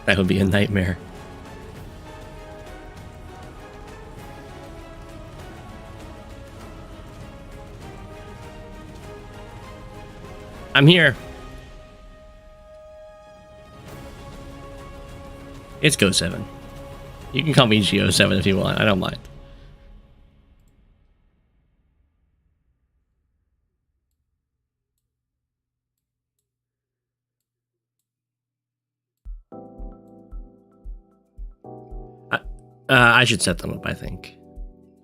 That would be a nightmare. I'm here. It's Go7. You can call me Go7 if you want. I don't mind. I should set them up, I think.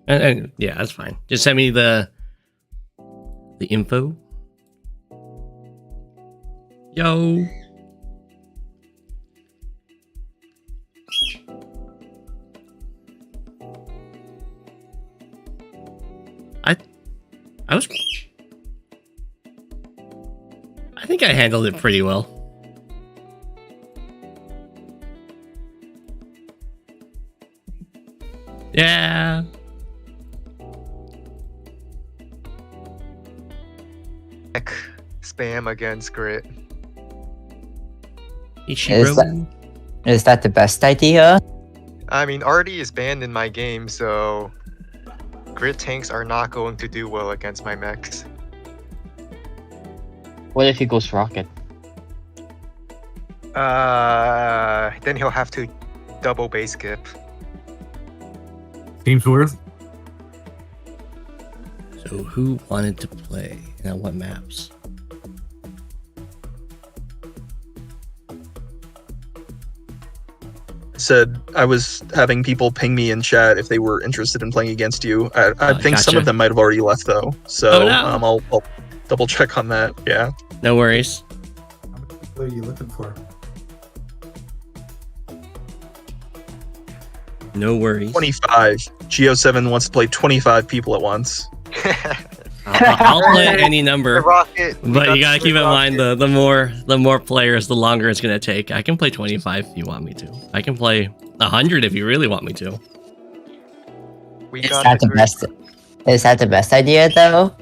And yeah, that's fine. Just send me the info. Yo. I think I handled it pretty well. Yeah. Spam against Grit. Is that the best idea? I mean, Artie is banned in my game, so Grit tanks are not going to do well against my mechs. What if he goes Rocket? Then he'll have to double base skip. Seems worth. So who wanted to play and on what maps? Said I was having people ping me in chat if they were interested in playing against you. I think some of them might have already left though, so I'll double check on that. Yeah. No worries. How many people are you looking for? No worries. 25. Go7 wants to play 25 people at once. I'll play any number, Rocket, but you gotta keep in mind the more players, the longer it's gonna take. I can play 25 if you want me to. I can play 100 if you really want me to. Is that the best idea though?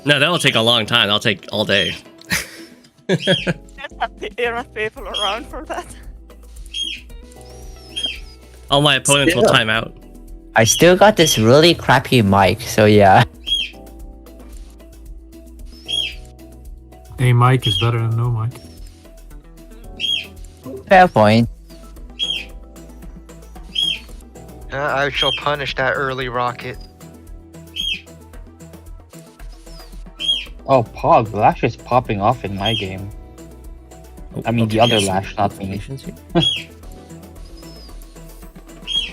No, that'll take a long time. That'll take all day. Just have enough people around for that. All my opponents will time out. I still got this really crappy mic, so yeah. A mic is better than no mic. Fair point. I shall punish that early Rocket. Oh, Pog, Lash is popping off in my game. I mean, the other Lash, not me.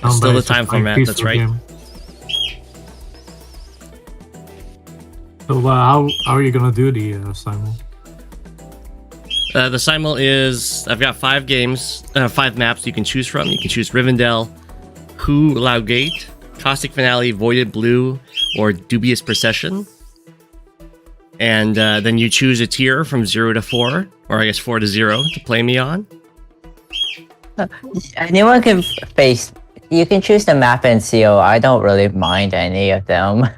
It's still the time format, that's right. So how are you gonna do the simul? The simul is, I've got 5 games, 5 maps you can choose from. You can choose Rivendell, Who Lao Gate, Caustic Finale, Voided Blue, or Dubious Procession. And then you choose a tier from 0 to 4, or I guess 4 to 0 to play me on. Anyone can face. You can choose the map and CO. I don't really mind any of them.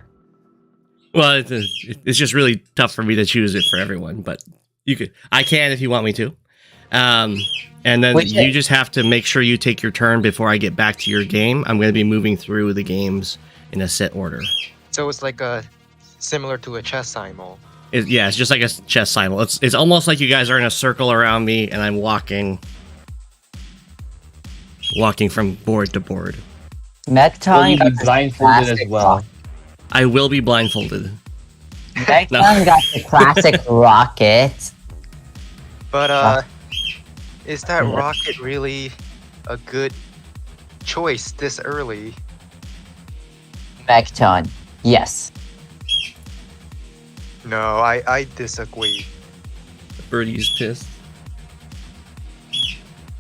Well, it's just really tough for me to choose it for everyone, but you could. I can if you want me to. And then you just have to make sure you take your turn before I get back to your game. I'm going to be moving through the games in a set order. So it's like similar to a chess simul. Yeah, it's just like a chess simul. It's almost like you guys are in a circle around me, and I'm walking from board to board. Mekton got blindfolded as well. I will be blindfolded. Mekton got the classic rocket. But is that rocket really a good choice this early? Mekton, yes. No, I disagree. Birdie's pissed.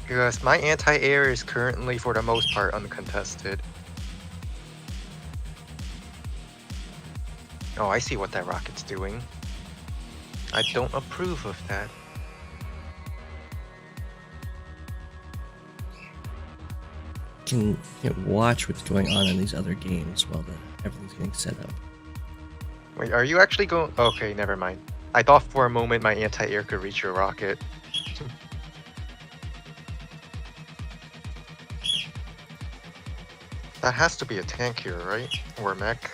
Because my anti-air is currently, for the most part, uncontested. Oh, I see what that rocket's doing. I don't approve of that. You can watch what's going on in these other games while everything's getting set up. Wait, are you actually going? Okay, never mind. I thought for a moment my anti-air could reach your rocket. That has to be a tank here, right? Or a mech.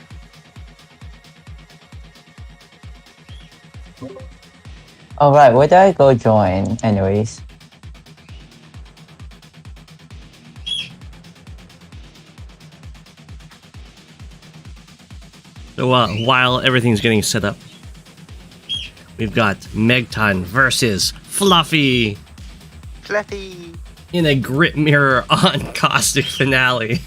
Alright, where do I go join, anyways? So while everything's getting set up, we've got Megton versus Fluffy Fluffy! in a grip mirror on Caustic Finale.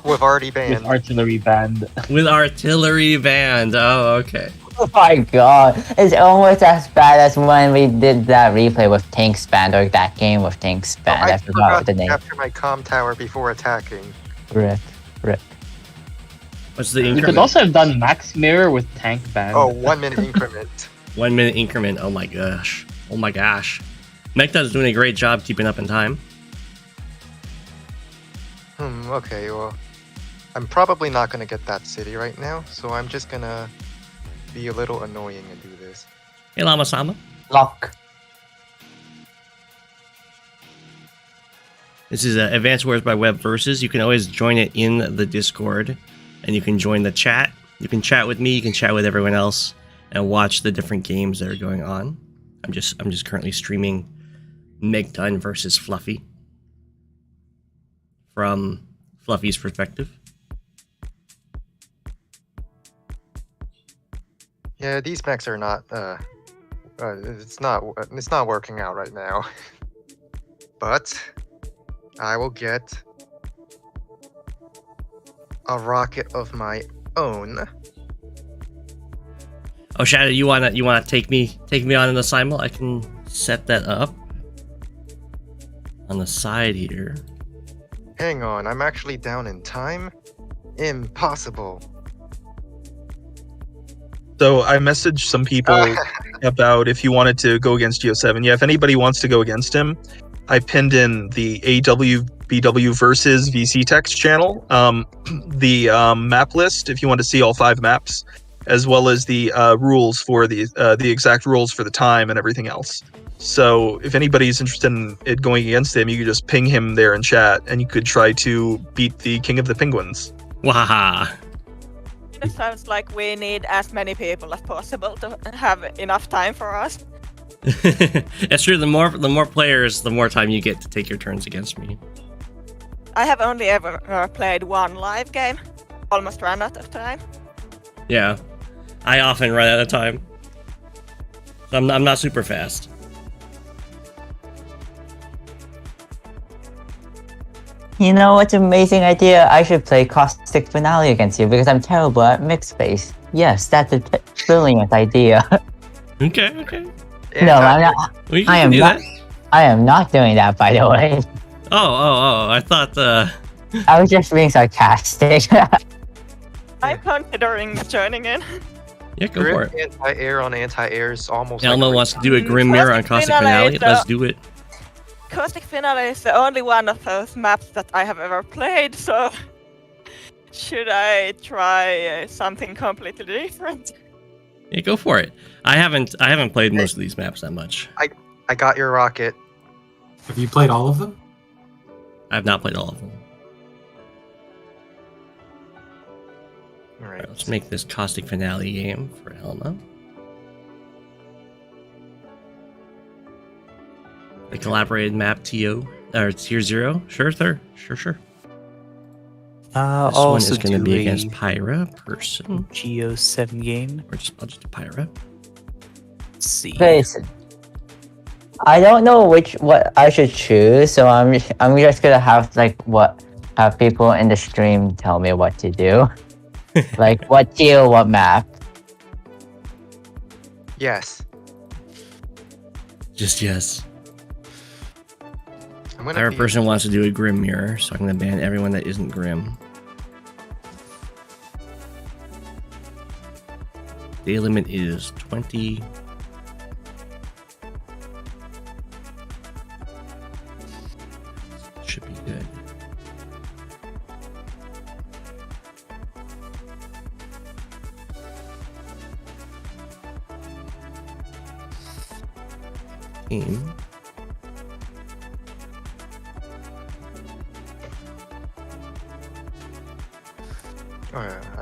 With already banned. With artillery band. With artillery band. Oh, okay. Oh my god, it's almost as bad as when we did that replay with Tank's Band, or that game with Tank's Band. I forgot the to name. capture my comm tower before attacking. Rip. What's the You increment? could also have done max mirror with tank band. Oh, 1 minute increment. 1 minute increment. Oh my gosh. Oh my gosh. Megton's doing a great job keeping up in time. Okay, well, I'm probably not gonna get that city right now, so I'm just gonna be a little annoying and do this. Hey, Lama-sama. Lock. This is Advanced Wars by Web Versus. You can always join it in the Discord, and you can join the chat. You can chat with me. You can chat with everyone else, and watch the different games that are going on. I'm just currently streaming Megton versus Fluffy from Fluffy's perspective. Yeah, these mechs are not. It's not working out right now. But I will get a rocket of my own. Oh, Shadow, you wanna take me on in the simul? I can set that up on the side here. Hang on, I'm actually down in time. Impossible. So I messaged some people about if you wanted to go against Go7. Yeah, if anybody wants to go against him, I pinned in the AWBW Versus VC text channel, the map list if you want to see all 5 maps, as well as the rules for the exact rules for the time and everything else. So if anybody's interested in it going against him, you could just ping him there in chat, and you could try to beat the King of the Penguins. Wahaha. It sounds like we need as many people as possible to have enough time for us. That's true. The more players, the more time you get to take your turns against me. I have only ever played one live game. Almost ran out of time. Yeah, I often run out of time. So I'm not super fast. You know what's an amazing idea? I should play Caustic Finale against you because I'm terrible at mixed space. Yes, that's a brilliant idea. Okay. No, I'm not. We I can am do not. that. I am not doing that, by the way. Oh! I thought. I was just being sarcastic. I'm considering joining in. Yeah, go for it. Anti-air on anti-air is almost. Elmo like wants to do a grim mirror on Caustic Finale. Let's do it. Caustic Finale is the only one of those maps that I have ever played, so should I try something completely different? Yeah, go for it. I haven't played most of these maps that much. I got your rocket. Have you played all of them? I've not played all of them. All right. Let's make this Caustic Finale game for Elmo. The collaborated map TO or Tier 0. Sure. This one is going to be against Pyra person. Go7 game. Or I'll just do Pyra. Let's see. Listen, I don't know what I should choose, so I'm just gonna have have people in the stream tell me what to do. Like what deal, what map. Yes. Just yes. Our person wants to do a Grim Mirror, so I'm going to ban everyone that isn't Grim. Day limit is 20. Should be good. Team.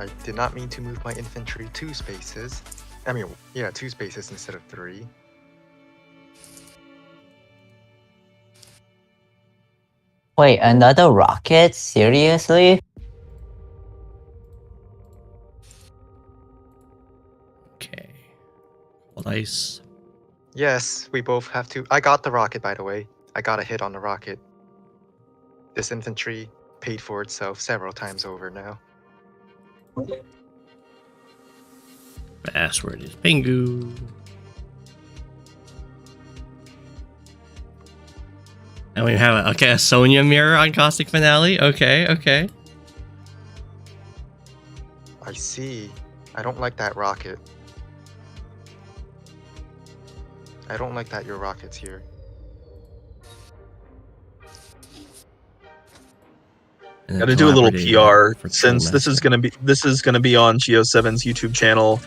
I did not mean to move my infantry 2 spaces. I mean, yeah, 2 spaces instead of 3. Wait, another rocket? Seriously? Okay. Well, nice. Yes, we both have to. I got the rocket, by the way. I got a hit on the rocket. This infantry paid for itself several times over now. Password is Pingu. And we have a Sonja mirror on Caustic Finale. Okay. I see. I don't like that rocket. I don't like that your rocket's here. Got to do a little PR since this is gonna be on Go7's YouTube channel.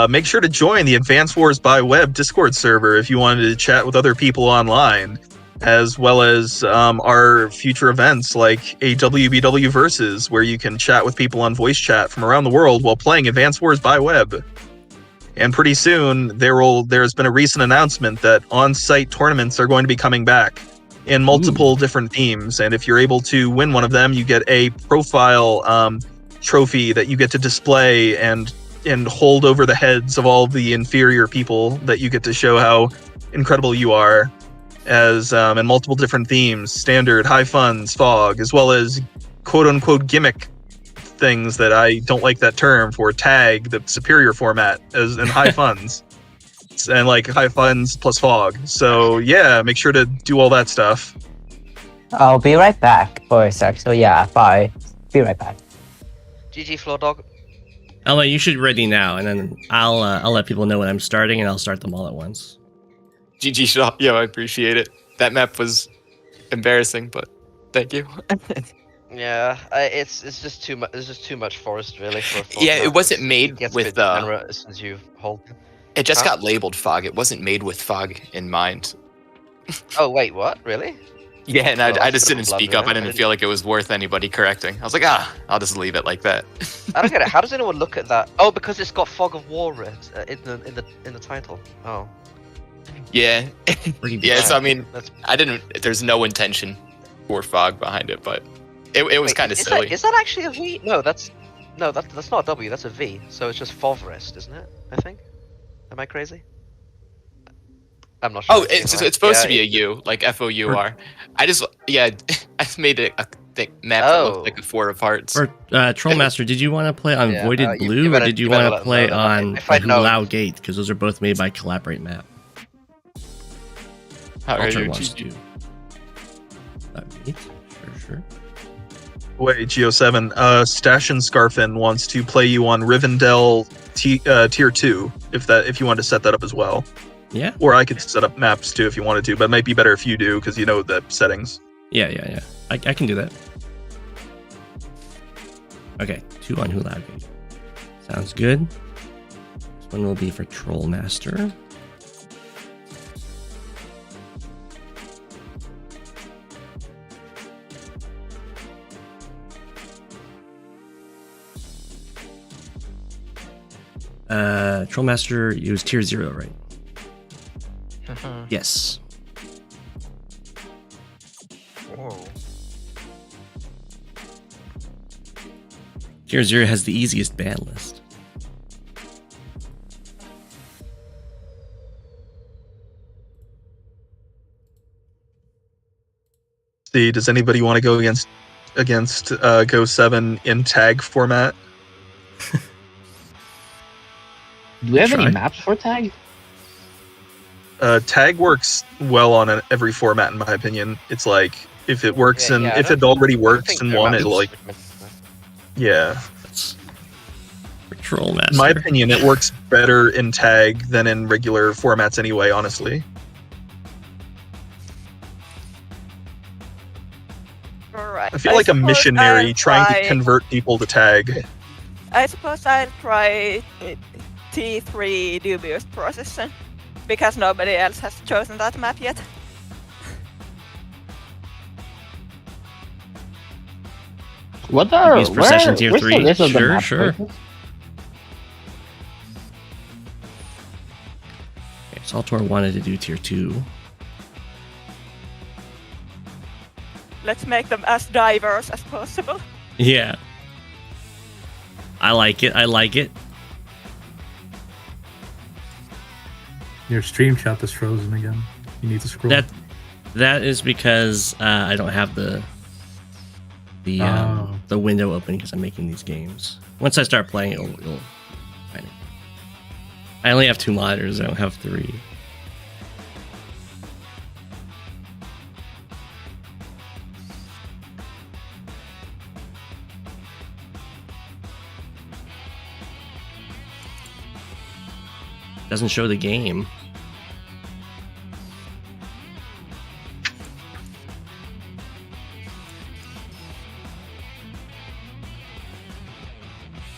Make sure to join the Advance Wars by Web Discord server if you wanted to chat with other people online, as well as our future events like AWBW Versus, where you can chat with people on voice chat from around the world while playing Advance Wars by Web. And pretty soon there's been a recent announcement that on-site tournaments are going to be coming back in multiple different themes, and if you're able to win one of them, you get a profile trophy that you get to display and hold over the heads of all the inferior people that you get to show how incredible you are, as in multiple different themes: standard, high funds, fog, as well as quote-unquote gimmick things that I don't like that term for, tag, the superior format, as in high funds. And like high funds plus fog. So yeah, make sure to do all that stuff. I'll be right back for a sec. So yeah, bye. Be right back. GG Floor Dog. Elma, you should ready now, and then I'll let people know when I'm starting, and I'll start them all at once. GG Shop. Yeah, I appreciate it. That map was embarrassing, but thank you. Yeah, it's just too much. It's just too much forest, really. For Yeah, it wasn't made with as soon as you hold. It just got labeled fog. It wasn't made with fog in mind. Oh wait, what? Really? Yeah, and Well, I just didn't speak up. I didn't feel like it was worth anybody correcting. I was like, I'll just leave it like that. I don't get it. How does anyone look at that? Oh, because it's got Fog of War in the title. Oh. Yeah. Yeah. So I mean, That's... There's no intention for fog behind it, but it was kind of silly. Is that actually a V? No, that's not a W. That's a V. So it's just Forest, isn't it? I think. Am I crazy? I'm not sure. Oh, it's supposed to be a U, like FOUR. I made a map that looked like a 4 of hearts. Or Trollmaster, did you want to play on Voided Blue, or did you want to play on Hulao Gate? Because those are both made by Collaborate Map. Ultra wants to. Sure. Wait, Go7, Stash and Scarfin wants to play you on Rivendell tier 2, if you want to set that up as well. Yeah. Or I could set up maps too if you wanted to, but it might be better if you do because you know the settings. Yeah. I can do that. Okay, 2 on Hulao Gate. Sounds good. This one will be for Trollmaster. Trollmaster used tier 0, right? Yes. Whoa. Tier 0 has the easiest ban list. See, does anybody want to go against Go7 in tag format? Do we have any maps for tag? Tag works well on every format, in my opinion. It's like if it works if it already works in one, it like For Trollmaster. In my opinion, it works better in tag than in regular formats anyway. Honestly. Alright. I feel like a missionary trying to convert people to tag. I suppose I'll try T3 dubious procession, because nobody else has chosen that map yet. What are Use Procession Tier where's the 3? list of the Sure, map sure. places? Okay, Saltor wanted to do Tier 2. Let's make them as diverse as possible. Yeah. I like it. I like it. Your stream chat is frozen again. You need to scroll. That is because I don't have the window open because I'm making these games. Once I start playing, it'll find it. I only have 2 monitors. I don't have 3. Doesn't show the game.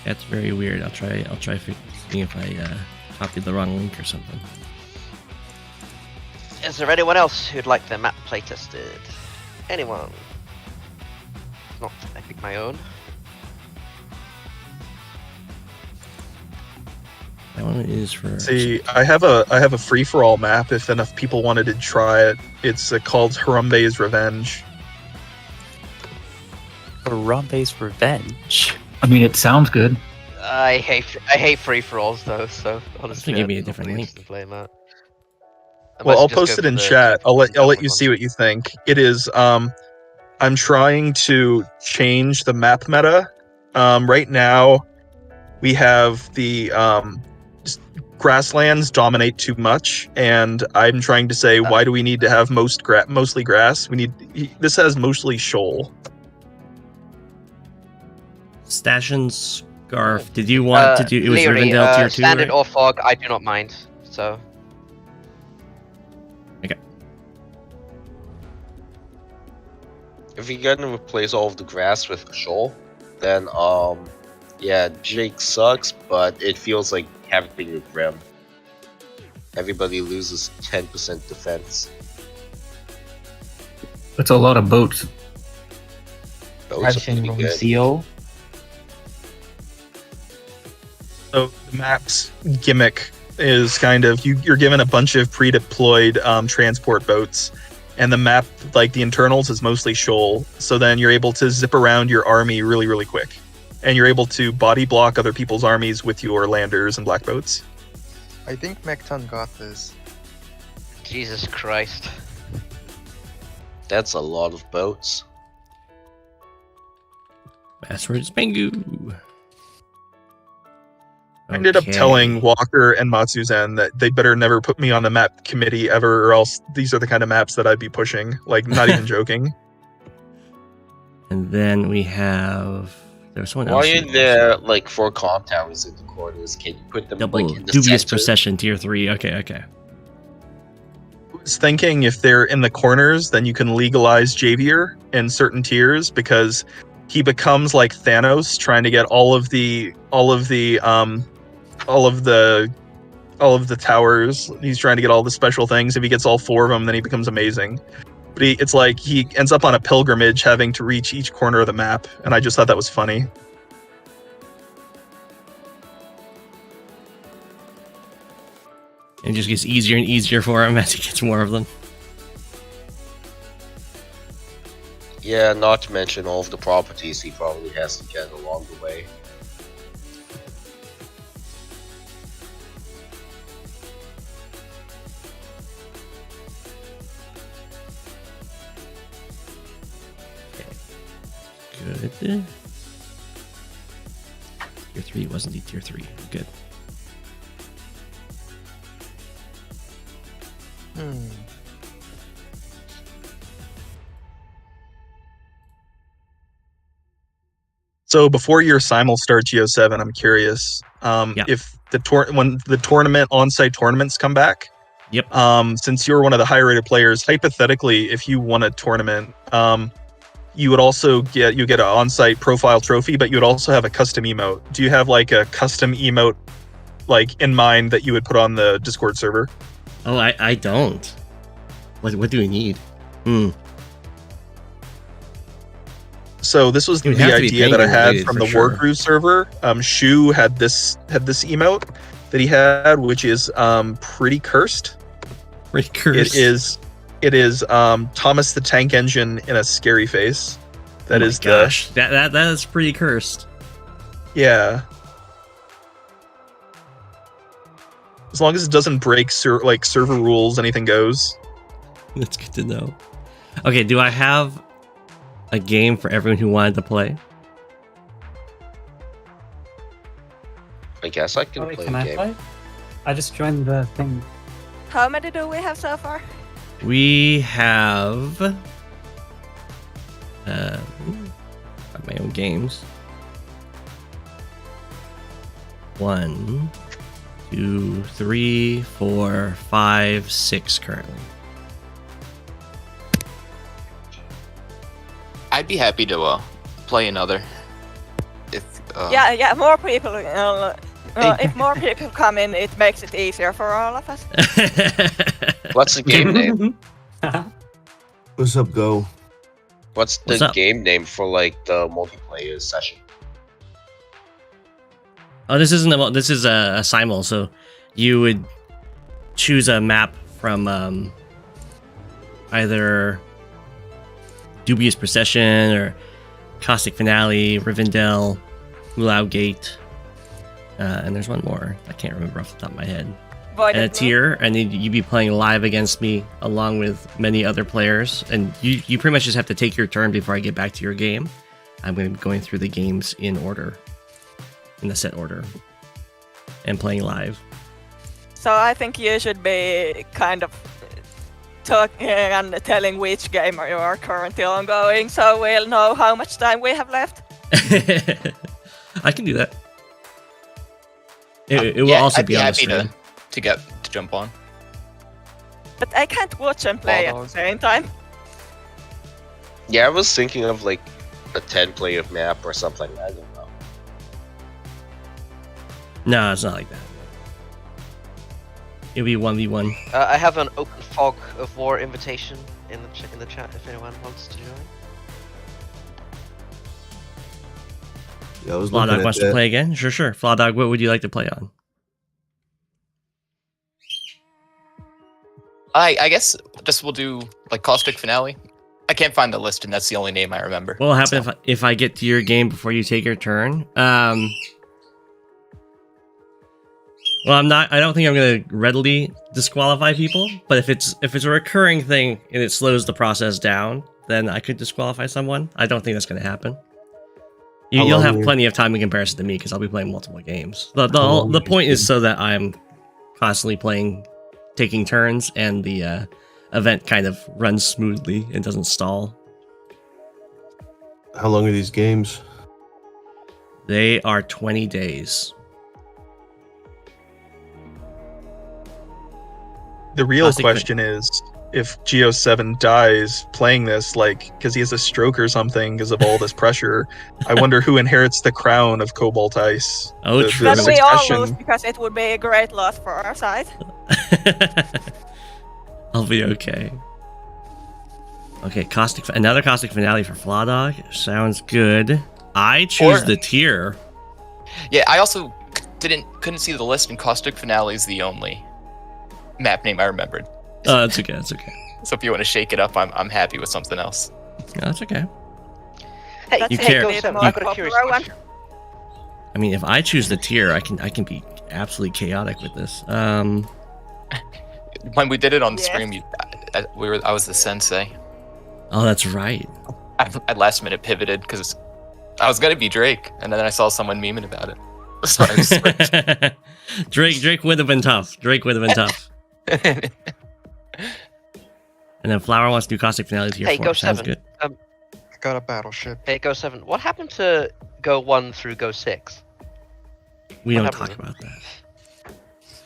That's very weird. I'll try seeing if I copied the wrong link or something. Is there anyone else who'd like their map playtested? Anyone? Not I pick my own. That one is for. See, I have a free for all map. If enough people wanted to try it, it's called Harambe's Revenge. Harambe's Revenge. I mean, it sounds good. I hate free for alls though. So honestly, give me a I'm not different really link. interested in playing that. I Well, might I'll just post go it for in the- chat. I'll let you one. see what you think. It is I'm trying to change the map meta. Right now we have the grasslands dominate too much, and I'm trying to say, why do we need to have mostly grass? This has mostly shoal. Stashin Scarf. Did you want to do? It was Leary, Rivendell Tier 2, standard right? or fog, I do not mind. So Okay. If you're gonna replace all of the grass with shoal, then yeah, Jake sucks, but it feels like having a Grim. Everybody loses 10% defense. That's a lot of boats. Those are pretty good. CO. So the map's gimmick is kind of you're given a bunch of pre-deployed transport boats, and the map, like the internals, is mostly shoal. So then you're able to zip around your army really, really quick, and you're able to body block other people's armies with your landers and black boats. I think Mekton got this. Jesus Christ. That's a lot of boats. Password is Bangu. I ended up Okay. telling Walker and Matsuzen that they better never put me on the map committee ever, or else these are the kind of maps that I'd be pushing. Like, not even joking. And then we have. There was someone While else. you're who- there, like 4 calm towers in the corners, can you put them Double like in the dubious center? procession Tier 3. Okay. I was thinking if they're in the corners, then you can legalize Javier in certain tiers, because he becomes like Thanos, trying to get all of the towers. He's trying to get all the special things. If he gets all 4 of them, then he becomes amazing. But it's like he ends up on a pilgrimage having to reach each corner of the map, and I just thought that was funny. And it just gets easier and easier for him as he gets more of them. Yeah, not to mention all of the properties he probably has to get along the way. Good. Tier 3 wasn't the Tier 3. Good. So before your simul start Go7, I'm curious if when the tournament on-site tournaments come back. Yep. Since you're one of the high-rated players, hypothetically, if you won a tournament, you would also get an on-site profile trophy, but you would also have a custom emote. Do you have like a custom emote like in mind that you would put on the Discord server? Oh, I don't. What do we need? So this was You the would have to be idea that I penguin had related from for the sure. Wargroove server. Shu had this emote that he had, which is pretty cursed. Pretty cursed. It is Thomas the Tank Engine in a scary face. That oh my is gosh, that is pretty cursed. yeah. As long as it doesn't break server rules, anything goes. That's good to know. Okay, do I have a game for everyone who wanted to play? I guess I can play Can a I game. play? I just joined the thing. How many do we have so far? We have got my own games. 1, 2, 3, 4, 5, 6 currently. I'd be happy to play another. If Yeah, more people. If more people come in, it makes it easier for all of us. What's the game name? What's up, Go? What's the What's up? game name for like the multiplayer session? Oh, this isn't this is a simul, so you would choose a map from either Dubious Procession or Caustic Finale, Rivendell, Ulau Gate, and there's one more I can't remember off the top of my head. Void And a of Blue. tier, and then you'd be playing live against me along with many other players, and you pretty much just have to take your turn before I get back to your game. I'm going to be going through the games in order, in the set order, and playing live. So I think you should be kind of talking and telling which game you are currently ongoing, so we'll know how much time we have left. I can do that. It will yeah, also I'd be on the happy stream. to jump on. But I can't watch and play at the same time. Yeah, I was thinking of like a 10-player map or something. I don't know. No, it's not like that. It'll be 1v1. I have an open fog of war invitation in the chat if anyone wants to join. Yeah, I was Flaw looking Dog at wants that. to play again? Sure. Flaw Dog, what would you like to play on? I guess just we'll do like Caustic Finale. I can't find the list, and that's the only name I remember. What will happen if I get to your game before you take your turn? Well, I don't think I'm gonna readily disqualify people, but if it's a recurring thing and it slows the process down, then I could disqualify someone. I don't think that's gonna happen. How You'll long have will- plenty of time in comparison to me because I'll be playing multiple games. long The will point you is so that I'm constantly playing, taking turns, and the event kind of runs smoothly and doesn't stall. How long are these games? They are 20 days. The real Classic question is if Go7 dies playing this, like, because he has a stroke or something because of all this pressure, I wonder who inherits the crown of Cobalt Ice. Oh, the true. But we all succession. lose because it would be a great loss for our side. I'll be okay. Okay, another Caustic Finale for Flaw Dog. Sounds good. I choose Or- the tier. Yeah, I also couldn't see the list, and Caustic Finale is the only map name I remembered. Oh, that's okay. That's okay. So if you want to shake it up, I'm happy with something else. No, that's okay. Hey, That's You hey, care- Go7, you- I've got a curious popular one. question. I mean, if I choose the tier, I can be absolutely chaotic with this. When we did it on the Yes. stream, I was the sensei. Oh, that's right. I last minute pivoted because I was gonna be Drake, and then I saw someone memeing about it. So I switched. Drake would have been tough. And then Flower wants to do Caustic Finale tier Hey, 4. Sounds Go7. good. Got a battleship. Hey, Go7. What happened to Go1 through Go6? We What don't talk happened?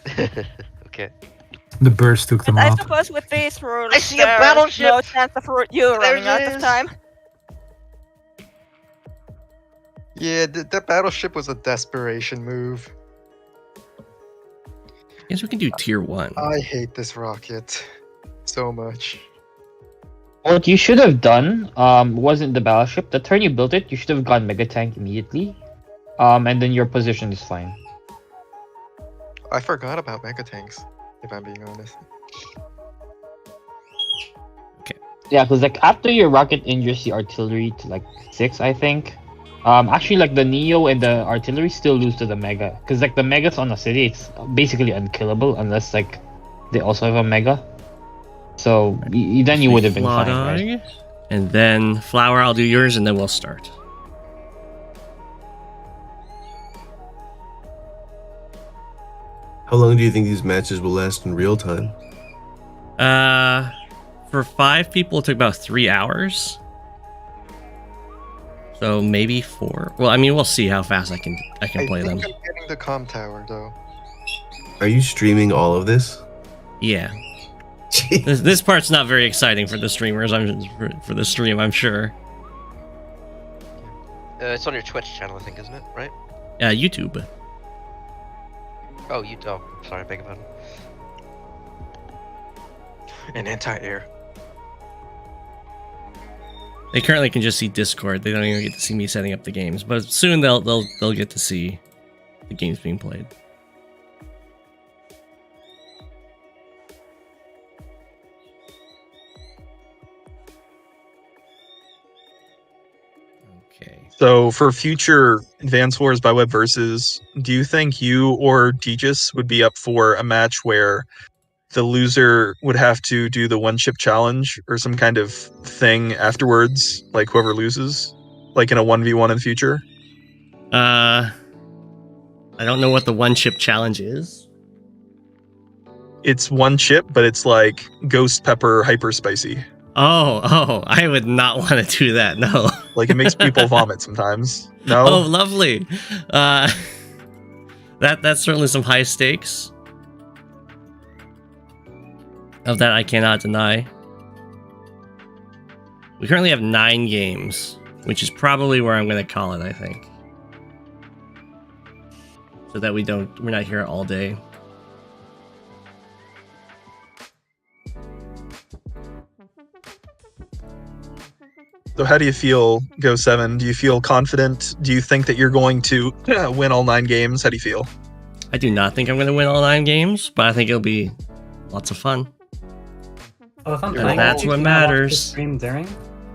about that. Okay. The burst took them And I out. suppose with these rules, I see a there's battleship! no chance of you There running it out of is. time. Yeah, that battleship was a desperation move. Guess we can do tier 1. I hate this rocket so much. What you should have done wasn't the battleship. The turn you built it, you should have gone Mega Tank immediately. And then your position is fine. I forgot about mega tanks, if I'm being honest. Yeah, because like after your rocket injures the artillery to like 6, I think. Actually, like the Neo and the artillery still lose to the Mega, because like the Megas on the city, it's basically unkillable unless like they also have a Mega. So then you would have been fine, right? And then Flower, I'll do yours, and then we'll start. How long do you think these matches will last in real time? For 5 people, it took about 3 hours. So maybe 4. Well, I mean, we'll see how fast I can play them. I'm getting the comm tower though. Are you streaming all of this? Yeah. This part's not very exciting for the streamers. For the stream, I'm sure. It's on your Twitch channel, I think, isn't it? Right? YouTube. Oh, sorry, beg your pardon. An anti-air. They currently can just see Discord. They don't even get to see me setting up the games, but soon they'll get to see the games being played. Okay. So for future Advance Wars by Web Versus, do you think you or Deegis would be up for a match where the loser would have to do the one chip challenge or some kind of thing afterwards, like whoever loses, like in a 1v1 in the future? I don't know what the one chip challenge is. It's one chip, but it's like ghost pepper hyper spicy. Oh, I would not want to do that. No. Like it makes people vomit sometimes. No. Oh, lovely. That's certainly some high stakes. Of that, I cannot deny. We currently have 9 games, which is probably where I'm going to call it, I think. So that we're not here all day. So how do you feel, Go7? Do you feel confident? Do you think that you're going to win all 9 games? How do you feel? I do not think I'm going to win all 9 games, but I think it'll be lots of fun. Oh, if I'm Yeah, playing, that's can what I watch the matters. Stream during?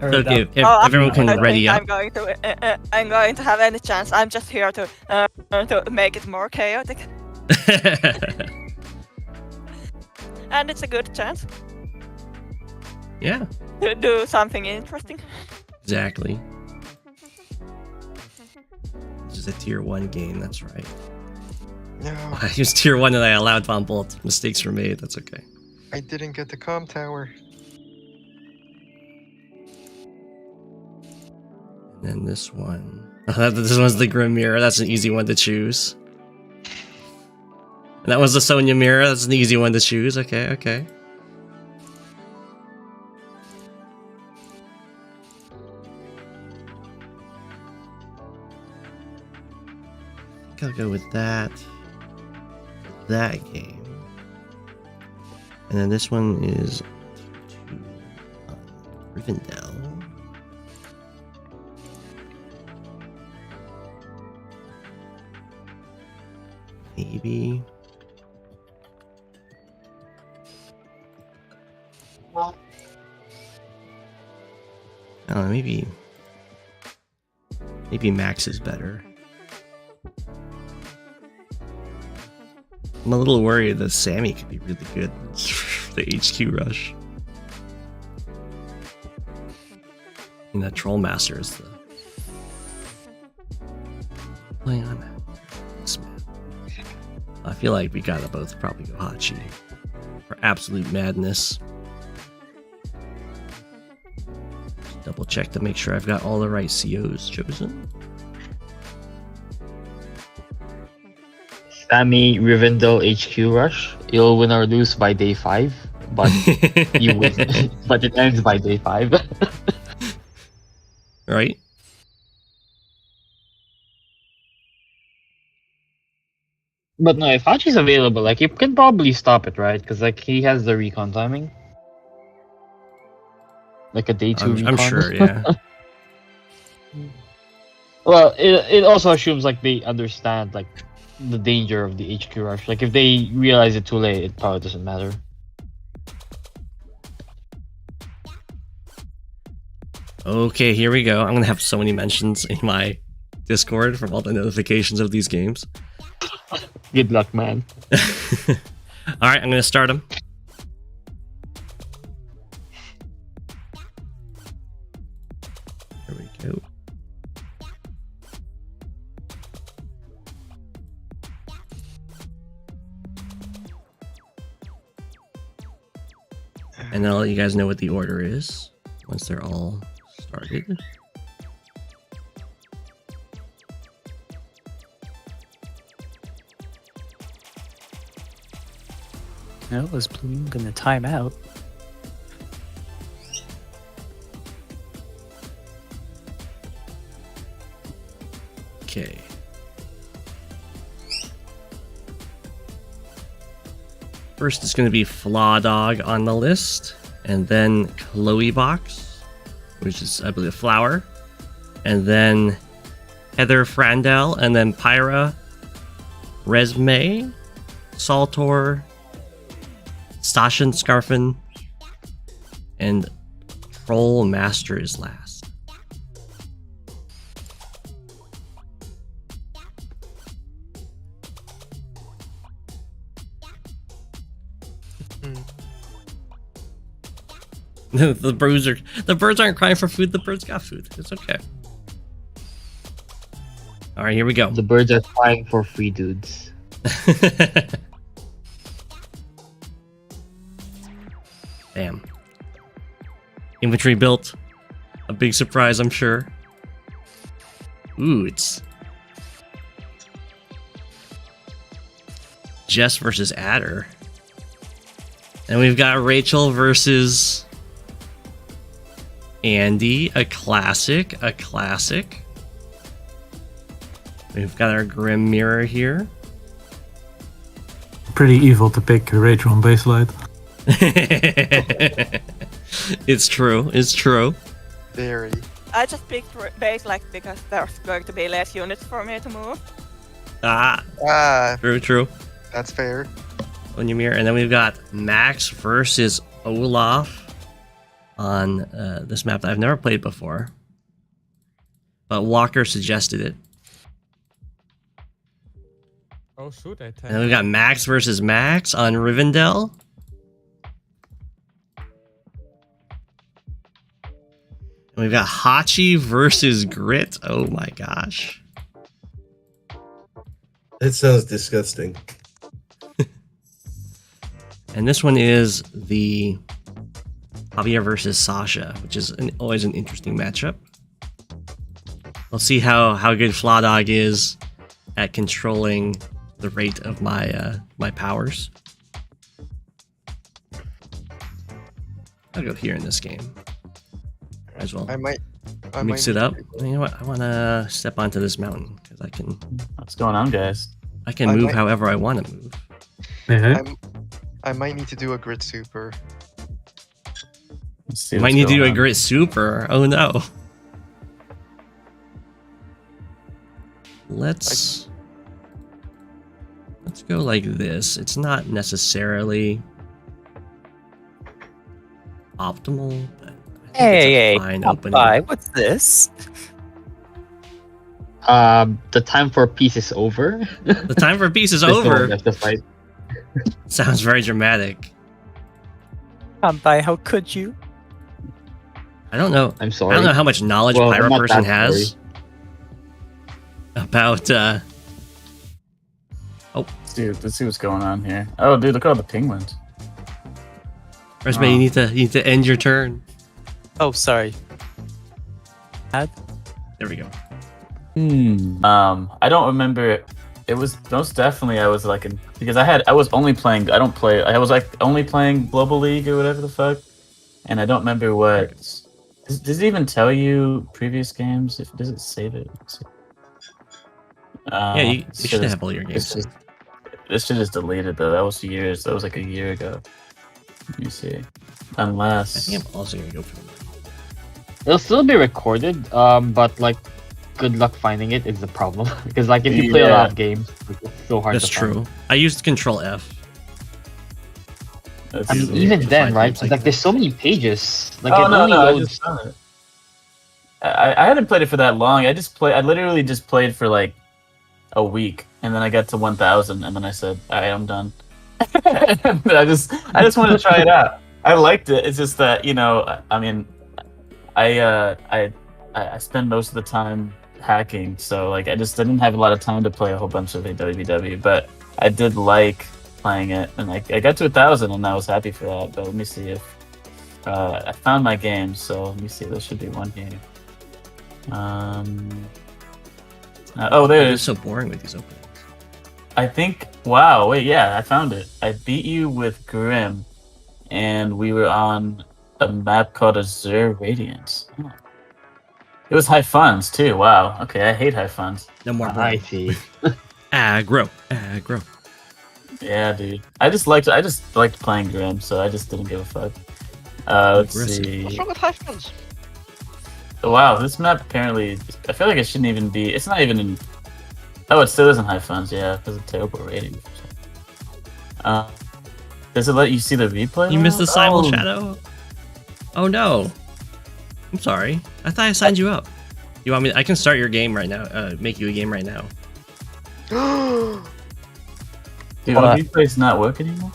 Okay, if everyone can ready up. I'm going to have any chance. I'm just here to make it more chaotic. And it's a good chance Yeah, to do something interesting. exactly. This is a tier 1 game, that's right. No, I used tier 1 and I allowed Von Bolt. Mistakes were made, that's okay. I didn't get the comm tower. And then this one. This one's the Grim Mirror. That's an easy one to choose. And that was the Sonja Mirror. That's an easy one to choose. Okay. I think I'll go with that. That game. And then this one is Rivendell. Maybe. I don't know, maybe Max is better. I'm a little worried that Sami could be really good for the HQ rush. And that Trollmaster is the playing on this man. I feel like we gotta both probably go Hachi for absolute madness. Just double check to make sure I've got all the right COs chosen. Sami, Rivendell, HQ rush. You'll win or lose by day 5, but you win. But it ends by day 5. Right? But no, if Hachi's available, like you can probably stop it, right? Because like he has the recon timing. like a day 2 I'm recon. sure, yeah. Well, it also assumes like they understand like the danger of the HQ rush. Like if they realize it too late, it probably doesn't matter. Okay, here we go. I'm gonna have so many mentions in my Discord from all the notifications of these games. Good luck, man. Alright, I'm gonna start them. Here we go. And then I'll let you guys know what the order is once they're all started. No, is Bloom gonna time out? Okay. First is going to be Flaw Dog on the list, and then Chloe Box, which is, I believe, Flower, and then Heather Frandel, and then Pyra, Resme, Saltor, Sasha Scarfin, and Troll Master is last. The birds aren't crying for food. The birds got food. It's okay. All right, here we go. The birds are crying for free dudes. Damn. Infantry built. A big surprise, I'm sure. Ooh, it's Jess versus Adder. And we've got Rachel versus Andy, a classic. We've got our Grim Mirror here. Pretty evil to pick Rachel on baseline. It's true. Very. I just picked base like because there's going to be less units for me to move. True. That's fair. On your mirror, and then we've got Max versus Olaf on this map that I've never played before, but Walker suggested it. Oh shoot! And then we've got Max versus Max on Rivendell. And we've got Hachi versus Grit. Oh my gosh. That sounds disgusting. And this one is the Javier versus Sasha, which is always an interesting matchup. We'll see how good Flaw Dog is at controlling the rate of my my powers. I'll go here in this game. Might as well I might mix it up. You know what? I want to step onto this mountain because I can. What's going on, guys? I can move however I want to move. I might need to do a grit super. You might need to do a grit super. Oh no. Let's go like this. It's not necessarily optimal, but Hey, fine stop opening. by. What's this? The time for peace is over. The time for peace is There's no one over. left to fight. Sounds very dramatic. Come by. How could you? I don't know. I'm sorry. I don't know how much knowledge Well, Pyro I'm not Person that has about. Oh, Dude, let's see what's going on here. Oh, dude, look at all the penguins. Resme, you need to end your turn. Oh, sorry. There we go. I don't remember. It was most definitely I was like because I was only playing. I was like only playing Global League or whatever the fuck, and I don't remember what. Does it even tell you previous games? Does it save it? Yeah, you should have all your games. This shit is deleted though. That was years. That was like a year ago. Let me see. Unless I think I'm also gonna go for It'll still be recorded, but like, good luck finding it is the problem. Because like, if you play a lot of games, it's so hard That's to find. true. I used Control F. I mean, even then, right? Like, there's so many pages. Like, Oh it no, only no, I loads. just found it. I hadn't played it for that long. I literally just played for like a week, and then I got to 1,000, and then I said, "Alright, I'm done." I just wanted to try it out. I liked it. It's just that, you know, I mean, I spend most of the time hacking, so like I didn't have a lot of time to play a whole bunch of AWBW, but I did like playing it, and I got to 1,000, and I was happy for that. But let me see if I found my game. So let me see. There should be one here. Oh, there it It's is. so boring with these openings. I think. Wow. Wait. Yeah, I found it. I beat you with Grim, and we were on a map called Azure Radiance. Oh. It was high funds too. Wow. Okay, I hate high funds. No more I boring. see. Aggro. Yeah, dude. I just liked playing Grim, so I just didn't give a fuck. Let's Aggressive. see. What's wrong with high funds? Wow, this map apparently. I feel like it shouldn't even be. It's not even in. Oh, it still isn't high funds. Yeah, because of terrible rating. Does it let you see the replay? You missed the simul Oh. shadow? Oh no. I'm sorry. I thought I signed you up. You want me? I can start your game right now. Make you a game right now. Dude, the replay's not work anymore?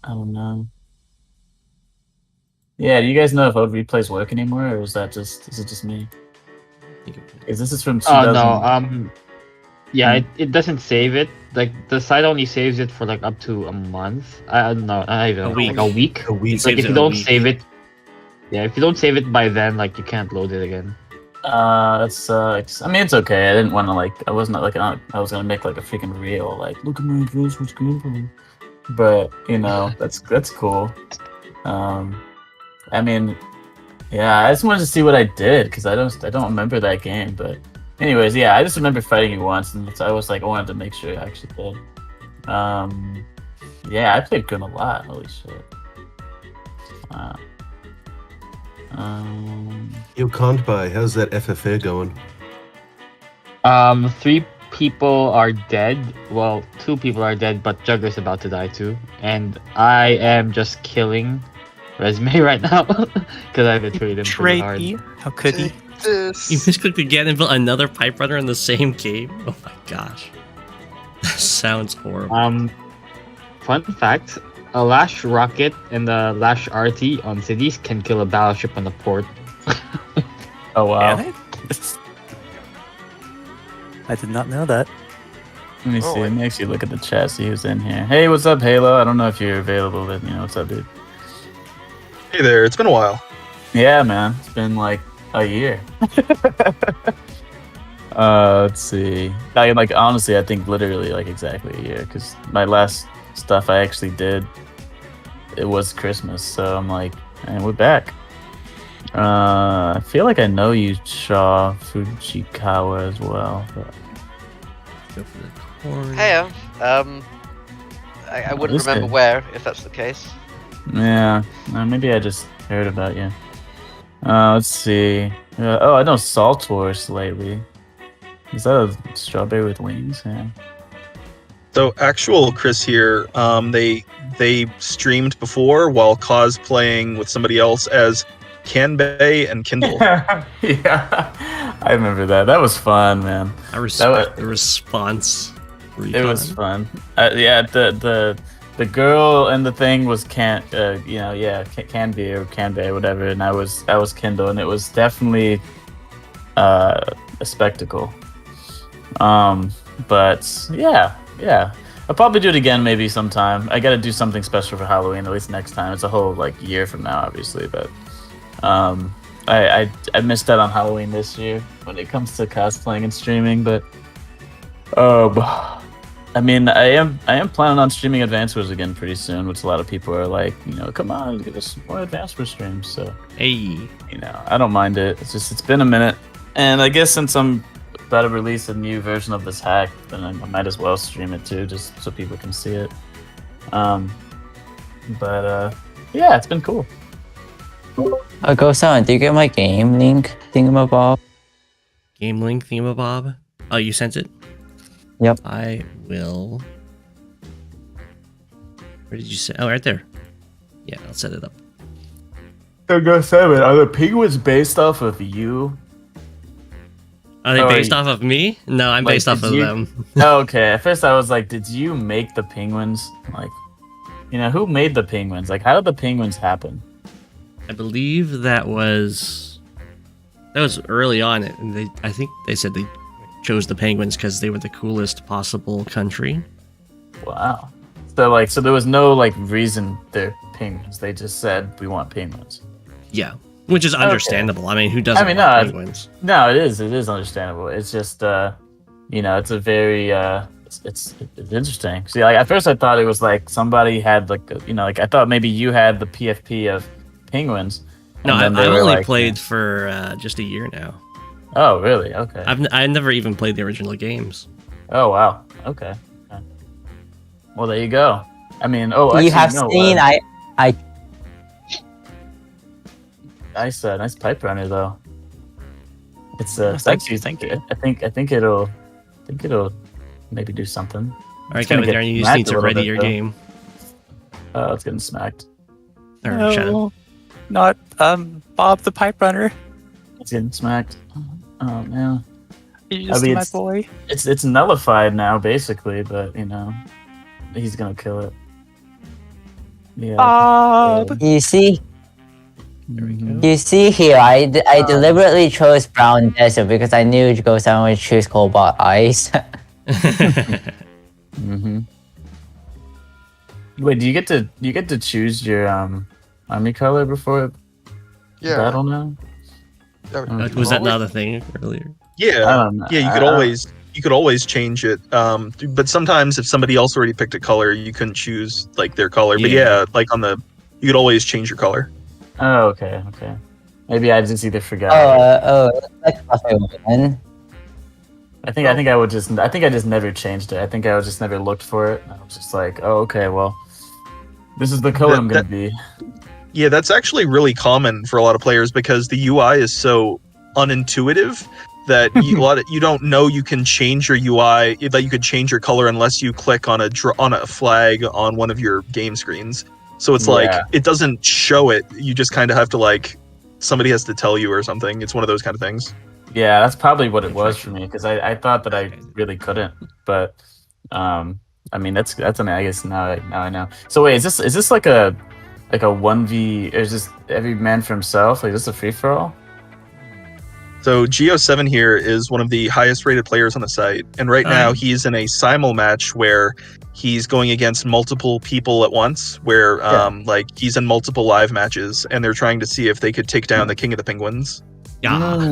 I don't know. Yeah, do you guys know if old replays work anymore, or is it just me? Is this from 2000? Oh no. Yeah, it doesn't save it. Like, the site only saves it for like up to a month. I don't know, not even A week. a week. A week. Like, Saves if it you a don't week. save it, yeah, if you don't save it by then, like, you can't load it again. That sucks. I mean, it's okay. I didn't want to I wasn't like I was gonna make like a freaking reel, like look at my face, what's good for me. But you know, that's cool. I mean, yeah, I just wanted to see what I did because I don't remember that game. But anyways, yeah, I just remember fighting you once, and I was like, I wanted to make sure I actually did. Yeah, I played Grim a lot. Holy shit. Yo, Kantbai, how's that FFA going? 3 people are dead. Well, 2 people are dead, but Juggler's about to die too. And I am just killing Resume right now because I betrayed him pretty hard. Trade How could he? You misclicked again and built another pipe runner in the same game? Oh my gosh. That sounds horrible. Fun fact, a Lash Rocket and the Lash RT on cities can kill a battleship on the port. Oh wow. I did not know that. Let me see. Let me actually look at the chat. See who's in here. Hey, what's up, Halo? I don't know if you're available, but you know, what's up, dude? Hey there, it's been a while. Yeah, man. It's been like a year. Let's see. Honestly, I think literally like exactly a year because my last stuff I actually did, it was Christmas. So I'm like, and we're back. I feel like I know you, Shaw Fujikawa, as well. But... Go for the corn. Hey, I wouldn't this remember guy? where if that's the case. Yeah, maybe I just heard about you. Let's see. I know Salt Wars lately. Is that a strawberry with wings? Yeah. So actual Chris here, they streamed before while cosplaying with somebody else as Kanbei and Kindle. Yeah, I remember that. That was fun, man. I respect the response. It was fun. Yeah, the girl and the thing was Kanbei or Kanbei, whatever, and I was Kindle, and it was definitely a spectacle. But yeah, I'll probably do it again maybe sometime. I got to do something special for Halloween, at least next time. It's a whole like year from now, obviously, but I missed out on Halloween this year when it comes to cosplaying and streaming, but I mean, I am planning on streaming Advance Wars again pretty soon, which a lot of people are like, come on, give us more Advance Wars streams. So hey, I don't mind it. It's been a minute, and I guess since I'm about to release a new version of this hack, then I might as well stream it too, just so people can see it. But yeah, it's been cool. Go7, do you get my game link thingamabob? Game link thingamabob? Oh, you sent it? Yep. I will. Where did you say? Oh, right there. Yeah, I'll set it up. Go7, are the penguins based off of you? Are they based off of me? No, I'm based off of them. Oh, okay. At first I was like, did you make the penguins? Like, who made the penguins? Like, how did the penguins happen? I believe that was early on, and I think they said they chose the penguins because they were the coolest possible country. Wow. So there was no reason they're penguins. They just said we want penguins. Yeah, which is understandable. I mean, who doesn't want penguins? No, it is understandable. It's just it's a very it's interesting. See, at first I thought it was somebody had I thought maybe you had the PFP of penguins. No, I've only played for just a year now. Oh, really? Okay. I've never even played the original games. Oh, wow. Okay. Well, there you go. I mean, you have seen nice pipe runner though. It's thank you. I think it'll maybe do something. All right, Kevin, Darren, you just need to ready your game. Oh, it's getting smacked. No, not Bob the pipe runner. It's getting smacked. Oh man. My boy. It's nullified now basically, but he's gonna kill it. Yeah. Bob. You see. There we go. You see here, I deliberately chose brown desert because I knew Go7 would choose cobalt ice. Wait, do you get to choose your army color before battle now? Was that not a thing earlier? Yeah, you could always change it. But sometimes if somebody else already picked a color, you couldn't choose their color. Yeah. But you could always change your color. Oh, okay. Maybe I just either forgot. I think I just never changed it. I think I just never looked for it. I was just like, oh, okay, well, this is the color I'm gonna be. Yeah, that's actually really common for a lot of players because the UI is so unintuitive that you don't know you can change your UI, that you could change your color unless you click on a flag on one of your game screens. So it's it doesn't show it. You just kind of have to somebody has to tell you or something. It's one of those kind of things. Yeah, that's probably what it was for me because I thought that I really couldn't, but I mean I guess now I know. So wait, is this like a 1v? Or is this every man for himself? Like, is this a free for all? So Go7 here is one of the highest rated players on the site, and right now he's in a simul match where he's going against multiple people at once, where he's in multiple live matches, and they're trying to see if they could take down the King of the Penguins. Yeah.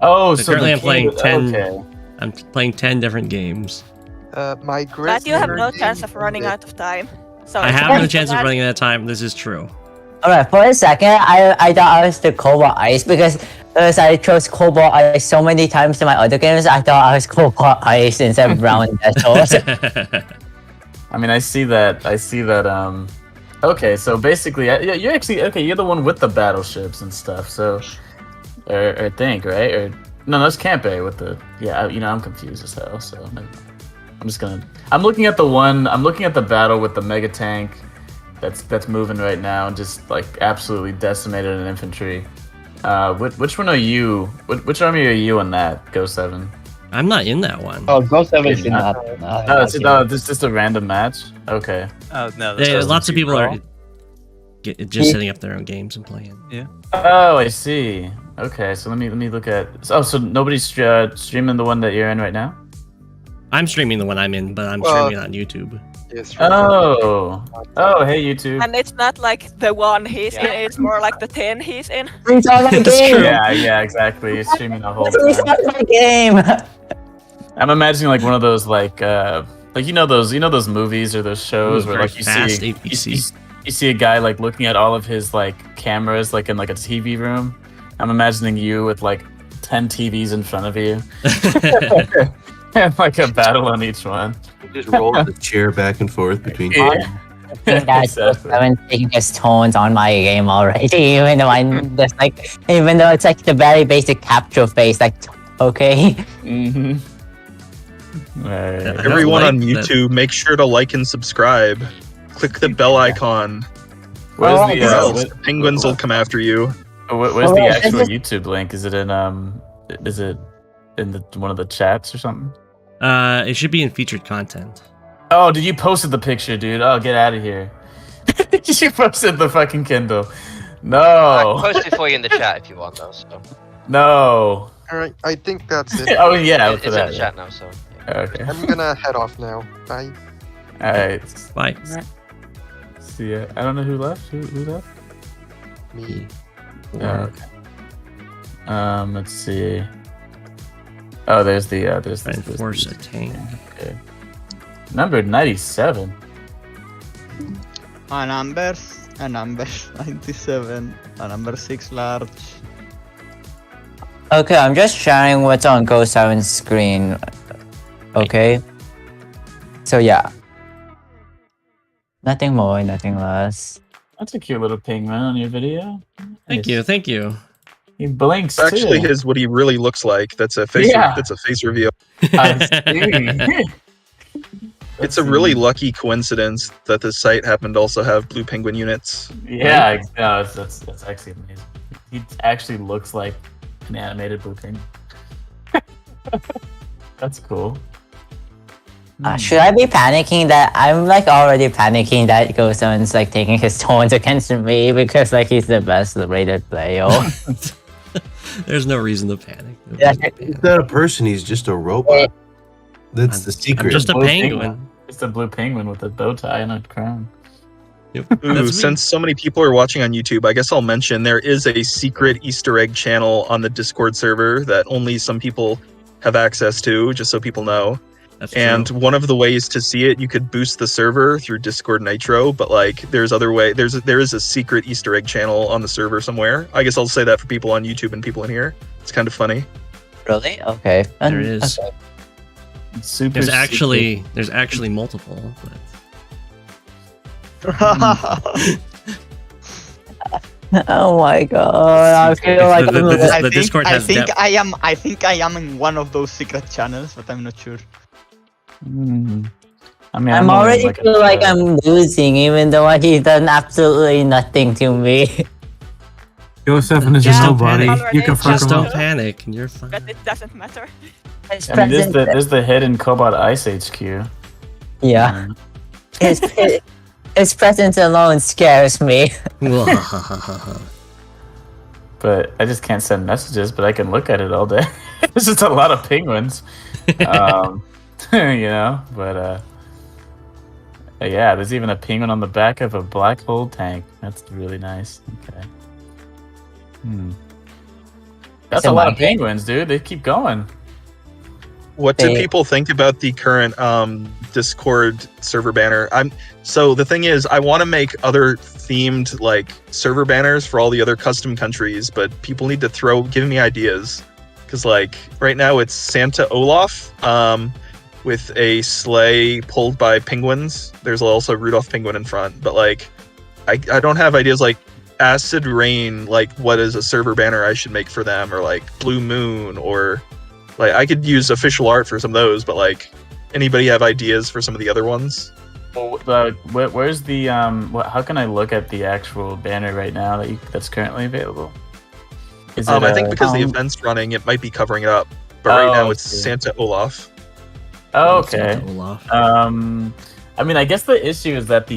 Oh, so currently I'm playing 10. Okay. I'm playing 10 different games. But you have no chance of running out of time. So I have no chance of running out of time. This is true. Alright, for a second, I thought I was the Cobalt Ice because I chose Cobalt Ice so many times in my other games. I thought I was Cobalt Ice instead of Brown Desert. I mean, I see that. Okay, so basically, you're actually you're the one with the battleships and stuff. So, I think, right? Or no, that's Campe with the. Yeah, I'm confused as hell. So I'm looking at the battle with the mega tank. That's moving right now and just absolutely decimated an infantry. Which one are you? Which army are you in that? Go7. I'm not in that one. Oh, Go7 is not. This is just a random match. Okay. Oh no. Lots of people are just setting up their own games and playing. Yeah. Oh, I see. Okay, so let me look at. Oh, so nobody's streaming the one that you're in right now? I'm streaming the one I'm in, but I'm streaming it on YouTube. Oh, hey YouTube. And it's not like the one he's in, it's more like the 10 he's in. That's true. Yeah, exactly. You're streaming the whole my game. I'm imagining one of those those movies or those shows where you see a guy like looking at all of his like cameras like in like a TV room. I'm imagining you with like 10 TVs in front of you. And like a battle on each one. Just roll the chair back and forth between. think that Exactly. I've been taking his tones on my game already, even though I'm just like, even though it's like the very basic capture face, like, okay. Mm-hmm. Right. Everyone like on that. YouTube, make sure to like and subscribe. Click the bell icon, Where's Oh, the or yeah. else the penguins will come after you. where's the Oh, actual this YouTube link? Is it in one of the chats or something? It should be in featured content. Oh, did you posted the picture, dude? Oh, get out of here. You posted the fucking Kindle. I No. can post it for you in the chat if you want, though. So. No. All right, I think that's it. Oh yeah, It's for in that. the chat now, so. Okay. I'm gonna head off now. Bye. All right. Bye. See ya. I don't know who left. Who left? Me. Oh, okay. Let's see. Oh, there's the Enforce a tank. Okay. Number 97. A number 97, a number 6 large. Okay, I'm just sharing what's on Go7's screen. Okay. So yeah. Nothing more, nothing less. That's a cute little penguin on your video. Thank Nice. you, thank you. He blinks It's actually too. what he really looks like. That's a face. Yeah. That's a face reveal. I see. It's a really lucky coincidence that this site happened to also have blue penguin units. Yeah, no, that's actually amazing. He actually looks like an animated blue penguin. That's cool. Should I be panicking that I'm like already panicking that Go7's like taking his tones against me because like he's the best rated player? There's no reason to panic. He's not a person, he's just a robot. That's the secret. I'm just a Blue penguin. It's a blue penguin with a bow tie and a crown. Yep. Ooh, That's me. since so many people are watching on YouTube, I guess I'll mention there is a secret Easter egg channel on the Discord server that only some people have access to, just so people know. That's And true. one of the ways to see it, you could boost the server through Discord Nitro, but like there is a secret Easter egg channel on the server somewhere. I guess I'll say that for people on YouTube and people in here. It's kind of funny. Really? Okay. There is. Okay. It's super. There's actually multiple. But... Oh my god! I feel like I'm The Discord has depth. I think I am in one of those secret channels, but I'm not sure. I mean, I'm only already like a feel like third. I'm losing, even though he's done absolutely nothing to me. Go7 is just Yeah, nobody. already. You can fuck Just him don't up. panic, and you're fine. But it doesn't matter. His I mean, presence, there's the hidden Cobalt Ice HQ. yeah, his presence alone scares me. But I just can't send messages, but I can look at it all day. There's just a lot of penguins. You know, but yeah, there's even a penguin on the back of a black hole tank. That's really nice. Okay. That's It's a lot of market. penguins, dude. They keep going. What do They- people think about the current Discord server banner? So the thing is, I want to make other themed like server banners for all the other custom countries, but people need to give me ideas, because like right now it's Santa Olaf with a sleigh pulled by penguins. There's also Rudolph penguin in front, but like I don't have ideas like Acid Rain. Like what is a server banner I should make for them, or like Blue Moon, or like I could use official art for some of those, but like anybody have ideas for some of the other ones? Well, where's the how can I look at the actual banner right now that's currently available? Is I think because the event's running, it might be covering it up. But right now it's okay. Santa Olaf. Oh, okay. Santa Olaf. I mean, I guess the issue is that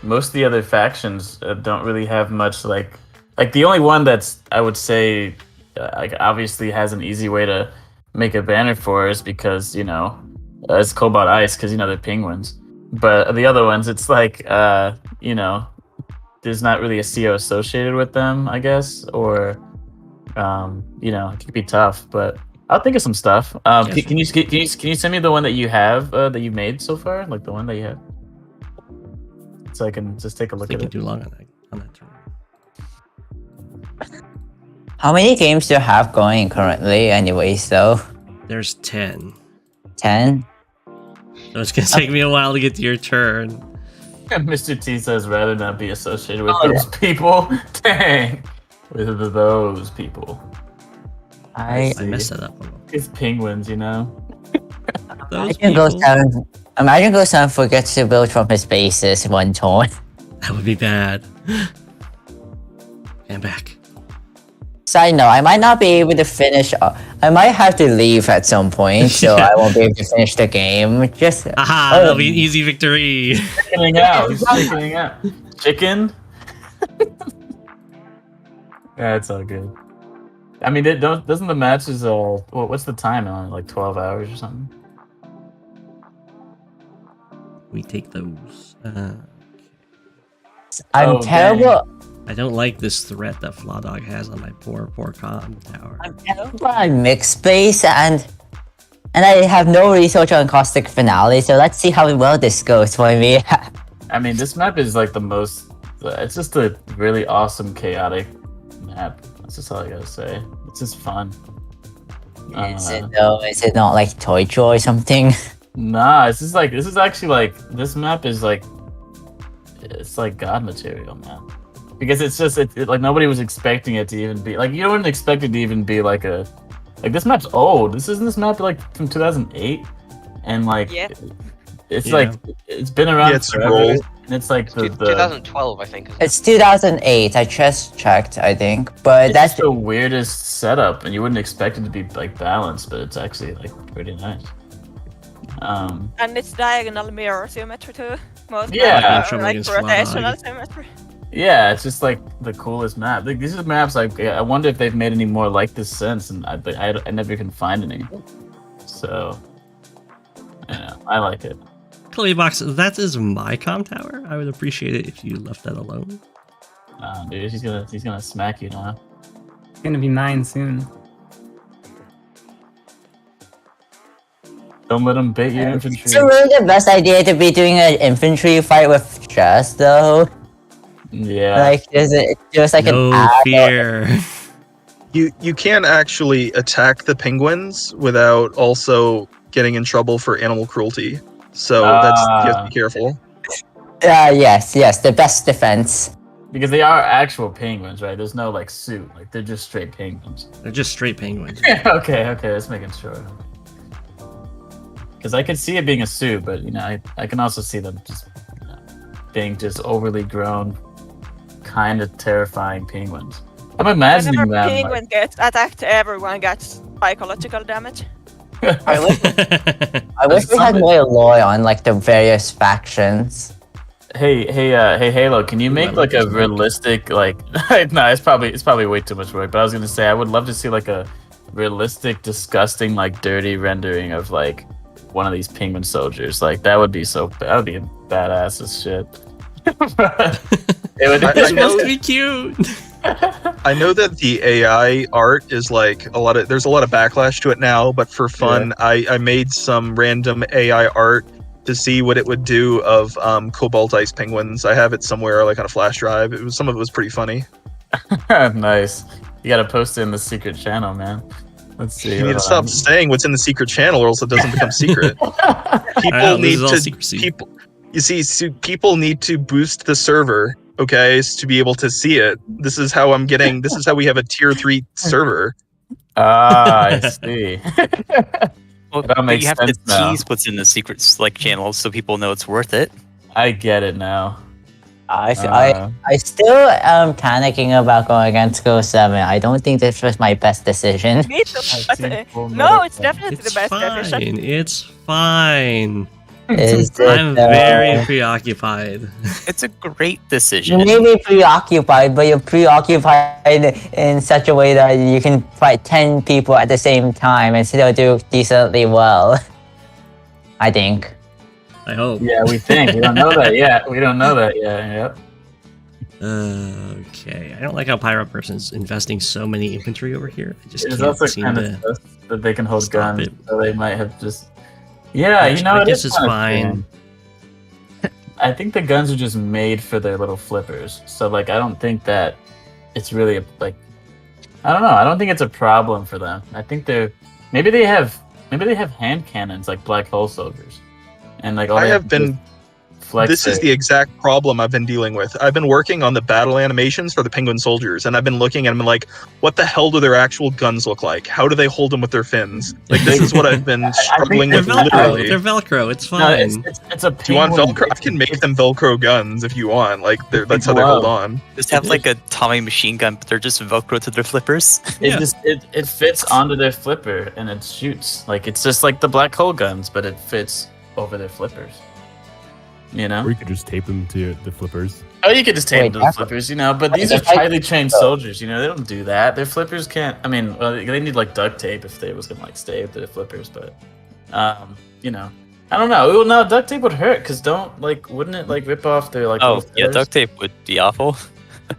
most of the other factions don't really have much like the only one that's I would say like obviously has an easy way to make a banner for is because it's Cobalt Ice because they're penguins. But the other ones, it's like there's not really a CO associated with them, I guess, or it could be tough. But I'll think of some stuff. Can you send me the one that you have that you've made so far, like the one that you have, so I can just take a look at it. Too long on that turn. How many games do you have going currently, anyways? Though There's 10. 10. So it's gonna take me a while to get to your turn. Mr. T says rather not be associated with those people. Dang. With those people. I messed that up. It's penguins, you know? Imagine Go7 forgets to build from his bases one turn. That would be bad. And back. Side note, I might not be able to finish. I might have to leave at some point, so I won't be able to finish the game. Just that'll be an easy victory. Chickening out. He's chickening out. Chicken? Yeah, it's all good. I mean, doesn't the matches, what's the time on it? Like 12 hours or something? We take those. I'm terrible. Dang. I don't like this threat that Flawdog has on my poor con tower. I'm terrible on mixed space, and I have no research on Caustic Finale, so let's see how well this goes for me. I mean, this map is like the most. It's just a really awesome, chaotic map. That's just all I gotta say. It's just fun. Is it though? Is it not like Toicho or something? Nah, it's just like this is actually like this map is like it's like god material, man. Because it's just like nobody was expecting it to even be like you wouldn't expect it to even be like a like this map's old. This map like from 2008, and like it's like it's been around forever. And it's like the 2012, I think. It's 2008. I just checked, I think, but that's the weirdest setup, and you wouldn't expect it to be like balanced, but it's actually like pretty nice. And it's diagonal mirror symmetry too. Most Yeah. like rotational symmetry. Yeah, it's just like the coolest map. Like these are maps like I wonder if they've made any more like this since, and I never can find any. So, yeah, I like it. Box, that is my com tower. I would appreciate it if you left that alone. Dude, he's gonna smack you now. It's gonna be mine soon. Don't let him bait your infantry. It's really the best idea to be doing an infantry fight with Jess, though. Yeah. Like, it just like no an fear. You can actually attack the penguins without also getting in trouble for animal cruelty. So you have to be careful. Yes, the best defense. Because they are actual penguins, right? There's no like suit. Like they're just straight penguins. They're just straight penguins. okay, let's making sure. Because I could see it being a suit, but you know, I can also see them just being just overly grown, kind of terrifying penguins. I'm imagining Whenever them. penguin gets attacked, everyone gets psychological damage. I wish we had more lore on like the various factions. Hey, Halo! Can you make like a realistic like? No, it's probably way too much work. But I was gonna say I would love to see like a realistic, disgusting, like dirty rendering of like one of these penguin soldiers. Like that would be badass as shit. It's supposed to be cute. I know that the AI art is like there's a lot of backlash to it now, but for fun, I made some random AI art to see what it would do of cobalt ice penguins. I have it somewhere like on a flash drive. Some of it was pretty funny. Nice. You gotta post it in the secret channel, man. Let's see. You need to stop saying what's in the secret channel, or else it doesn't become secret. People need to boost the server, okay, to be able to see it. This is how we have a tier 3 server. I see. Well, that makes you have sense to now. tease what's in the secret Slack channel so people know it's worth it. I get it now. I still am panicking about going against Go7. I don't think this was my best decision. Me too. No, it's definitely the best decision. It's fine. I'm very preoccupied. It's a great decision. You may be preoccupied, but you're preoccupied in such a way that you can fight 10 people at the same time and still do decently well. I think. I hope. Yeah, we think. We don't know that yet. Yep. Okay. I don't like how Pyro Person's investing so many infantry over here. I just It's can't also seem kind to of that they can hold stop guns, it. so they might have just. Yeah, Which you know, I it guess is is kinda fine. strange. I think the guns are just made for their little flippers. So like, I don't think that it's really like. I don't know. I don't think it's a problem for them. I think maybe they have hand cannons like black hole soldiers, and like all I they have been this is the exact problem I've been dealing with. I've been working on the battle animations for the penguin soldiers, and I've been looking at them like, what the hell do their actual guns look like? How do they hold them with their fins? Like, this is what I've been struggling with, literally. They're Velcro. It's fine. No, it's a Do you want Velcro? I can make them Velcro guns if you want. Like, that's how they hold on. Just have like a Tommy machine gun, but they're just Velcro to their flippers. It fits onto their flipper and it shoots. Like, it's just like the black hole guns, but it fits over their flippers. You know? Or you could just tape them to the flippers. Oh, you could just tape them to the flippers, you know? But these are highly trained soldiers, you know? They don't do that. Their flippers can't... I mean, well, they need, like, duct tape if they was gonna, like, stay with their flippers, but... you know. I don't know. Well, no, duct tape would hurt, because wouldn't it, like, rip off their, like... Oh, yeah, duct tape would be awful.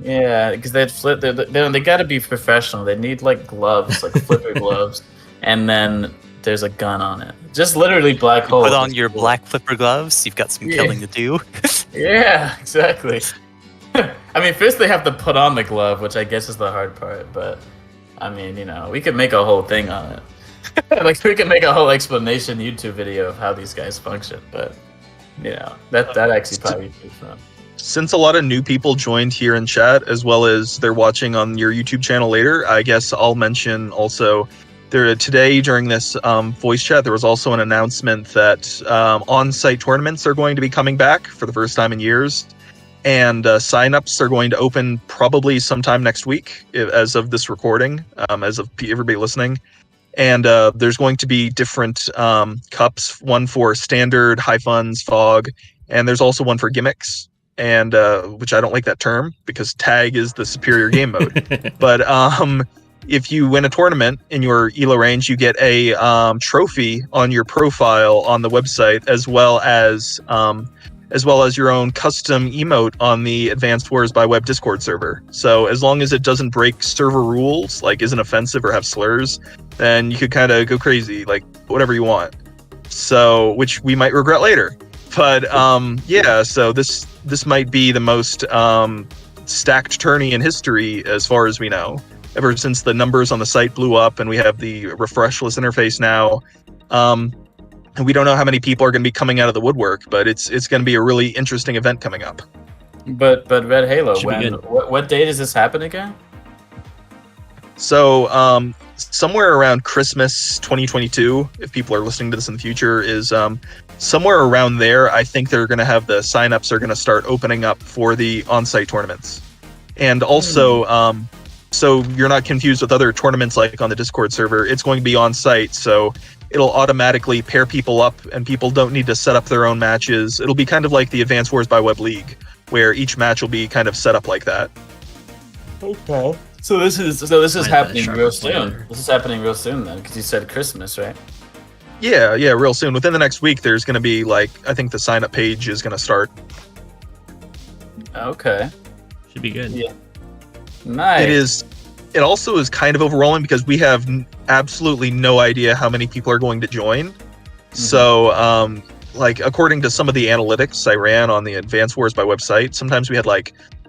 Yeah, because they'd flip... They gotta be professional. They need, like, gloves, like, flipper gloves. And then... there's a gun on it. Just literally black hole. Put on your black flipper gloves. You've got some killing to do. Yeah, exactly. I mean, first they have to put on the glove, which I guess is the hard part. But I mean, you know, we could make a whole thing on it. Like, we could make a whole explanation YouTube video of how these guys function. But you know, that actually probably be fun. Since a lot of new people joined here in chat, as well as they're watching on your YouTube channel later, I guess I'll mention also. Today, during this voice chat, there was also an announcement that on-site tournaments are going to be coming back for the first time in years, and sign-ups are going to open probably sometime next week, as of this recording, as of everybody listening. And there's going to be different cups, one for standard, high funds, fog, and there's also one for gimmicks, and which I don't like that term, because tag is the superior game mode. But if you win a tournament in your ELO range, you get a trophy on your profile on the website, as well as your own custom emote on the Advanced Wars by Web Discord server. So as long as it doesn't break server rules, like isn't offensive or have slurs, then you could kind of go crazy, like whatever you want. So, which we might regret later. But yeah, so this might be the most stacked tourney in history as far as we know. Ever since the numbers on the site blew up and we have the refreshless interface now, and we don't know how many people are going to be coming out of the woodwork, but it's going to be a really interesting event coming up. But Red Halo, what date does this happen again? So somewhere around Christmas 2022, if people are listening to this in the future, is somewhere around there. I think they're going to have the signups are going to start opening up for the on-site tournaments, and also. So you're not confused with other tournaments like on the Discord server. It's going to be on site, so it'll automatically pair people up, and people don't need to set up their own matches. It'll be kind of like the Advanced Wars by Web League, where each match will be kind of set up like that. Okay. So this is happening real soon. This is happening real soon then, because you said Christmas, right? Yeah, real soon. Within the next week, there's going to be I think the sign up page is going to start. Okay. Should be good. Yeah. Nice. It also is kind of overwhelming because we have absolutely no idea how many people are going to join. Mm-hmm. So, according to some of the analytics I ran on the Advanced Wars by website, sometimes we had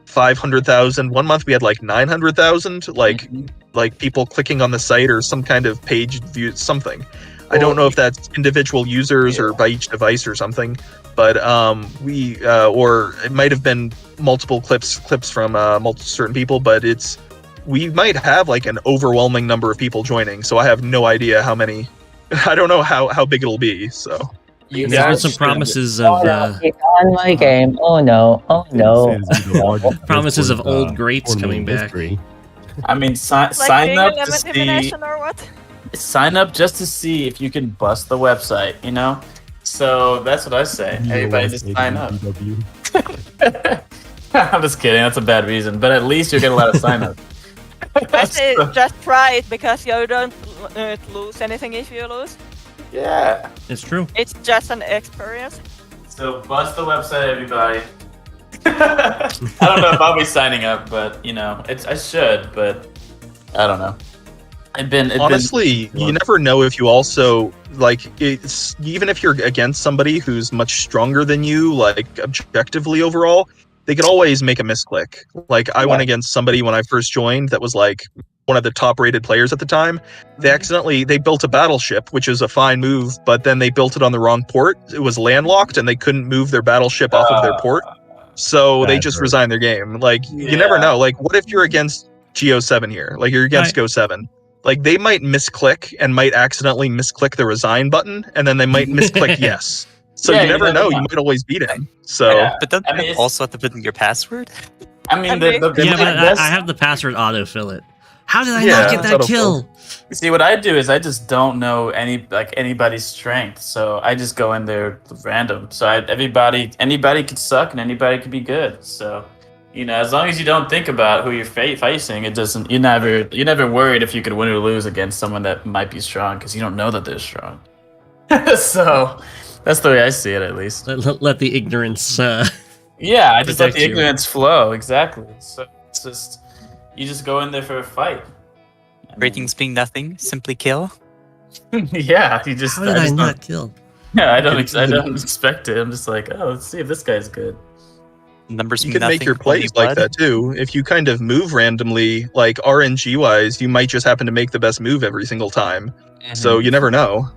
500,000. One month we had 900,000, like people clicking on the site or some kind of page view, something. I don't know if that's individual users or by each device or something, but or it might have been multiple clips from certain people, but we might have an overwhelming number of people joining. So I have no idea how many. I don't know how big it'll be. So there's been some promises of on my game. Oh no! Promises of old greats coming back. I mean, sign up to see. Or what? Sign up just to see if you can bust the website, you know? So that's what I say. Everybody just sign up. I'm just kidding. That's a bad reason. But at least you'll get a lot of sign up. Just try it because you don't lose anything if you lose. Yeah. It's true. It's just an experience. So bust the website, everybody. I don't know if I'll be signing up, but, I should, but I don't know. Honestly, you never know if you also it's even if you're against somebody who's much stronger than you, objectively overall, they could always make a misclick. I went against somebody when I first joined that was one of the top-rated players at the time. They built a battleship, which is a fine move, but then they built it on the wrong port. It was landlocked, and they couldn't move their battleship off of their port. So they just resigned their game. Like, you never know. Like, what if you're against Go7 here? Like, you're against Go7. Like, they might misclick and might accidentally misclick the resign button, and then they might misclick yes. So you never know. You might always beat him. So, But don't you also have to put in your password? I mean, but I have the password autofill it. How did I not get that kill? See, what I do is I just don't know anybody's strength, so I just go in there random. So anybody could suck and anybody could be good. So, as long as you don't think about who you're facing, it doesn't. You're never worried if you could win or lose against someone that might be strong because you don't know that they're strong. So that's the way I see it, at least. Let the ignorance. Yeah, I just let the you. ignorance flow. Exactly. So it's just you just go in there for a fight. Ratings being nothing, simply kill. Yeah, you just. How did I not kill? Yeah, I don't expect it. I'm just like, oh, let's see if this guy's good. Numbers. You can make your plays like that too. If you kind of move randomly, like RNG wise, you might just happen to make the best move every single time. So you never know.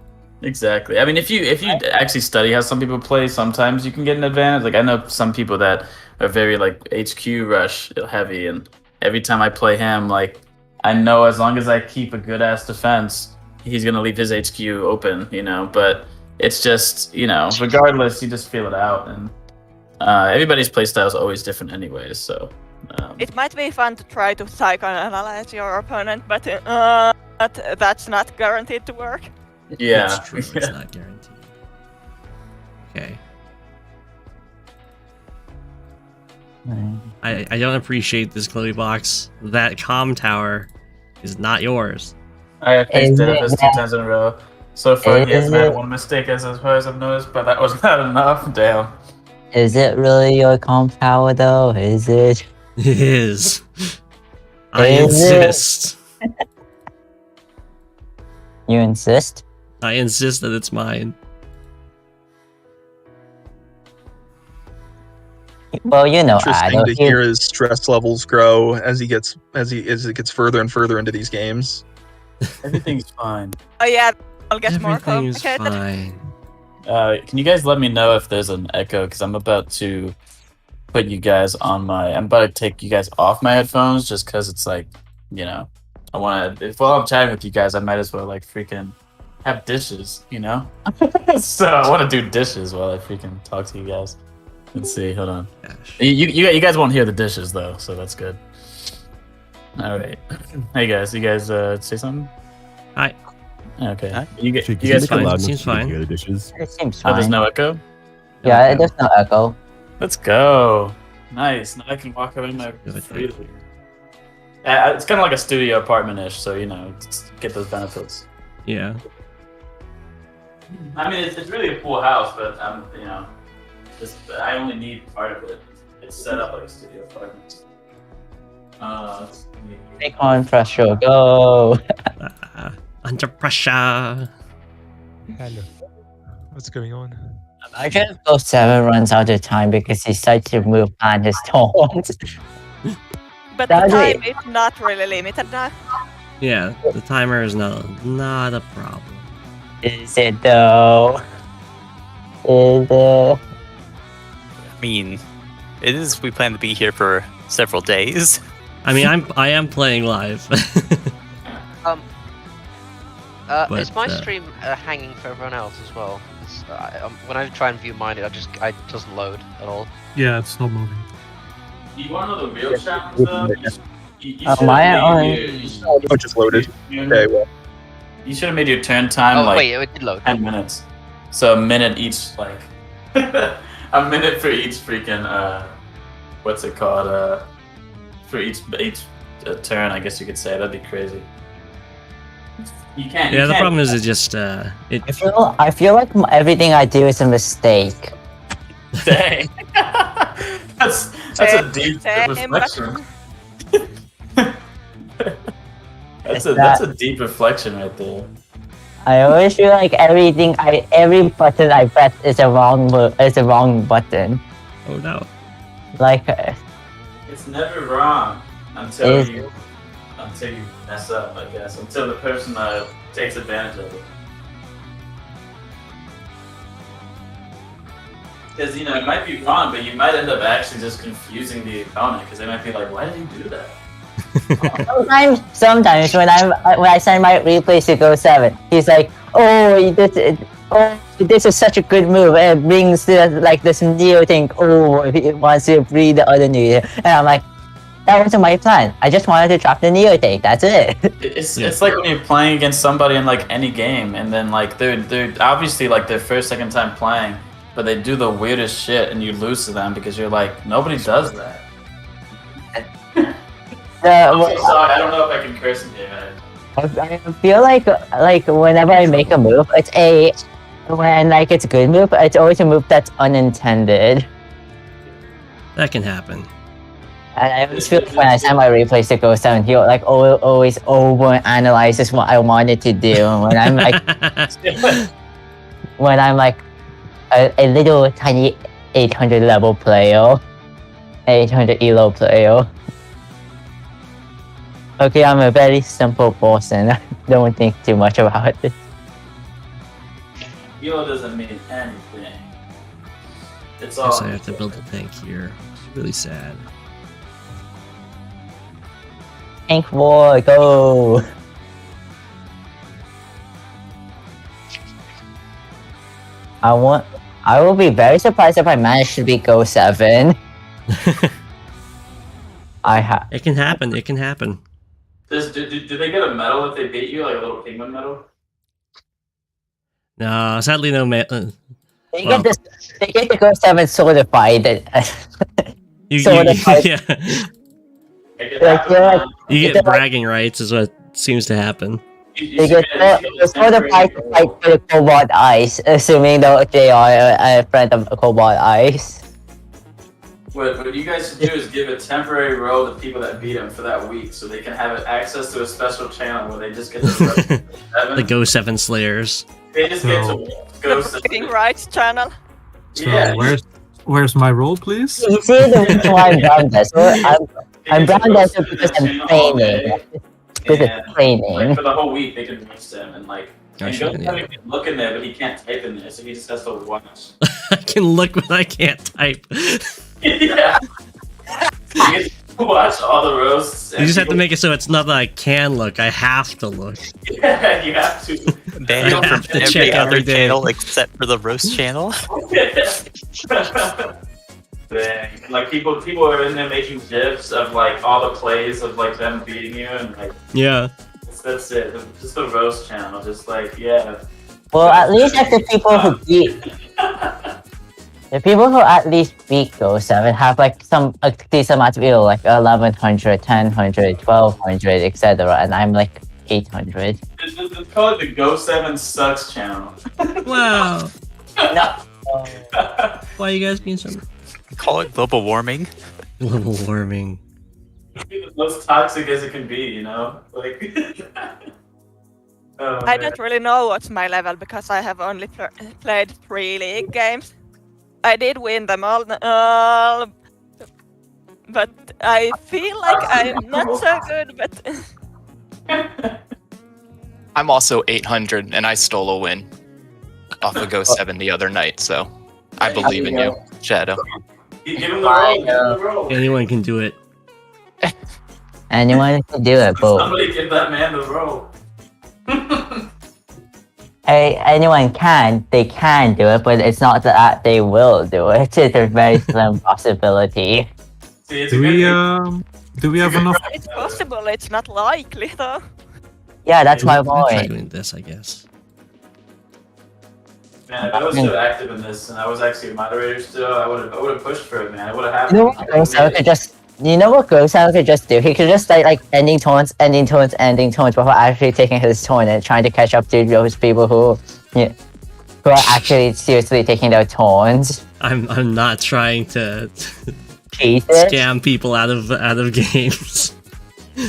Exactly. I mean, if you actually study how some people play, sometimes you can get an advantage. Like I know some people that are very like HQ rush heavy, and every time I play him, like I know as long as I keep a good ass defense, he's gonna leave his HQ open. But it's just regardless, you just feel it out, and everybody's playstyle is always different, anyways. So it might be fun to try to psychoanalyze your opponent, but that's not guaranteed to work. Yeah, it's true. It's not guaranteed. Okay. I don't appreciate this Chloe box. That comm tower is not yours. I have faced this 2 times in a row. So far, he has made one mistake, as far as I've noticed, but that was not enough. Damn. Is it really your comp power though? Is it? It is. I insist. You insist? I insist that it's mine. Well, Interesting to hear his stress levels grow as it gets further and further into these games. Everything's fine. Oh yeah, I'll get more Everything's complicated. fine. Can you guys let me know if there's an echo? Because I'm about to put you guys I'm about to take you guys off my headphones just because it's like, I want to. While I'm chatting with you guys, I might as well like freaking have dishes, So I want to do dishes while I freaking talk to you guys. Let's see. Hold on. You guys won't hear the dishes though, so that's good. All right. Hey guys, you guys say something? Hi. Okay. Hi. You guys fine? Seems fine. The dishes. It seems Oh, fine. there's no echo? Yeah, there's no echo. Let's go. Nice. Now I can walk around my freely. It's kind of like a studio apartment-ish, so just get those benefits. Yeah. I mean, it's really a cool house, but I only need part of it. It's set up like a studio apartment. Take on pressure, go! Under pressure. Hello. What's going on? Imagine if Go7 runs out of time because he starts to move on his tones. But the time is not really limited now. Yeah, the timer is not a problem. Is it though? Is it? I mean, it is. We plan to be here for several days. I mean, I am playing live. Is my stream hanging for everyone else as well? When I try and view mine, it doesn't load at all. Yeah, it's not moving. You want to know the real challenge though? Oh, just loaded. Okay, well. You should have made your turn time it did load. 10 minutes. So a minute each, like a minute for each freaking what's it called? For each turn, I guess you could say. That'd be crazy. You can't. Yeah, the problem is it just I feel like everything I do is a mistake. Dang. that's a deep reflection. That's a deep reflection right there. I always feel like every button I press is a wrong button. Oh no. Like it's never wrong until you until you mess up, I guess. Until the person takes advantage of it. Because, you know, you might be wrong, but you might end up actually just confusing the opponent, because they might be like, why did you do that? Sometimes when I send my replays to Go7, he's like, this is such a good move. It brings this Neo thing. Oh, it wants to free the other Neo. And I'm like, that wasn't my plan. I just wanted to trap the Neo thing. That's it. It's like when you're playing against somebody in like any game, and then like they're obviously like their first, second time playing, but they do the weirdest shit, and you lose to them because you're like, nobody does that. I'm so sorry, I don't know if I can curse in here, man. I feel like whenever I make a move, it's a good move, it's always a move that's unintended. That can happen. And I always feel like when I send my replays to Go7, he like always overanalyzes what I wanted to do. And when I'm like a little tiny 800 level player, 800 elo player. Okay, I'm a very simple person. Don't think too much about it. Elo doesn't mean anything. It's all. Guess I have to build a tank here. It's really sad. Tank war, go! I will be very surprised if I manage to beat Go7. It can happen. It can happen. Do they get a medal if they beat you, like a little pigment medal? No, sadly no medal. They get the Go7 certified. You get bragging rights is what seems to happen. They get certified to fight for the Cobalt Ice, assuming that they are a friend of Cobalt Ice. What you guys should do is give a temporary role to people that beat them for that week, so they can have access to a special channel where they just get to the Go7 Slayers. They just get to go. Bragging rights channel. So where's my role, please? You see the reason why I'm brown desert? I'm brown desert because I'm training. Like, for the whole week, they can watch them and like. And Go7 can look in there, but he can't type in there, so he just has to watch. I can look, but I can't type. Yeah. You get to watch all the roasts. You just have to make it so it's not that I can look, I have to look. Yeah, you have to. Daniel from every other channel except for the roast channel. Dang. Like people are in there making gifs of like all the plays of like them beating you and like. Yeah. That's it. Just the roast channel. Just like Well, at least if the people who beat. The people who at least beat Go7 have like a decent amount of elo, like 1100, 1000, 1200, etc. And I'm like 800. Just call it the Go7 Sucks channel. Wow. No. Why are you guys being so... Call it global warming. Global warming. It's the most toxic as it can be, you know? Like... I don't really know what's my level because I have only played 3 league games. I did win them all, but I feel like I'm not so good, but... I'm also 800, and I stole a win off of Go7 the other night, so I believe in you, Shadow. Give him the roll. Anyone can do it. Anyone can do it, but... Somebody give that man the roll. Hey, anyone can. They can do it, but it's not that they will do it. It's a very slim possibility. Do we have enough? It's possible, it's not likely though. Yeah, that's my I'll try point. doing this, I guess. Man, if I was so active in this and I was actually a moderator still, I would have pushed for it, man. I would have You know what Go7 could just do? He could just like ending tones before actually taking his turn and trying to catch up to those people who are actually seriously taking their turns. I'm not trying to Jesus. scam people out of games.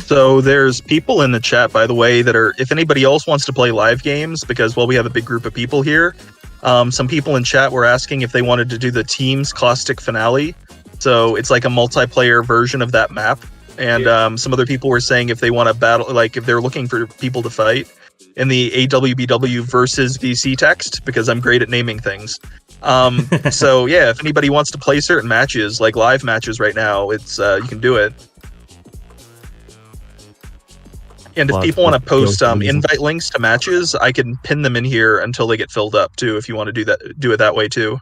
So there's people in the chat, by the way, that are, if anybody else wants to play live games, because, well, we have a big group of people here. Some people in chat were asking if they wanted to do the Team's Caustic Finale. So it's like a multiplayer version of that map. and some other people were saying if they want to battle, like if they're looking for people to fight in the AWBW Versus VC text, because I'm great at naming things. So yeah, if anybody wants to play certain matches, like live matches right now, it's you can do it. And if people want to post invite links to matches, I can pin them in here until they get filled up too. If you want to do it that way too.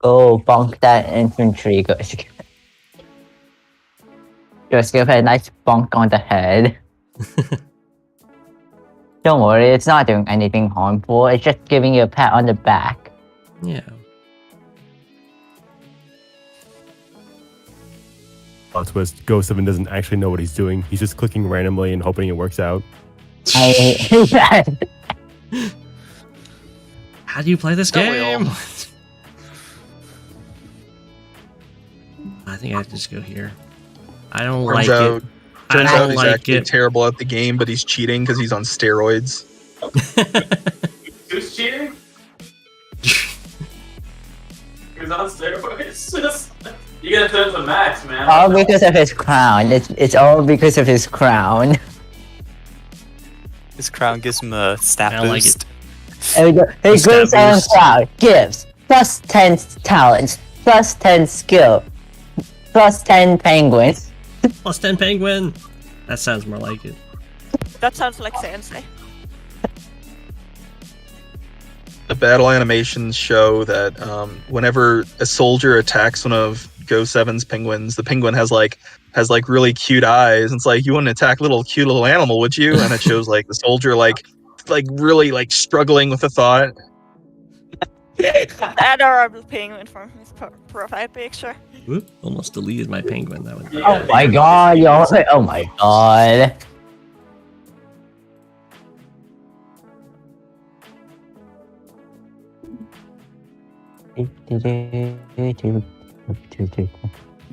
Oh, bonk that infantry. Just give it a nice bonk on the head. Don't worry, it's not doing anything harmful. It's just giving you a pat on the back. Yeah. Plot twist, Go7 doesn't actually know what he's doing. He's just clicking randomly and hoping it works out. I hate that. How do you play this game? I think I have to just go here. I don't like it. Turns out he's like actually terrible at the game, but he's cheating because he's on steroids. Who's cheating? He's on steroids. You gotta turn to max, man. All because of his crown. It's all because of his crown. His crown gives him a stat I don't like boost. There we go. His stat Go7 boost. crown gives plus 10 talents, plus 10 skill, plus 10 penguins. Plus 10 penguin. That sounds more like it. That sounds like Sensei. The battle animations show that whenever a soldier attacks one of Go7's penguins, the penguin has like really cute eyes. It's like, you wouldn't attack cute little animal, would you? And it shows like the soldier like really like struggling with the thought. Adorable penguin from his profile picture. Whoop, almost deleted my penguin. That would. Oh my god, yo! Oh my god.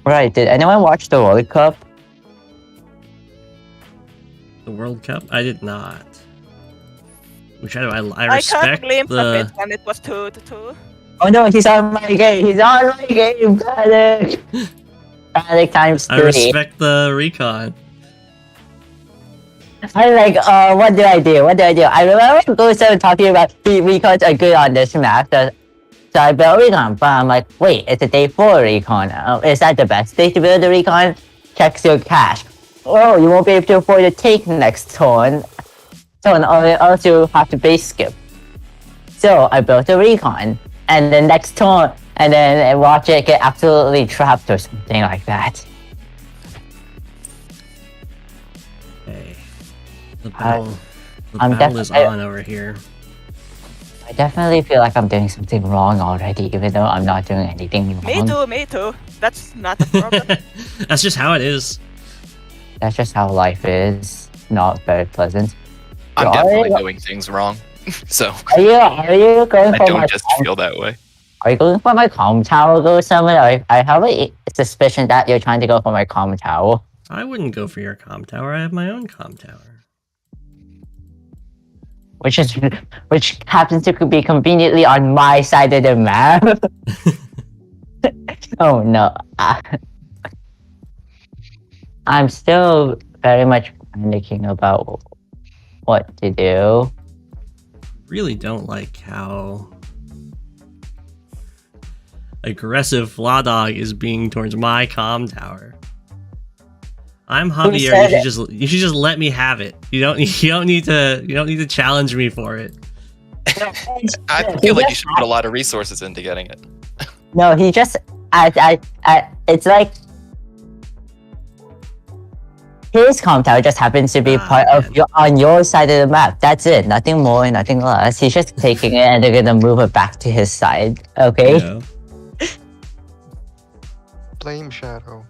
Right, did anyone watch the World Cup? The World Cup? I did not. Which I I caught a respect glimpse of the. it when it was 2-2. Oh no, he's on my game! He's on my game! Alex! Alex times 3. I respect the recon. I'm like, what do I do? What do I do? I remember Go7 talking about recons are good on this map. So I built recon, but I'm like, wait, it's a day 4 recon. Is that the best day to build a recon? Checks your cash. Oh, you won't be able to afford to take next turn. So I also have to base skip. So I built a recon, and then next turn, and then I watch it get absolutely trapped or something like that. Hey, the battle is definitely- on over here. I definitely feel like I'm doing something wrong already, even though I'm not doing anything wrong. Me too. That's not a problem. That's just how it is. That's just how life is. Not very pleasant. I'm So definitely doing things wrong. So Are you going I for don't my just feel that way. Are you going for my comm tower, Go7? I have a suspicion that you're trying to go for my comm tower. I wouldn't go for your comm tower. I have my own comm tower. Which happens to be conveniently on my side of the map. Oh no. I'm still very much panicking about what to do. Really don't like how aggressive Vladog is being towards my comm tower. I'm Javier. You should just let me have it. You don't need to challenge me for it. I feel like you should put a lot of resources into getting it. No, he just it's like his comm tower just happens to be part of on your side of the map. That's it. Nothing more, nothing less. He's just taking it and they're gonna move it back to his side. Okay? Yeah. Blame Shadow.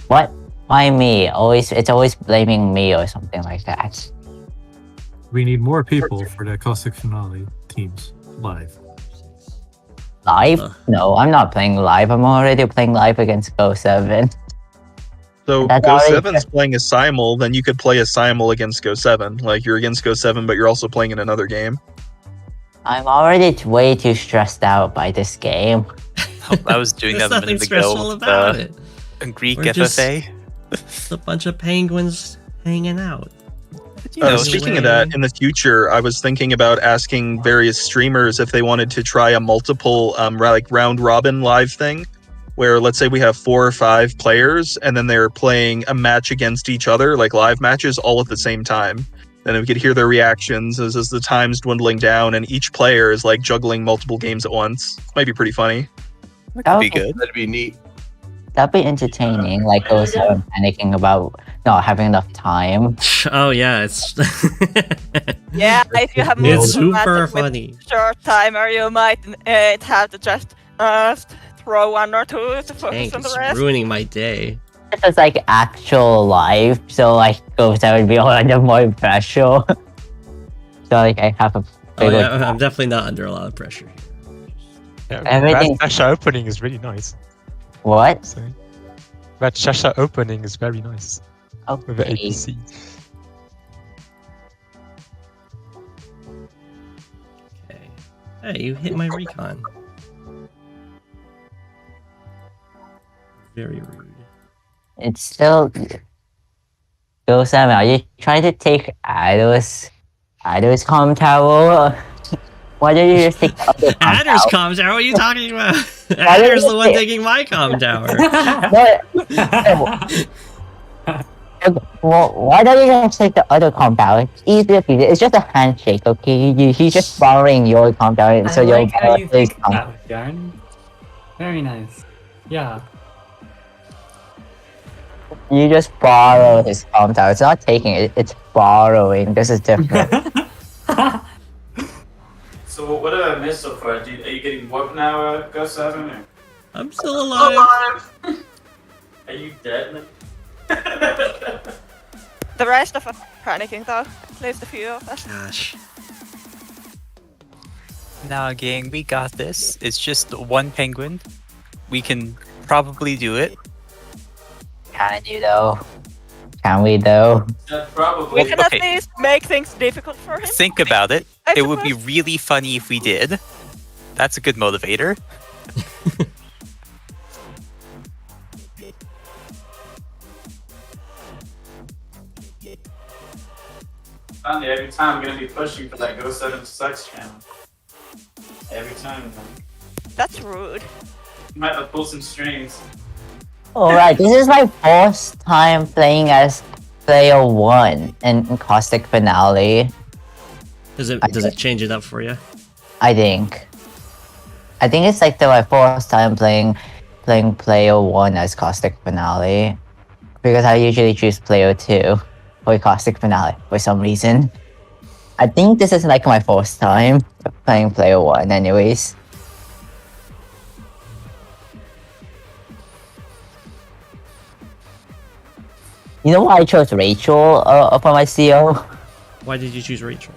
What? Why me? It's always blaming me or something like that. We need more people for the Caustic Finale teams live. Live? No, I'm not playing live. I'm already playing live against Go7. So That's Go7's playing a simul, then you could play a simul against Go7. Like you're against Go7, but you're also playing in another game. I'm already way too stressed out by this game. I was doing There's that a nothing minute ago stressful with about it. Greek We're just- FFA. It's a bunch of penguins hanging out. Speaking of that, in the future, I was thinking about asking various streamers if they wanted to try a multiple like round robin live thing, where let's say we have 4 or 5 players and then they're playing a match against each other, like live matches, all at the same time. Then we could hear their reactions as the time's dwindling down, and each player is like juggling multiple games at once. Might be pretty funny. That would good. That'd be neat. That'd be entertaining. Like Go7 panicking about not having enough time. Oh yeah, it's Yeah, if you have it's multiple super matches with funny. short timer, you might have to just throw 1 or 2 to focus Dang, on the it's rest. ruining my day. If it's like actual live, so like Go7 would be under more pressure. So like I have a Oh big yeah, I'm definitely not under a lot of pressure. Yeah, Everything- that Sasha opening is really nice. What? So, that Sasha opening is very nice. With the Okay. APC. Okay. Hey, you hit my recon. Very rude. It's still Go7. Are you trying to take Adder's comm tower? Why don't you just take the other comm Adder's tower? comm tower? What are you talking about? don't Adder's you the one say- taking my comm tower. Well, why don't you just take the other comm tower? It's easier to do. It's just a handshake, okay? He's just borrowing your comm tower, so I you'll like how borrow you his think comm. that, Yarn. Very nice. Yeah. You just borrow his comm tower. It's not taking it, it's borrowing. This is different. So what did I miss so far? Are you getting warp now, Go7? Or? I'm still alive. Are you dead? The rest of us are panicking though. At least a few of us. Gosh. Nah, gang, we got this. It's just 1 penguin. We can probably do it. Can you though? Can we though? Probably. We can at least make things difficult for him. Think about it. I It would be suppose. really funny if we did. That's a good motivator. Finally, every time I'm gonna be pushing for that Go7 Sucks channel. Every time, man. That's rude. Might have to pull some strings. Alright, this is my first time playing as player 1 in Caustic Finale, Does it change it up for you? I think. I think it's like my first time playing player 1 as Caustic Finale. Because I usually choose player 2 for Caustic Finale for some reason. I think this is like my first time playing player 1 anyways. You know why I chose Rachel for my CO? Why did you choose Rachel?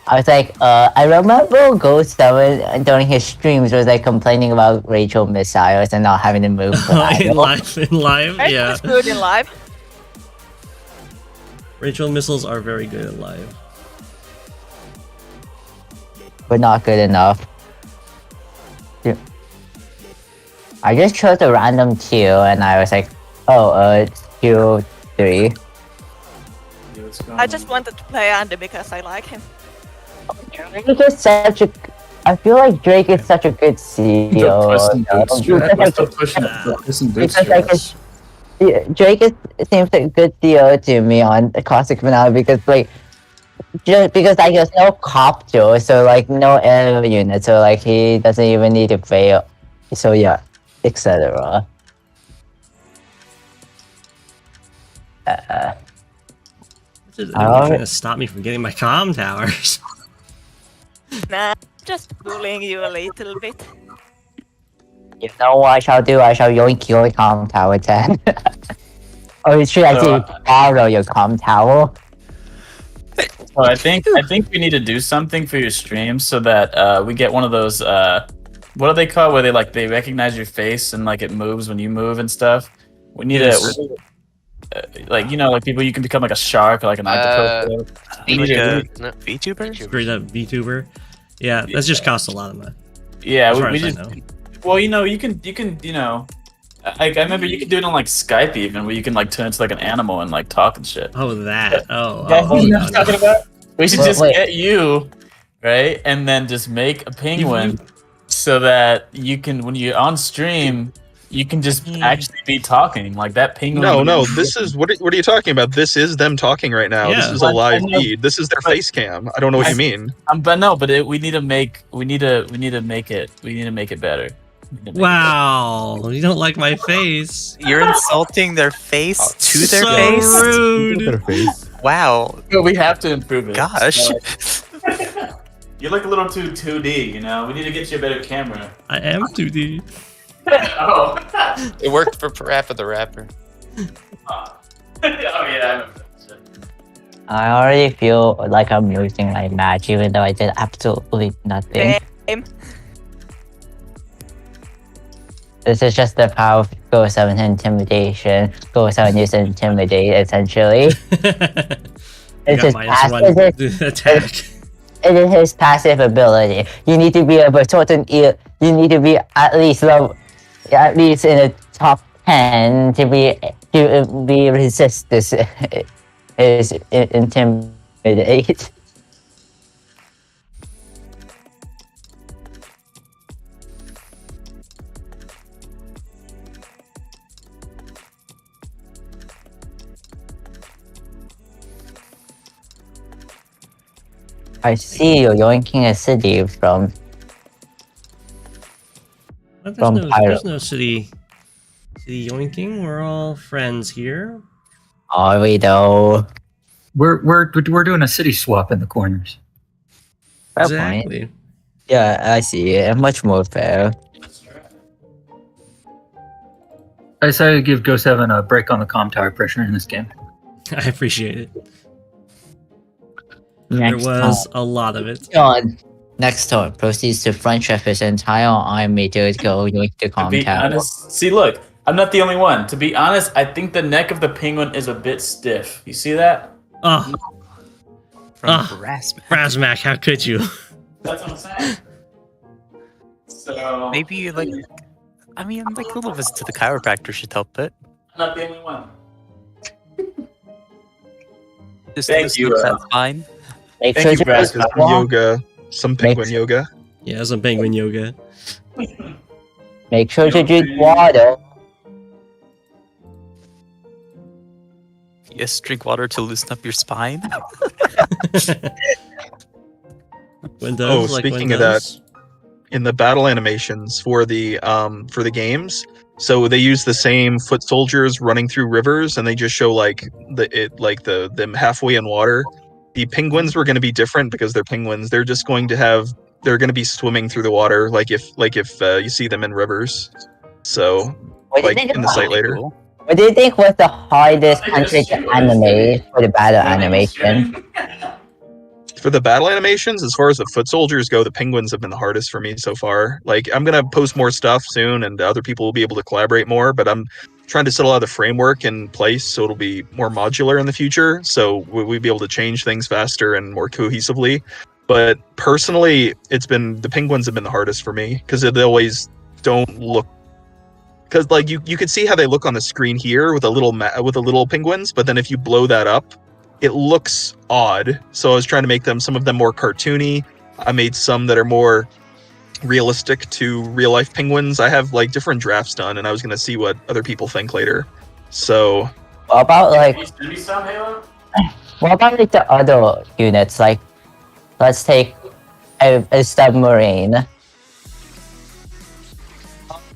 I was like, I remember Go7 during his streams was like complaining about Rachel missiles and not having to move. in live, Rachel yeah. is good in live. Rachel missiles are very good in live. But not good enough. Yeah. I just chose a random Q and I was like, oh, Q3. I just wanted to play Andy because I like him. Drake is such a. I feel like Drake is such a good CEO. Drake seems like a good CEO to me on the Caustic Finale because like just because like there's no copter, so like no air unit, so like he doesn't even need to fail. So yeah, etc. Is anyone trying to stop me from getting my comm towers? Nah, just bullying you a little bit. You know what I shall do? I shall yoink your comm tower then. Or should I say borrow your comm tower? So I think we need to do something for your stream so that we get one of those what are they called where they recognize your face and like it moves when you move and stuff. We need to like like people you can become like a shark or like an octopus. VTuber? Straight up VTuber. Yeah, that just costs a lot of money. Yeah, As far we as I just know. well you can I remember you could do it on like Skype even, where you can like turn into like an animal and like talk and shit. Oh, that. Oh, Yeah, oh, you know no, what I'm talking no. about? We should Well, just wait. get you, right, and then just make a penguin so that you can, when you're on stream, you can just actually be talking like that penguin. No, this is what are you talking about? This is them talking right now. This Yeah. is a live I know, feed. This is their but- face cam. I don't know what you mean. But no, but we need to make it better. Wow, you don't like my face. You're insulting their face to their So face? rude. Wow. But we have to improve it. Gosh. You look a little too 2D, you know? We need to get you a better camera. I am 2D. Oh. It worked for Parappa the Rapper. Oh yeah. I already feel like I'm losing my match, even though I did absolutely nothing. Same. This is just the power of Go7 intimidation. Go7 is intimidate, essentially. It's his passive attack. It is his passive ability. You need to be of a certain you need to be at least in the top 10 to be resist this is intimidate. I see you're yoinking a city from But from Pyro. there's no city yoinking. We're all friends here. Are we though? We're doing a city swap in the corners. Fair Exactly. point. Yeah, I see it. Much more fair. I decided to give Go7 a break on the comm tower pressure in this game. I appreciate it. Next there was time. a lot of it. John, next turn proceeds to front chef his entire army to go yoink the To comm be tower. honest, see, look, I'm not the only one. To be honest, I think the neck of the penguin is a bit stiff. You see that? Oh. From Razmak, how could you? That's what I'm saying. So Maybe like, I mean, like a little visit to the chiropractor should help it. I'm not the only one. Just Thank you, That's fine. Make Thank sure you, to Brad. drink Some water. yoga, some penguin yoga. Yeah, some penguin yoga. Make sure to drink water. Yes, drink water to loosen up your spine. Windows, Oh, like speaking of Windows. that, in the battle animations for the games, so they use the same foot soldiers running through rivers, and they just show like them halfway in water. The penguins were going to be different because they're penguins. They're just going to they're going to be swimming through the water, like if you see them in rivers. So What do you like think in the about- site later. What do you think was the hardest country to animate for the battle animation? For the battle animations, as far as the foot soldiers go, the penguins have been the hardest for me so far. Like, I'm gonna post more stuff soon, and other people will be able to collaborate more. But I'm trying to settle out the framework in place so it'll be more modular in the future. So we'll be able to change things faster and more cohesively. But personally, the penguins have been the hardest for me because they always don't look. Because like you could see how they look on the screen here with the little penguins, but then if you blow that up, it looks odd. So I was trying to make some of them more cartoony. I made some that are more realistic to real life penguins. I have like different drafts done, and I was gonna see what other people think later. So What about like Send me some, Halo? what about like the other units? Like, let's take a submarine.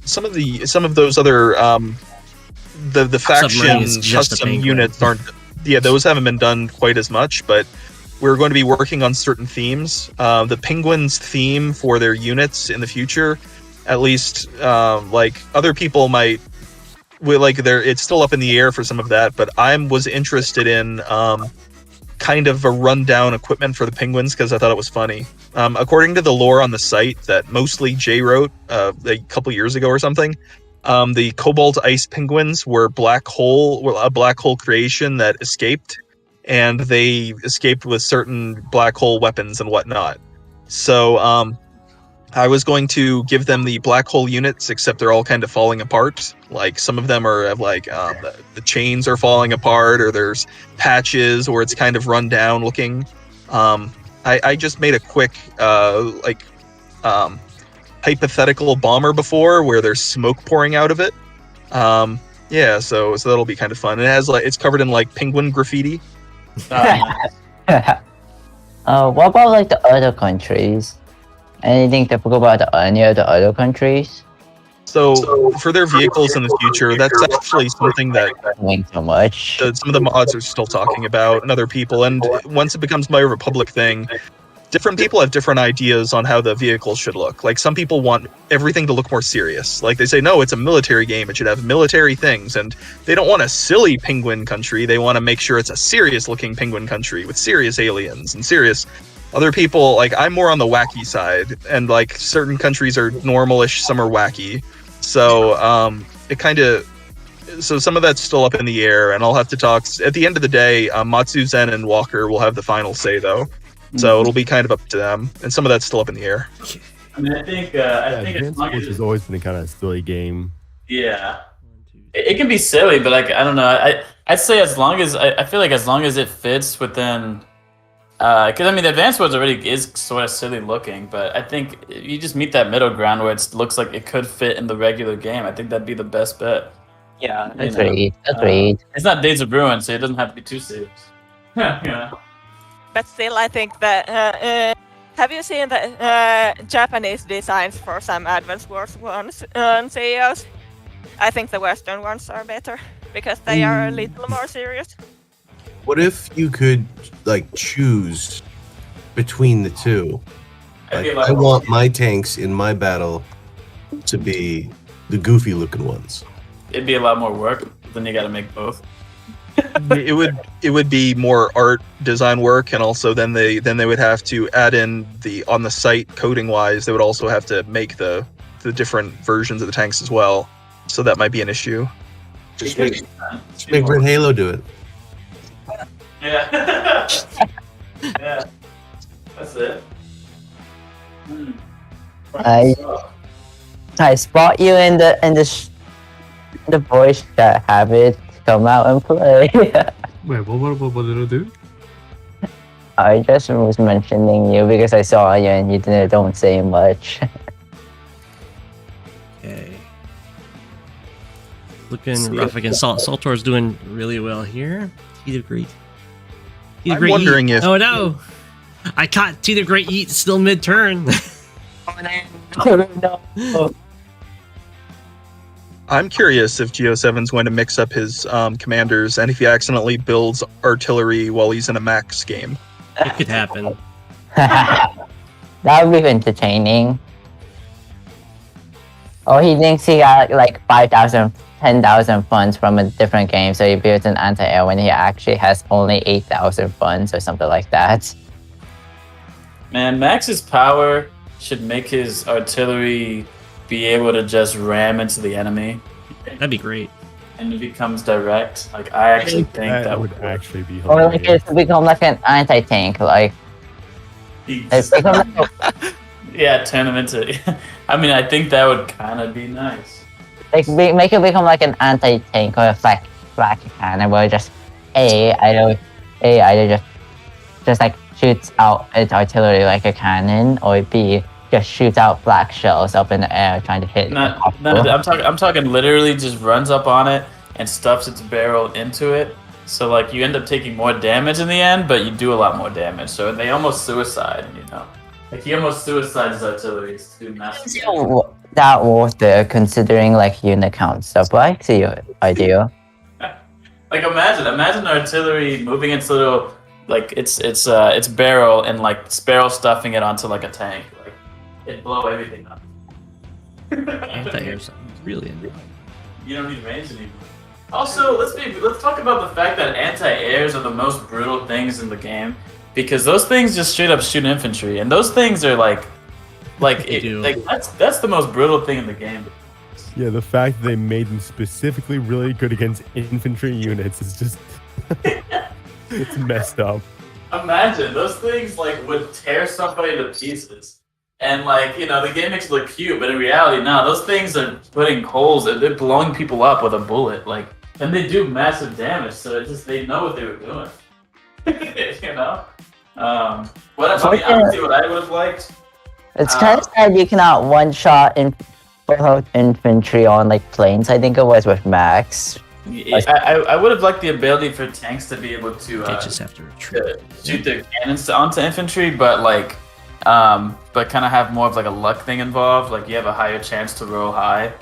some of those other the faction Submarine is just a custom penguin. units aren't. Yeah, those haven't been done quite as much, but we're going to be working on certain themes. The penguins theme for their units in the future, at least, like other people might. It's still up in the air for some of that, but I was interested in kind of a rundown equipment for the penguins because I thought it was funny. According to the lore on the site that mostly Jay wrote a couple years ago or something, the cobalt ice penguins were a black hole creation that escaped, and they escaped with certain black hole weapons and whatnot. So I was going to give them the black hole units, except they're all kind of falling apart. Like some of them are like the chains are falling apart, or there's patches, or it's kind of run down looking. I just made a quick hypothetical bomber before where there's smoke pouring out of it. Yeah, so that'll be kind of fun. It has it's covered in like penguin graffiti. What about like the other countries? Anything typical about any of the other countries? So for their vehicles in the future, that's actually something that so much. Some of the mods are still talking about, and other people. And once it becomes more of a public thing, different people have different ideas on how the vehicles should look. Like some people want everything to look more serious. Like they say, no, it's a military game. It should have military things. And they don't want a silly penguin country. They want to make sure it's a serious looking penguin country with serious aliens and serious. Other people, like I'm more on the wacky side, and like certain countries are normalish, some are wacky. So it kind of, so some of that's still up in the air, and I'll have to talk at the end of the day. Matsu, Zen, and Walker will have the final say though, so it'll be kind of up to them, and some of that's still up in the air. I mean, I think as long as has always been a kind of silly game. Yeah, it can be silly, but like I don't know. I'd say as long as I feel like as long as it fits within. Because I mean, the advanced modes already is sort of silly looking, but I think you just meet that middle ground where it looks like it could fit in the regular game. I think that'd be the best bet. Yeah, agreed. It's not Days of Ruin, so it doesn't have to be too serious. Yeah. But still, I think that. Have you seen the Japanese designs for some Advance Wars ones on CEOs? I think the Western ones are better because they are a little more serious. What if you could like choose between the two? Like, I want my tanks in my battle to be the goofy looking ones. It'd be a lot more work, then you gotta make both. It would be more art design work, and also then they would have to add in the on the site coding wise. They would also have to make the different versions of the tanks as well. So that might be an issue. Just make Red Halo do it. Yeah. Yeah. That's it. I spot you in the voice chat. Have it come out and play. Wait, what did I do? I just was mentioning you because I saw you and you don't say much. Okay. Looking rough against Salt. Saltor's doing really well here. Teeth of Great. I'm wondering if... Oh no! I caught Teeth of Great Eat still mid-turn. No. I'm curious if Go7's going to mix up his commanders, and if he accidentally builds artillery while he's in a max game. It could happen. That would be entertaining. Oh, he thinks he got like 5,000, 10,000 funds from a different game, so he builds an anti-air when he actually has only 8,000 funds or something like that. Man, Max's power should make his artillery be able to just ram into the enemy. That'd be great. And it becomes direct. Like, I actually think that would actually be Or hilarious. like it's become like an anti-tank, like... It's become like yeah, turn him into... I mean, I think that would kind of be nice. make it become like an anti-tank or a flak cannon where just either just like shoots out its artillery like a cannon, or B just shoots out flak shells up in the air trying to hit. I'm talking literally just runs up on it and stuffs its barrel into it. So like you end up taking more damage in the end, but you do a lot more damage. So they almost suicide, you know. Like he almost suicides his artillery to do massive damage. That worth it considering like unit count stuff. But I see your idea. Like imagine artillery moving its little like its barrel and like barrel stuffing it onto like a tank. Like it'd blow everything up. Anti-air's really annoying. You don't need range anymore. Also, let's talk about the fact that anti-airs are the most brutal things in the game, because those things just straight up shoot infantry, and those things are like that's the most brutal thing in the game. Yeah, the fact that they made them specifically really good against infantry units is just it's messed up. Imagine those things like would tear somebody to pieces. And like, the game makes it look cute, but in reality, no, those things are putting holes, they're blowing people up with a bullet, like, and they do massive damage, so they know what they were doing. Honestly, what I would have liked. It's kind of sad you cannot one-shot infantry on like planes. I think it was with Max. I would have liked the ability for tanks to be able to just have to retreat. Shoot their cannons onto infantry, but kind of have more of like a luck thing involved. Like you have a higher chance to roll high,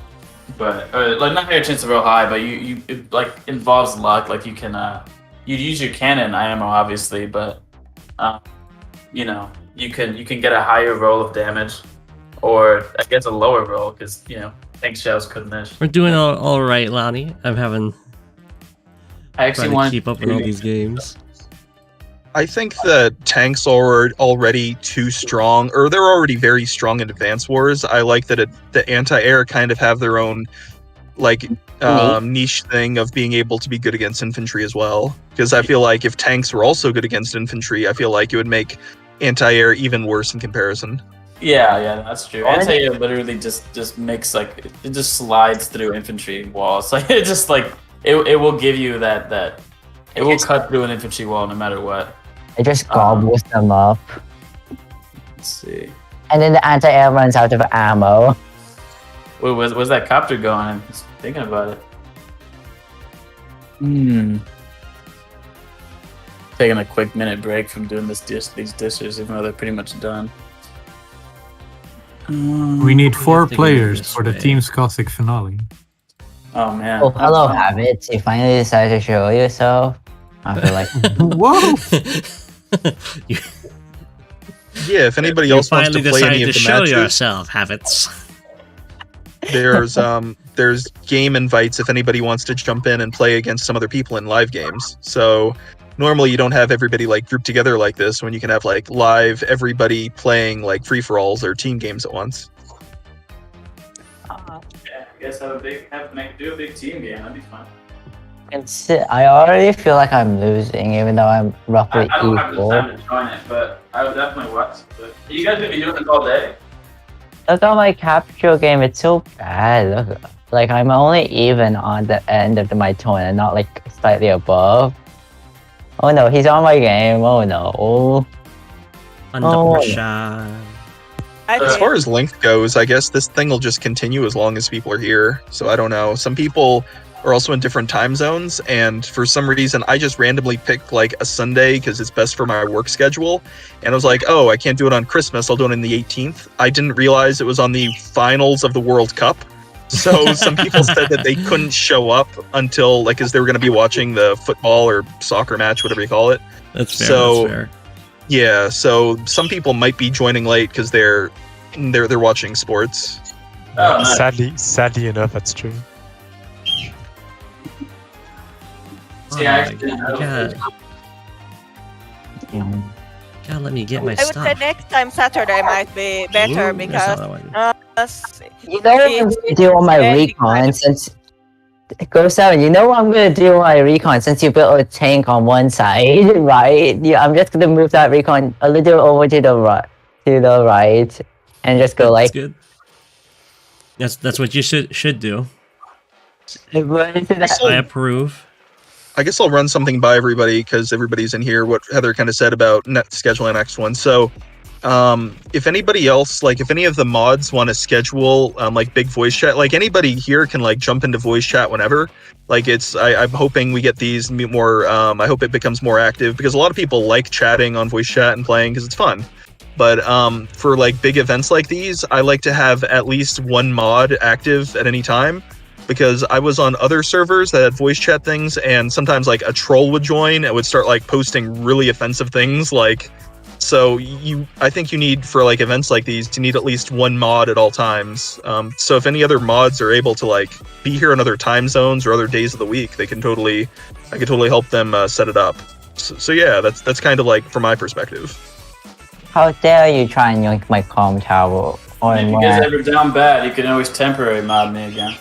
or not higher chance to roll high, but it like involves luck. Like you can you use your cannon ammo obviously, but you can get a higher roll of damage, or I guess a lower roll because tank shells couldn't miss. We're doing all right, Lonnie. I actually want to keep up with all these games. I think that tanks are already too strong, or they're already very strong in Advance Wars. I like that the anti-air kind of have their own niche thing of being able to be good against infantry as well. Because I feel like if tanks were also good against infantry, I feel like it would make anti-air even worse in comparison. Yeah, that's true. Anti-air literally just makes it just slides through infantry walls. Like it just it will give you that it will cut through an infantry wall no matter what. It just gobbles them up. Let's see. And then the anti-air runs out of ammo. Wait, where's that copter going? I'm just thinking about it. Taking a quick minute break from doing these dishes, even though they're pretty much done. We need 4 players for the Team's Classic finale. Oh man. Oh, hello, Habits. You finally decided to show yourself. I feel like whoa. Yeah, if anybody else wants to play any of the show matches, yourself, Habits. There's game invites if anybody wants to jump in and play against some other people in live games. So normally you don't have everybody grouped together like this when you can have live everybody playing free-for-alls or team games at once. I guess do a big team game. That'd be fun. I already feel like I'm losing, even though I'm roughly I don't have the equal. time to join it, but I would definitely watch. But you guys gonna be doing this all day? Look at my capture game, it's so bad. Look, I'm only even on the end of my tournament, not slightly above. Oh no, he's on my game. Oh no. Under pressure. As far as length goes, I guess this thing will just continue as long as people are here. So I don't know. Some people are also in different time zones, and for some reason I just randomly picked a Sunday because it's best for my work schedule, and I was like, oh, I can't do it on Christmas, I'll do it on the 18th. I didn't realize it was on the finals of the World Cup, so some people said that they couldn't show up until because they were going to be watching the football or soccer match, whatever you call it. That's fair. So that's fair. Yeah, so some people might be joining late because they're watching sports. Oh, nice. Sadly enough, that's true. God, let me get my I would stuff. say next time Saturday might be better Ooh, because you know what I'm gonna do on my recon since Go7, you know what I'm gonna do on my recon since you built a tank on one side, right? Yeah, I'm just gonna move that recon a little over to the right, and just go That's good. That's what you should do. I approve. I guess I'll run something by everybody because everybody's in here. What Heather kind of said about net scheduling next one. So, if anybody else, if any of the mods want to schedule big voice chat, anybody here can jump into voice chat whenever. I'm hoping we get these more. I hope it becomes more active because a lot of people like chatting on voice chat and playing because it's fun. But for big events like these, I like to have at least one mod active at any time. Because I was on other servers that had voice chat things, and sometimes a troll would join and would start posting really offensive things. So I think you need for events like these, you need at least one mod at all times. So if any other mods are able to be here in other time zones or other days of the week, I can totally help them set it up. So yeah, that's kind of from my perspective. How dare you try and yank my comm tower? If you guys ever down bad, you can always temporary mod me again.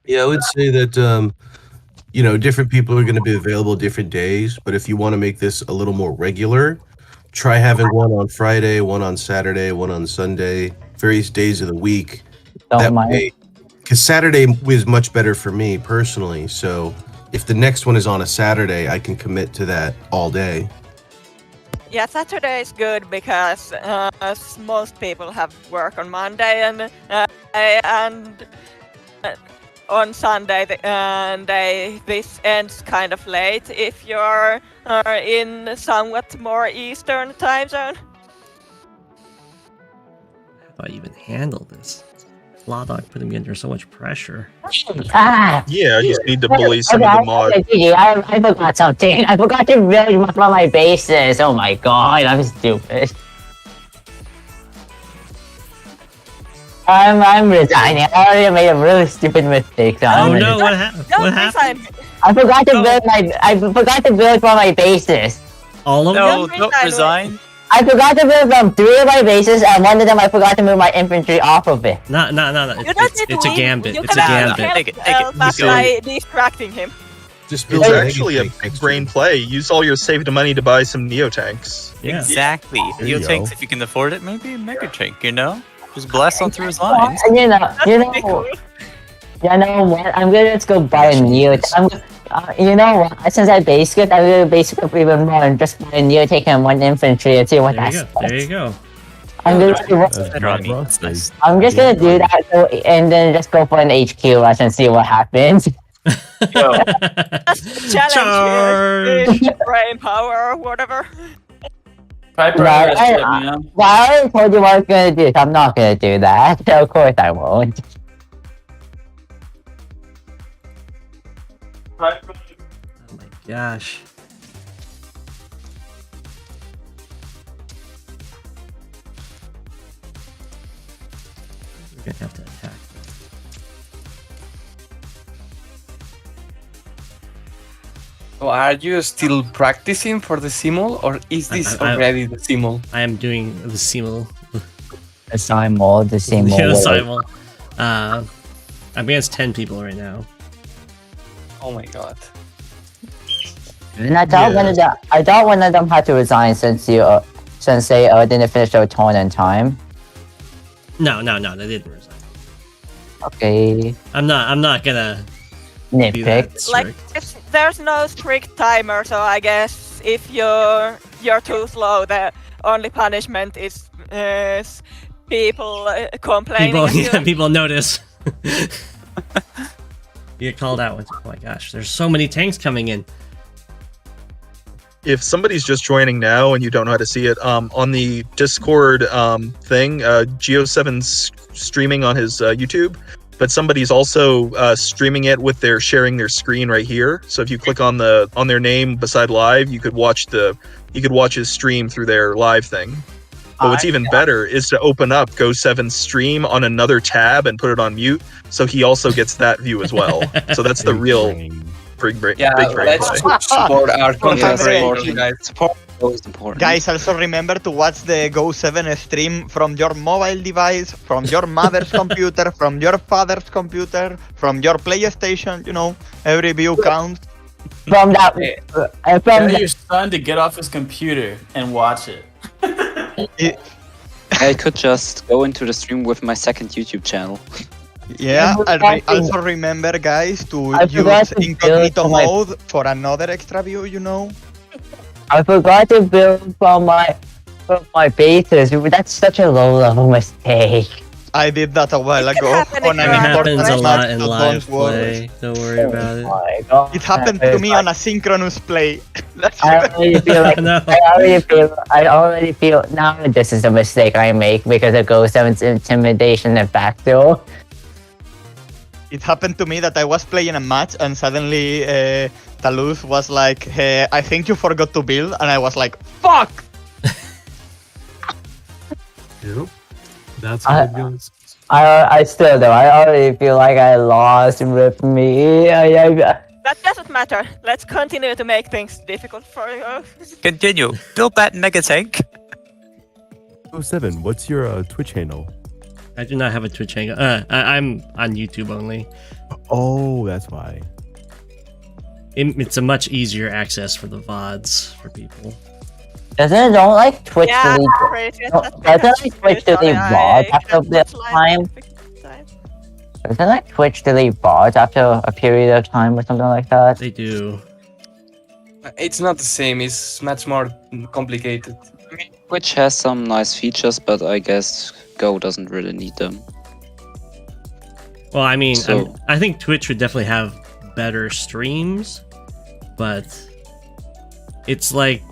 Yeah, I would say that different people are going to be available different days, but if you want to make this a little more regular, try having one on Friday, one on Saturday, one on Sunday, various days of the week. Don't mind. Because Saturday was much better for me personally. So if the next one is on a Saturday, I can commit to that all day. Yeah, Saturday is good because most people have work on Monday and on Sunday this ends kind of late if you're in somewhat more Eastern time zone. How do I even handle this? Lawdog putting me under so much pressure. Yeah, you just need to bully some of the mods. I forgot something. I forgot to build from my bases. Oh my god, I'm stupid. I'm resigning. I already made a really stupid mistake. So Oh no! What happened? What happened? I forgot to build from my bases. All of No, them? don't resign. I forgot to build from 3 of my bases, and one of them I forgot to move my infantry off of it. No. It's a gambit. It's a gambit. Take it. By distracting him. Just It's actually a big brain play. Use all your saved money to buy some Neo tanks. Yeah. Exactly. There you Neo tanks, go. if you can afford it, maybe a Mega Tank, you know? Just blast on through his lines. You know what? I'm gonna just go buy a Neo. You know what? Since I base it, I'm gonna base it up even more and just buy a Neo tank and 1 infantry and see what There you that's. go. There you go. I'm gonna I'm just gonna do that and then just go for an HQ rush and see what happens. Challenge here. Brain power or whatever. Well, I already told you what I was gonna do, so I'm not gonna do that. So of course I won't. Oh my gosh. We're gonna have to attack. So are you still practicing for the simul, or is this already the simul? I am doing the simul. The simul, the simul. Yeah, the simul. I'm against 10 people right now. Oh my god. And I thought one of them had to resign since they didn't finish their turn in time. No, they didn't resign. Okay. I'm not gonna nitpick. Like there's no strict timer, so I guess if you're too slow, the only punishment is people complaining. People notice. You get called out. Oh my gosh, there's so many tanks coming in. If somebody's just joining now and you don't know how to see it, on the Discord thing, Go7's streaming on his YouTube, but somebody's also streaming it with sharing their screen right here. So if you click on their name beside live, you could watch his stream through their live thing. But what's even better is to open up Go7's stream on another tab and put it on mute, so he also gets that view as well. So that's the real big brain let's play. support our content creators, guys. Support is important. Guys, also remember to watch the Go7 stream from your mobile device, from your mother's computer, from your father's computer, from your PlayStation. You know, every view counts. From that, Tell your son to get off his computer and watch it. I could just go into the stream with my second YouTube channel. Yeah, and also remember, guys, to use incognito mode for another extra view, you know? I forgot to build from my bases. That's such a low-level mistake. I did that a while ago. It happens a lot in live play. Don't worry about it. Oh my God. It happened to me on a synchronous play. I already feel now this is a mistake I make because of Go7's intimidation and backdoor. It happened to me that I was playing a match and suddenly Talus was like, hey, I think you forgot to build, and I was like, fuck! Yep. That's how it goes. I still do. I already feel like I lost with me. That doesn't matter. Let's continue to make things difficult for you. Continue. Build that mega tank. Go7, what's your Twitch handle? I do not have a Twitch handle. I'm on YouTube only. Oh, that's why. It's a much easier access for the VODs for people. Doesn't don't like Twitch Yeah, delete? Radiant No, has been doesn't like Twitch excused, delete I bots after a couldn't bit of watch live time? time. Doesn't like Twitch delete bots after a period of time or something like that? They do. It's not the same. It's much more complicated. Which has some nice features, but I guess Go doesn't really need them. Well, I mean, So- I think Twitch would definitely have better streams, but it's like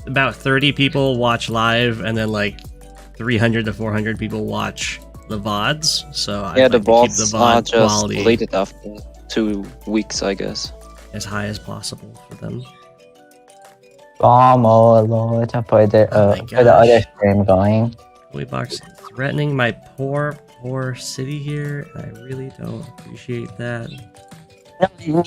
about 30 people watch live, and then like 300 to 400 people watch the VODs. So Yeah, I'd the like to keep bots the are VOD just quality deleted after 2 weeks, I guess. as high as possible for them. Bomb, oh lord, for the other stream going. Box threatening my poor city here. I really don't appreciate that. No,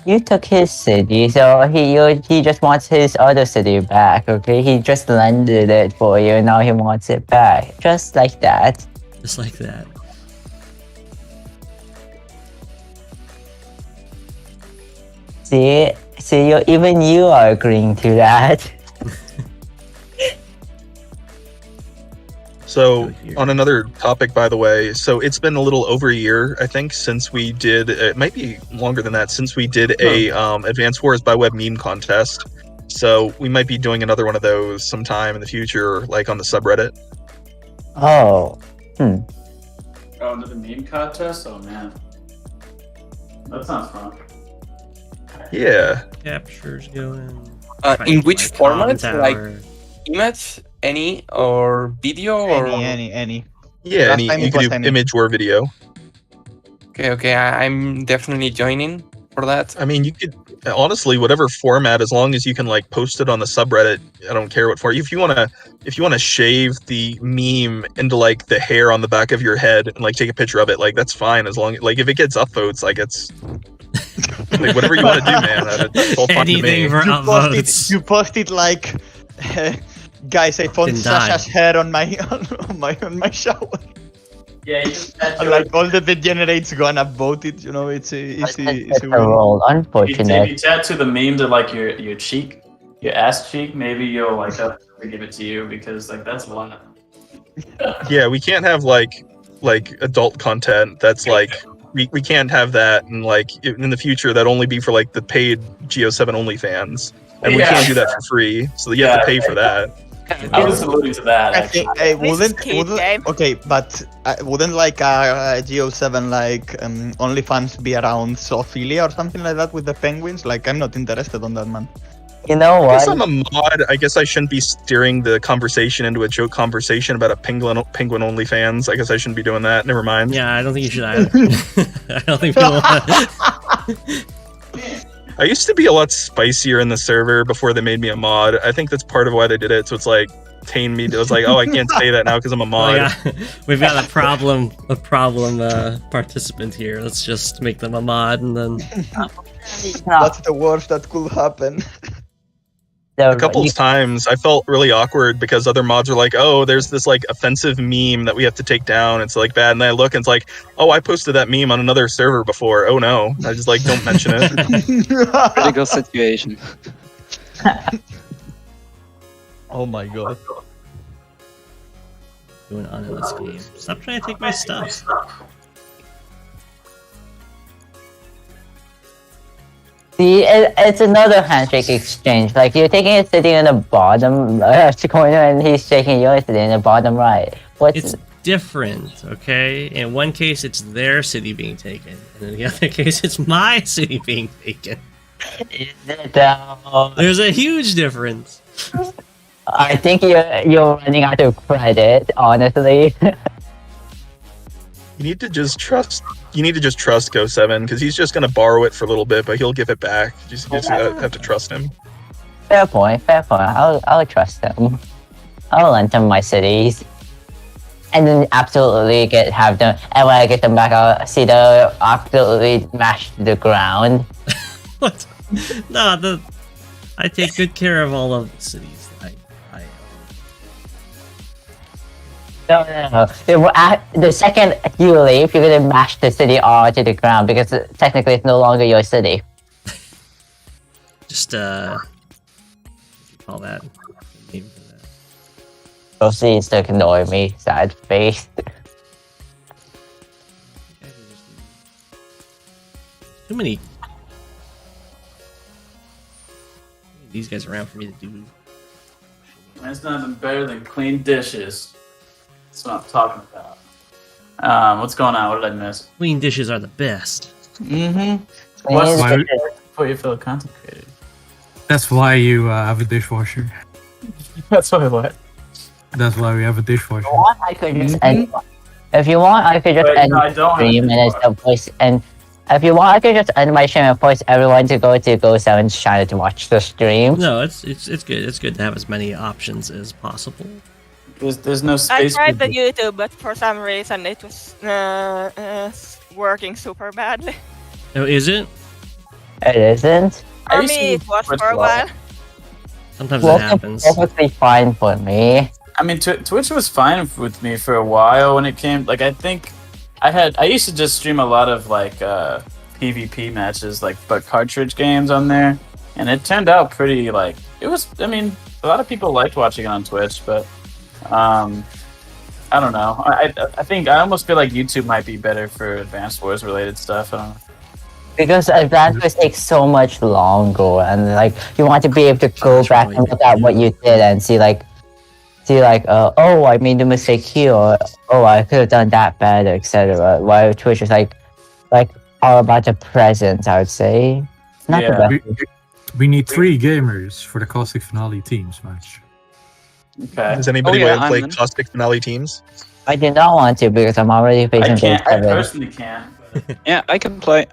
you took his city, so he just wants his other city back, okay? He just lended it for you, now he wants it back. Just like that. Just like that. See, even you are agreeing to that. So, on another topic, by the way, so it's been a little over a year, I think, since we did, it might be longer than that, since we did a Advanced Wars by Web meme contest. So, we might be doing another one of those sometime in the future, like on the subreddit. Oh. Oh, another meme contest? Oh man. That sounds fun. Yeah. Captures going. In which format? tower. Like image, any, or video, or any. Yeah, Last any, time you it can was do any. image or video. Okay, I'm definitely joining for that. I mean, you could, honestly, whatever format, as long as you can like post it on the subreddit, I don't care what for. If you wanna shave the meme into like the hair on the back of your head and like take a picture of it, like that's fine, as long like if it gets upvotes, like it's like whatever you want to do, man. It's all fun to me. Anything for upvotes. You post it like, guys, I found Can die. Sasha's hair on my shower. Yeah, you just And like all the degenerates gonna vote it, you know, it's a It's a roll, If you unfortunate. tattoo the meme to like your cheek, your ass cheek, maybe you'll like have to give it to you because like that's a lot. Yeah, we can't have like adult content that's like we can't have that, and like in the future that'd only be for like the paid Go7 only fans, and we Yeah. can't do that for free, so you have to pay for that. I was alluding to that. I think okay, but wouldn't like Go7 like OnlyFans be around Sophia or something like that with the penguins? Like I'm not interested on that, man. You know I guess what? I'm a mod. I guess I shouldn't be steering the conversation into a joke conversation about a penguin only fans. I guess I shouldn't be doing that. Never mind. Yeah, I don't think you should either. I don't think people I used to be a lot spicier in the server before they made me a mod. I think that's part of why they did it. So it's like tame me. It was like, oh, I can't say that now because I'm a mod. we've got a problem participant here. Let's just make them a mod and then That's the worst that could happen. A couple of times I felt really awkward because other mods are like, oh, there's this like offensive meme that we have to take down. It's like bad. And then I look and it's like, oh, I posted that meme on another server before. Oh no. I just like, don't mention it. Critical situation. Oh my god. going on in this game. Stop trying to take my stuff. See, it's another handshake exchange. Like you're taking a city in the bottom left corner, and he's taking your city in the bottom right. It's different, okay? In one case, it's their city being taken, and in the other case, it's my city being taken. There's a huge difference. I think you're running out of credit, honestly. You need to just trust Go7 because he's just gonna borrow it for a little bit, but he'll give it back. You just have to trust him. Fair point. I'll trust them. I'll lend them my cities, and then absolutely have them. And when I get them back, I'll see them absolutely mash the ground. What? No, I take good care of all of the cities. No. The second you leave, you're gonna mash the city all to the ground because technically it's no longer your city. Just what do you call that? Name for that. Mostly it's to ignore me, sad face. Too many. These guys around for me to do. There's nothing better than clean dishes. That's what I'm talking about. What's going on? What did I miss? Clean dishes are the best. Mm-hmm. What's before you feel concentrated? That's why you have a dishwasher. That's why what? That's why we have a dishwasher. If you want, I could just end. If you want, I could just end I don't the stream and voice. And if you want, I could just end my stream and force everyone to go to Go7's channel to watch the stream. No, it's good. It's good to have as many options as possible. There's no I space. tried the YouTube, but for some reason it was working super badly. Oh, is it? It isn't. For me, it was for a while. Sometimes it happens. Perfectly fine for me. I mean, Twitch was fine with me for a while when it came. Like, I think I used to just stream a lot of like PvP matches, like but cartridge games on there, and it turned out pretty like it was. I mean, a lot of people liked watching it on Twitch, but I don't know. I think I almost feel like YouTube might be better for Advanced Wars related stuff. I don't know. Because Advanced Wars takes so much longer, and like you want to be able to go back and look at what you did and see oh, I made a mistake here, or oh, I could have done that better, etc. While Twitch is like all about the present, I would say. Not the best. We need 3 gamers for the Caustic Finale teams match. Okay. Does anybody want to play Caustic Finale teams? I did not want to because I'm already facing I Go7. personally can't. Yeah, I can play.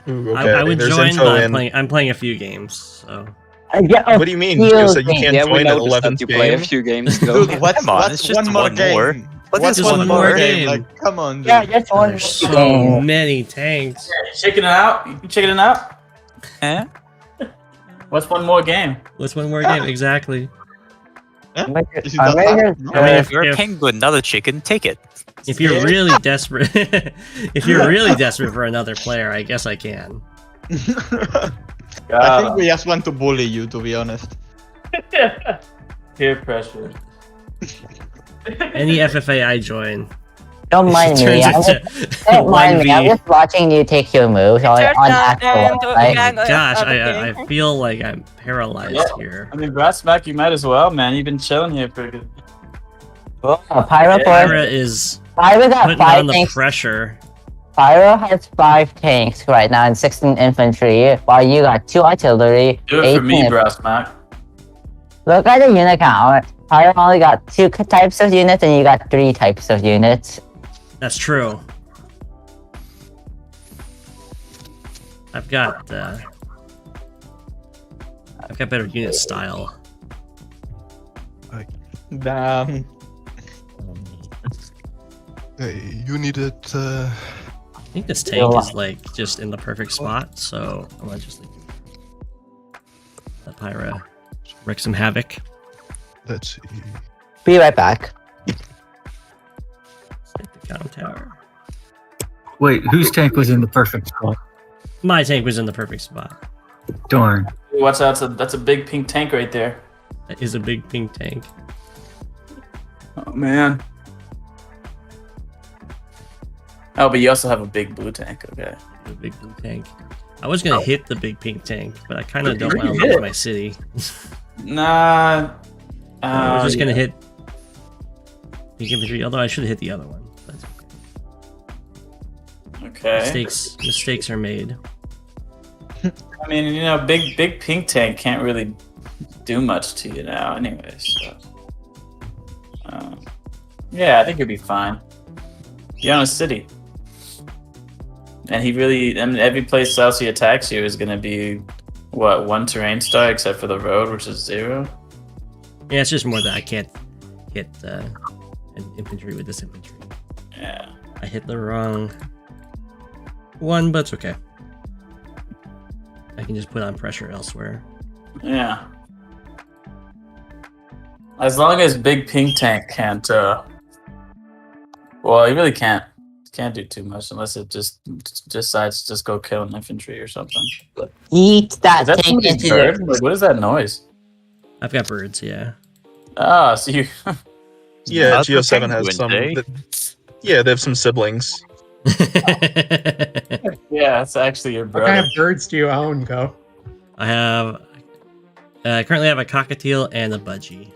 Ooh, I would there's join, info but I'm playing a few games, so. What do you mean? You said you can't Yeah, we join at noticed 11th that you play a game? few games though. Dude, what's one more game? What's one more game? Like, come on, dude. Yeah, just one There's so game. many tanks. Checking it out. You checking it out? Eh? What's one more game? What's one more game? Exactly. I mean, if you're paying with another chicken, take it. If you're really desperate, if you're really desperate for another player, I guess I can. I think we just want to bully you, to be honest. Peer pressure. Any FFA I join. Don't mind me. Don't mind me. I'm just watching you take your moves on actual. Gosh, I feel like I'm paralyzed here. I mean, Brassback, you might as well, man. You've been chilling here pretty good. Oh, Pyro is Pyro got putting 5 on the tanks. pressure. Pyro has 5 tanks right now and 16 infantry, while you got 2 artillery. Do it for me, Brassback. Look at the unit count. Pyro only got 2 types of units, and you got 3 types of units. That's true. I've got better unit style. Damn. Hey, you needed. I think this tank is like just in the perfect spot, so I'm gonna just let Pyra wreak some havoc. Let's see. Be right back. Tower. Wait, whose tank was in the perfect spot? My tank was in the perfect spot. Darn. Watch out, that's a big pink tank right there. That is a big pink tank. Oh, man. Oh, but you also have a big blue tank, okay. A big blue tank. I was gonna hit the big pink tank, but I kind of don't want to lose my city. Nah. I was just gonna hit the infantry, although I should have hit the other one. That's okay. Mistakes are made. I mean, you know, big pink tank can't really do much to you now, anyways. So. Yeah, I think you'll be fine. You're on a city, and every place else he attacks you is gonna be what, 1 terrain star except for the road, which is 0. Yeah, it's just more that I can't hit an infantry with this infantry. Yeah. I hit the wrong one, but it's okay. I can just put on pressure elsewhere. Yeah. As long as big pink tank can't, well, he really can't do too much unless it just decides to just go kill an infantry or something. Eat that Is that tank somebody's into bird? the... Like, what is that noise? I've got birds, yeah. Ah, so you. Yeah, Not the Go7 has penguin, some. eh? Yeah, they have some siblings. Yeah, it's actually your What brother. kind of birds do you own, Go? I have currently have a cockatiel and a budgie.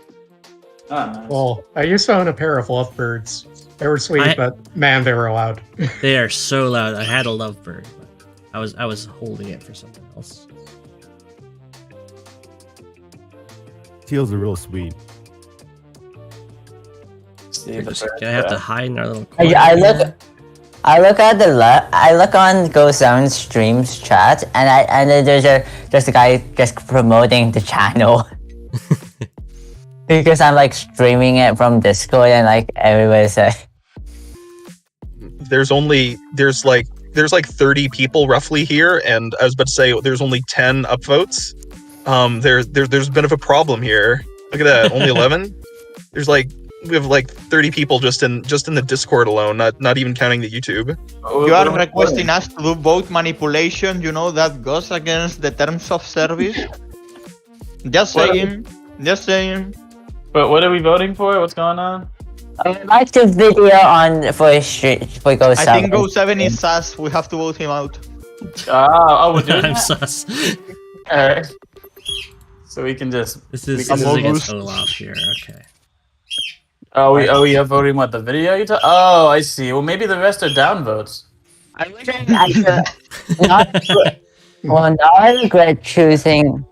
Oh, nice. Well, I used to own a pair of lovebirds. They were sweet, but man, they were loud. They are so loud. I had a lovebird, but I was holding it for something else. Teals are real sweet. I have to hide in our little corner. I look at I look on Go7 Stream's chat, and then there's just a guy just promoting the channel. Because I'm like streaming it from Discord, and like everybody's like, There's like 30 people roughly here, and I was about to say there's only 10 upvotes. There's a bit of a problem here. Look at that, only 11. We have like 30 people just in the Discord alone, not even counting the YouTube. You are requesting us to do vote manipulation, you know, that goes against the terms of service. Just saying. But what are we voting for? What's going on? I would like to video on for Go7. I think Go7 is sus. We have to vote him out. Oh, we're doing I'm that? sus. Alright. So we can just. This is against Olaf here. Okay. Oh, we are voting what, the video you Oh, I see. Well, maybe the rest are down votes. I regret choosing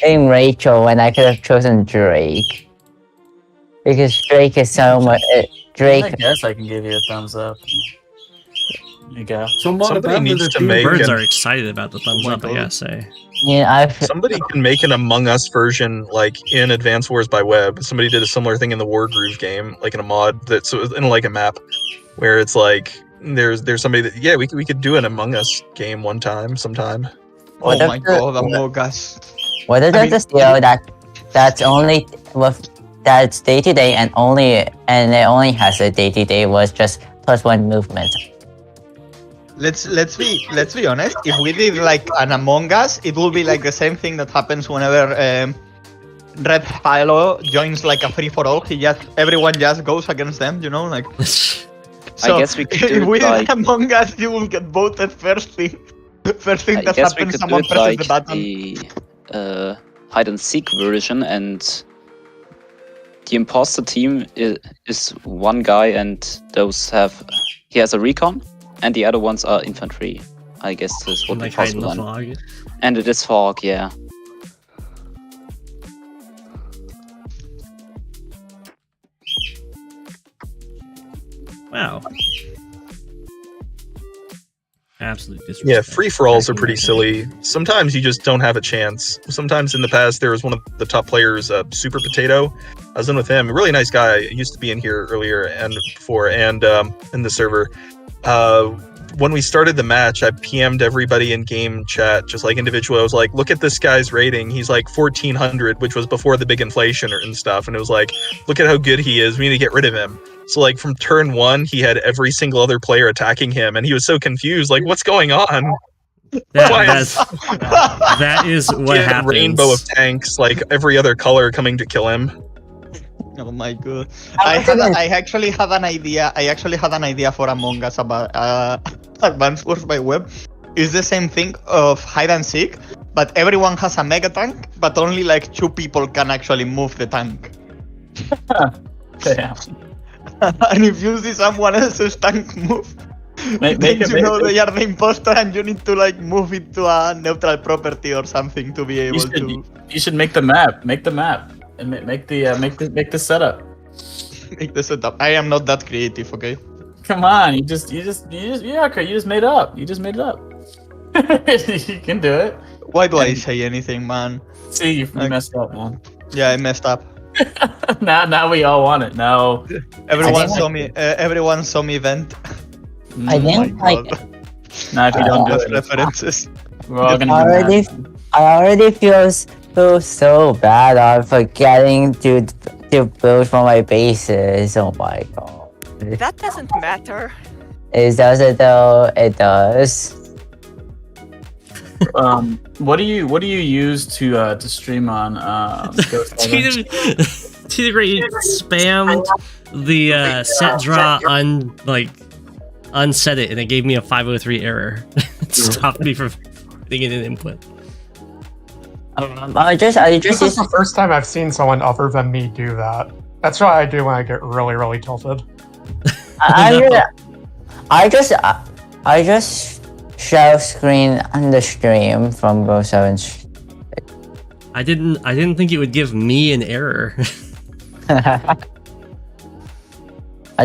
Rachel when I could have chosen Drake. Because Drake is so much. Drake. I guess I can give you a thumbs up. There you go. Somebody needs to make Birds are excited about the thumbs up, I gotta say. Yeah, somebody can make an Among Us version like in Advance Wars by Web. Somebody did a similar thing in the War Groove game, like in a mod that's in like a map where it's like there's somebody that we could do an Among Us game sometime. Oh my god, Among Us. What if there's a skill that's only that's day to day and it only has a day to day was just +1 movement. Let's be honest. If we did like an Among Us, it will be like the same thing that happens whenever Red Philo joins like a free for all. Everyone just goes against them, you know, like. So I guess we could if do we it did like Among Us, you will get voted first thing. First thing I that guess we happens, could do someone it presses like the button. the hide and seek version, and the imposter team is one guy, and he has a recon, and the other ones are infantry. I guess this would be Like hide in possible. the fog. And it is fog, yeah. Wow. Absolute disrespect. Yeah, free-for-alls are pretty silly. Sometimes you just don't have a chance. Sometimes in the past, there was one of the top players, Super Potato. I was in with him. A really nice guy. He used to be in here earlier and before, and in the server. When we started the match, I PM'd everybody in game chat, just like individually. I was like, look at this guy's rating. He's like 1,400, which was before the big inflation and stuff. And it was like, look at how good he is. We need to get rid of him. So like from turn 1, he had every single other player attacking him, and he was so confused. Like, what's going on? That is what He had a happens. rainbow of tanks, like every other color coming to kill him. Oh my god! I actually had an idea. I actually had an idea for Among Us about Advanced Wars by Web. It's the same thing of hide and seek, but everyone has a mega tank, but only like 2 people can actually move the tank. Damn. And if you see someone else's tank move, then you know they are the imposter, and you need to like move it to a neutral property or something to be able to. You should make the map. Make the map. And make the setup. Make the setup. I am not that creative, okay? Come on, you just made up. You just made it up. You can do it. Why do I say anything, man? See, you messed up, man. Yeah, I messed up. now we all want it. Now everyone saw me. Everyone saw me vent. I think like. Now if you don't do it, references. We're all gonna be mad. I already feel so bad on forgetting to build for my bases. Oh my god. That doesn't matter. It does it though. It does. What do you use to stream on? Go7? T-Degree spammed the set draw unset it, and it gave me a 503 error. It stopped me from putting in an input. This is the first time I've seen someone other than me do that. That's what I do when I get really, really tilted. I just share screen on the stream from Go7. I didn't think it would give me an error. I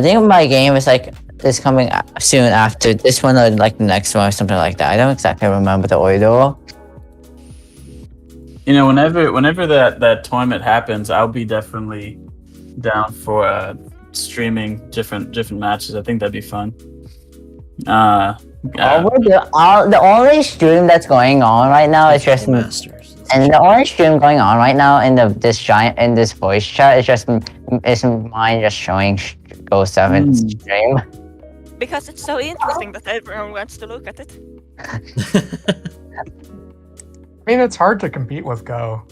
think my game is coming soon after this one or like the next one or something like that. I don't exactly remember the order. You know, whenever that tournament happens, I'll be definitely down for streaming different matches. I think that'd be fun. The only stream that's going on right now is just Masters. And the only stream going on right now in this voice chat is mine just showing Go7 stream. Because it's so interesting that everyone wants to look at it. I mean, it's hard to compete with Go.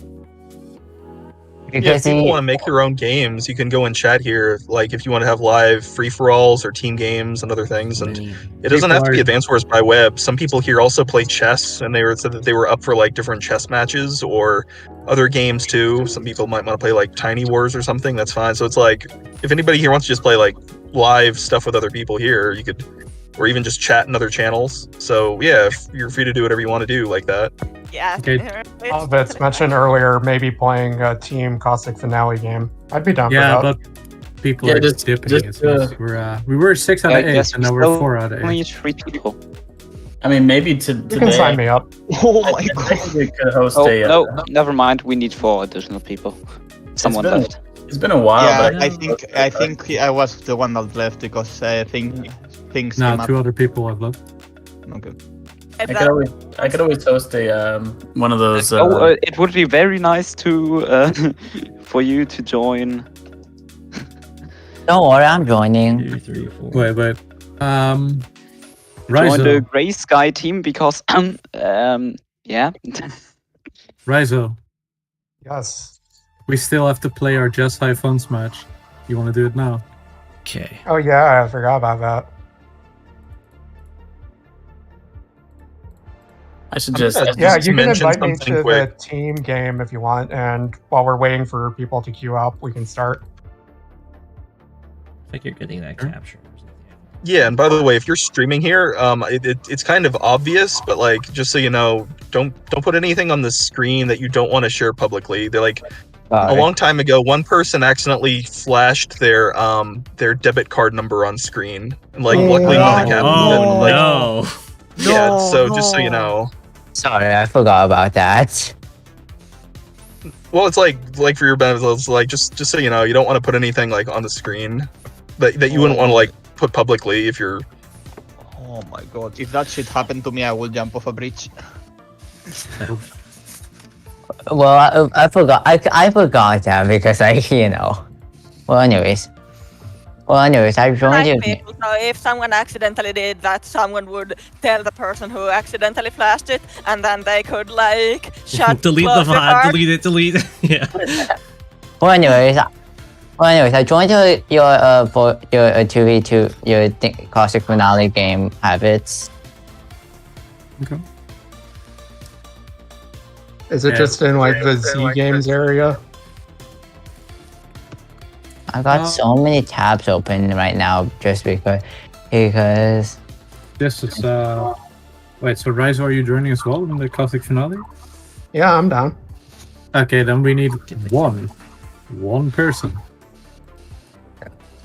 Yeah, if people want to make their own games, you can go and chat here. Like if you want to have live free-for-alls or team games and other things, and it doesn't have to be Advance Wars by web. Some people here also play chess, and said that they were up for like different chess matches or other games too. Some people might want to play like Tiny Wars or something. That's fine. So it's like if anybody here wants to just play like live stuff with other people here, you could, or even just chat in other channels. So yeah, you're free to do whatever you want to do like that. Yeah. Okay. Vits mentioned earlier maybe playing a team Caustic Finale game. I'd be down for that. But people are just dipping. We were 6 out of 8, and now we're 4 out of 8. Only 3 people. I mean, maybe today. You can sign me up. Oh my god. We could host no, never mind. We need 4 additional people. Someone left. It's been a while. Yeah, but I think I was the one that left because I think things. No, came up. 2 other people have left. Okay. I could always host a one of those. It would be very nice to for you to join. Don't worry, I'm joining. 2, 3, 4. Wait. Join the Grey Sky team because yeah. Rizo. Yes. We still have to play our Just High Funds match. You want to do it now? Okay. Oh yeah, I forgot about that. I should just you can invite me to quick. the team game if you want, and while we're waiting for people to queue up, we can start. I think you're getting that capture. Yeah, and by the way, if you're streaming here, it's kind of obvious, but like just so you know, don't put anything on the screen that you don't want to share publicly. They're like a long time ago, one person accidentally flashed their debit card number on screen, and like luckily nothing happened. And, like, no. Yeah, so just so you know. Sorry, I forgot about that. Well, it's like for your benefit, it's like just so you know, you don't want to put anything like on the screen that you wouldn't want to like put publicly if you're. Oh my god! If that shit happened to me, I will jump off a bridge. Well, I forgot. I forgot that because Well, anyways, I joined you. So if someone accidentally did that, someone would tell the person who accidentally flashed it, and then they could like delete the VOD, delete it. Yeah. Well, anyways, I joined your 2v2 your Caustic Finale game habits. Okay. Is it just in like the Z Games area? I got so many tabs open right now just because. This is wait. So Rise, are you joining as well in the Caustic Finale? Yeah, I'm down. Okay, then we need one person.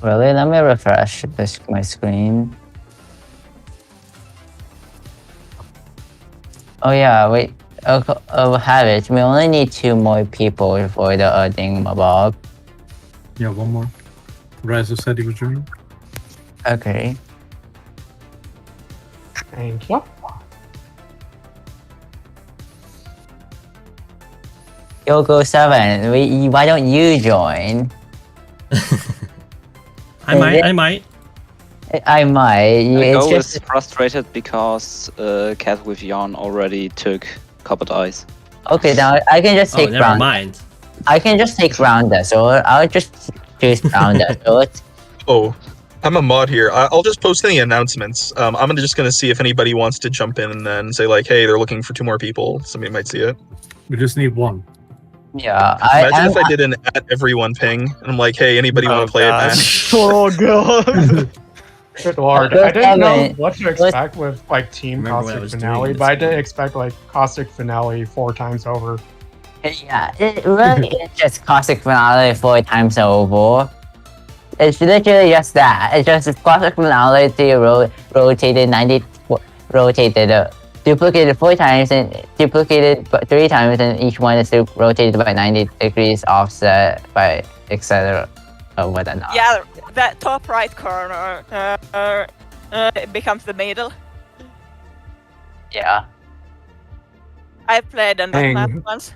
Really? Let me refresh my screen. Oh yeah, wait. Have it. We only need 2 more people for the thingamabob. Yeah, one more. Rizo said he was joining. Okay. Thank you. Yo, Go7, why don't you join? I might. It's Go just is frustrated because Cat with Yarn already took copper dice. okay. Now I can just take never bronze. mind. I can just take Ground Desert. I'll just choose Ground Desert. Oh, I'm a mod here. I'll just post any announcements. I'm just gonna see if anybody wants to jump in and then say like, hey, they're looking for 2 more people. Somebody might see it. We just need 1. Yeah. Imagine if I did an at everyone ping and I'm like, hey, anybody want to play a match? Oh god. Good lord. I didn't know what to expect with like Team Caustic Finale, but I didn't expect like Caustic Finale 4 times over. Yeah, it really is just Caustic Finale 4 times over. It's literally just that. It's just Caustic Finale 3 duplicated 4 times and duplicated 3 times, and each one is rotated by 90 degrees, offset by etc. or whatnot. Yeah, that top right corner it becomes the middle. Yeah. I played on that Dang. map once.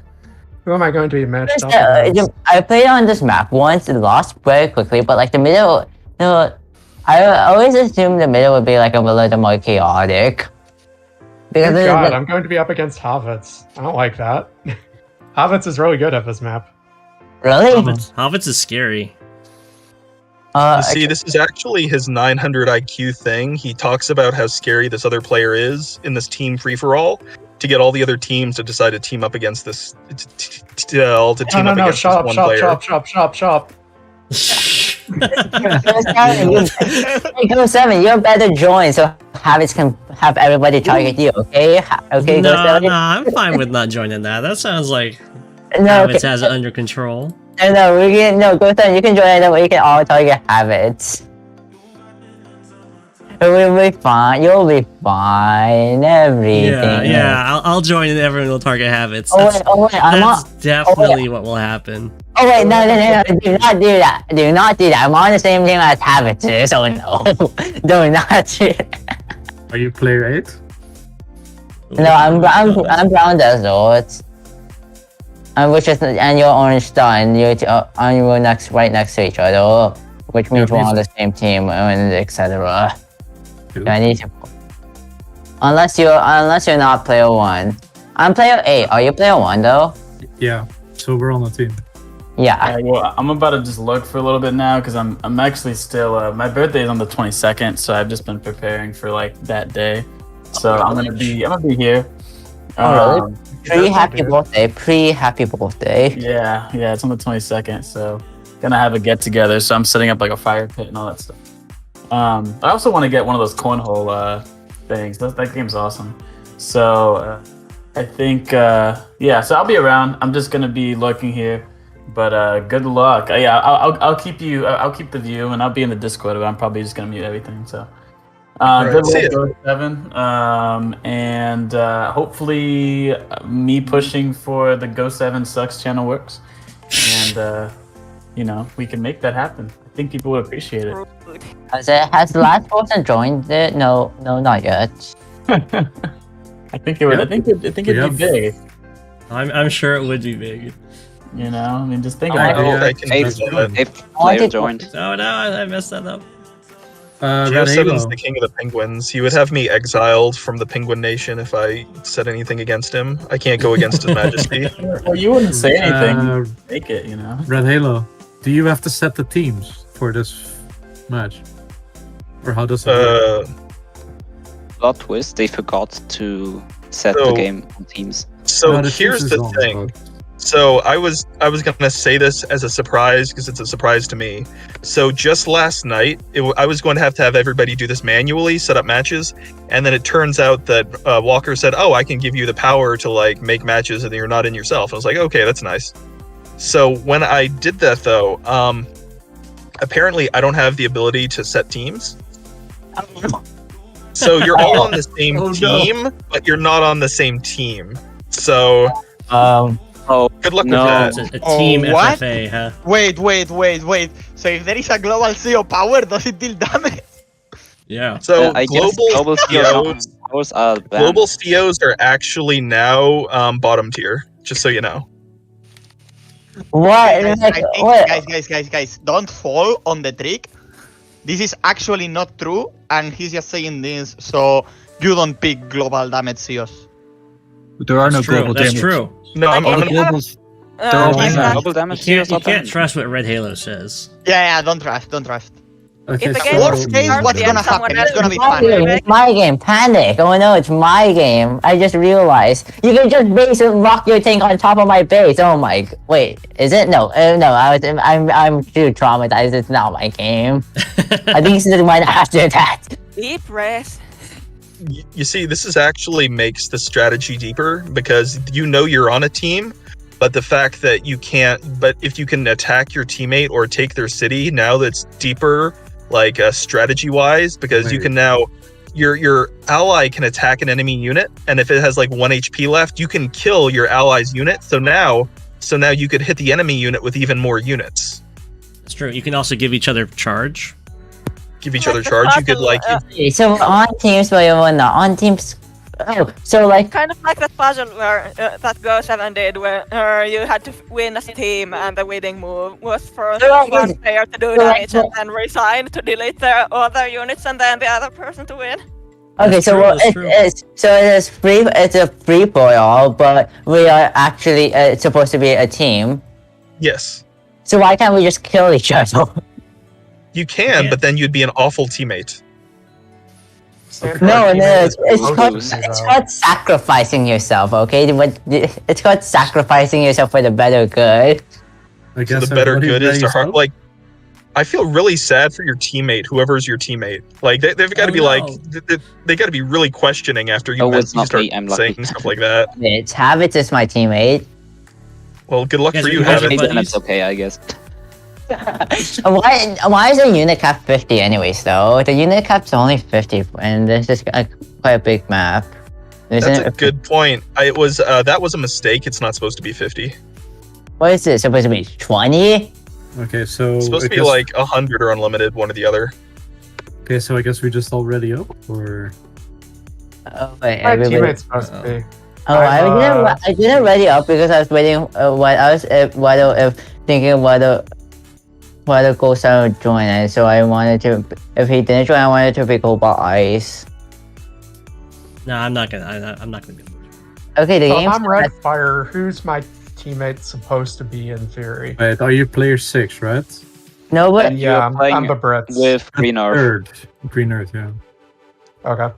Who am I going to be matched up Just, I played on this map once and lost very quickly, but like the middle, I always assumed the middle would be like a little more chaotic. Because Good God, I'm going to be up against Havitz. I don't like that. Havitz is really good at this map. Really? Havitz is scary. You see, this is actually his 900 IQ thing. He talks about how scary this other player is in this team free-for-all to get all the other teams to decide to team up against this. To team up against this one player. Shop. Hey, Go7, you're better join so Havitz can have everybody target you, okay? Okay, No, Go7? I'm fine with not joining that. That sounds like No, Havitz okay. has it under control. No, Go7, you can join it, we can all target Havitz. We'll be fine, you'll be fine, everything. Yeah, I'll join and everyone will target Havitz. That's Definitely what will happen. Oh wait, no, do not do that. Do not do that. I'm on the same team as Havitz, so no. Do not do that. Are you player 8? No, I'm Brown Desert. And you're Orange Star, and you're right next to each other, which means we're on the same team, and etc. So I need to. Unless you're not player 1. I'm player 8. Are you player 1 though? Yeah, so we're on the team. Yeah. Well, I'm about to just look for a little bit now because I'm actually still my birthday is on the 22nd, so I've just been preparing for like that day. So I'm gonna be here. Oh, really? Pre-happy birthday. Yeah, it's on the 22nd, so gonna have a get together. So I'm setting up like a fire pit and all that stuff. I also want to get one of those cornhole things. That game's awesome. So I think so I'll be around. I'm just gonna be lurking here. But good luck. I'll keep you. I'll keep the view, and I'll be in the Discord. But I'm probably just gonna mute everything. So good luck, Go7. And hopefully, me pushing for the Go7 Sucks channel works, and we can make that happen. I think people would appreciate it. Has the last person joined it? No, not yet. I think it would. I think it'd be big. I'm sure it would be big. I mean, just think about it. Player joined. Oh no, I messed that up. Geo7's the king of the penguins. He would have me exiled from the Penguin Nation if I said anything against him. I can't go against His Majesty. Well, you wouldn't say anything. Make it, Red Halo, do you have to set the teams for this match? Or how does it work? Plot twist, they forgot to set the game on teams. So here's the thing. So I was gonna say this as a surprise because it's a surprise to me. So just last night, I was going to have everybody do this manually, set up matches, and then it turns out that Walker said, "Oh, I can give you the power to like make matches, and you're not in yourself." I was like, "Okay, that's nice." So when I did that though, apparently I don't have the ability to set teams. So you're all on the same team, but you're not on the same team. So good luck with that. It's a team what? FFA, huh? Wait. So if there is a global CO power, does it deal damage? Yeah. So I guess global COs are actually now bottom tier, just so you know. What? Guys, don't fall on the trick. This is actually not true, and he's just saying this so you don't pick global damage COs. There are no global damage. That's true. No, I'm all, the gonna... globals, double damage. You can't trust what Red Halo says. Yeah, don't trust. Okay, If the game worst case, what's gonna happen? It's gonna be fun. It's my game. Panic. Oh no, it's my game. I just realized you can just base and rock your tank on top of my base. Oh my. Wait, is it? No, no. I'm too traumatized. It's not my game. I think this is one after that. Deep breath. You see, this is actually makes the strategy deeper because you know you're on a team, but the fact that you can't. But if you can attack your teammate or take their city, now that's deeper. Like strategy wise, because you can now your ally can attack an enemy unit, and if it has like 1 HP left, you can kill your ally's unit. So now you could hit the enemy unit with even more units. That's true. You can also give each other charge. Give each other charge. You could like. So on teams, but not on teams. Oh, so like kind of like that puzzle where that Go7 did, where you had to win as a team, and the winning move was for one player to do damage and then resign to delete their other units, and then the other person to win. Okay, so it's free. It's a free for all, but we are actually it's supposed to be a team. Yes. So why can't we just kill each other? You can, but then you'd be an awful teammate. No, it's called sacrificing yourself, okay? It's called sacrificing yourself for the better good. I guess so the better good is to hard. Like, I feel really sad for your teammate, whoever's your teammate. Like, they've got to be like, they got to be really questioning after you start saying stuff like that. It's Habits is my teammate. Well, good luck for you, Habits. That's okay, I guess. Why is the unit cap 50 anyways though? The unit cap's only 50 and this is quite a big map. That's a good point. That was a mistake. It's not supposed to be 50. What is it supposed to be? 20? Okay, so it's supposed to be like 100 or unlimited, one or the other. Okay, so I guess we just all ready up, or? Oh wait, my teammate's supposed to be. Oh, I didn't ready up because I was waiting. Thinking whether Go7 would join it, so I wanted to. If he didn't join, I wanted to pick Cobalt Ice. No, I'm not gonna be. Okay, the game. I'm Red Fire. Who's my teammate supposed to be in theory? Wait, are you player 6, right? No, but yeah, I'm the Brits with Green Earth. Green Earth, yeah. Okay.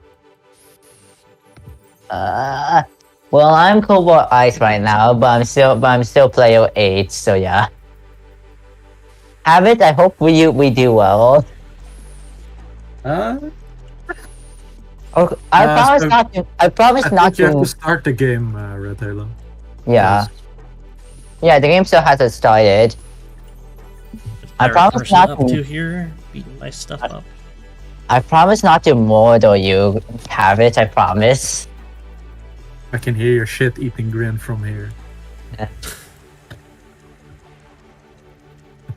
Well, I'm Cobalt Ice right now, but I'm still player 8, so yeah. Habit, I hope we do well. I promise not to. You have to start the game, Red Halo. Yeah. Yeah, the game still hasn't started. I promise not to here, beating my stuff up. I promise not to murder you, Habit. I promise. I can hear your shit-eating grin from here. I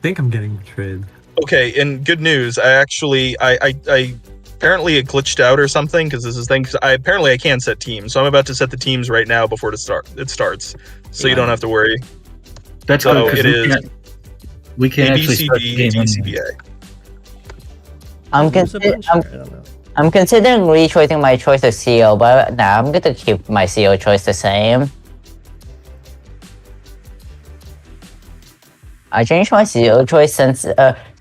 think I'm getting betrayed. Okay, and good news. I apparently it glitched out or something because this is thing. I can set teams, so I'm about to set the teams right now before it starts. So you don't have to worry. That's so good, it is. We can actually start the game. DCBA. I'm considering rechoosing my choice of CO, but nah, I'm gonna keep my CO choice the same. I changed my CO choice since we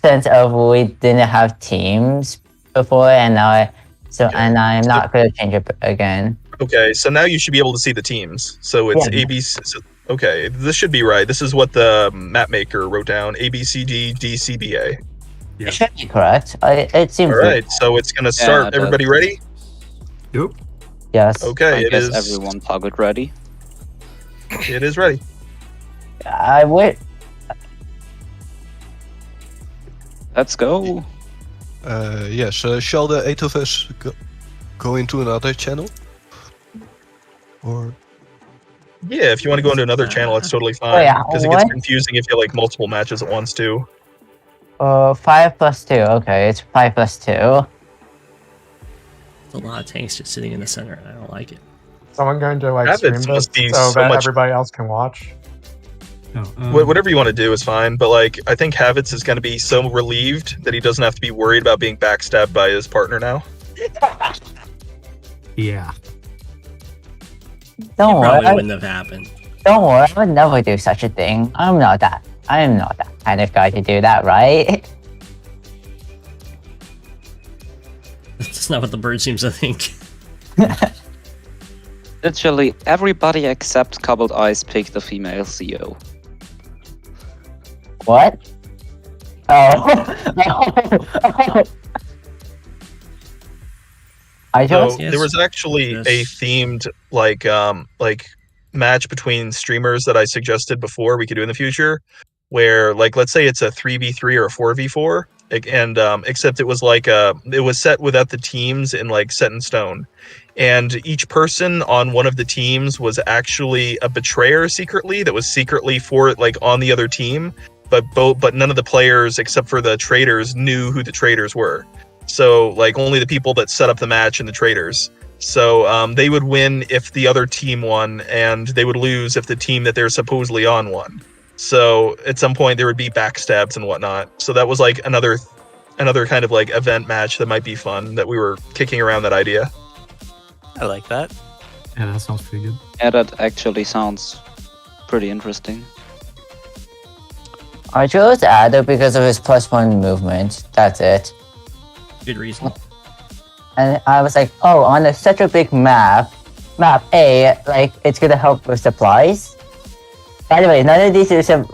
didn't have teams before, and now I'm not gonna change it again. Okay, so now you should be able to see the teams. So it's ABC. So, okay, this should be right. This is what the map maker wrote down: ABCD DCBA. Yeah. It should be correct. It seems. All right, so it's gonna start. Everybody ready? Yep. Yes. Okay, I guess everyone target ready. It is ready. I would. Let's go. Yes. Shall the 8 of us go into another channel? Or yeah, if you want to go into another channel, it's totally fine. Because it gets confusing if you like multiple matches at once too. 5+2. Okay, it's 5+2. There's a lot of tanks just sitting in the center, and I don't like it. Someone going to stream this so that everybody else can watch. Whatever you want to do is fine, but like I think Havitz is going to be so relieved that he doesn't have to be worried about being backstabbed by his partner now. Yeah. Don't worry. Probably wouldn't have happened. Don't worry, I would never do such a thing. I'm not that kind of guy to do that, right? That's not what the bird seems to think. Literally, everybody except Cobbled Eyes picked the female CEO. What? Oh. So there was actually a themed like match between streamers that I suggested before we could do in the future, where like let's say it's a 3v3 or a 4v4, and except it was like it was set without the teams in like set in stone, and each person on one of the teams was actually a betrayer secretly that was secretly for like on the other team, but none of the players except for the traders knew who the traders were. So like only the people that set up the match and the traders. So they would win if the other team won, and they would lose if the team that they're supposedly on won. So at some point there would be backstabs and whatnot. So that was like another kind of like event match that might be fun that we were kicking around that idea. I like that. Yeah, that sounds pretty good. Yeah, that actually sounds pretty interesting. I chose Adder because of his +1 movement. That's it. Good reason. And I was like, oh, on such a big map A, like, it's gonna help with supplies. By the way, none of these are some...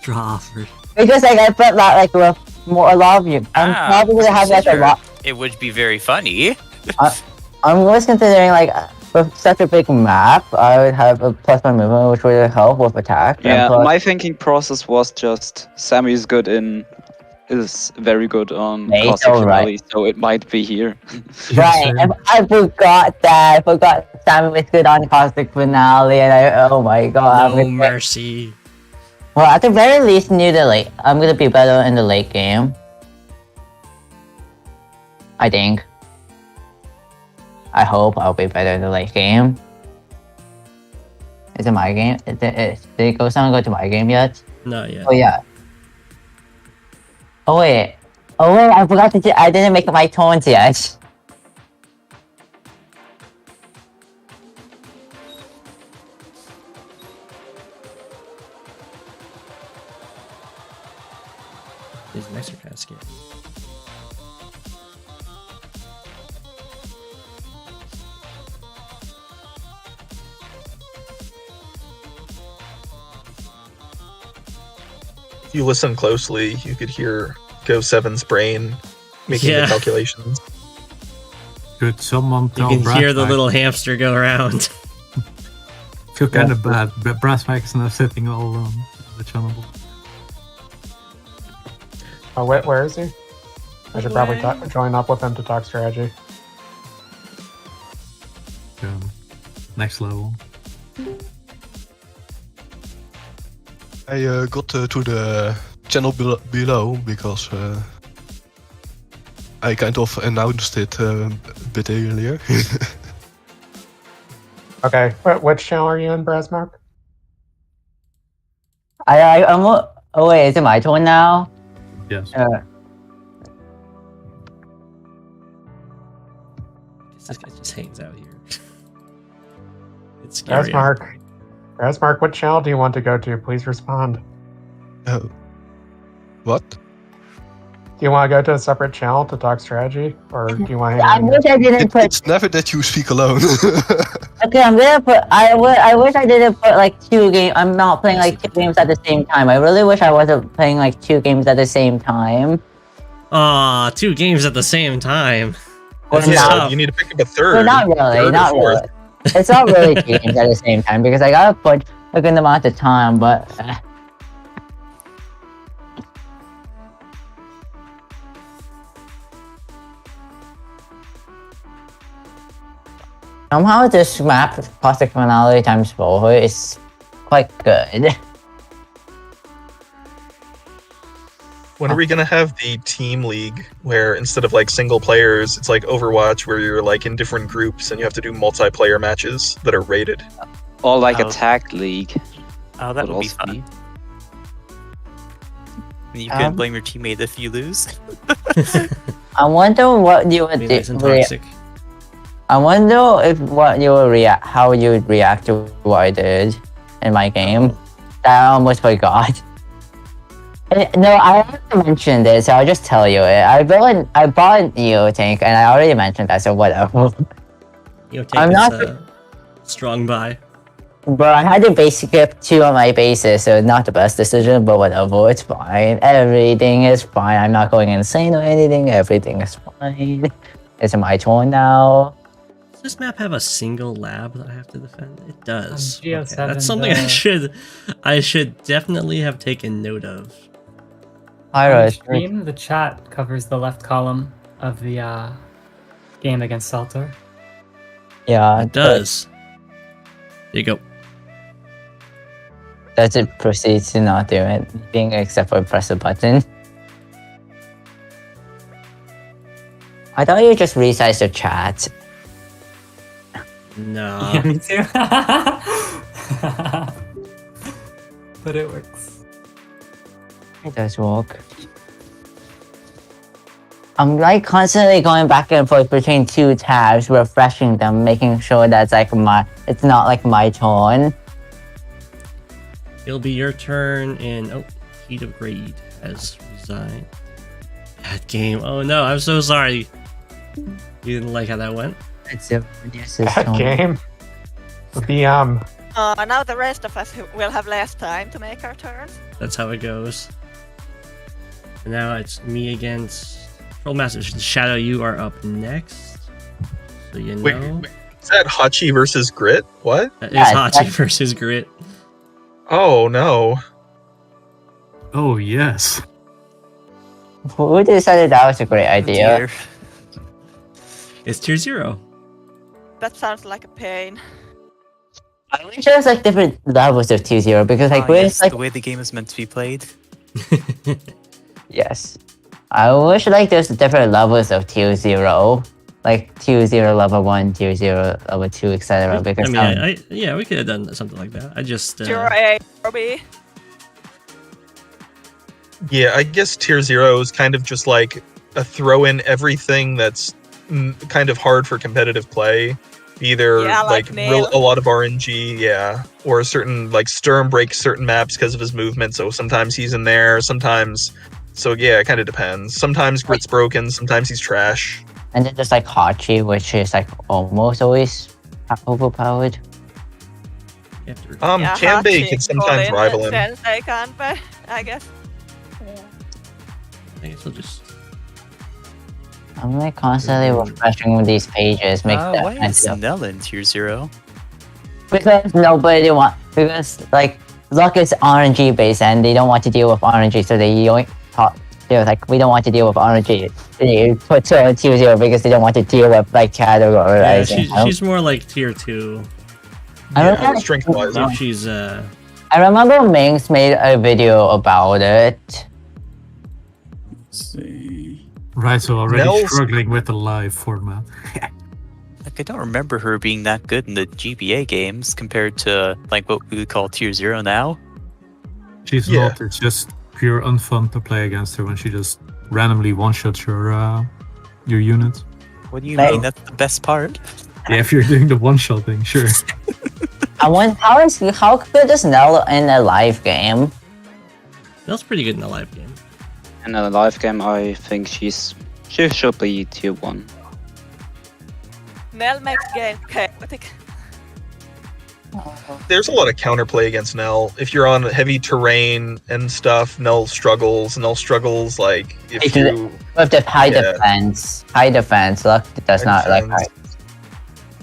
Draw offer. Because, like, I put that, like, with a lot of you. I'm probably gonna have, like, a lot... It would be very funny. I was considering, like, with such a big map, I would have a +1 movement, which would help with attack. Yeah, my thinking process was just Sami is very good on Classic Finale, so it might be here. Right, I forgot that. I forgot Sami was good on Classic Finale, and oh my god. No mercy. Well, at the very least, near the late, I'm gonna be better in the late game. I think. I hope I'll be better in the late game. Is it my game? Did someone go to my game yet? Not yet. Oh yeah. Oh wait, I forgot to I didn't make my tones yet. These next are kind of scary. If you listen closely, you could hear Go7's brain making the calculations. Could someone tell You can hear the BestMike? little hamster go around. Feel kind of bad, but BestMike is now sitting all the channel. Oh, where is he? I should probably join up with him to talk strategy. Next level. I got to the channel below because I kind of announced it a bit earlier. Okay, which channel are you in, BestMike? I'm. Oh wait, is it my turn now? Yes. This guy just hangs out here. It's scary. BestMike, what channel do you want to go to? Please respond. What? Do you want to go to a separate channel to talk strategy, or do you want to? I wish I didn't put. It's never that you speak alone. Okay, I'm gonna put. I wish I didn't put like 2 games. I'm not playing like 2 games at the same time. I really wish I wasn't playing like 2 games at the same time. 2 games at the same time. Well, That's tough. You need to pick up a third. Well, not really. third or Not fourth. really. It's not really 2 games at the same time because I gotta put a good amount of time, but. Somehow this map, Classic Finale times 4, is quite good. When are we gonna have the team league where instead of like single players, it's like Overwatch where you're like in different groups and you have to do multiplayer matches that are rated? Or like a tag league. Oh, that would be fun. You can blame your teammate if you lose. I wonder what you would Maybe it's toxic. I wonder if how you would react to what I did. in my game that I almost forgot. No, I already mentioned it, so I'll just tell you it. I bought a Neo tank, and I already mentioned that, so whatever. Neo tank is a strong buy. Bro, I had to base skip 2 on my bases, so not the best decision, but whatever, it's fine. Everything is fine. I'm not going insane or anything. Everything is fine. It's my turn now. Does this map have a single lab that I have to defend? It does. Okay, GS7 that's something I should definitely have taken note of. On the stream, the chat covers the left column of the game against Salter. Yeah, it does. There you go. Does it proceed to not do anything except for press a button? I thought you just resized the chat. No. Yeah, me too. But it works. It does work. I'm like constantly going back and forth between 2 tabs, refreshing them, making sure that's like it's not like my turn. It'll be your turn in Heat of Greed has resigned. Bad game. Oh no, I'm so sorry. You didn't like how that went? It's Bad game. Now the rest of us will have less time to make our turns. That's how it goes. And now it's me against Trollmaster. Shadow, you are up next. So you know. Wait, is that Hachi versus Grit? What? That is Hachi versus Grit. Oh no. Oh yes. Who decided that was a great idea? It's tier 0. That sounds like a pain. I wish there was like different levels of tier 0 because like yes, like the way the game is meant to be played. Yes. I wish like there's different levels of tier 0. Like tier 0 level 1, tier 0 level 2, etc. Because I mean, yeah, we could have done something like that. I just Tier A or B. Yeah, I guess tier 0 is kind of just like a throw in everything that's kind of hard for competitive play. Either like a lot of RNG, yeah, or a certain like Sturm breaks certain maps because of his movement, so sometimes he's in there, sometimes. So yeah, it kind of depends. Sometimes Grit's broken, sometimes he's trash. And then there's like Hachi, which is like almost always overpowered. Kanbei can sometimes rival him. Sensei Kanbei, I guess. I guess I'll just. I'm like constantly refreshing these pages. Why is Nell in tier 0? Because nobody because like Luck is RNG based and they don't want to deal with RNG, so they're like, we don't want to deal with RNG. They put her on tier 0 because they don't want to deal with like categorizing. Yeah, she's more like tier 2. I She's I remember Minx made a video about it. Let's see. Right, so already struggling with the live format. Like, I don't remember her being that good in the GBA games compared to like what we would call tier 0 now. She's not. It's just pure unfun to play against her when she just randomly one-shots your units. What do you mean? That's the best part. Yeah, if you're doing the one-shot thing, sure. I wonder how good is Nell in a live game? Nell's pretty good in a live game. In a live game, I think she should be tier 1. Nell makes game chaotic. There's a lot of counterplay against Nell. If you're on heavy terrain and stuff, Nell struggles. Like if you with the high defense, Luck does not like.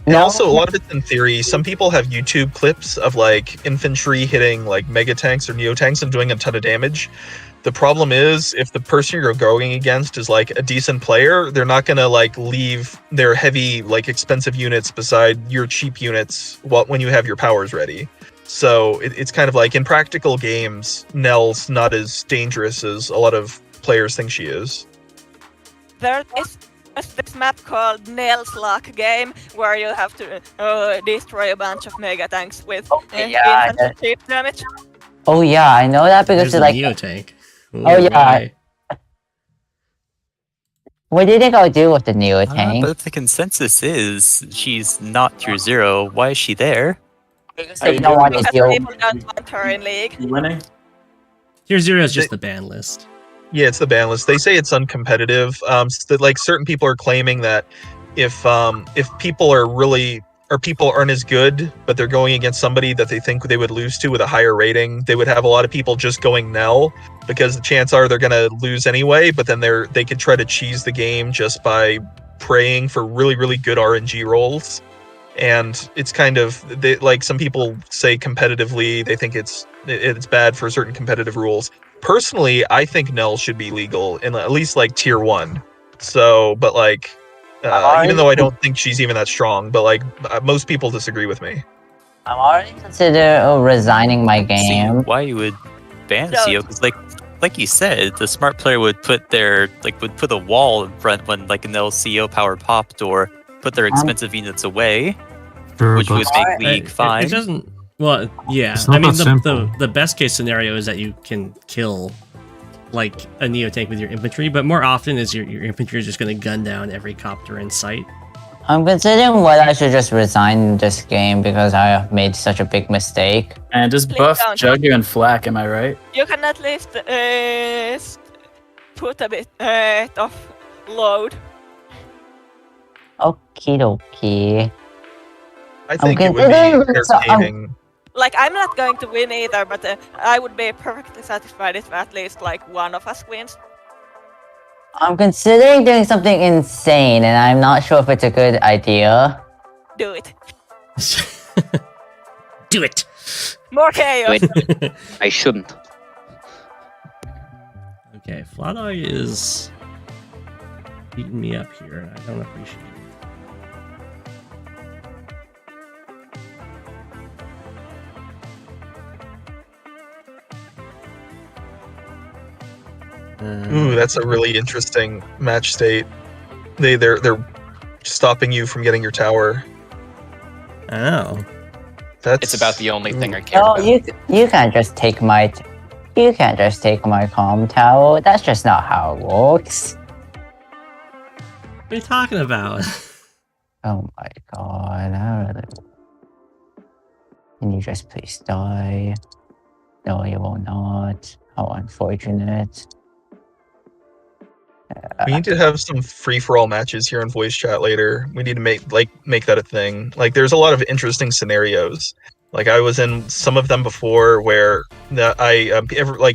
And also, a lot of it's in theory. Some people have YouTube clips of like infantry hitting like mega tanks or neo tanks and doing a ton of damage. The problem is, if the person you're going against is like a decent player, they're not gonna like leave their heavy, like expensive units beside your cheap units when you have your powers ready. So it's kind of like in practical games, Nell's not as dangerous as a lot of players think she is. There is this map called Nell's Lock game where you have to destroy a bunch of mega tanks with infantry damage. Oh yeah, I know that because There's it's like Neo tank. Oh yeah. What do you think I'll do with the Neo tank? But if the consensus is she's not tier 0, why is she there? They don't want to Because deal. people don't want her in league. You winning? Tier 0 is just the ban list. Yeah, it's the ban list. They say it's uncompetitive. Like certain people are claiming that if people are really or people aren't as good, but they're going against somebody that they think they would lose to with a higher rating, they would have a lot of people just going Nell because the chance are they're gonna lose anyway. But then they could try to cheese the game just by praying for really really good RNG rolls. And it's kind of like some people say competitively they think it's bad for certain competitive rules. Personally, I think Nell should be legal in at least like tier 1. So, but like, even though I don't think she's even that strong, but like most people disagree with me. I'm already considering resigning my See game. why you would ban CO? Because like you said, the smart player would put would put a wall in front when like an LCO power popped or put their expensive units away, Sure, which but- would make league fine. It doesn't. Well, yeah. It's not I mean, that simple. the best case scenario is that you can kill like a Neo tank with your infantry, but more often is your infantry is just going to gun down every copter in sight. I'm considering whether I should just resign this game because I have made such a big mistake. And just Please buff don't. Jugger and Flak, am I right? You can at least put a bit of load. Okie dokie. I think it would be entertaining. Like, I'm not going to win either, but I would be perfectly satisfied if at least like one of us wins. I'm considering doing something insane, and I'm not sure if it's a good idea. Do it. Do it. More chaos. Wait, I shouldn't. Okay, Flatoy is beating me up here, and I don't appreciate it. Ooh, that's a really interesting match state. They're stopping you from getting your tower. Oh. It's about the only thing I care No, about. you can't just take my calm tower. That's just not how it works. What are you talking about? Oh my god, I really... Can you just please die? No, you will not. How unfortunate. We need to have some free-for-all matches here in voice chat later. We need to make that a thing. Like, there's a lot of interesting scenarios. Like, I was in some of them before where a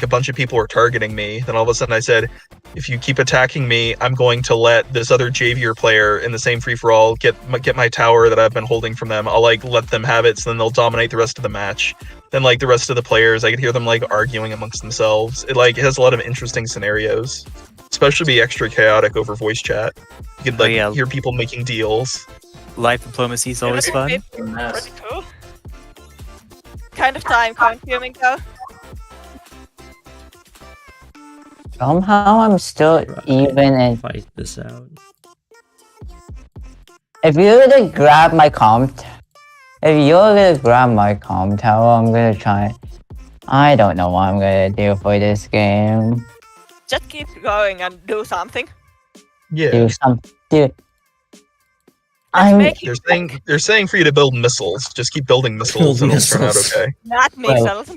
bunch of people were targeting me. Then all of a sudden I said, if you keep attacking me, I'm going to let this other Javier player in the same free-for-all get my tower that I've been holding from them. I'll like let them have it, so then they'll dominate the rest of the match. Then like the rest of the players, I could hear them like arguing amongst themselves. It has a lot of interesting scenarios. Especially be extra chaotic over voice chat. You could hear people making deals. Live diplomacy is always fun. Pretty cool. Kind of time consuming though. Somehow I'm still even in... Fight this out. If you're gonna grab my tower, I'm gonna try... I don't know what I'm gonna do for this game. Just keep going and do something. Yeah. Do something. Dude. They're saying for you to build missiles. Just keep building missiles and it'll turn out okay. Not missiles,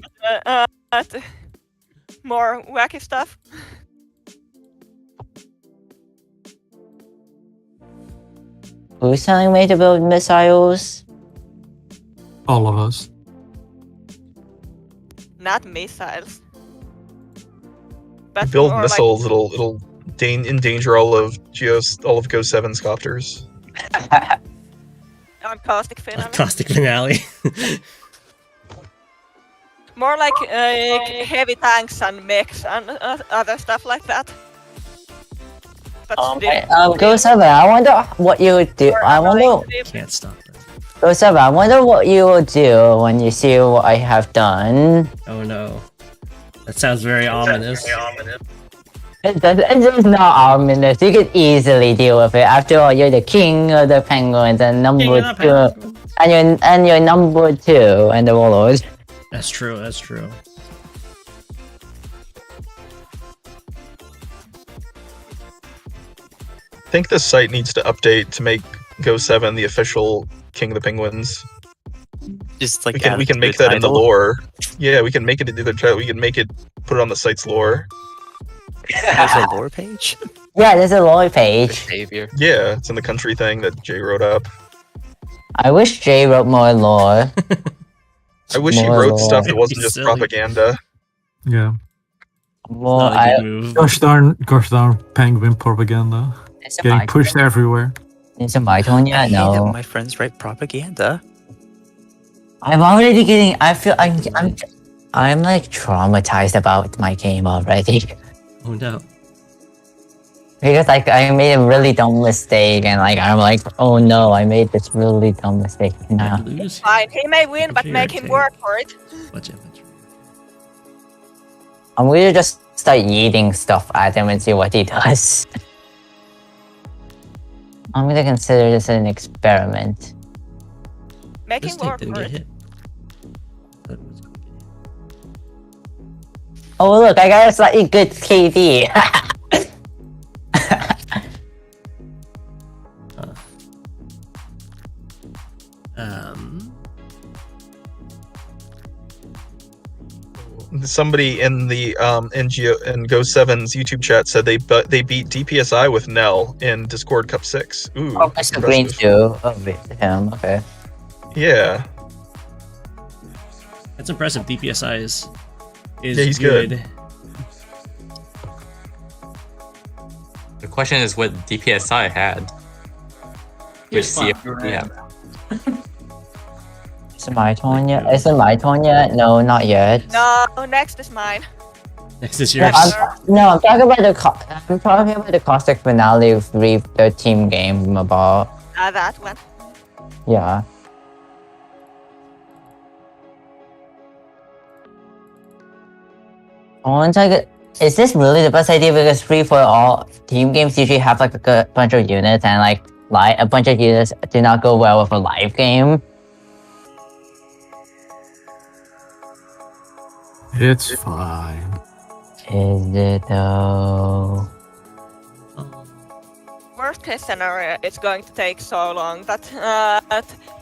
but more wacky stuff. Who's telling me to build missiles? All of us. Not missiles. But Build more missiles, it'll endanger all of Go7's copters. On caustic finale. Caustic finale. More like heavy tanks and mechs and other stuff like that. But Go7, I wonder what you would do. Can't stop that. Go7, I wonder what you will do when you see what I have done. Oh no. That sounds very ominous. It's not ominous. You could easily deal with it. After all, you're the king of the penguins and number 2. And you're number 2 and the warlord. That's true, that's true. I think this site needs to update to make Go7 the official King of the Penguins. Just like we can make that in the lore. Yeah, we can make it into the chat. We can make it, put it on the site's lore. There's a lore page? Yeah, there's a lore page. Yeah, it's in the country thing that Jay wrote up. I wish Jay wrote more lore. I wish he More wrote lore. stuff that wasn't just propaganda. Yeah. Well, Gosh darn penguin propaganda. Getting pushed everywhere. Is it my turn yet? I hate that No. my friends write propaganda. I'm already getting. I feel I'm like traumatized about my game already. Oh no. Because like I made a really dumb mistake and like I'm like, oh no, I made this really dumb mistake now. It's fine. He may win, but make him work for it. I'm gonna just start eating stuff at him and see what he does. I'm gonna consider this an experiment. Make him work for it. Oh look, I got a slightly good KD. Somebody in the in Go7's YouTube chat said they beat DPSI with Nell in Discord Cup 6. Ooh, Oh, Mr.Greensuit. Oh, him. Okay. Yeah. That's impressive. DPSI is Yeah, he's good. The question is what DPSI had. Which CF, yeah. Is it my turn yet? Is it my turn yet? No, not yet. No, next is mine. Next is No, yours. I'm talking about the caustic finale of the team game about. That one. Yeah. Once I get, is this really the best idea? Because free for all team games usually have like a bunch of units, and like a bunch of units do not go well with a live game. It's fine. Is it though? Worst case scenario, it's going to take so long that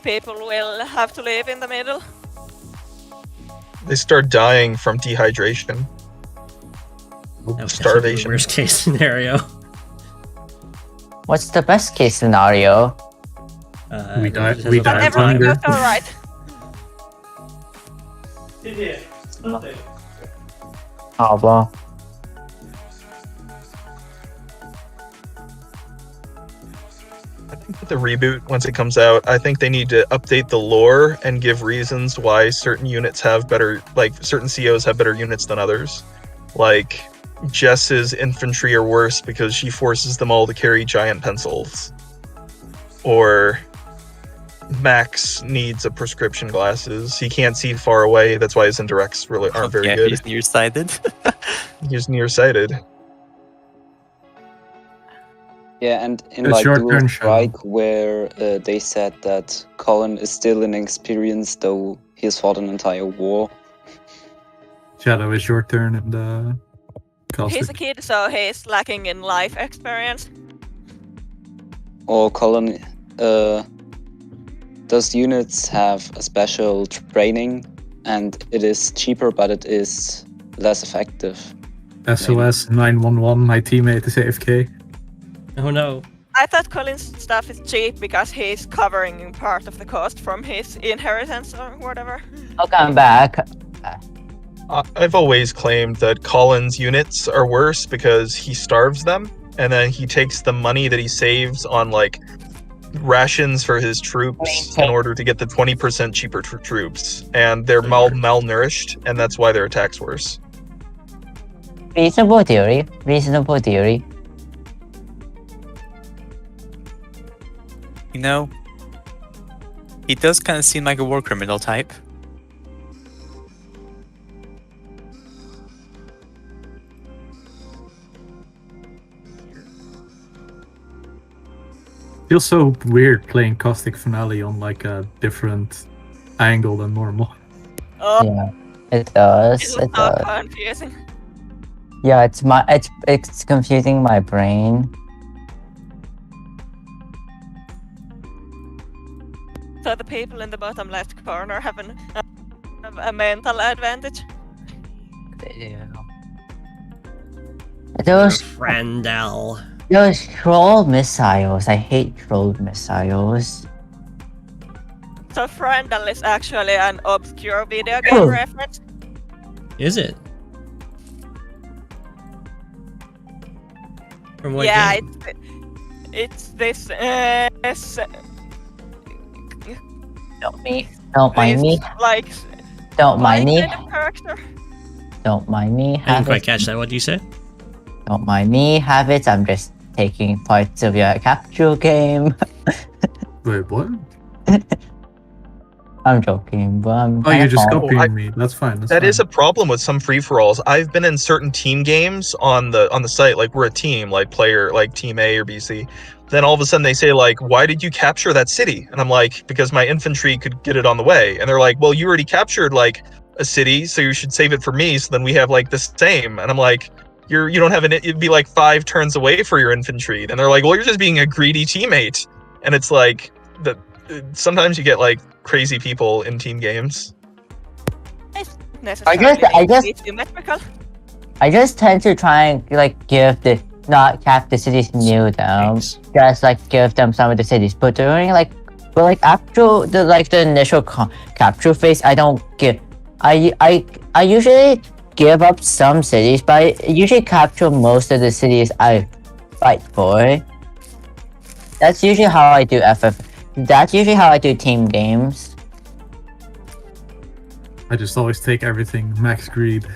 people will have to live in the middle. They start dying from dehydration. Starvation. Worst case scenario. What's the best case scenario? We die. We die of Everything hunger. goes alright. Oh well. I think with the reboot, once it comes out, I think they need to update the lore and give reasons why certain units have better, like certain COs have better units than others. Like Jess's infantry are worse because she forces them all to carry giant pencils. Or Max needs a prescription glasses. He can't see far away. That's why his indirects really aren't very good. He's nearsighted. He's nearsighted. Yeah, and in It's like your Dual turn, Shadow. Strike, where they said that Colin is still inexperienced, though he has fought an entire war. Shadow, it's your turn in the He's a caustic. kid, so he's lacking in life experience. Or Colin, those units have a special training, and it is cheaper, but it is less effective. SOS 911. My teammate is AFK. Oh no. I thought Colin's stuff is cheap because he's covering part of the cost from his inheritance or whatever. Okay, I'm back. I've always claimed that Colin's units are worse because he starves them, and then he takes the money that he saves on like rations for his troops in order to get the 20% cheaper troops, and they're malnourished, and that's why their attack's worse. Reasonable theory. Reasonable theory. You know, he does kind of seem like a war criminal type. Feels so weird playing caustic finale on like a different angle than normal. Oh, Yeah, it does. it's It so does. confusing. Yeah, it's confusing my brain. So the people in the bottom left corner have a mental advantage. Those Frandel. Those troll missiles. I hate troll missiles. So Frandel is actually an obscure video game reference. Is it? From what Yeah, game? it's this. Don't mind me. Like. Don't mind me. Kind of character. Don't mind me. I didn't quite catch that. What did you say? Don't mind me. Have it. I'm just taking parts of your capture game. Wait, what? I'm joking, but I'm. Oh, you're just kinda- copying me. That's fine. That is a problem with some free-for-alls. I've been in certain team games on the site, like we're a team, like player, like team A or BC. Then all of a sudden they say like, "Why did you capture that city?" And I'm like, "Because my infantry could get it on the way." And they're like, "Well, you already captured like a city, so you should save it for me. So then we have like the same." And I'm like, "You don't have it'd be like 5 turns away for your infantry." And they're like, "Well, you're just being a greedy teammate." And it's like sometimes you get like crazy people in team games. I just tend to try and like give the not cap the cities new them. Just like give them some of the cities, but during like actual the initial capture phase, I don't give. I usually give up some cities, but I usually capture most of the cities I fight for. That's usually how I do FF. That's usually how I do team games. I just always take everything max greed.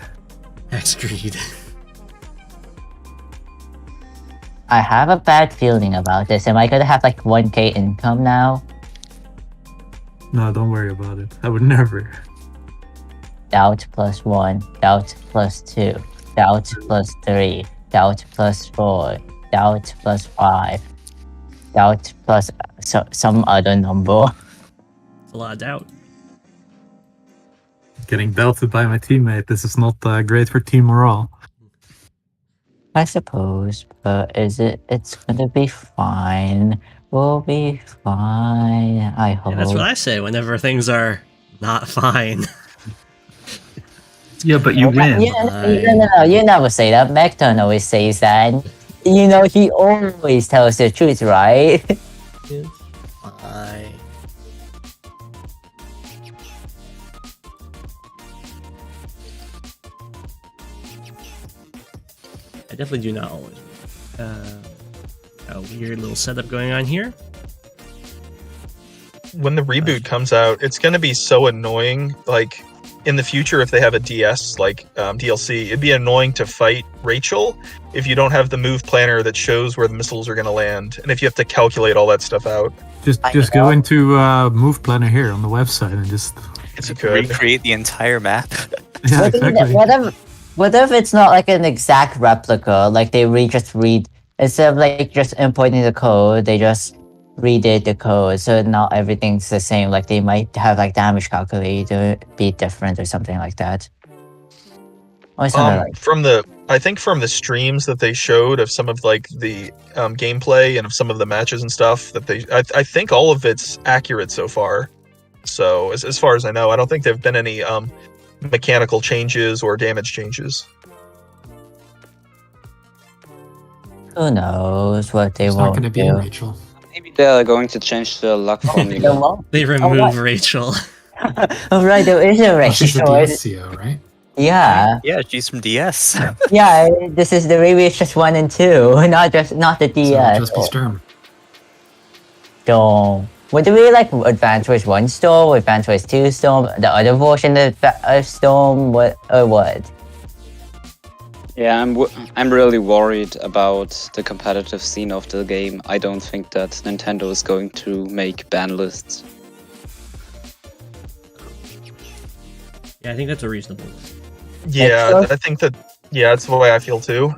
Max greed. I have a bad feeling about this. Am I gonna have like 1k income now? No, don't worry about it. I would never. Doubt +1, doubt +2, doubt +3, doubt +4, doubt +5, doubt plus some other number. It's a lot of doubt. Getting belted by my teammate. This is not great for team morale. I suppose, but it's gonna be fine. We'll be fine, I hope. Yeah, that's what I say whenever things are not fine. Yeah, but you win. No, you never say that. Mecton always says that. You know, he always tells the truth, right? Fine. I definitely do not always. A weird little setup going on here. When the reboot comes out, it's going to be so annoying. Like in the future, if they have a DS like DLC, it'd be annoying to fight Rachel if you don't have the move planner that shows where the missiles are going to land, and if you have to calculate all that stuff out. Just go into move planner here on the website and just recreate the entire map. Yeah, exactly. What if it's not like an exact replica? Like they just read instead of like just importing the code, they just redid the code, so not everything's the same. Like they might have like damage calculator be different or something like that. Or something I think from the streams that they showed of some of like the gameplay and of some of the matches and stuff that I think all of it's accurate so far. So as far as I know, I don't think there've been any mechanical changes or damage changes. Who knows what they It's want not going to be do. Rachel. Maybe they're going to change the luck formula. They remove Rachel. Oh right, there is a Rachel. She's a DSCO, right? Yeah. Yeah, she's from DS. Yeah, this is the Maybe just 1 and 2, not the DS. So just be Sturm. Storm. Would there be like Advance Wars 1 Storm, Advance Wars 2 Storm, the other version of Storm, what? Yeah, I'm really worried about the competitive scene of the game. I don't think that Nintendo is going to make ban lists. Yeah, I think that's a reasonable. Yeah, I think that's the way I feel too.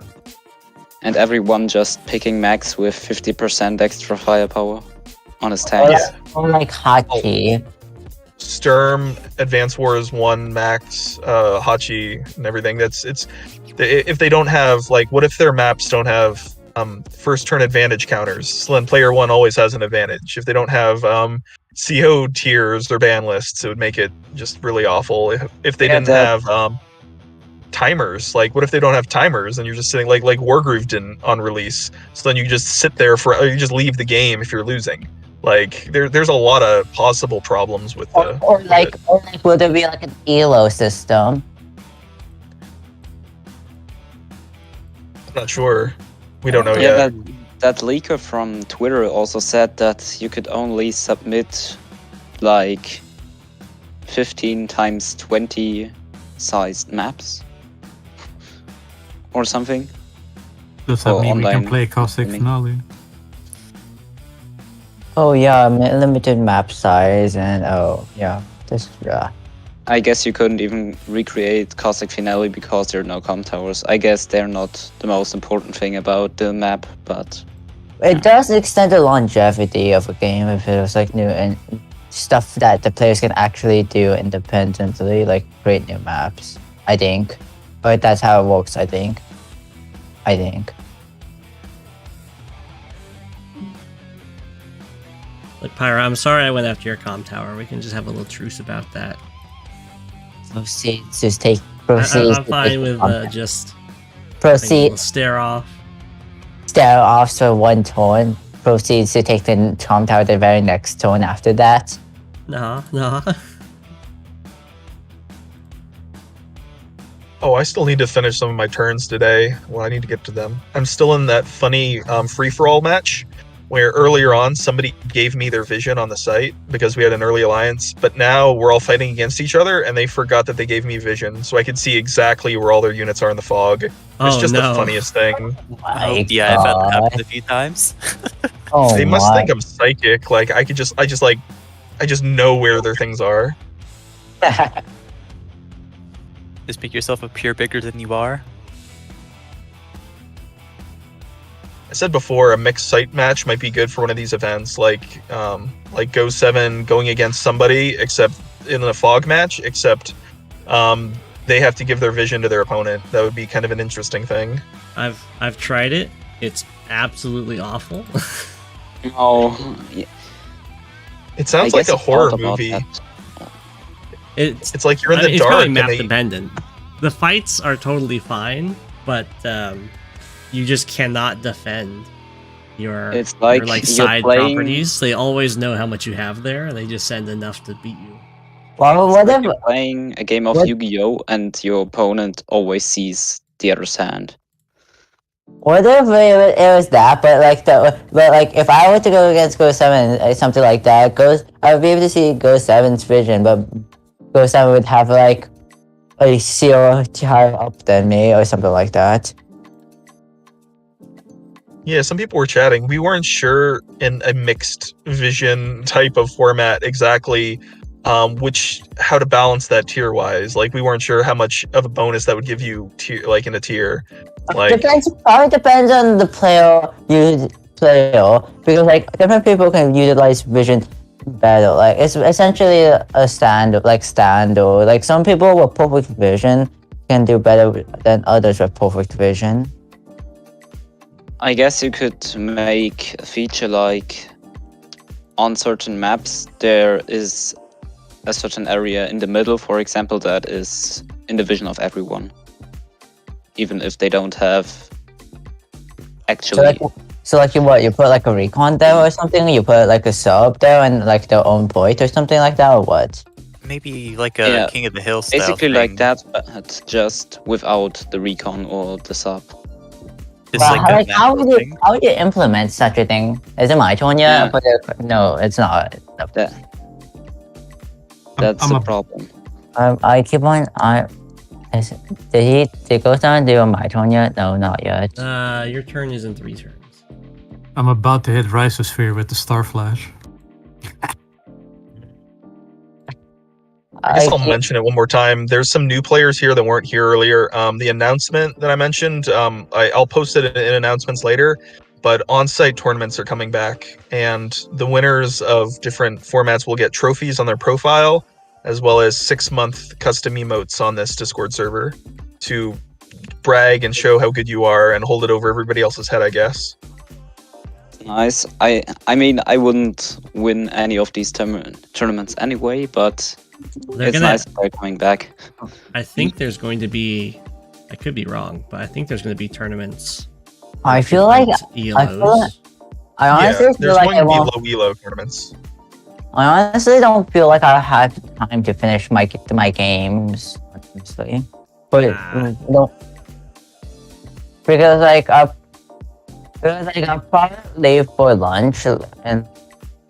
And everyone just picking max with 50% extra firepower on his tanks. Or like Hachi. Sturm, Advance Wars 1 Max, Hachi, and everything. If they don't have what if their maps don't have first turn advantage counters? So then player 1 always has an advantage. If they don't have CO tiers or ban lists, it would make it just really awful if they didn't have timers. Like, what if they don't have timers and you're just sitting like Wargroove didn't on release? So then you just sit there or you just leave the game if you're losing. Like, there's a lot of possible problems with the. Or like, will there be like an ELO system? I'm not sure. We don't know yet. That leaker from Twitter also said that you could only submit like 15 times 20 sized maps or something. Does that mean we can play Caustic Finale? Oh yeah, limited map size and I guess you couldn't even recreate Caustic Finale because there are no com towers. I guess they're not the most important thing about the map, but it does extend the longevity of a game if it was like new and stuff that the players can actually do independently, like create new maps. I think, but that's how it works. I think. Like, Pyra, I'm sorry I went after your comm tower. We can just have a little truce about that. Proceed. I'm fine with just proceed. Stare off for one turn. Proceeds to take the comm tower the very next turn after that. Nah. Oh, I still need to finish some of my turns today. Well, I need to get to them. I'm still in that funny free-for-all match where earlier on somebody gave me their vision on the site because we had an early alliance, but now we're all fighting against each other and they forgot that they gave me vision, so I could see exactly where all their units are in the fog. It's just the funniest thing. I've had that happen a few times. They must think I'm psychic. Like, I just know where their things are. Just make yourself appear bigger than you are. I said before, a mixed site match might be good for one of these events, like Go7 going against somebody, except in a fog match, except they have to give their vision to their opponent. That would be kind of an interesting thing. I've tried it. It's absolutely awful. It sounds like a horror movie. It's like you're in the it's dark. Probably map dependent. The fights are totally fine, but you just cannot defend your side properties. They always know how much you have there, and they just send enough to beat you. Well, what if you're playing a game of Yu-Gi-Oh and your opponent always sees the other's hand? What if it was that, but if I were to go against Go7, something like that, I would be able to see Go7's vision, but Go7 would have like a 0 higher up than me or something like that. Yeah, some people were chatting. We weren't sure in a mixed vision type of format exactly how to balance that tier wise. Like, we weren't sure how much of a bonus that would give you in a tier. Like, Probably depends on the player because like different people can utilize vision better. Like, it's essentially a standard. Like some people with perfect vision can do better than others with perfect vision. I guess you could make a feature like on certain maps there is a certain area in the middle, for example, that is in the vision of everyone, even if they don't have actually. So you put like a recon there or something? You put like a sub there and like their own point or something like that, or what? Maybe like a King of the Hill style basically thing. like that, but just without the recon or the sub. How would you implement such a thing? Is it my turn yet? Yeah. No, it's not. That's the problem. I keep on. Did Go7 do my turn yet? No, not yet. Your turn is in 3 turns. I'm about to hit Rhizosphere with the Star Flash. I guess I'll mention it one more time. There's some new players here that weren't here earlier. The announcement that I mentioned, I'll post it in announcements later, but on-site tournaments are coming back, and the winners of different formats will get trophies on their profile, as well as 6-month custom emotes on this Discord server to brag and show how good you are and hold it over everybody else's head, I guess. Nice. I mean, I wouldn't win any of these tournaments anyway, but it's nice that they're coming back. I think there's going to be, I could be wrong, but I think there's going to be tournaments. I feel like ELOs. I honestly feel there's like going to be low elo tournaments. I honestly don't feel like I have time to finish my games, honestly. But no, because I'll probably leave for lunch, and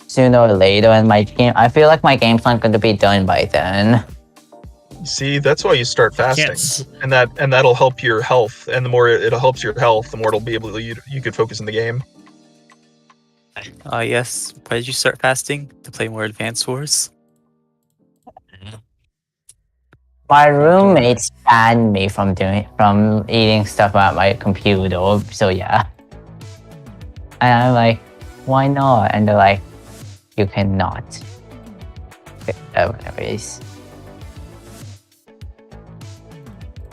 sooner or later, and I feel like my game's not going to be done by then. See, that's why you start fasting, and that'll help your health. And the more it helps your health, the more it'll be able to you could focus in the game. Yes. Why did you start fasting? To play more Advanced Wars? My roommates banned me from eating stuff at my computer, so yeah. And I'm like, why not? And they're like, you cannot. Anyways.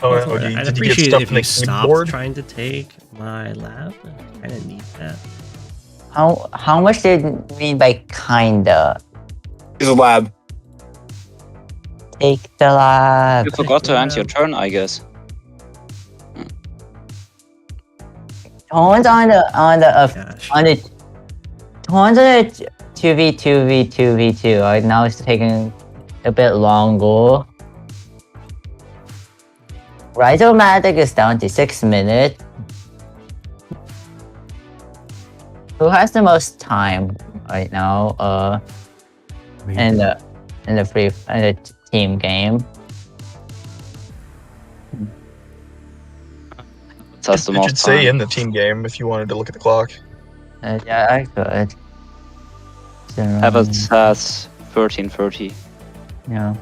I'd appreciate it if you stopped trying to take my lab. I kind of need that. How much did you mean by kinda? It's a lab. Take the lab. You forgot to end your turn, I guess. Tones on the 2v2v2v2. Right now it's taking a bit longer. Rhythmical is down to 6 minutes. Who has the most time right now? In the team game. You should say in the team game if you wanted to look at the clock. Yeah, I could. Evans has 13:30. Yeah.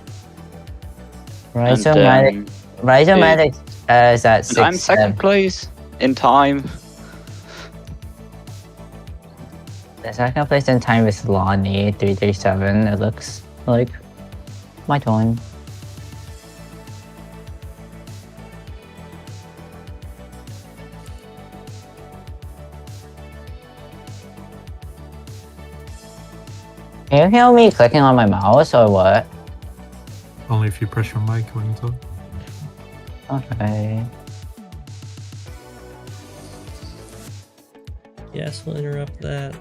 Rhythmical is at 6. I'm second place in time. The second place in time is Lonnie, 337. It looks like my turn. Can you hear me clicking on my mouse or what? Only if you press your mic when you talk. Okay. Yes, we'll interrupt that.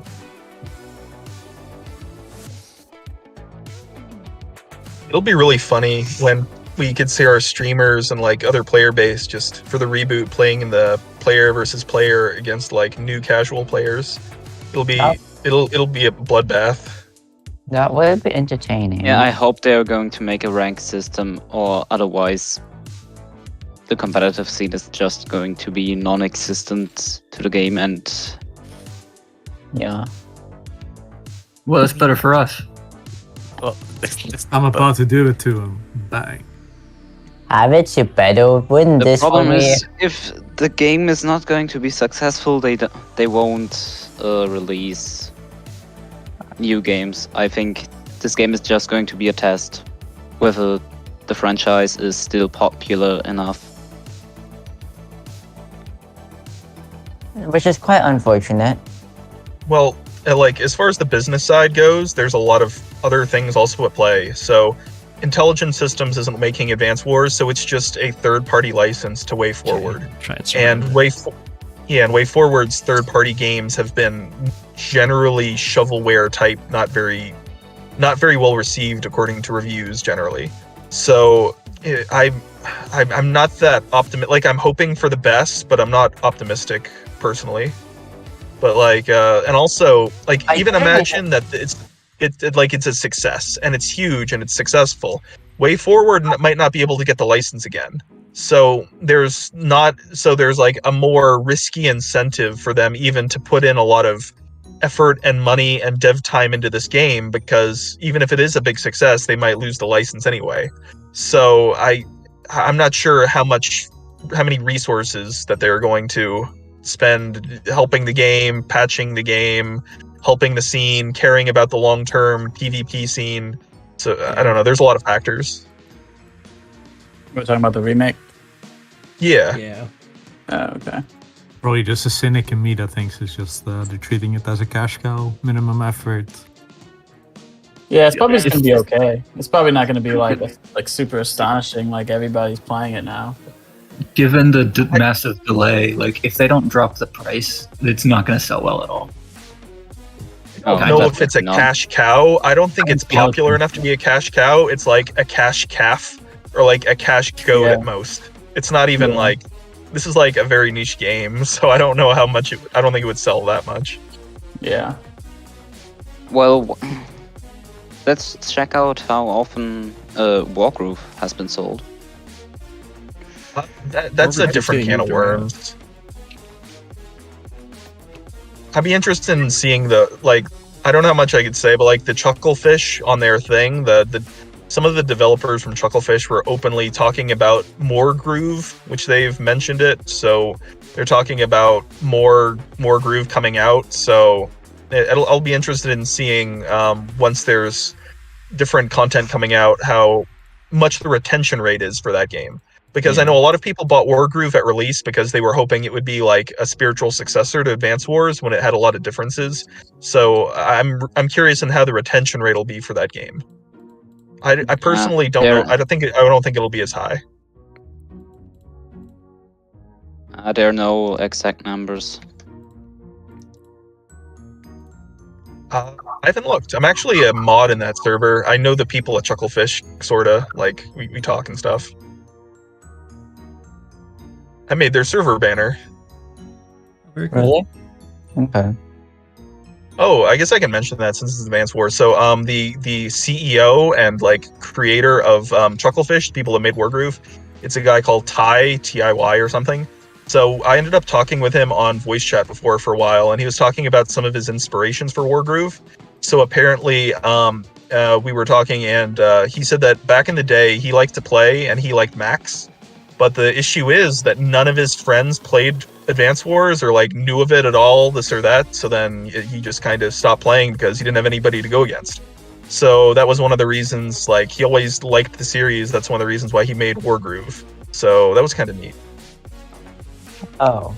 It'll be really funny when we could see our streamers and like other player base just for the reboot playing in the player versus player against like new casual players. It'll be it'll be a bloodbath. That would be entertaining. Yeah, I hope they're going to make a rank system, or otherwise the competitive scene is just going to be non-existent to the game, and yeah. Well, it's better for us. Well, I'm about to do it to him. Bang. Have it, you better win the this problem one. is, if the game is not going to be successful, they won't release new games. I think this game is just going to be a test whether the franchise is still popular enough. Which is quite unfortunate. Well, like as far as the business side goes, there's a lot of other things also at play. So Intelligent Systems isn't making Advance Wars, so it's just a third-party license to Way Forward. And Way Forward's third-party games have been generally shovelware type, not very well received according to reviews generally. So I'm not that optimistic. Like I'm hoping for the best, but I'm not optimistic personally. But like, and also like even imagine that it's a success and it's huge and it's successful. Way Forward might not be able to get the license again. So there's like a more risky incentive for them even to put in a lot of effort and money and dev time into this game, because even if it is a big success, they might lose the license anyway. So I'm not sure how many resources that they're going to spend helping the game, patching the game, helping the scene, caring about the long-term PvP scene. So I don't know. There's a lot of factors. We're talking about the remake. Yeah. Yeah. Oh, okay. Probably just a cynic in me that thinks it's just they're treating it as a cash cow, minimum effort. Yeah, it's probably just gonna be okay. It's probably not gonna be like super astonishing like everybody's playing it now. Given the massive delay, like if they don't drop the price, it's not going to sell well at all. I don't know if it's a cash cow. I don't think it's popular enough to be a cash cow. It's like a cash calf or like a cash goat at most. It's not even like, this is like a very niche game, so I don't know how much I don't think it would sell that much. Yeah. Well, let's check out how often Wargroove has been sold. That's a different can of worms. I'd be interested in seeing I don't know how much I could say, but like the Chucklefish on their thing, some of the developers from Chucklefish were openly talking about more Groove, which they've mentioned it. So they're talking about more Groove coming out. So I'll be interested in seeing once there's different content coming out, how much the retention rate is for that game. Because I know a lot of people bought Wargroove at release because they were hoping it would be like a spiritual successor to Advance Wars when it had a lot of differences. So I'm curious in how the retention rate will be for that game. I personally don't know. I don't think it'll be as high. There are no exact numbers. I haven't looked. I'm actually a mod in that server. I know the people at Chucklefish, sorta. Like we talk and stuff. I made their server banner. Very cool. Really? Okay. Oh, I guess I can mention that since it's Advanced Wars. So, the CEO and like creator of Chucklefish, the people that made Wargroove, it's a guy called Ty, T-I-Y or something. So I ended up talking with him on voice chat before for a while, and he was talking about some of his inspirations for Wargroove. So apparently, we were talking, and he said that back in the day, he liked to play and he liked Max. But the issue is that none of his friends played Advance Wars or like knew of it at all, this or that. So then he just kind of stopped playing because he didn't have anybody to go against. So that was one of the reasons, like he always liked the series. That's one of the reasons why he made Wargroove. So that was kind of neat. Oh.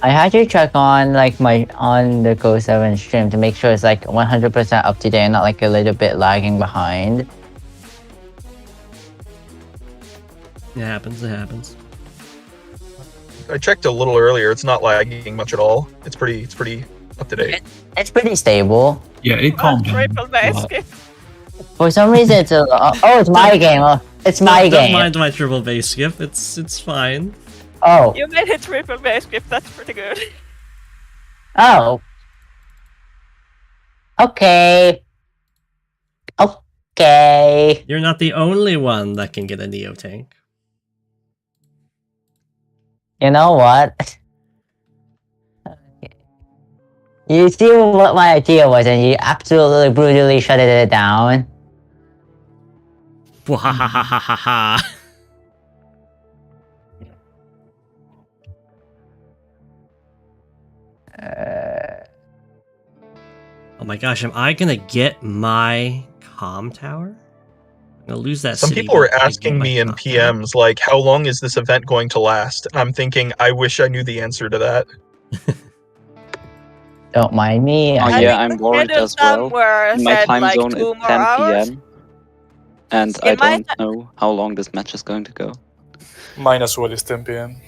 I had to check on like on the Go7 stream to make sure it's like 100% up to date and not like a little bit lagging behind. It happens. It happens. I checked a little earlier. It's not lagging much at all. It's pretty up to date. It's pretty stable. Yeah, it calmed down. Triple base skip. For some reason, it's a oh, it's my game. Oh, it's my Don't game. mind my triple base skip. It's fine. Oh. You made a triple base skip. That's pretty good. Oh. Okay. Okay. You're not the only one that can get a Neo tank. You know what? You see what my idea was, and you absolutely brutally shut it down. Wahahahaha. Oh my gosh, am I gonna get my comm tower? I'm gonna lose that. Some city, people were but I asking get my me in comm tower. PMs, like, how long is this event going to last? And I'm thinking, I wish I knew the answer to that. Don't mind me. Oh yeah, I'm worried as well. somewhere My said, time like, zone 2 is more 10 hours. p.m. And In I my don't know how long this match is going to go. Mine as well is 10 p.m.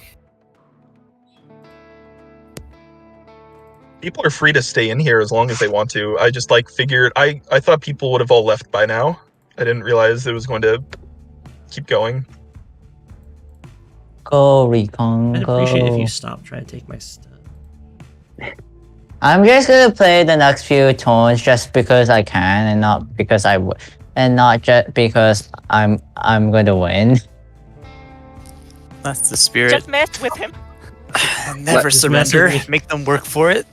People are free to stay in here as long as they want to. I just like figured I thought people would have all left by now. I didn't realize it was going to keep going. Go Recon. I'd appreciate if go. you stopped trying to take my stuff. I'm just gonna play the next few turns just because I can, and not because and not just because I'm going to win. That's the spirit. Just mess with him. Never Just surrender. mess with me. Make them work for it.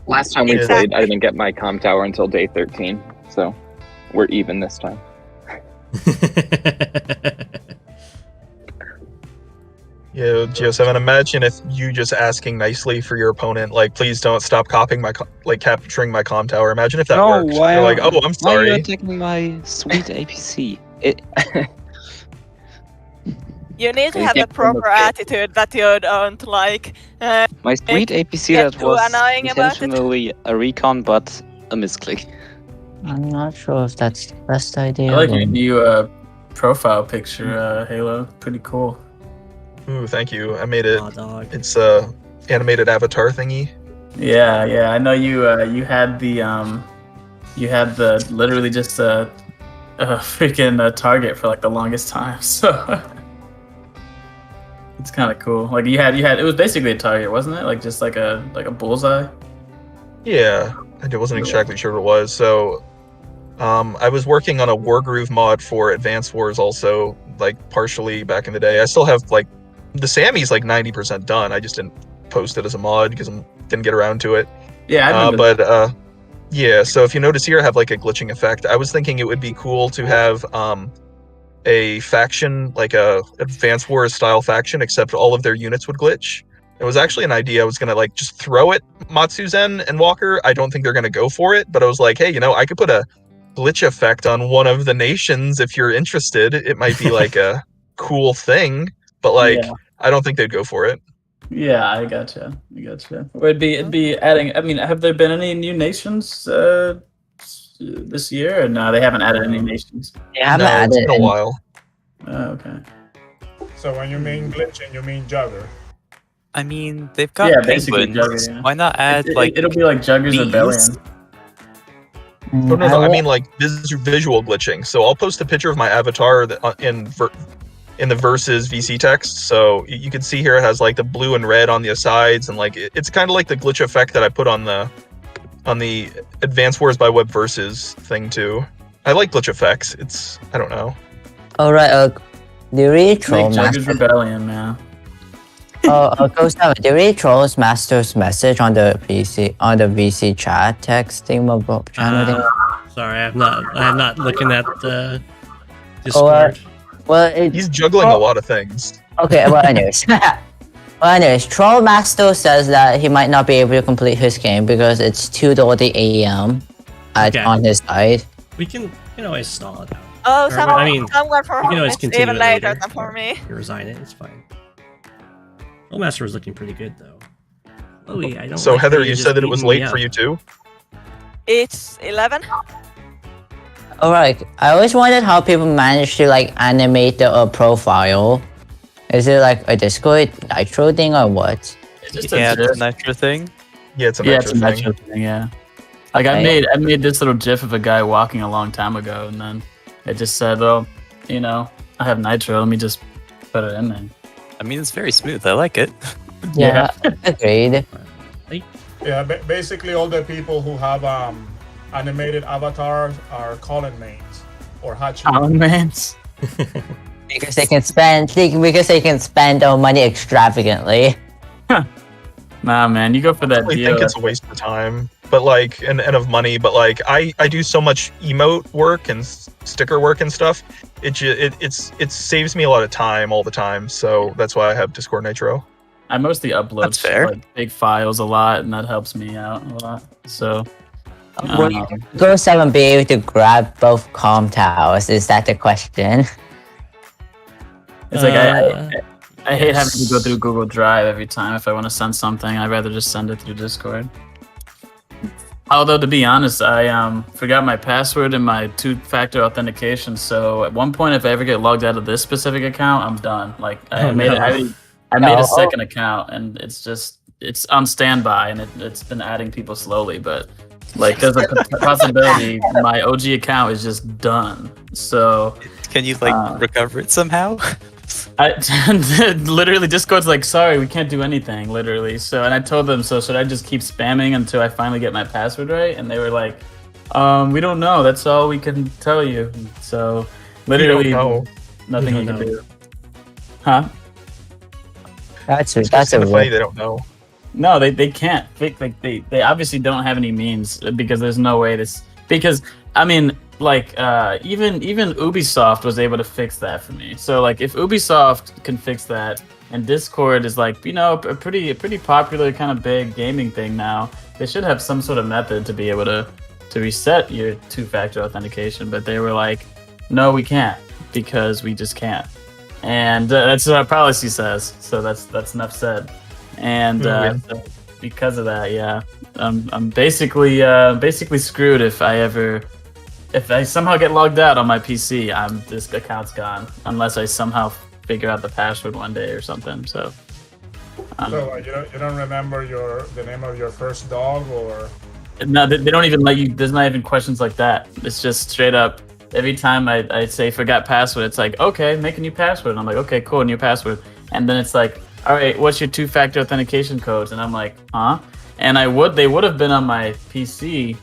Last time we Exactly. played, I didn't get my comm tower until day 13, so we're even this time. Yeah, Go7. Imagine if you just asking nicely for your opponent, like, please don't stop capturing my comm tower. Imagine if that worked. why You're like, oh, I'm Why are you sorry. attacking my sweet APC? You need to You have the can't proper attitude that you don't like. My sweet APC get that too was annoying about it. intentionally a recon, but a misclick. I'm not sure if that's the best idea. I like but- your new profile picture, Halo. Pretty cool. Ooh, thank you. I made it. It's animated avatar thingy. Yeah, I know you. You had the literally just a freaking target for like the longest time. So it's kind of cool. Like you had. It was basically a target, wasn't it? Like just like a bullseye. Yeah, I wasn't exactly sure what it was. So, I was working on a Wargroove mod for Advanced Wars also, like partially back in the day. I still have like the Sammy's like 90% done. I just didn't post it as a mod because I didn't get around to it. Yeah, I remember yeah. So if you notice here, I have like a glitching effect. I was thinking it would be cool to have a faction, like a Advanced Wars style faction, except all of their units would glitch. It was actually an idea I was gonna like just throw at Matsuzen and Walker. I don't think they're gonna go for it, but I was like, hey, I could put a glitch effect on one of the nations if you're interested. It might be like a cool thing, but like I don't think they'd go for it. Yeah, I gotcha. Or it'd be adding. I mean, have there been any new nations this year? Or no, they haven't added any nations. They haven't added it's been a while. Oh, okay. So when you mean glitching, you mean jugger. I mean, they've got basically penguins. Jugger, yeah. Why not add It'll be like Jugger's bees? Rebellion. Oh, no, I mean like visual glitching. So I'll post a picture of my avatar in the Versus VC text. So you can see here it has like the blue and red on the sides, and like it's kind of like the glitch effect that I put on the Advanced Wars by Web Versus thing too. I like glitch effects. I don't know. Alright, do you really troll Like Jugger's Master? Rebellion, man. Go7, do you really troll Master's message on the VC chat text channel thing? Sorry, I'm not looking at Discord. He's juggling a lot of things. Okay, well anyways. Troll Master says that he might not be able to complete his game because it's 2:30 a.m. on his side. We can always stall it out. Oh, Or, I mean, someone for you can him always it's continue even it later than for me. You resign it, it's fine. Master was looking pretty good though. Oh yeah, I don't. So like Heather, how you just said that it was beat me late for up. you too? It's 11. Alright, I always wondered how people manage to like animate the profile. Is it like a Discord Nitro thing or what? Just Yeah, a the GIF. Nitro thing. Yeah, it's a It's a Nitro Nitro thing. Yeah. Like I made this little GIF of a guy walking a long time ago, and then it just said, "Oh, I have Nitro. Let me just put it in there." I mean, it's very smooth. I like it. Yeah, agreed. Yeah, basically all the people who have animated avatars are Colin mains or Hachi. Colin mains. Because they can spend their money extravagantly. Nah, man, you go for that I deal. think it's a waste of time, but like, and of money. But like, I do so much emote work and sticker work and stuff. It saves me a lot of time all the time. So that's why I have Discord Nitro. I mostly upload That's fair. like, big files a lot, and that helps me out a lot. So, Go7 be able to grab both comm towers? Is that the question? it's like I hate having to go through Google Drive every time if I want to send something. I'd rather just send it through Discord. Although to be honest, I forgot my password and my two-factor authentication. So at one point, if I ever get logged out of this specific account, I'm done. Like I made a second account, and it's on standby, and it's been adding people slowly. But like there's a possibility my OG account is just done. So can you recover it somehow? Literally Discord's like, sorry, we can't do anything, literally. So, and I told them, so should I just keep spamming until I finally get my password right? And they were like, we don't know, that's all we can tell you. So literally nothing you can do. Huh? That's funny they don't know. No, they can't. They obviously don't have any means because there's no way this, because I mean, like even Ubisoft was able to fix that for me. So like if Ubisoft can fix that, and Discord is like, you know, a pretty popular kind of big gaming thing now. They should have some sort of method to be able to reset your two-factor authentication, but they were like, no, we can't, because we just can't. And that's what our policy says. So that's enough said. And so because of that, yeah, I'm basically screwed if I somehow get logged out on my PC. This account's gone unless I somehow figure out the password one day or something. So. So you don't remember the name of your first dog, or? No, they don't even let you. There's not even questions like that. It's just straight up. Every time I say forgot password, it's like, okay, make a new password. And I'm like, okay, cool, new password. And then it's like, all right, what's your two-factor authentication codes? And I'm like, huh? And they would have been on my PC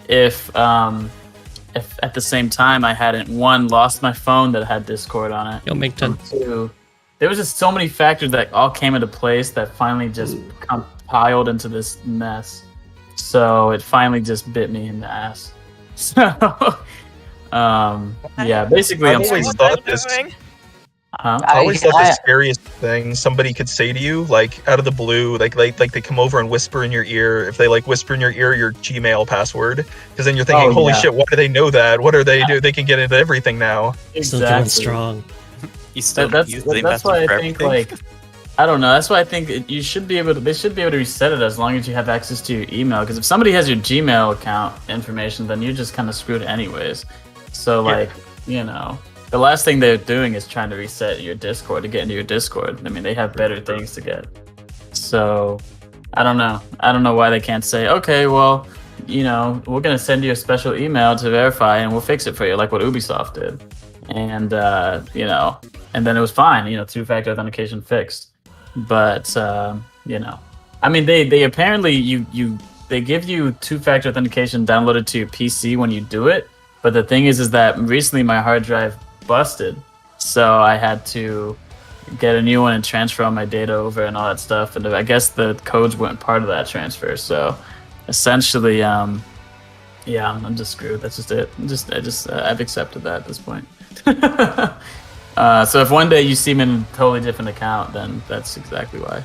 if at the same time I hadn't, one, lost my phone that had Discord on it. You'll make sense. Two, there was just so many factors that all came into place that finally just compiled into this mess. So it finally just bit me in the ass. So, yeah, basically, I've always thought this. I always thought the scariest thing somebody could say to you, like out of the blue, like they come over and whisper in your ear. If they like whisper in your ear your Gmail password, because then you're thinking, holy shit, why do they know that? What are they do? They can get into everything now. Exactly. Strong. That's why I think like. I don't know. That's why I think they should be able to reset it as long as you have access to your email. Because if somebody has your Gmail account information, then you're just kind of screwed anyways. So like, you know, the last thing they're doing is trying to reset your Discord to get into your Discord. I mean, they have better things to get. So I don't know. I don't know why they can't say, okay, well, you know, we're gonna send you a special email to verify, and we'll fix it for you, like what Ubisoft did. And you know, and then it was fine. You know, two-factor authentication fixed. But you know, I mean, they apparently they give you two-factor authentication downloaded to your PC when you do it. But the thing is that recently my hard drive busted, so I had to get a new one and transfer all my data over and all that stuff. And I guess the codes weren't part of that transfer. So essentially, yeah, I'm just screwed. That's just it. I've accepted that at this point. So if one day you see me in a totally different account, then that's exactly why.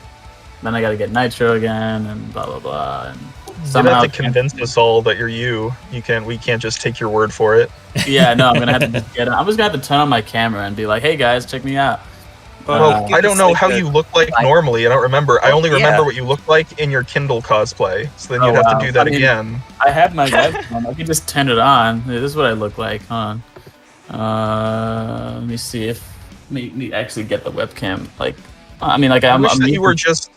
Then I got to get Nitro again and blah blah blah. And somehow you have to convince us all that you're you. We can't just take your word for it. Yeah, no, I'm gonna have to just I'm just gonna have to turn on my camera and be like, "Hey guys, check me out." Well, I don't know how you look like normally. I don't remember. I only remember what you look like in your Kindle cosplay. So then you'd have to do that again. I have my webcam. I can just turn it on. This is what I look like. Hold on. Let me see if me actually get the webcam. Like, I mean, like I wish that you were just.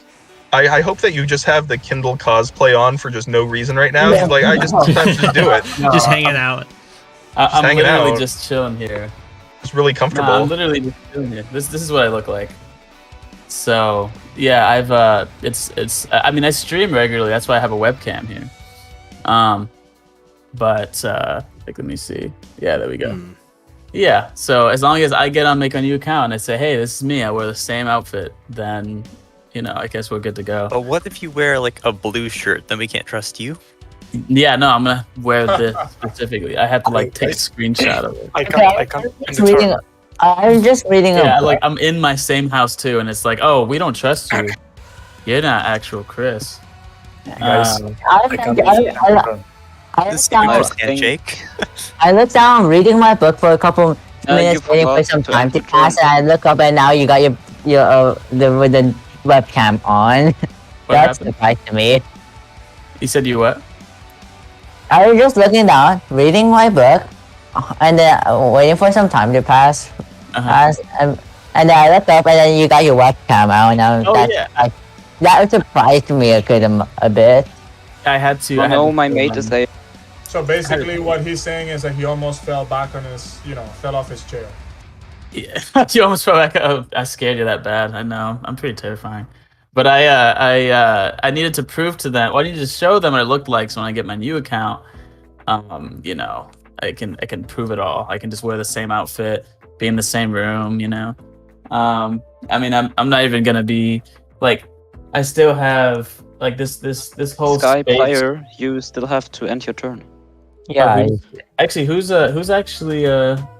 I hope that you just have the Kindle cosplay on for just no reason right now. Yeah. Like I just sometimes just do it. Just hanging out. I'm literally just chilling here. It's really comfortable. No, I'm literally just chilling here. This is what I look like. So yeah, I've it's. I mean, I stream regularly. That's why I have a webcam here. But like, let me see. Yeah, there we go. Yeah, so as long as I get on, make a new account, and I say, hey, this is me, I wear the same outfit, then, you know, I guess we're good to go. But what if you wear like a blue shirt? Then we can't trust you. Yeah, no, I'm gonna wear this specifically. I have to like take a screenshot of it. I'm just reading. Yeah, like I'm in my same house too, and it's like, oh, we don't trust you. You're not actual Chris. I looked down reading my book for a couple minutes, waiting for some time to pass, and I look up, and now you got your with the webcam on. That's surprise to me. You said you what? I was just looking down, reading my book, and then waiting for some time to pass. And then I looked up, and then you got your webcam out. And that surprised me a bit. I had to. No, my mate is there. So basically, what he's saying is that he almost fell back on his, fell off his chair. Yeah, you almost felt like I scared you that bad. I know, I'm pretty terrifying. But I needed to prove to them. Well, I needed to show them what it looked like. So when I get my new account, you know, I can prove it all. I can just wear the same outfit, be in the same room. You know, I mean, I'm not even gonna be like. I still have like this whole Sky space. player. You still have to end your turn. Yeah. Actually, who's actually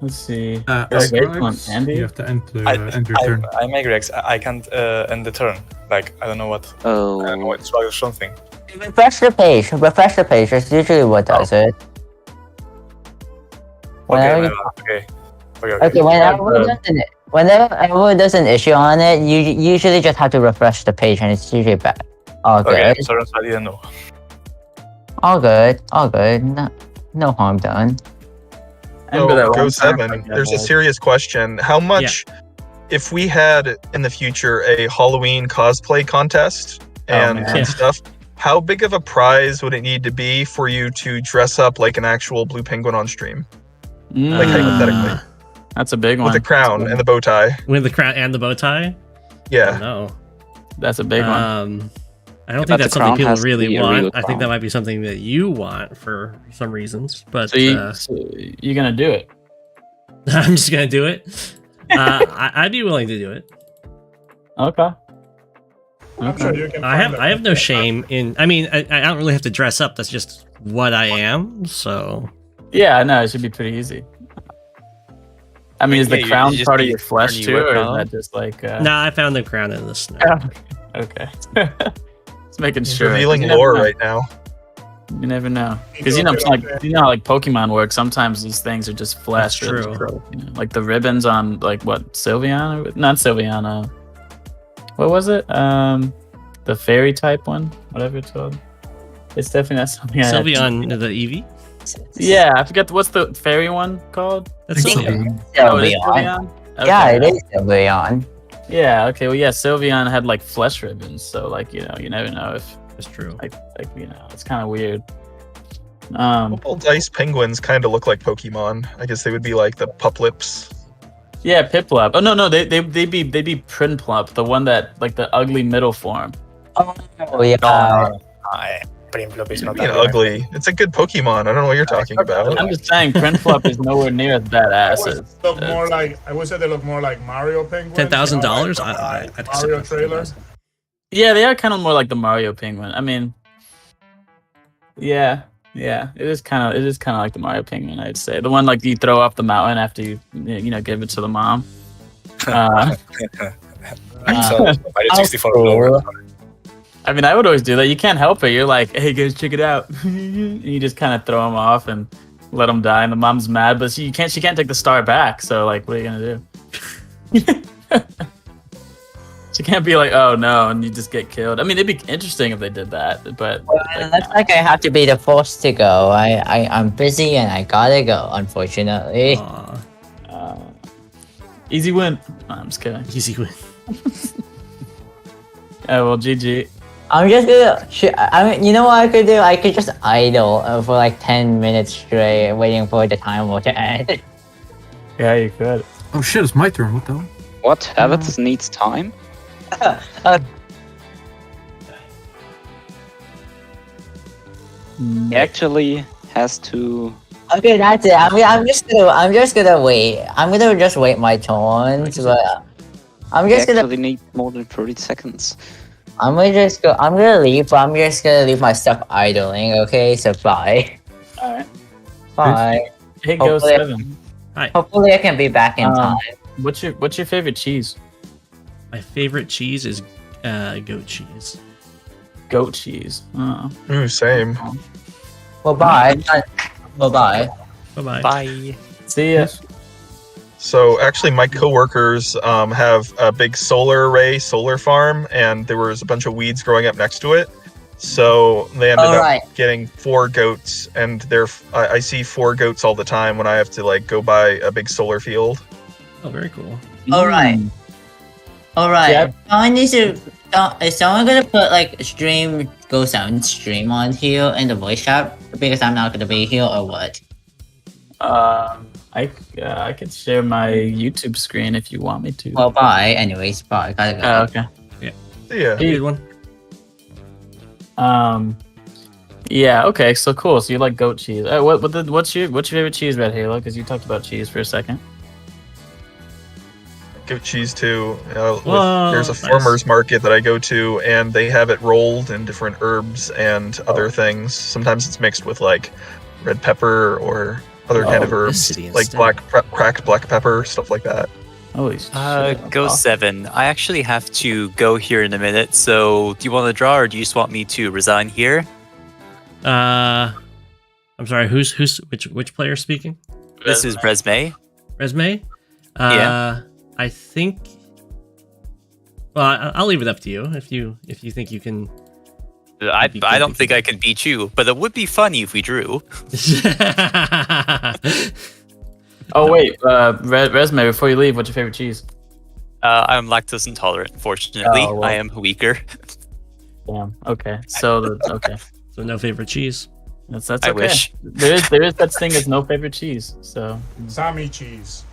let's see. Andy? You have to end your turn. I'm Agrex. I can't end the turn. Like I don't know what. Oh. I don't know what it's or something. Refresh the page. Refresh the page. That's usually what does it. Okay. Whenever everyone does an issue on it, you usually just have to refresh the page, and it's usually bad. All good. Okay, sorry, I didn't know. All good. All good. No harm done. So, Go7, there's a serious question. How much, if we had in the future a Halloween cosplay contest and stuff, how big of a prize would it need to be for you to dress up like an actual blue penguin on stream? Like hypothetically. That's a big one. With the crown and the bow tie. With the crown and the bow tie? Yeah. No. That's a big one. I don't think that's something people really want. I think that might be something that you want for some reasons. But so you're gonna do it? I'm just gonna do it. I'd be willing to do it. Okay. I'm sure you can. I have no shame in. I mean, I don't really have to dress up. That's just what I am. So. Yeah, no, it should be pretty easy. I mean, is the crown part of your flesh too, or is that just like? Nah, I found the crown in the snow. Okay. Just making sure. Revealing lore right now. You never know, because you know how like Pokemon works. Sometimes these things are just flesh. That's true. You know, like the ribbons on like what Sylveon, not Sylveon. What was it? The fairy type one, whatever it's called. It's definitely not something. Sylveon, the Eevee. Yeah, I forgot what's the fairy one called. That's Sylveon. Okay. Yeah, it is Sylveon. Yeah. Okay. Well, yeah. Sylveon had like flesh ribbons, so like you never know if it's true. Like it's kind of weird. Well, dice penguins kind of look like Pokemon. I guess they would be like the Puplips. Yeah, Piplup. Oh no, they'd be Prinplup, the one that like the ugly middle form. Oh yeah. Prinplup is not that ugly. It's a good Pokemon. I don't know what you're talking about. I'm just saying, Prinplup is nowhere near as badass. I would say they look more like Mario penguins. $10,000. Mario trailer. Yeah, they are kind of more like the Mario penguin. I mean, yeah, it is kind of like the Mario penguin. I'd say the one like you throw off the mountain after you give it to the mom. Mario 64 lower. I mean, I would always do that. You can't help it. You're like, hey guys, check it out. You just kind of throw them off and let them die, and the mom's mad, but she can't take the star back. So like, what are you gonna do? She can't be like, oh no, and you just get killed. I mean, it'd be interesting if they did that, but looks like I have to be the first to go. I'm busy and I gotta go, unfortunately. Easy win. No, I'm just kidding. Easy win. Oh well, GG. I'm just gonna. I mean, you know what I could do? I could just idle for like 10 minutes straight, waiting for the timer to end. Yeah, you could. Oh shit! It's my turn. What the hell? What habits needs time? He actually has to. Okay, that's it. I'm just gonna wait. I'm gonna just wait my turn. But I'm just He gonna. actually need more than 30 seconds. I'm gonna leave, but I'm just gonna leave my stuff idling. Okay, so bye. All right. Bye. Hey, Hopefully- Go7. Hi. Hopefully, I can be back in time. What's your favorite cheese? My favorite cheese is goat cheese. Goat cheese. Oh. Ooh, same. Well, bye. Well, bye. Bye-bye. Bye. See ya. So actually, my coworkers have a big solar array solar farm, and there was a bunch of weeds growing up next to it. So they ended up getting 4 goats, and I see 4 goats all the time when I have to like go by a big solar field. Oh, very cool. All right. Yep. Someone needs to. Is someone gonna put like Go7 Stream on here in the voice chat because I'm not gonna be here, or what? I could share my YouTube screen if you want me to. Well, bye. Anyways, bye. Gotta go. Oh, okay. Yeah. Good one. Yeah. Okay. So cool. So you like goat cheese? What's your favorite cheese, Red Halo? Because you talked about cheese for a second. Goat cheese too. Whoa, there's a farmer's market that I go to, and they have it rolled in different herbs and other things. Sometimes it's mixed with like red pepper or other kind of herbs, like cracked black pepper, stuff like that. Holy shit. Go7. I actually have to go here in a minute, so do you want to draw or do you just want me to resign here? I'm sorry, which player speaking? This is Resme. Resme? Yeah. I think. Well, I'll leave it up to you if you think you can. I don't think I can beat you, but it would be funny if we drew. Oh wait, Resme, before you leave, what's your favorite cheese? I'm lactose intolerant. Fortunately, Oh, well. I am weaker. Damn. Okay. So okay. So no favorite cheese. That's I okay. wish. There is such thing as no favorite cheese. So. Sami cheese.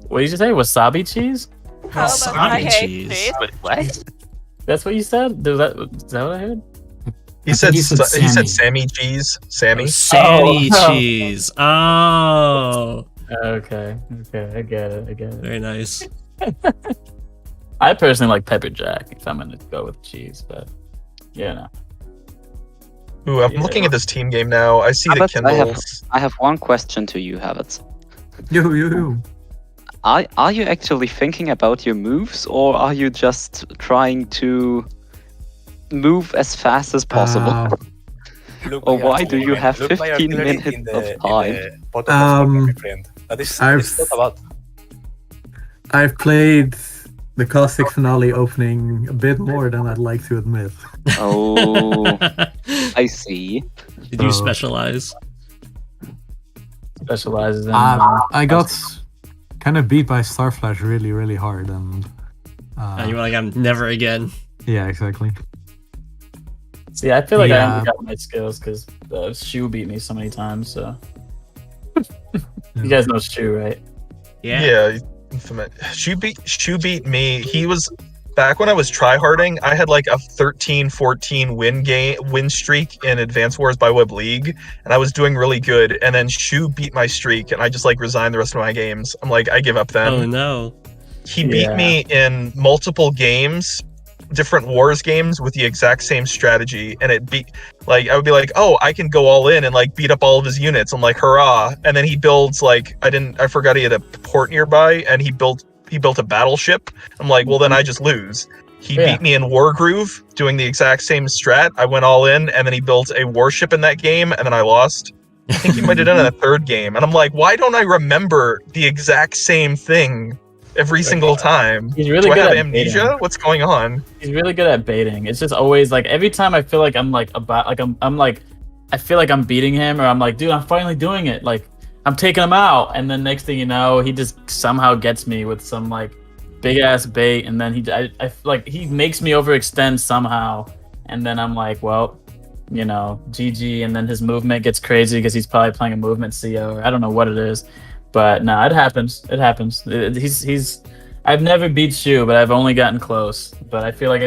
What did you say? Wasabi cheese? How about I hate cheese? Wait, what? That's what you said? Is that what I heard? He said Sami cheese. Sammy. Sammy cheese. Oh. Okay. I get it. Very nice. I personally like pepper jack if I'm gonna go with cheese, but yeah, no. Ooh, I'm looking at this team game now. I see the Habit, Kindles. I have one question to you, Habit. Yo. Are you actually thinking about your moves, or are you just trying to move as fast as possible? Or why do you have 15 minutes of time? I've played the Caustic Finale opening a bit more than I'd like to admit. Oh, I see. Did you specialize? Specializes in. I got kind of beat by Starflash really, really hard, and you were like, I'm never again. Yeah, exactly. See, I feel like I only got my skills because Shu beat me so many times. So you guys know Shu, right? Yeah. Shu beat me. He was back when I was tryharding. I had like a 13-14 win streak in Advanced Wars by Web League, and I was doing really good. And then Shu beat my streak, and I just like resigned the rest of my games. I'm like, I give up then. Oh no. He beat me in multiple games, different wars games with the exact same strategy, and it beat I would be like, oh, I can go all in and like beat up all of his units. I'm like, hurrah! And then he builds like I forgot he had a port nearby, and he built a battleship. I'm like, well then I just lose. He beat me in Wargroove doing the exact same strat. I went all in, and then he built a warship in that game, and then I lost. I think he might have done it in a third game, and I'm like, why don't I remember the exact same thing every single time? He's really Do good I have at amnesia? baiting. What's going on? He's really good at baiting. It's just always like every time I feel like I'm like I feel like I'm beating him, or I'm like, dude, I'm finally doing it. Like I'm taking him out, and then next thing you know, he just somehow gets me with some like big ass bait, and then I feel like he makes me overextend somehow, and then I'm like, well, you know, GG, and then his movement gets crazy because he's probably playing a movement CO, or I don't know what it is. But no, it happens. He's. I've never beat Shu, but I've only gotten close. But I feel like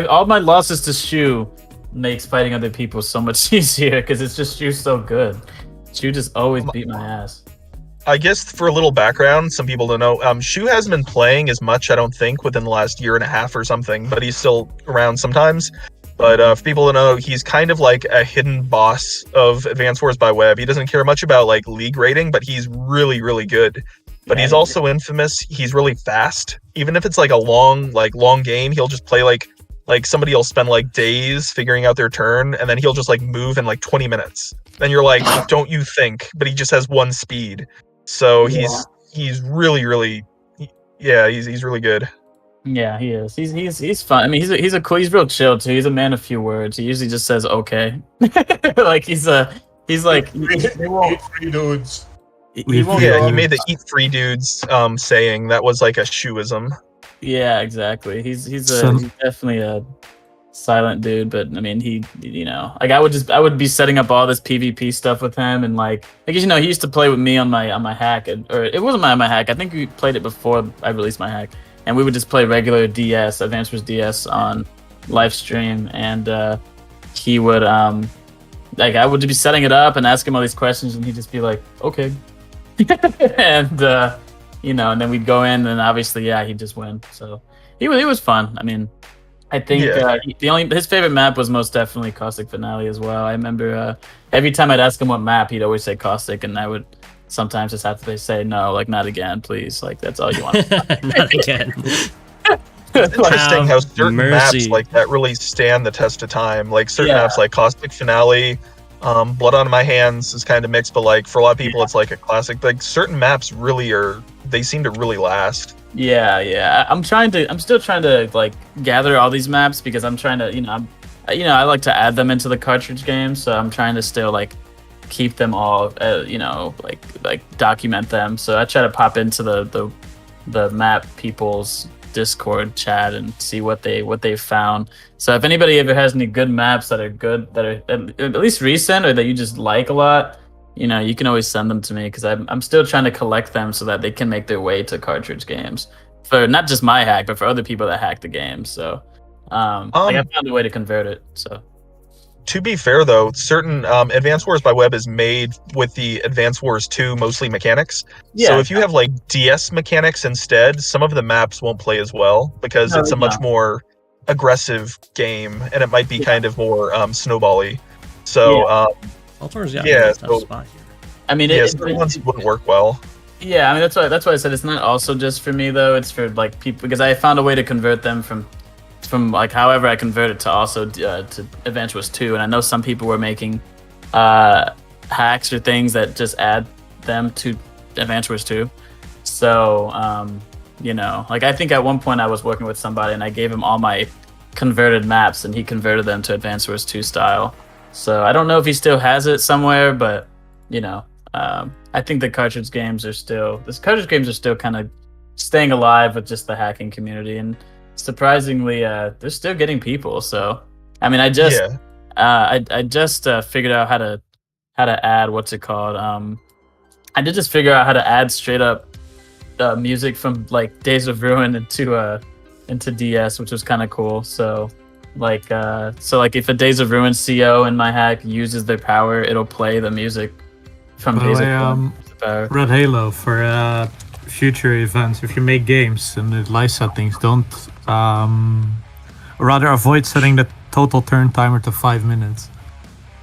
all my losses to Shu makes fighting other people so much easier because it's just Shu's so good. Shu just always beat my ass. I guess for a little background, some people don't know. Shu hasn't been playing as much, I don't think, within the last year and a half or something. But he's still around sometimes. But for people to know, he's kind of like a hidden boss of Advanced Wars by Web. He doesn't care much about like league rating, but he's really, really good. But he's also infamous. He's really fast. Even if it's like a long game, he'll just play like somebody will spend like days figuring out their turn, and then he'll just like move in like 20 minutes. Then you're like, don't you think? But he just has one speed. So he's really, really, he's really good. Yeah, he is. He's fun. I mean, he's real chill too. He's a man of few words. He usually just says okay. Like he's like They won't free dudes. He made the eat free dudes saying. That was like a Shuism. Yeah, exactly. He's definitely a silent dude, but I mean, he like I would be setting up all this PvP stuff with him, and like he used to play with me on my hack, or it wasn't my hack. I think we played it before I released my hack, and we would just play regular DS, Advanced Wars DS on live stream, and he would like I would be setting it up and ask him all these questions, and he'd just be like, okay. And and then we'd go in, and obviously he'd just win. So he was fun. I mean, I think his favorite map was most definitely Caustic Finale as well. I remember every time I'd ask him what map, he'd always say Caustic, and I would sometimes just have to say no, like not again, please. Like that's all you want. Not again. It's interesting how certain mercy. maps like that really stand the test of time. Like certain Yeah. maps like Caustic Finale, Blood on My Hands is kind of mixed, but like for a lot of people it's like a classic. Like certain maps really they seem to really last. Yeah. I'm still trying to like gather all these maps because I'm trying to, I like to add them into the cartridge game, so I'm trying to still like keep them all, like document them. So I try to pop into the map people's Discord chat and see what they found. So if anybody ever has any good maps that are at least recent or that you just like a lot, you can always send them to me because I'm still trying to collect them so that they can make their way to cartridge games for not just my hack but for other people that hack the game. So I found a way to convert it. So To be fair though, certain Advance Wars by Web is made with the Advance Wars 2 mostly mechanics. Yeah. So if you have like DS mechanics instead, some of the maps won't play as well because it's a much more aggressive game and it might be kind of more snowbally. So Altor's got yeah, a tough spot here. I mean, certain ones wouldn't work well. Yeah, I mean that's why I said it's not also just for me though. It's for like people because I found a way to convert them from like however I convert it to also to Advance Wars 2, and I know some people were making hacks or things that just add them to Advance Wars 2. So like I think at one point I was working with somebody and I gave him all my converted maps and he converted them to Advance Wars 2 style. So I don't know if he still has it somewhere, but I think the cartridge games are still kind of staying alive with just the hacking community, and surprisingly they're still getting people. So I mean I just figured out how to add what's it called I did just figure out how to add straight up music from like Days of Ruin into DS, which was kind of cool. So like if a Days of Ruin CO in my hack uses their power, it'll play the music from Days of Ruin. Red Halo for future events. If you make games and the live settings, don't rather avoid setting the total turn timer to 5 minutes.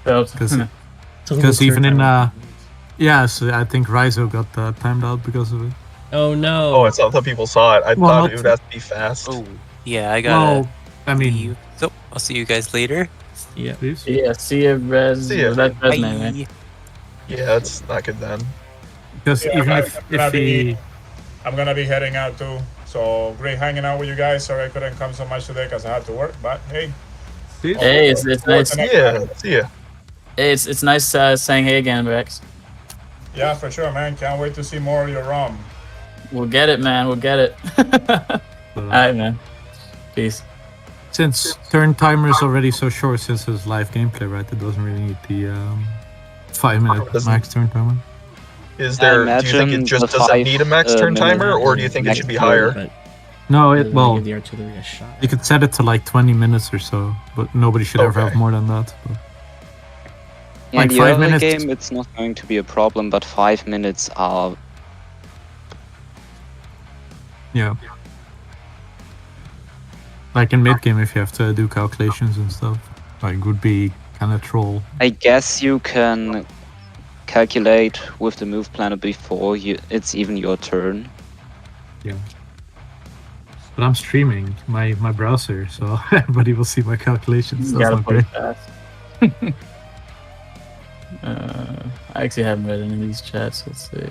Because even in so I think Raizo got timed out because of it. Oh no! Oh, I thought people saw it. I thought it would have to be fast. Oh yeah, I got. Well, I mean, so I'll see you guys later. Yeah. Yeah. See you, Rez. See ya. That's Rez name, right? Yeah, that's not good then. Because even I'm gonna be heading out too. So great hanging out with you guys. Sorry I couldn't come so much today because I had to work. But hey. Hey, it's nice. Yeah, see ya. Hey, it's nice saying hey again, Rex. Yeah, for sure, man. Can't wait to see more of your ROM. We'll get it, man. We'll get it. All right, man. Peace. Since turn timer is already so short since it's live gameplay, right? It doesn't really need the 5 minute max turn timer. Is there? Do you think it just doesn't need a max turn timer, or do you think it should be higher? No, The artillery a shot. you could set it to like 20 minutes or so, but nobody should ever have more than that. But. In Like the 5 early minutes. game, it's not going to be a problem, but 5 minutes are. Yeah. Like in mid game, if you have to do calculations and stuff, like would be kind of troll. I guess you can calculate with the move planner before it's even your turn. Yeah. But I'm streaming my browser, so everybody will see my calculations. You That's gotta not play great. fast. I actually haven't read any of these chats. Let's see.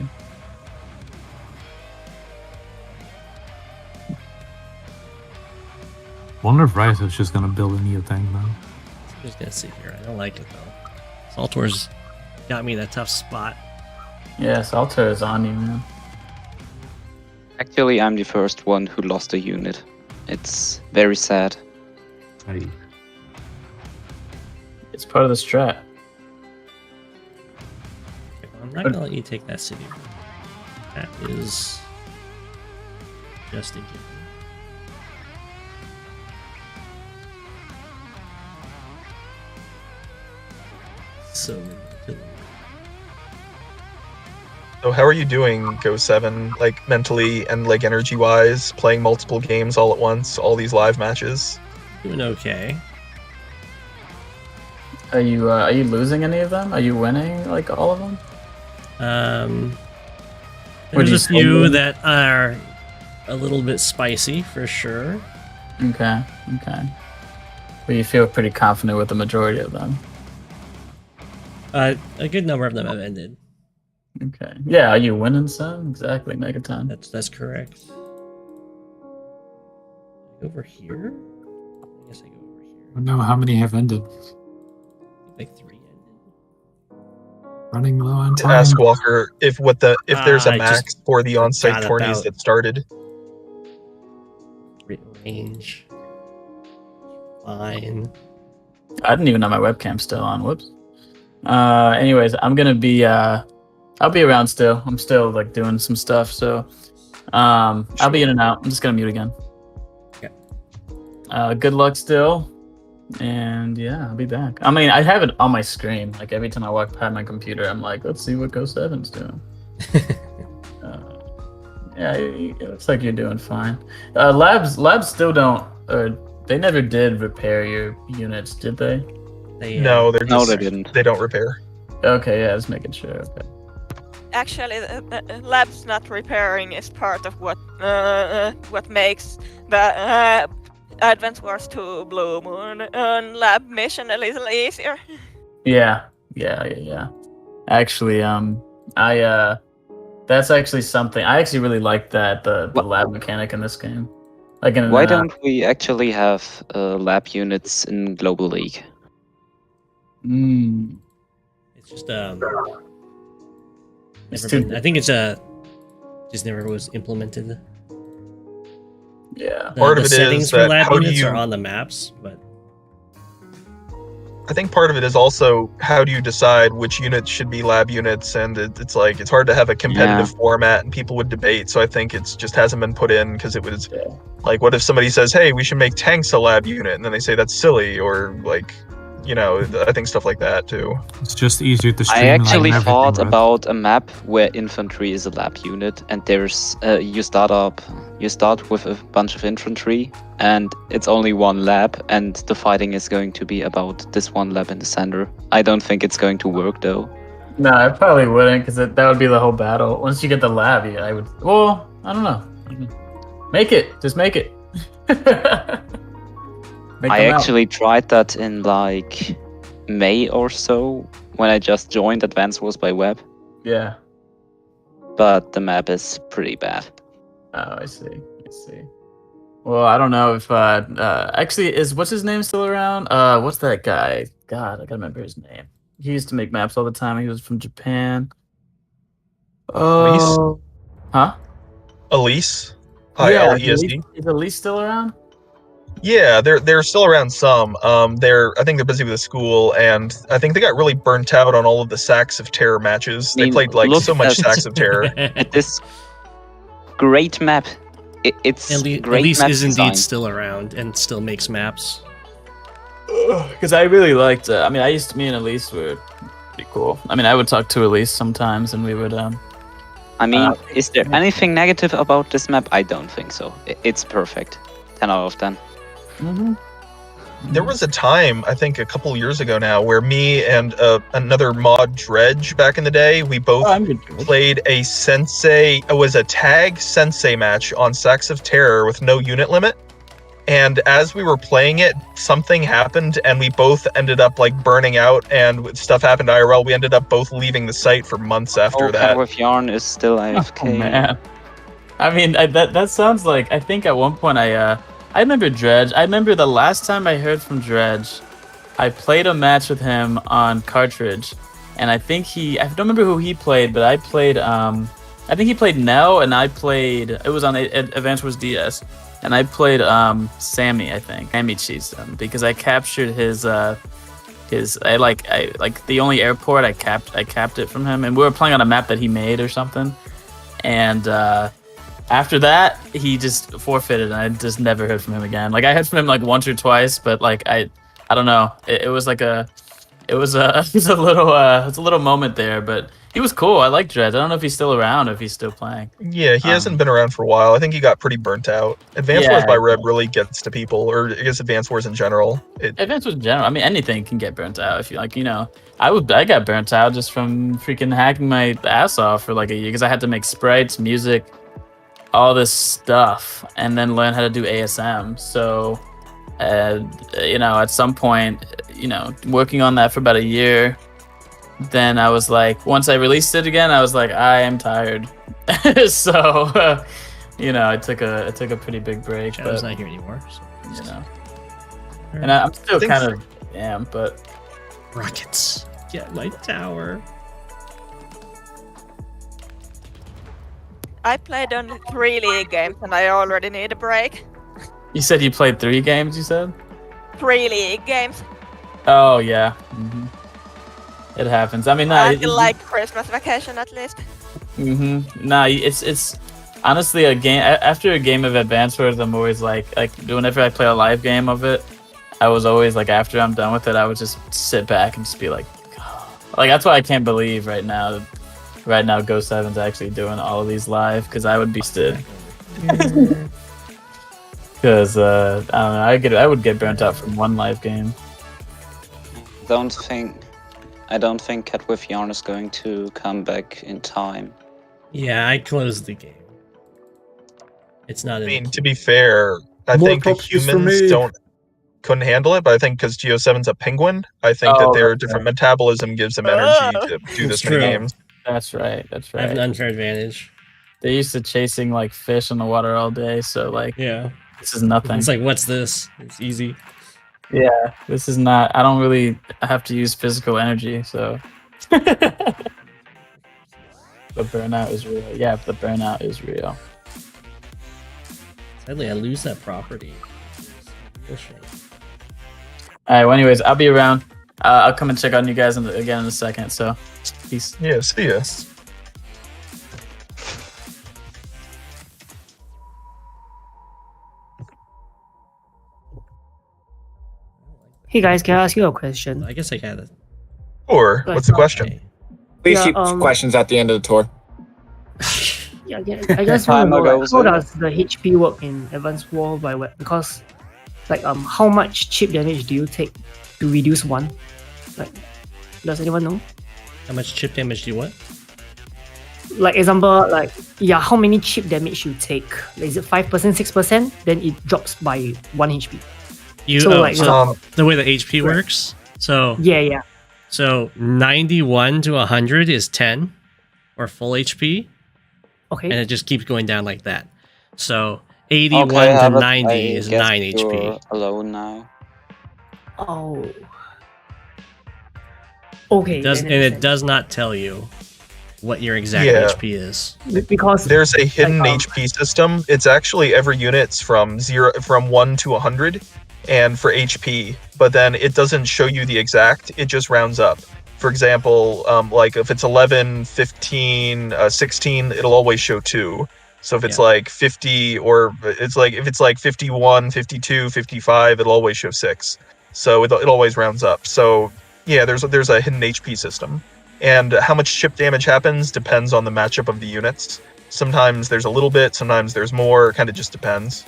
Wonder if Rice is just gonna build a Neo tank now. Just gonna sit here. I don't like it though. Saltor's got me in a tough spot. Yeah, Salter is on you, man. Actually, I'm the first one who lost a unit. It's very sad. It's part of the strat. I'm not gonna let you take that city. That is just a given. So So how are you doing, Go7, like mentally and like energy-wise, playing multiple games all at once, all these live matches? Doing okay. Are you losing any of them? Are you winning like all of them? There's a few that are a little bit spicy for sure. Okay. But you feel pretty confident with the majority of them. A good number of them have ended. Okay. Yeah, are you winning some? Exactly, Megaton. That's correct. Over here? I guess I go over here. I don't know how many have ended. Like 3 ended. Running low on time. Ask Walker if there's a max for the on-site forgot tourneys about- that started. Range. Fine. I didn't even know my webcam still on. Whoops. Anyways, I'm gonna be I'll be around still. I'm still like doing some stuff, so I'll be in and out. I'm just gonna mute again. Okay. Good luck still. And yeah, I'll be back. I mean, I have it on my screen. Like every time I walk past my computer, I'm like, let's see what Go7's doing. Yeah, it looks like you're doing fine. Labs still don't, or they never did repair your units, did they? No, they're No, just, they didn't. They don't repair. Okay, yeah, just making sure. Okay. Actually, the lab's not repairing is part of what makes the Advance Wars 2 Blue Moon lab mission a little easier. Yeah. Actually, that's actually something I actually really like that the lab mechanic in this game. Like in Why don't we actually have lab units in Global League? It's just It's never been- I think it's just never was implemented. Yeah. Part of the it settings is for that lab how do units you- are on the maps, but I think part of it is also how do you decide which units should be lab units, and it's like it's hard to have a competitive format, and people would debate. So I think it's just hasn't been put in because it was like, what if somebody says, "Hey, we should make tanks a lab unit," and then they say that's silly, or like, you know, I think stuff like that too. It's just easier to I streamline actually everything, thought right? about a map where infantry is a lab unit, and there's you start with a bunch of infantry, and it's only one lab, and the fighting is going to be about this one lab in the center. I don't think it's going to work though. No, I probably wouldn't, because that would be the whole battle. Once you get the lab, yeah, I would. Well, I don't know. Make it. Just make it. Make I them out. actually tried that in like May or so when I just joined Advance Wars by Web, Yeah. but the map is pretty bad. Oh, I see. Well, I don't know if actually what's his name still around? What's that guy? God, I gotta remember his name. He used to make maps all the time. He was from Japan. Oh, huh? Elise. Yeah, ILESD. is Elise still around? Yeah, they're still around some. I think they're busy with the school, and I think they got really burnt out on all of the Sacks of Terror matches. They played like look so much at- Sacks of Terror. At this great map. It's great Elise map is design. indeed still around and still makes maps. Because I really liked. I mean, me and Elise were pretty cool. I mean, I would talk to Elise sometimes, and we would. I mean, is there anything negative about this map? I don't think so. It's perfect. 10 out of 10. There was a time, I think a couple years ago now, where me and another mod Dredge back in the day, we both played a Sensei. It was a tag Sensei match on Sacks of Terror with no unit limit. And as we were playing it, something happened, and we both ended up like burning out, and stuff happened IRL. We ended up both leaving the site for months after that. With Yarn is still AFK. Oh man. I mean, that sounds like. I think at one point I remember Dredge. I remember the last time I heard from Dredge, I played a match with him on cartridge, and I think I don't remember who he played, but I played I think he played Nell, and I played. It was on Advance Wars DS, and I played Sami. I think Sami cheesed him because I captured his the only airport I capped it from him, and we were playing on a map that he made or something, and. After that, he just forfeited, and I just never heard from him again. Like I heard from him like once or twice, but like I don't know. It was like it was a little moment there, but He was cool. I like Dredge. I don't know if he's still around, if he's still playing. Yeah, he hasn't been around for a while. I think he got pretty burnt out. Advance Wars by Red really gets to people, or I guess Advance Wars in general. Advance Wars in general. I mean, anything can get burnt out. If you like, I got burnt out just from freaking hacking my ass off for like a year because I had to make sprites, music, all this stuff, and then learn how to do ASM. So, at some point, working on that for about a year. Then I was like, once I released it again, I was like, I am tired. So, I took a pretty big break. I was not here anymore. So, and I'm still kind of am, but rockets. Get my tower. I played only 3 league games and I already need a break. You said you played 3 games. You said 3 league games. Oh yeah. Mm-hmm. It happens. I mean, no, I feel like Christmas vacation at least. Nah, it's honestly a game. After a game of Advance Wars, I'm always like whenever I play a live game of it, I was always like, after I'm done with it, I would just sit back and just be like, that's why I can't believe right now Go7's actually doing all of these live, because I would be stood. Because I don't know, I would get burnt out from one live game. I don't think Cat with Yarn is going to come back in time. Yeah, I closed the game. It's not. I mean, to be fair, I think the humans couldn't handle it, but I think because Go7's a penguin, I think that their different metabolism gives them energy to do this many games. That's right. I have an unfair advantage. They're used to chasing like fish in the water all day, so this is nothing. It's like, what's this? It's easy. Yeah, this is not. I don't really have to use physical energy, so. The burnout is real. Yeah, the burnout is real. Sadly, I lose that property. All right. Well, anyways, I'll be around. I'll come and check on you guys again in a second. So, peace. Yeah. See ya. Hey guys, can I ask you a question? I guess I got it. Or what's the question? Please keep questions at the end of the tour. Yeah, I just want to know, like, how does the HP work in Advanced War by Web? Because, like, how much chip damage do you take to reduce 1? Like, does anyone know? How much chip damage do you want? Like, example, how many chip damage you take? Is it 5%, 6%? Then it drops by 1 HP. The way the HP works. So yeah. So 91 to 100 is 10, or full HP. Okay. And it just keeps going down like that. So 81 to 90 is 9 HP. Alone now. Oh. Okay. It does not tell you what your exact HP is. Because there's a hidden HP system. It's actually every unit's from 1 to 100. And for HP, but then it doesn't show you the exact, it just rounds up. For example, like if it's 11, 15, 16, it'll always show 2. So if it's like 50, or it's like if it's like 51, 52, 55, it'll always show 6. So it always rounds up. So yeah, there's a hidden HP system. And how much chip damage happens depends on the matchup of the units. Sometimes there's a little bit, sometimes there's more, it kind of just depends.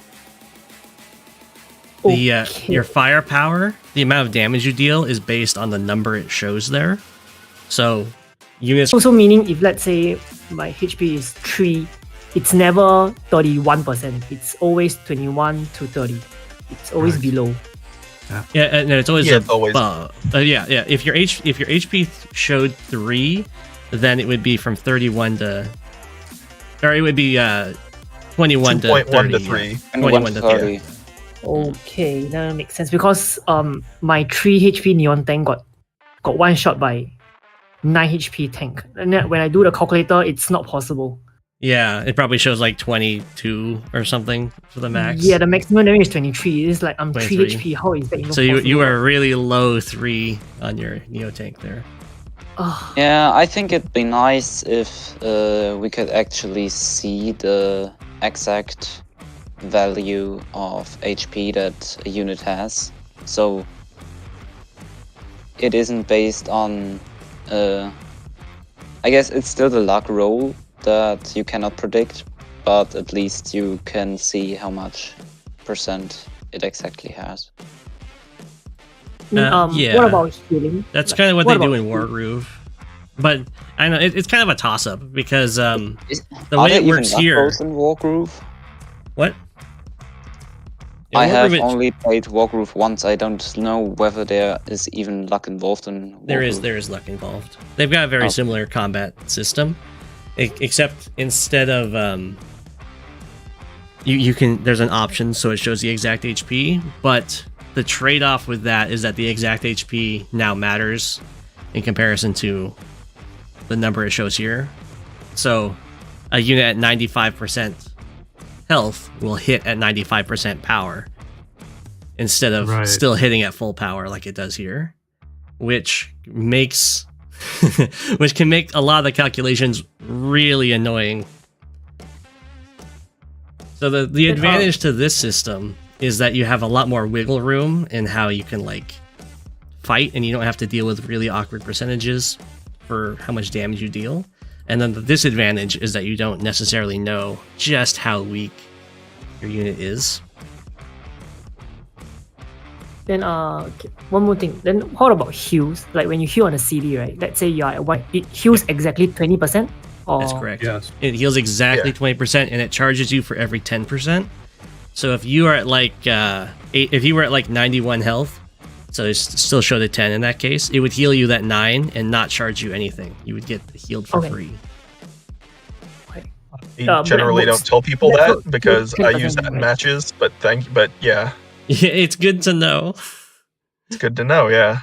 Your firepower, the amount of damage you deal, is based on the number it shows there. So units. Also meaning, if let's say my HP is 3, it's never 31%. It's always 21 to 30. It's always below. Yeah, no, it's always always. Yeah. If your HP showed 3, then it would be from 31 to, or it would be 21 to 30. 2.1 to 3. 21 to 30. Okay, that makes sense, because my 3 HP Neon tank got one shot by 9 HP tank, and then when I do the calculator, it's not possible. Yeah, it probably shows like 22 or something for the max. Yeah, the maximum damage is 23. It's like I'm 23. 3 HP. How is that even So you are really low 3 on your Neo tank there. Oh. Yeah, I think it'd be nice if we could actually see the exact value of HP that a unit has, so it isn't based on I guess it's still the luck roll that you cannot predict, but at least you can see how much percent it exactly has. Yeah. What about healing? That's kind of what they do in about Wargroove. But I know it's kind of a toss-up because the Are way there it works even luck here. rolls in Wargroove? What? I have Wargroove, only played Wargroove once. I don't know whether there is even luck involved in Wargroove. there is luck involved. They've got a very similar combat system, except instead of you can there's an option so it shows the exact HP, but the trade-off with that is that the exact HP now matters in comparison to the number it shows here. So a unit at 95% health will hit at 95% power instead of still hitting at full power like it does here, which makes which can make a lot of the calculations really annoying. So the advantage to this system is that you have a lot more wiggle room in how you can like fight, and you don't have to deal with really awkward percentages for how much damage you deal. And then the disadvantage is that you don't necessarily know just how weak your unit is. Then one more thing. Then what about heals? Like when you heal on a CD, right? Let's say you are at 1, it heals exactly 20%. Or... That's correct. Yes. It heals exactly 20%, and it charges you for every 10%. So if you are at like if you were at like 91 health, so it still showed a 10 in that case, it would heal you that 9 and not charge you anything. You would get healed for free. I generally don't tell people that because I use that in matches, but yeah. Yeah, it's good to know. It's good to know, yeah.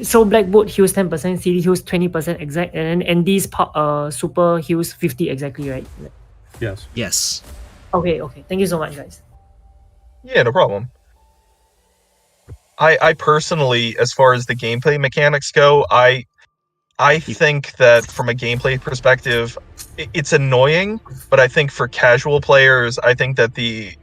So Black Bolt heals 10%, CD heals 20% exact, and then ND's super heals 50 exactly, right? Yes. Yes. Okay. Thank you so much, guys. Yeah, no problem. I personally, as far as the gameplay mechanics go, I think that from a gameplay perspective, it's annoying, but I think for casual players, I think that the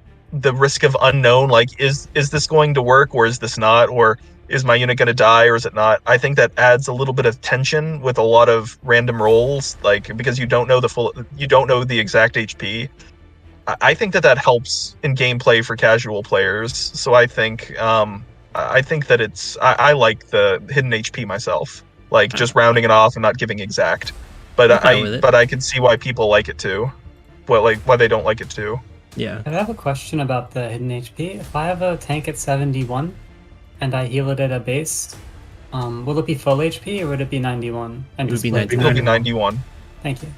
risk of unknown, like is this going to work or is this not, or is my unit going to die or is it not? I think that adds a little bit of tension with a lot of random rolls, like because you don't know the exact HP. I think that helps in gameplay for casual players. So I think that I like the hidden HP myself, like just rounding it off and not giving exact. But I can see why people like it too. Well, like why they don't like it too. Yeah. I have a question about the hidden HP. If I have a tank at 71 and I heal it at a base, will it be full HP or would it be 91? And It would be 91. Thank you.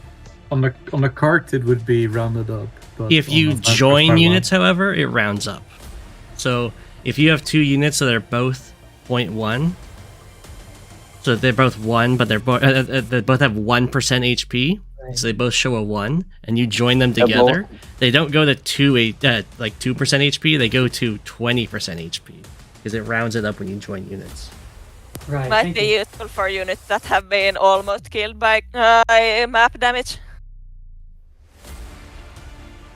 On the cart, it would be rounded up. But If you join units, however, it rounds up. So if you have 2 units that are both 0.1, so they're both 1, but they both have 1% HP, so they both show a 1, and you join them together, they don't go to 2% HP, they go to 20% HP, because it rounds it up when you join units. Right. Might be useful for units that have been almost killed by map damage.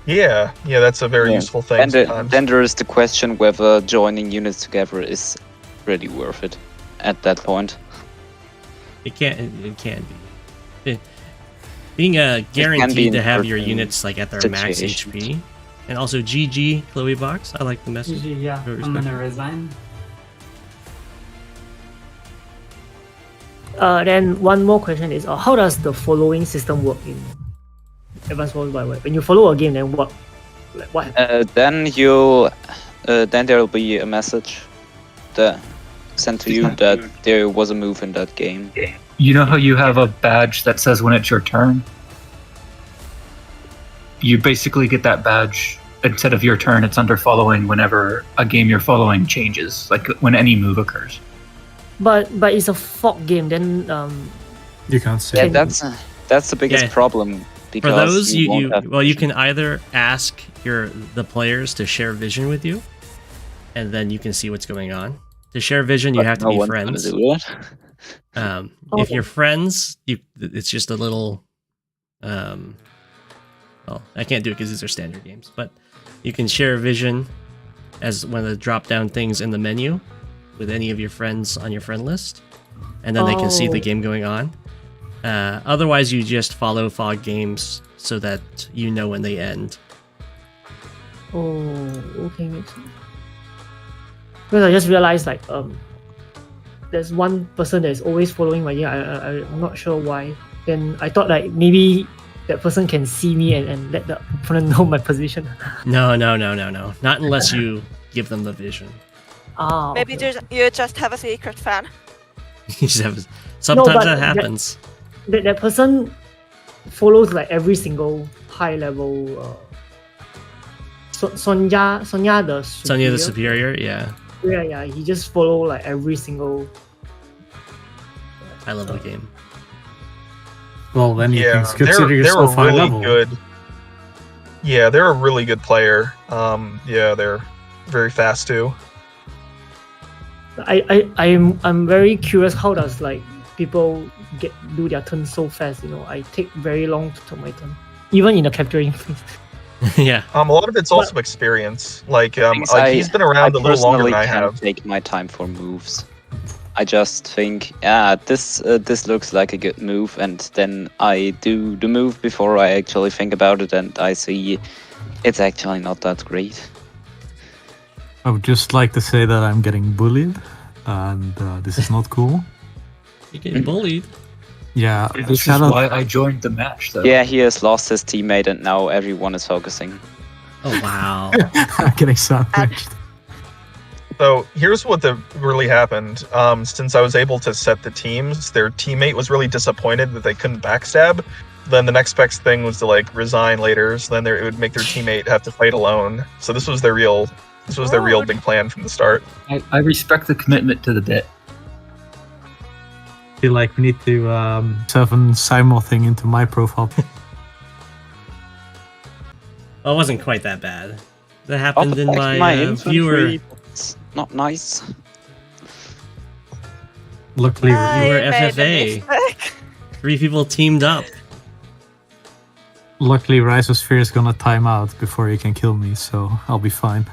Yeah, that's a very useful thing. And then there is the question whether joining units together is really worth it at that point. It can be. Being guaranteed to have your units like at their max HP, and also GG Chloe Box. I like the message. GG, yeah. I'm gonna resign. Then one more question is, how does the following system work in Advanced Wars by Web? When you follow a game, then what? Then there will be a message that sent to you that there was a move in that game. You know how you have a badge that says when it's your turn? You basically get that badge instead of your turn, it's under following whenever a game you're following changes, like when any move occurs. But it's a fork game, then you can't say. Yeah, that's the biggest problem. Because for those, you can either ask the players to share vision with you, and then you can see what's going on. To share vision, you have to be friends. If you're friends, it's just a little. Well, I can't do it because these are standard games, but you can share vision as one of the drop-down things in the menu with any of your friends on your friend list, and then they can see the game going on. Otherwise, you just follow fog games so that you know when they end. Oh, okay, makes sense. Because I just realized like there's one person that is always following my game. I'm not sure why. Then I thought like maybe that person can see me and let the opponent know my position. No. Not unless you give them the vision. Ah, Maybe you just have a secret fan. Sometimes that happens. That person follows like every single high level. Sonja the superior. Sonja the superior, yeah. Yeah. He just follow like every single high level game. Well, then you can consider they're yourself a high really level. good. Yeah, they're a really good player. Yeah, they're very fast too. I'm very curious how does like people do their turn so fast. I take very long to turn my turn, even in the capturing phase. Yeah. A lot of it's also experience. Like he's been around a little longer than I have. Take my time for moves. I just think, this looks like a good move, and then I do the move before I actually think about it, and I see it's actually not that great. I would just like to say that I'm getting bullied, and this is not cool. You're getting bullied? Yeah, This is why I joined the match, though. Yeah, he has lost his teammate, and now everyone is focusing. Oh wow! I'm getting sandwiched. So here's what really happened. Since I was able to set the teams, their teammate was really disappointed that they couldn't backstab. Then the next best thing was to like resign later. So then it would make their teammate have to fight alone. So this was their real big plan from the start. I respect the commitment to the bit. I feel like we need to 7 simul thing into my profile. Well, it wasn't quite that bad. That happened in my viewer. It's not nice. Luckily, viewer FFA. 3 people teamed up. Luckily, Rhizosphere is gonna time out before he can kill me, so I'll be fine.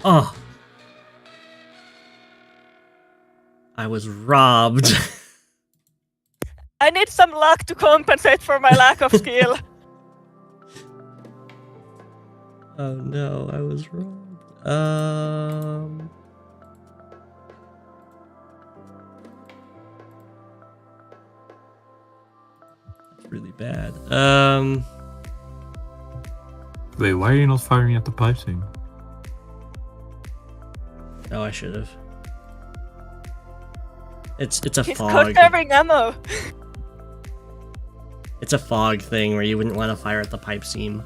Oh. I was robbed. I need some luck to compensate for my lack of skill. Oh no, I was wrong. That's really bad. Wait, why are you not firing at the pipe seam? Oh, I should have. It's a He's fog. conserving ammo. It's a fog thing where you wouldn't want to fire at the pipe seam.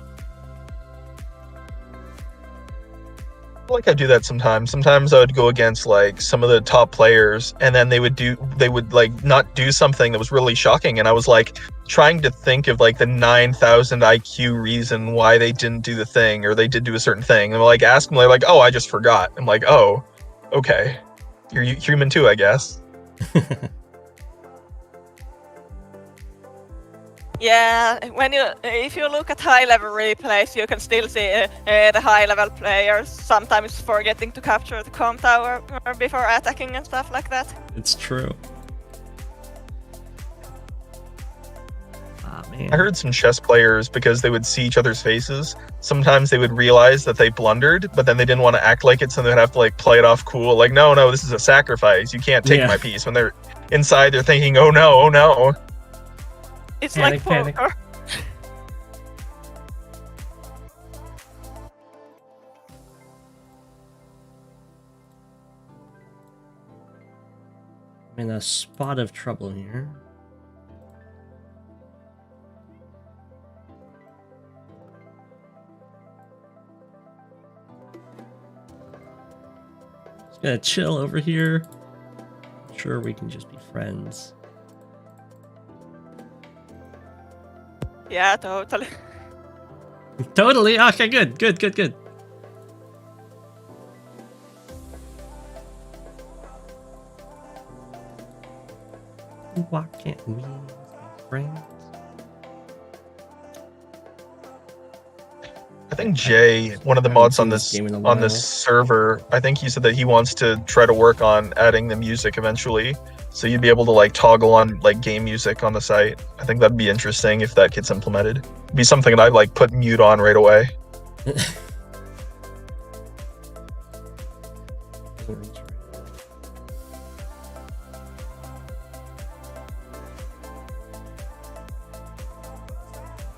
I feel like I do that sometimes. Sometimes I would go against like some of the top players, and then they would like not do something that was really shocking, and I was like trying to think of like the 9,000 IQ reason why they didn't do the thing, or they did do a certain thing, and like ask them, they're like, "Oh, I just forgot." I'm like, "Oh, okay, you're human too, I guess." Yeah, if you look at high-level replays, you can still see the high-level players sometimes forgetting to capture the comp tower before attacking and stuff like that. It's true. Ah, man. I heard some chess players, because they would see each other's faces, sometimes they would realize that they blundered, but then they didn't want to act like it, so they'd have to like play it off cool, like, no, this is a sacrifice, you can't take my piece. When they're inside, they're thinking, oh no. It's Panic, like poker. I'm in a spot of trouble here. Just gonna chill over here. I'm sure we can just be friends. Yeah, totally. Totally? Okay, good. Why can't we be friends? think Jay, one of the mods on this server, I think he said that he wants to try to work on adding the music eventually. So you'd be able to like toggle on like game music on the site. I think that'd be interesting if that gets implemented. It'd be something that I'd like put mute on right away.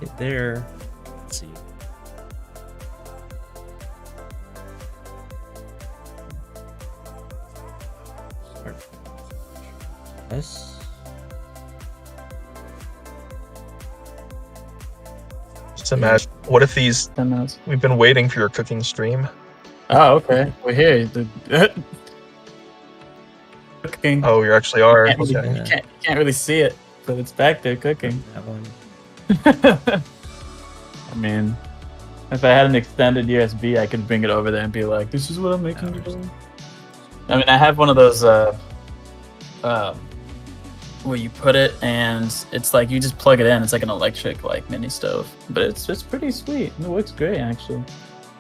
Get there. Let's see. Yes. Just imagine, what if these? We've been waiting for your cooking stream. Oh, okay. We're here. Cooking. Oh, you actually are. You can't really see it, but it's back there cooking. That one. I mean, if I had an extended USB, I could bring it over there and be like, "This is what I'm making." I mean, I have one of those where you put it and it's like you just plug it in. It's like an electric like mini stove, but it's pretty sweet. It works great actually.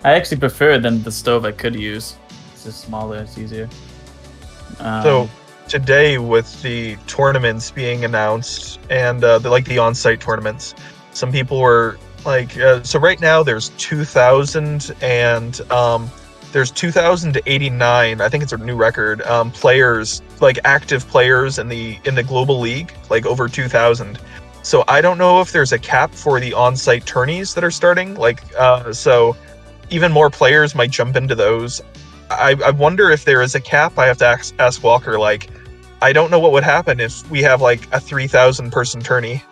I actually prefer it than the stove I could use. It's just smaller. It's easier. So today, with the tournaments being announced and the on-site tournaments, some people were like, so right now there's 2,000 and there's 2,089. I think it's a new record. Players, like active players in the global league, like over 2,000. So I don't know if there's a cap for the on-site tourneys that are starting. Like, so even more players might jump into those. I wonder if there is a cap. I have to ask Walker. Like, I don't know what would happen if we have like a 3,000 person tourney.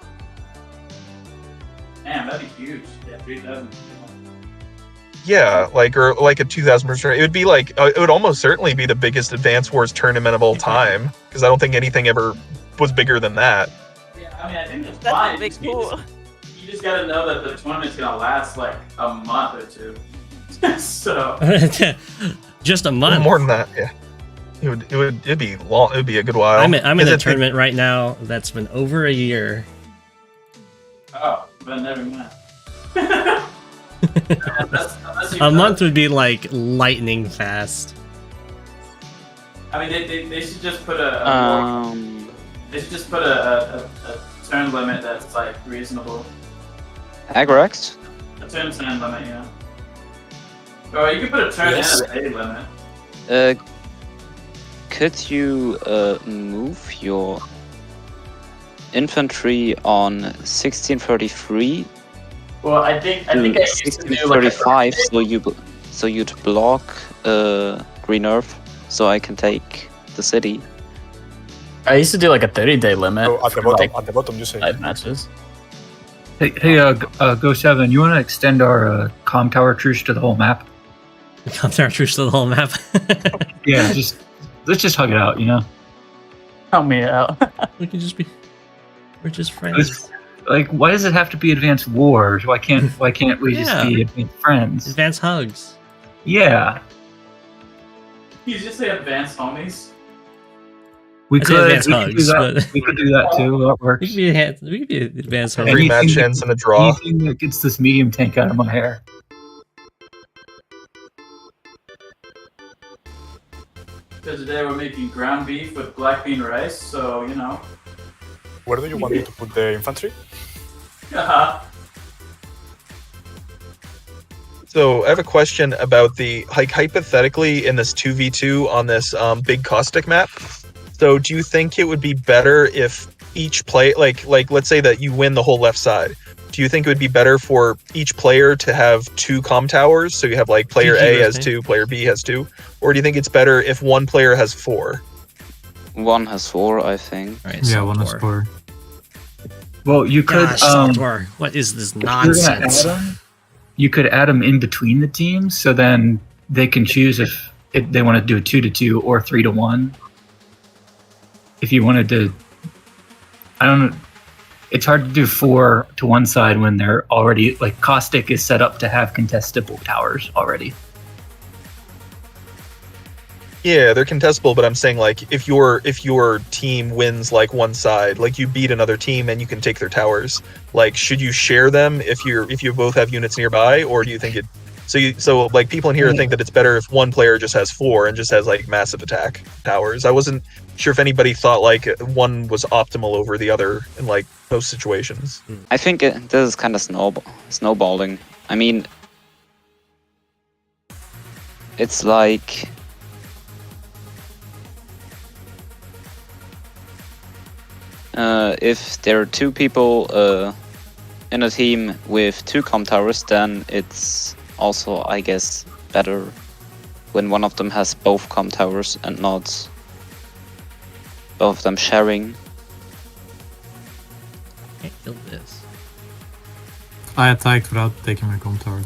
Damn, that'd be huge. Yeah, 3,000. Yeah, or like a 2,000 person. It would be like, it would almost certainly be the biggest Advance Wars tournament of all time, because I don't think anything ever was bigger than that. Yeah, I mean, I think that's fine. Big pool. You just gotta know that the tournament's gonna last like a month or two. So just a month. More than that, yeah. It'd be long. It'd be a good while. I'm in a tournament right now that's been over a year. Oh, but never mind. A month would be like lightning fast. I mean, they should just put a turn limit that's like reasonable. Agrax? A turn limit, yeah. Or you could put a turn and a day limit. Could you move your infantry on 1633? Well, I think I used to do like 1635, so you'd block Green Earth, so I can take the city. I used to do like a 30-day limit. So at the bottom, you say 5 matches. Hey, Go7, you want to extend our comm tower truce to the whole map? Comm tower truce to the whole map? Yeah, let's just hug it out, you know? Help me out. We're just friends. Like, why does it have to be Advanced Wars? Why can't we just be Advanced Friends? Advanced Hugs. Yeah. You just say advanced homies? We could Advanced Hugs, we could do that too. That works. We could be Advanced Hugs. Every match ends in a draw. Anything that gets this medium tank out of my hair. So today we're making ground beef with black bean rice, so you know. Where do you want me to put the infantry? So I have a question about the, like, hypothetically in this 2v2 on this big caustic map. So do you think it would be better if each play, like let's say that you win the whole left side. Do you think it would be better for each player to have 2 comm towers? So you have like player A has 2, player B has 2? Or do you think it's better if one player has 4? One has 4, I think. Right, yeah, one has 4. Well, you could. What is this nonsense? You could add them in between the teams, so then they can choose if they want to do a 2-2 or 3-1. If you wanted to, I don't know. It's hard to do 4 to one side when they're already, like, Caustic is set up to have contestable towers already. Yeah, they're contestable, but I'm saying like if your team wins like one side, like you beat another team and you can take their towers. Like, should you share them if you both have units nearby, or do you think it? So like people in here think that it's better if one player just has 4 and just has like massive attack towers. I wasn't sure if anybody thought like one was optimal over the other in like those situations. I think this is kind of snowballing. I mean, it's like if there are 2 people in a team with 2 comm towers, then it's also, I guess, better when one of them has both comm towers and not both of them sharing. Can't kill this. I attacked without taking my comm tower.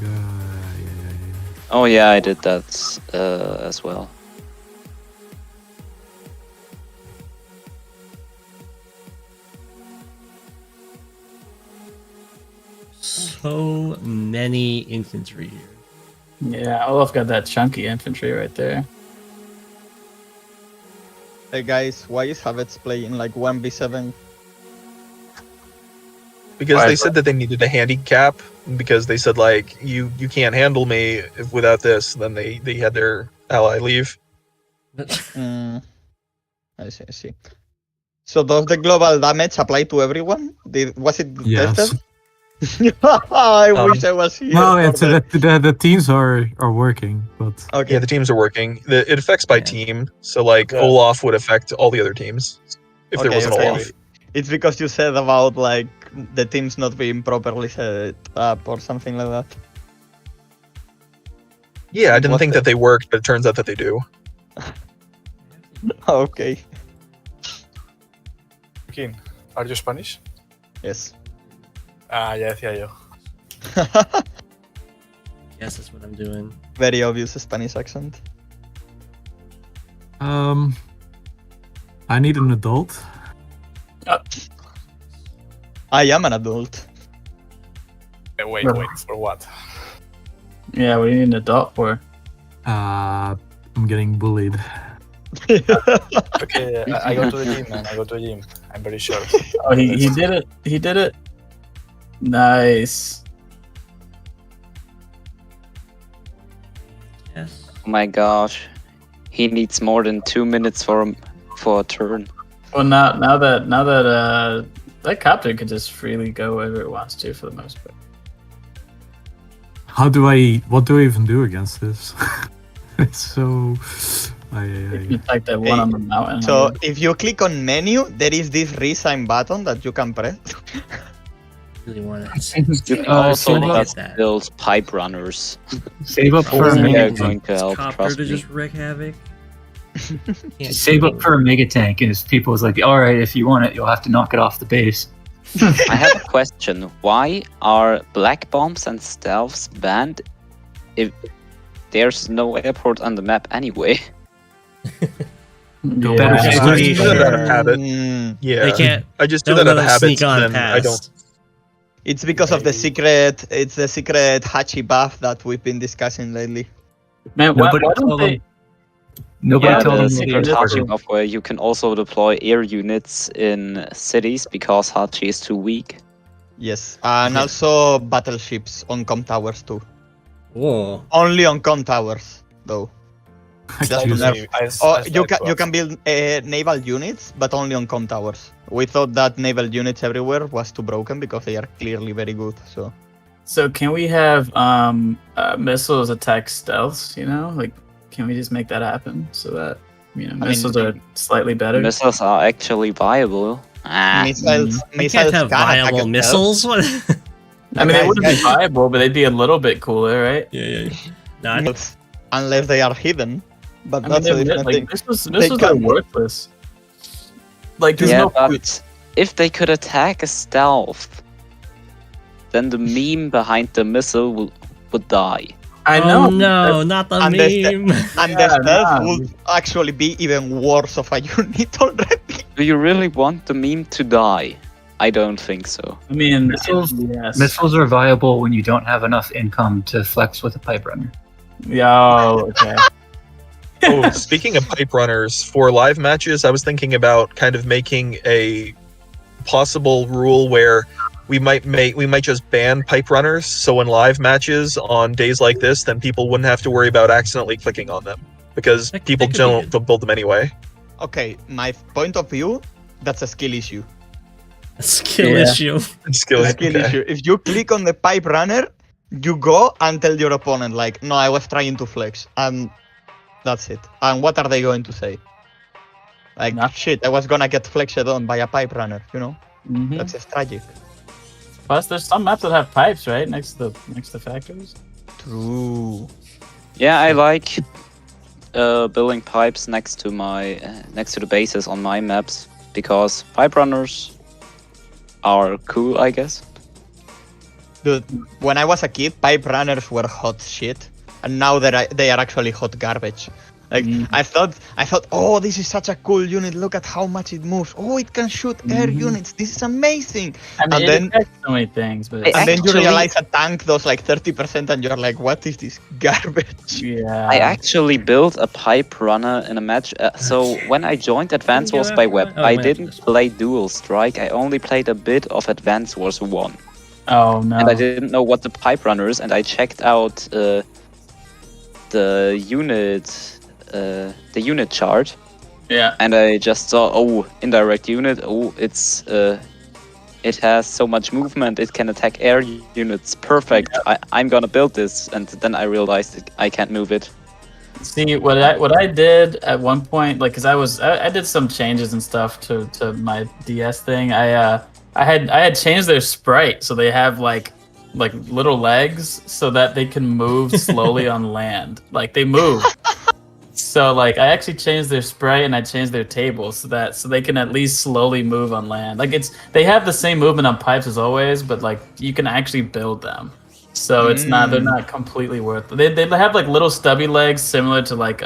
Oh yeah, I did that as well. So many infantry here. Yeah, Olaf got that chunky infantry right there. Hey guys, why is Havertz playing like 1v7? Because they said that they needed a handicap, because they said like you can't handle me without this. Then they had their ally leave. I see. So does the global damage apply to everyone? Was it tested? I wish I was here. No, it's the teams are working, but Yeah, the teams are working. It affects by team, so like Olaf would affect all the other teams if there was an Olaf. It's because you said about like the teams not being properly set up or something like that. Yeah, I didn't think that they worked, but it turns out that they do. Okay. King, are you Spanish? Yes. Ah, ya decía yo. Yes, that's what I'm doing. Very obvious Spanish accent. I need an adult. I am an adult. Wait, for what? Yeah, what do you need an adult for? I'm getting bullied. Okay, I go to the gym, man. I go to the gym. I'm very sure. Oh, he did it. He did it. Nice. Yes. Oh my gosh, he needs more than 2 minutes for a turn. Well, now that that captain can just freely go wherever it wants to for the most part. What do I even do against this? It's so. You type that one on the mountain. So if you click on menu, there is this resign button that you can press. Really want You can also build pipe runners. Save up for a They're mega going tank. to help. Copter Trust to me. just wreak havoc. Just save up for a mega tank, and his people was like, "All right, if you want it, you'll have to knock it off the base." I have a question. Why are black bombs and stealths banned if there's no airport on the map anyway? I just do that out of habit. Yeah, They can't. I just do they'll that out of let us habit. sneak on Then I don't. past. It's because of the secret. It's the secret Hachi buff that we've been discussing lately. Man, why don't they? Nobody told the them secret they Hachi buff where you can also deploy air units in cities because Hachi is too weak. Yes, and also battleships on comm towers too. Whoa. Only on comm towers though. Just to nerf. You can build naval units, but only on comm towers. We thought that naval units everywhere was too broken because they are clearly very good. So can we have missiles attack stealths? You know, like can we just make that happen so that missiles are slightly better? Missiles are actually viable. Missiles can't have viable missiles. What? I mean, they wouldn't be viable, but they'd be a little bit cooler, right? Yeah. Unless they are hidden. But that's a different thing. Missiles are worthless. Like, there's no but if they could attack a stealth, then the meme behind the missile would die. I know. Oh, no, not the meme. And the stealth would actually be even worse of a unit already. Do you really want the meme to die? I don't think so. I mean, missiles are viable when you don't have enough income to flex with a pipe runner. Yo, okay. Oh, speaking of pipe runners, for live matches, I was thinking about kind of making a possible rule where we might just ban pipe runners. So in live matches on days like this, then people wouldn't have to worry about accidentally clicking on them because people don't build them anyway. Okay, my point of view, that's a skill issue. A skill issue. Skill issue. If you click on the pipe runner, you go and tell your opponent like, no, I was trying to flex, and that's it. And what are they going to say? Like, shit, I was gonna get flexed on by a pipe runner, you know? That's just tragic. Plus, there's some maps that have pipes, right, next to factories. True. Yeah, I like building pipes next to the bases on my maps because pipe runners are cool, I guess. Dude, when I was a kid, pipe runners were hot shit, and now they are actually hot garbage. Like I thought, oh, this is such a cool unit. Look at how much it moves. Oh, it can shoot air units. This is amazing. I mean, and then it affects so many things, but and then you realize a tank does like 30%, and you're like, what is this garbage? Yeah. I actually built a pipe runner in a match. So when I joined Advance Wars by Web, I didn't play Dual Strike. I only played a bit of Advance Wars 1. Oh no! And I didn't know what the pipe runner is, and I checked out the unit chart. Yeah. And I just saw, oh, indirect unit. Oh, it has so much movement. It can attack air units. Perfect. Yeah. I'm gonna build this, and then I realized I can't move it. See, what I did at one point, like, cause I did some changes and stuff to my DS thing. I had changed their sprite so they have like little legs so that they can move slowly on land. Like they move. So like I actually changed their sprite and I changed their table so they can at least slowly move on land. Like they have the same movement on pipes as always, but like you can actually build them. So it's they're not completely worth it. They have like little stubby legs similar to like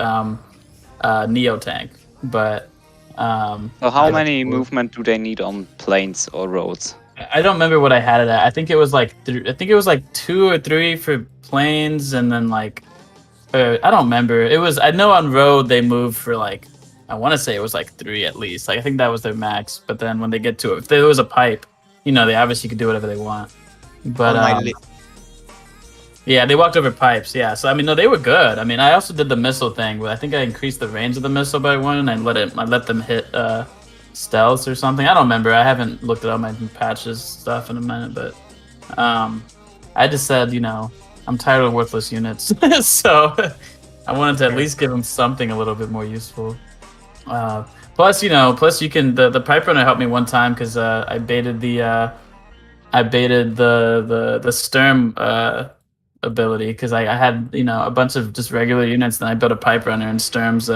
Neo Tank, but so how many movement do they need on planes or roads? I don't remember what I had it at. I think it was like 2 or 3 for planes, and then like I don't remember. I know on road they moved for like I want to say it was like 3 at least. Like I think that was their max. But then when they get to it, if there was a pipe, you know, they obviously could do whatever they want. But yeah, they walked over pipes. Yeah, so I mean, no, they were good. I mean, I also did the missile thing, but I think I increased the range of the missile by 1, and I let them hit stealths or something. I don't remember. I haven't looked at all my patches stuff in a minute, but I just said, you know, I'm tired of worthless units, so I wanted to at least give them something a little bit more useful. Plus you can the pipe runner helped me one time because I baited the Sturm ability because I had, you know, a bunch of just regular units, then I built a pipe runner, and Sturm's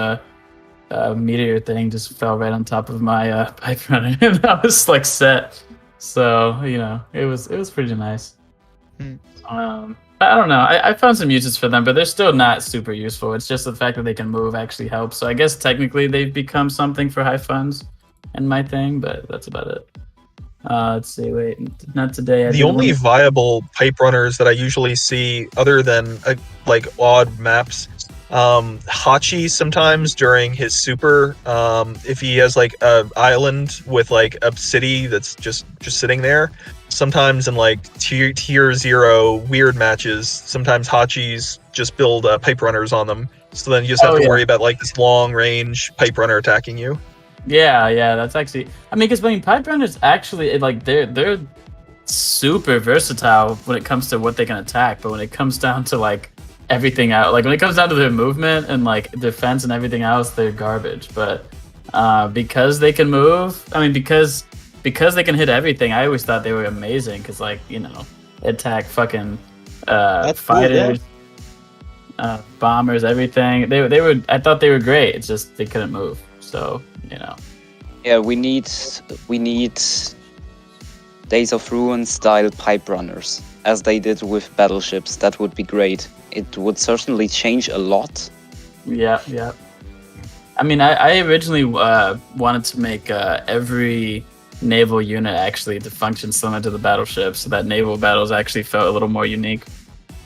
meteor thing just fell right on top of my pipe runner, and I was like set. So, you know, it was pretty nice. I don't know. I found some uses for them, but they're still not super useful. It's just the fact that they can move actually helps. So I guess technically they've become something for high funds in my thing, but that's about it. Let's see. Wait, not today. The only viable pipe runners that I usually see, other than like odd maps, Hachi sometimes during his super, if he has like a island with like a city that's just sitting there. Sometimes in like tier 0 weird matches, sometimes Hachis just build pipe runners on them. So then you just have to worry about like this long range pipe runner attacking you. Yeah, that's actually. I mean, because pipe runners actually like they're super versatile when it comes to what they can attack, but when it comes down to like everything out, like when it comes down to their movement and like defense and everything else, they're garbage. But because they can move, I mean, because they can hit everything, I always thought they were amazing. Because like, you know, attack fucking fighters, bombers, everything. They were. I thought they were great. It's just they couldn't move. So, you know. Yeah, we need Days of Ruin style pipe runners, as they did with battleships. That would be great. It would certainly change a lot. Yeah. I mean, I originally wanted to make every naval unit actually to function similar to the battleship, so that naval battles actually felt a little more unique.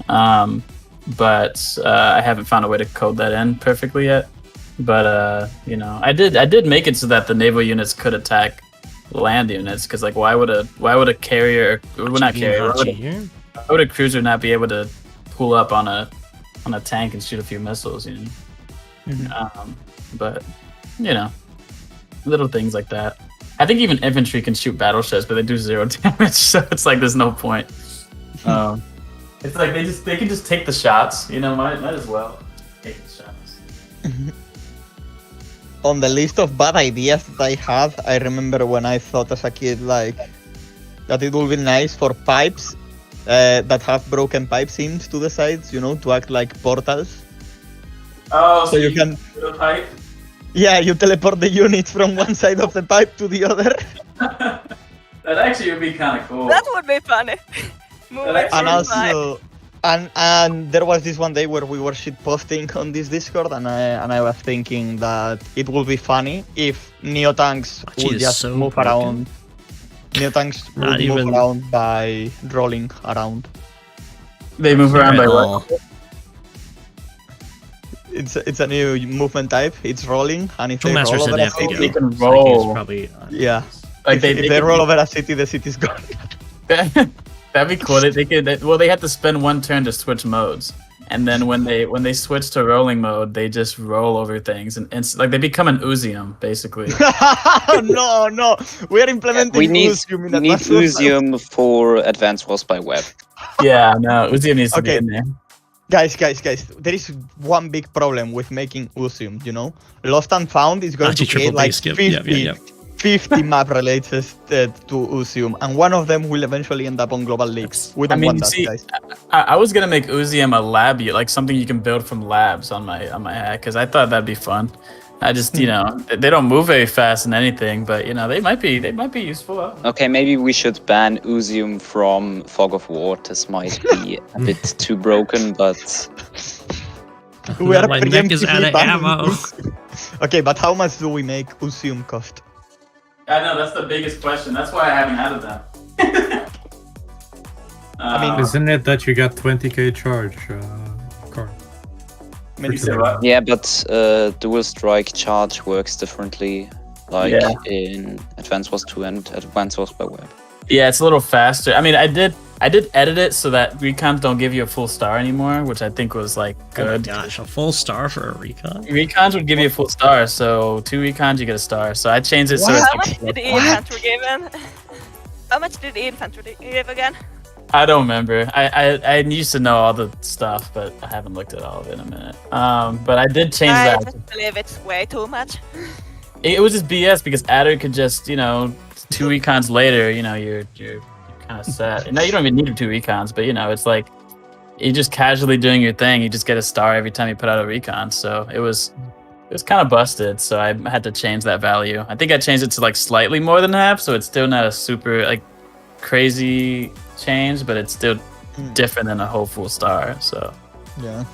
But I haven't found a way to code that in perfectly yet. But you know, I did make it so that the naval units could attack land units, because like why would a carrier, well, not carrier, why would a cruiser not be able to pull up on a tank and shoot a few missiles, you know? But you know, little things like that. I think even infantry can shoot battleships, but they do 0 damage, so it's like there's no point. It's like they can just take the shots, you know, might as well take the shots. On the list of bad ideas that I have, I remember when I thought as a kid like that it would be nice for pipes that have broken pipe seams to the sides, you know, to act like portals. Oh, so you can pipe? Yeah, you teleport the units from one side of the pipe to the other. That actually would be kind of cool. That would be funny. And also, and there was this one day where we were shit posting on this Discord, and I was thinking that it would be funny if Neotanks would just move around. Neotanks would move around by rolling around. They move around by what? It's a new movement type. It's rolling, and if they roll over a city, they can roll. Yeah, like if they roll over a city, the city's gone. That'd be cool. They have to spend one turn to switch modes, and then when they switch to rolling mode, they just roll over things, and like they become an Uzium basically. No, we're implementing. We need Uzium Uzium for Advanced Wars by Web. Yeah, no, Uzium needs to be in there. Guys, there is one big problem with making Uzium, you know? Lost and Found is going to create like 50 map related to Uzium, and one of them will eventually end up on Global Leagues. We don't want that, guys. I was gonna make Uzium a lab, like something you can build from labs on my hack, because I thought that'd be fun. I just, you know, they don't move very fast in anything, but you know, they might be useful. Okay, maybe we should ban Uzium from Fog of War. This might be a bit too broken, but my neck is out of ammo. Okay, but how much do we make Uzium cost? I know, that's the biggest question. That's why I haven't added that. I mean, isn't it that you got 20k charge, Carl? Yeah, but dual strike charge works differently, like in Advanced Wars 2 and Advanced Wars by Web. Yeah, it's a little faster. I mean, I did edit it so that recons don't give you a full star anymore, which I think was like good. Oh my gosh, a full star for a recon? Recons would give you a full star, so 2 recons you get a star. So I changed it so it's How much did the infantry give in? How much did the infantry give again? I don't remember. I used to know all the stuff, but I haven't looked at all of it in a minute. But I did change that. I just believe it's way too much. It was just BS because Adder could just, you know, 2 recons later, you know, you're kind of set. No, you don't even need 2 recons, but you know, it's like you're just casually doing your thing. You just get a star every time you put out a recon. So it was kind of busted. So I had to change that value. I think I changed it to like slightly more than half, so it's still not a super like crazy change, but it's still different than a whole full star. So yeah,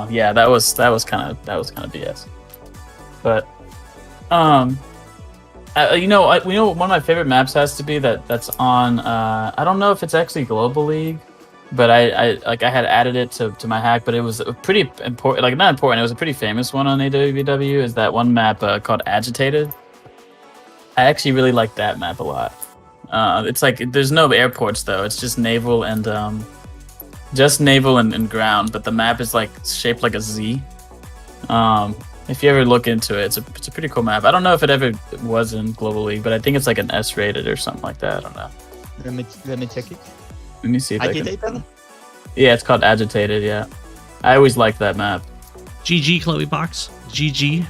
yeah, that was kind of BS. But you know one of my favorite maps has to be that's on. I don't know if it's actually Global League, but I had added it to my hack, but it was a pretty important, like not important. It was a pretty famous one on AWBW. Is that one map called Agitated? I actually really like that map a lot. It's like there's no airports though. It's just naval and ground. But the map is like shaped like a Z. If you ever look into it, it's a pretty cool map. I don't know if it ever was in Global League, but I think it's like an S rated or something like that. I don't know. Let me check it. Let me see if Agitated? I can. Yeah, it's called Agitated. Yeah, I always liked that map. GG Chloe Box. GG.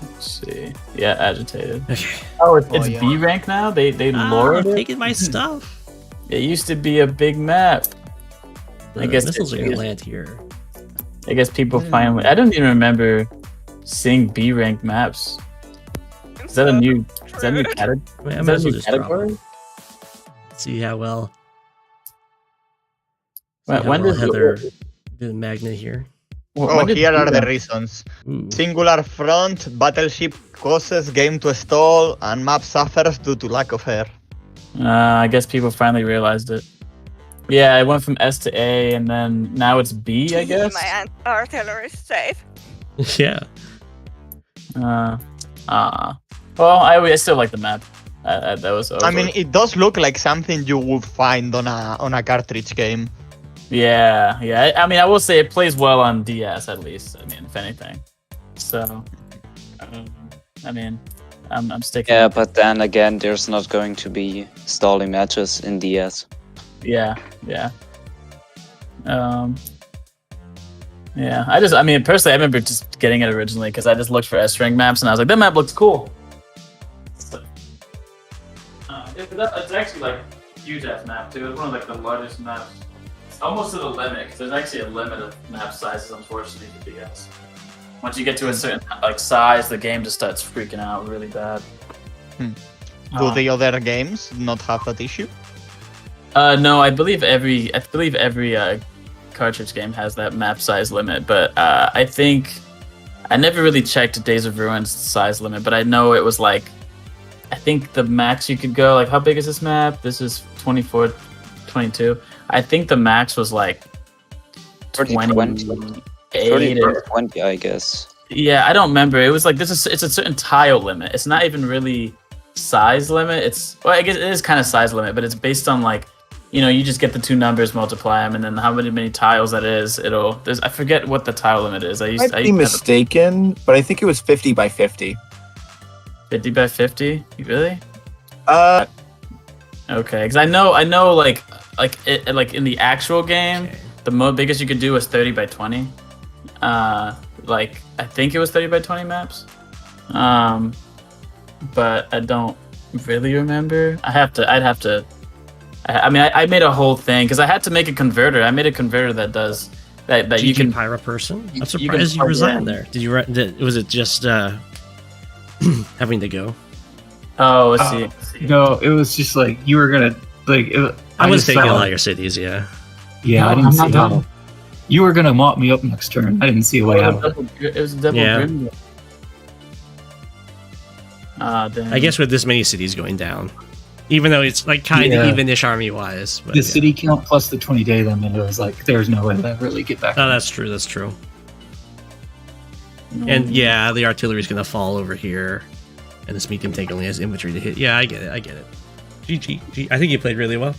Let's see. Yeah, Agitated. Okay. Oh, it's B rank now. They lowered it. Taking my stuff. It used to be a big map. I guess missiles are gonna land here. I guess people finally. I don't even remember seeing B rank maps. Is that a new category? Wait, is that a new category? Let's see how well. When did Heather the magnet here? Here are the reasons. Singular front, battleship causes game to stall, and map suffers due to lack of air. I guess people finally realized it. Yeah, I went from S to A, and then now it's B, I guess. My artillery is safe. Yeah. Well, I still like the map. That was. I mean, it does look like something you would find on a cartridge game. Yeah. I mean, I will say it plays well on DS at least. I mean, if anything. So, I mean, I'm sticking. Yeah, but then again, there's not going to be stalling matches in DS. Yeah. Yeah. I mean, personally, I remember just getting it originally because I just looked for S-Ring maps and I was like, that map looks cool. So, it's actually like a huge ass map too. It's one of like the largest maps. It's almost to the limit because there's actually a limit of map sizes, unfortunately, for DS. Once you get to a certain like size, the game just starts freaking out really bad. Do the other games not have that issue? No, I believe every cartridge game has that map size limit, but I think I never really checked Days of Ruin's size limit, but I know it was like, I think the max you could go, like how big is this map? This is 24, 22. I think the max was like 20. 30 or 20, I guess. Yeah, I don't remember. It was like it's a certain tile limit. It's not even really size limit. I guess it is kind of size limit, but it's based on like, you just get the two numbers, multiply them, and then how many tiles that is. I forget what the tile limit is. I might be mistaken, but I think it was 50 by 50. 50 by 50? Really? Okay, because I know, like in the actual game, the biggest you could do was 30 by 20. Like I think it was 30 by 20 maps. But I don't really remember. I'd have to. I mean, I made a whole thing because I had to make a converter. I made a converter that does that you can Pyra person. I'm surprised you resigned there. Did you? Was it just having to go? Oh, let's see. No, it was just like you were gonna like. I was taking a lot of your cities. Yeah. Yeah, I didn't see how. You were gonna mop me up next turn. I didn't see a way out. It was a double grim. I guess with this many cities going down, even though it's like kind of even-ish army-wise. The city count plus the 20-day limit, it was like there's no way to really get back. Oh, that's true. That's true. And yeah, the artillery's gonna fall over here, and this medium tank only has infantry to hit. Yeah, I get it. GG. I think you played really well.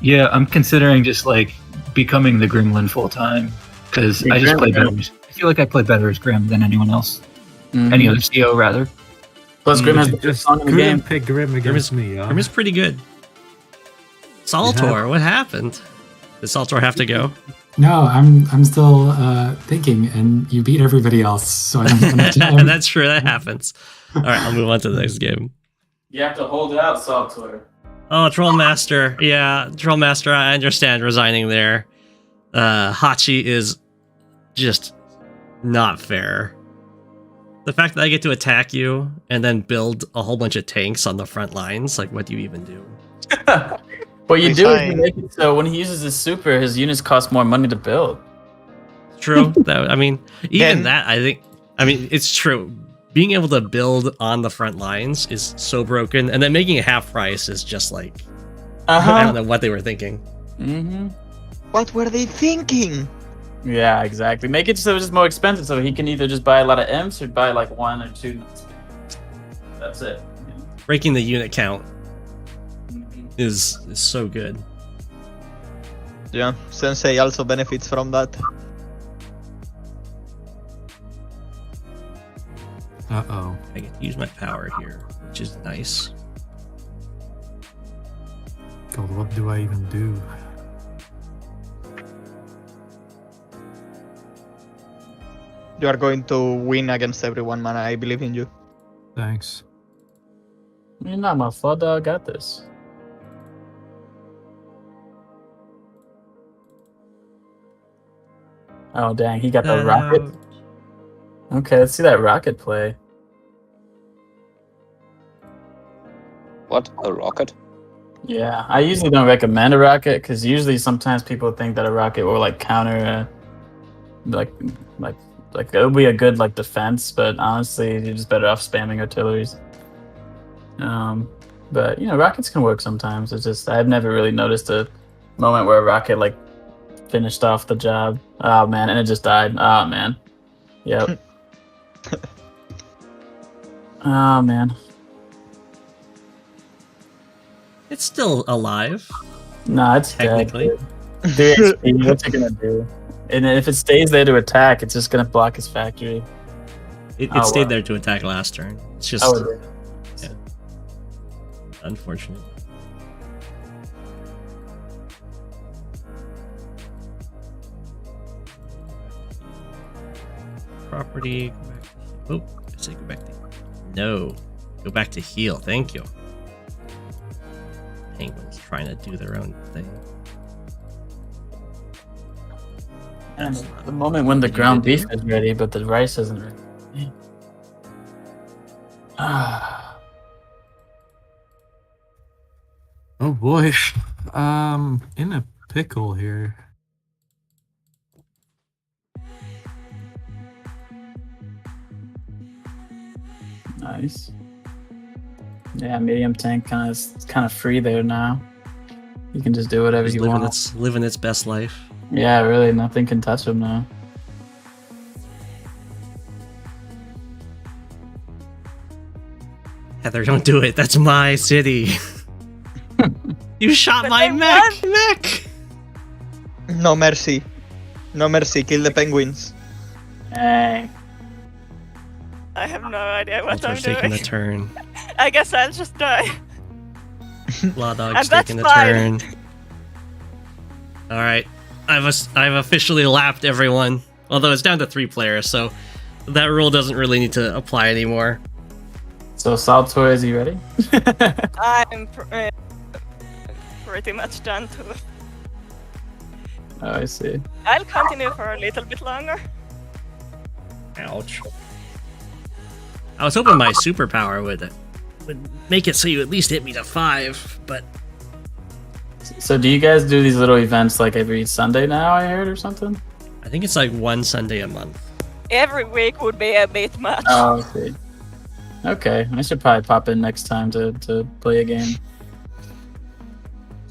Yeah, I'm considering just like becoming the Gremlin full time because I just play better. I feel like I play better as Grim than anyone else. Any other CO rather. Plus, Grim has the best song in the game. Pick Grim against me. Grim is pretty good. Saltor, what happened? Did Saltor have to go? No, I'm still thinking, and you beat everybody else, so I don't have enough time. That's true. That happens. All right, I'll move on to the next game. You have to hold out, Saltor. Oh, Trollmaster. Yeah, Trollmaster, I understand resigning there. Hachi is just not fair. The fact that I get to attack you and then build a whole bunch of tanks on the front lines, like what do you even do? What you do is you make it so when he uses his super, his units cost more money to build. True. I mean, it's true. Being able to build on the front lines is so broken, and then making it half price is just like, I don't know what they were thinking. What were they thinking? Yeah, exactly. Make it so it's just more expensive, so he can either just buy a lot of imps or buy like 1 or 2. That's it. Breaking the unit count is so good. Yeah, Sensei also benefits from that. Uh-oh. I get to use my power here, which is nice. God, what do I even do? You are going to win against everyone, man. I believe in you. Thanks. You're not my fault, I got this. Oh, dang. He got the rocket. Okay, let's see that rocket play. What? A rocket? Yeah, I usually don't recommend a rocket because usually sometimes people think that a rocket will like counter, like it'll be a good like defense, but honestly, you're just better off spamming artilleries. But rockets can work sometimes. It's just I've never really noticed a moment where a rocket like finished off the job. Oh man, and it just died. Oh man. Yep. Oh man. It's still alive. No, it's technically. Dead. 3 HP, what's it gonna do? And if it stays there to attack, it's just gonna block his factory. It stayed there to attack last turn. It's just yeah. Unfortunate. Property. Go back. Oh, I say go back to. No, go back to heal. Thank you. Penguins trying to do their own thing. And the moment when the ground beef is ready, but the rice isn't ready. Ah. Oh boy. In a pickle here. Nice. Yeah, medium tank kind of free there now. You can just do whatever you want. It's living its best life. Yeah, really, nothing can touch him now. Heather, don't do it. That's my city. You shot my mech. No mercy. No mercy. Kill the penguins. Hey. I have no idea what I'm Walter's taking doing. a turn. I guess I'll just die. Law Dog's And that's taking a fine. turn. Alright. I've officially lapped everyone. Although it's down to 3 players, so that rule doesn't really need to apply anymore. So Salvatore, is he ready? I'm pretty much done too. Oh, I see. I'll continue for a little bit longer. Ouch. I was hoping my superpower would make it so you at least hit me to 5, but... So do you guys do these little events like every Sunday now, I heard, or something? I think it's like 1 Sunday a month. Every week would be a bit much. Oh, I see. Okay, I should probably pop in next time to play a game.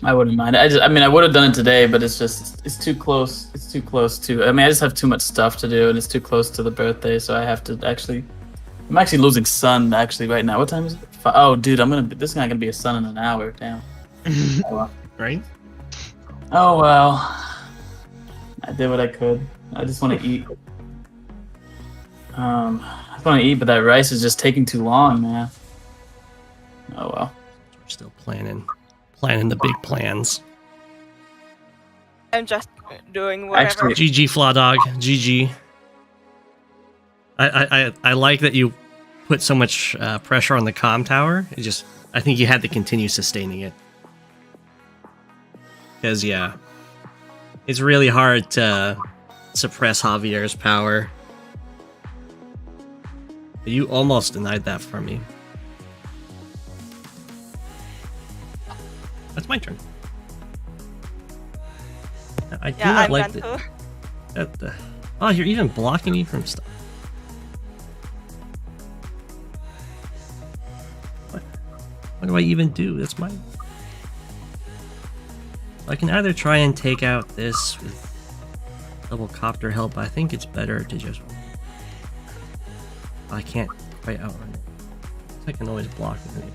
I wouldn't mind. I mean, I would have done it today, but it's too close. It's too close to. I mean, I just have too much stuff to do, and it's too close to the birthday, so I have to actually. I'm actually losing sun actually right now. What time is it? Oh, dude, this is not gonna be a sun in an hour. Damn. Oh, well. Right? Oh well. I did what I could. I just want to eat. I just want to eat, but that rice is just taking too long, man. Oh well. We're still planning the big plans. I'm just doing whatever. Actually, GG Flaw Dog. GG. I like that you put so much pressure on the comm tower. I think you had to continue sustaining it. Because, yeah, it's really hard to suppress Javier's power. But you almost denied that for me. That's my turn. I do not like that. Oh, you're even blocking me from stuff. What do I even do? That's mine. I can either try and take out this with double copter help, but I think it's better to just... I can't quite outrun it. I can always block it.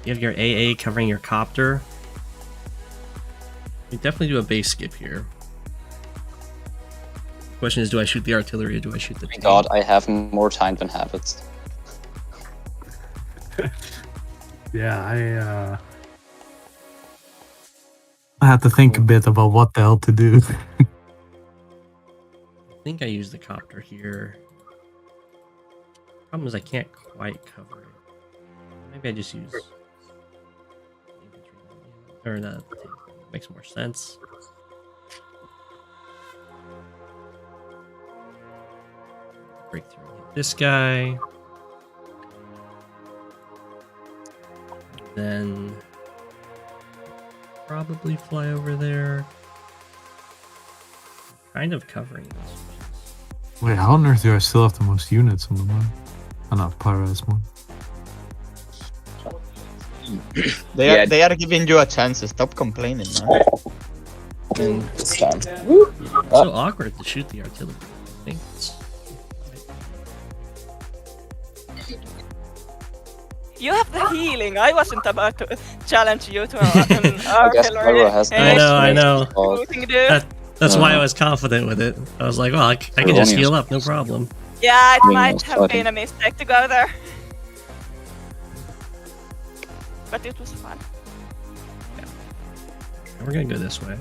You have your AA covering your copter. You definitely do a base skip here. The question is, do I shoot the artillery or do I shoot the tank? God, I have more time than habits. Yeah, I had to think a bit about what the hell to do. I think I use the copter here. Problem is I can't quite cover it. Maybe I just use or the tank. Makes more sense. Break through this guy. Then probably fly over there. Kind of covering this. Wait, how on earth do I still have the most units on the map? Oh no, Pyro has more. They are giving you a chance. Stop complaining, man. It's so awkward to shoot the artillery. I think You have the healing. I wasn't about to challenge you to an artillery. I know. Dude. That's why I was confident with it. I was like, well, I can just heal up, no problem. Yeah, it might have been a mistake to go there. But it was fun. We're gonna go this way.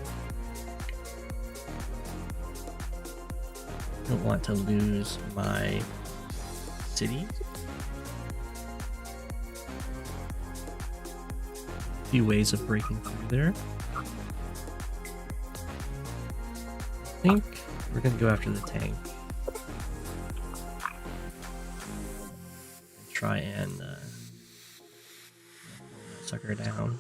I don't want to lose my city. A few ways of breaking through there. I think we're gonna go after the tank. Try and suck her down.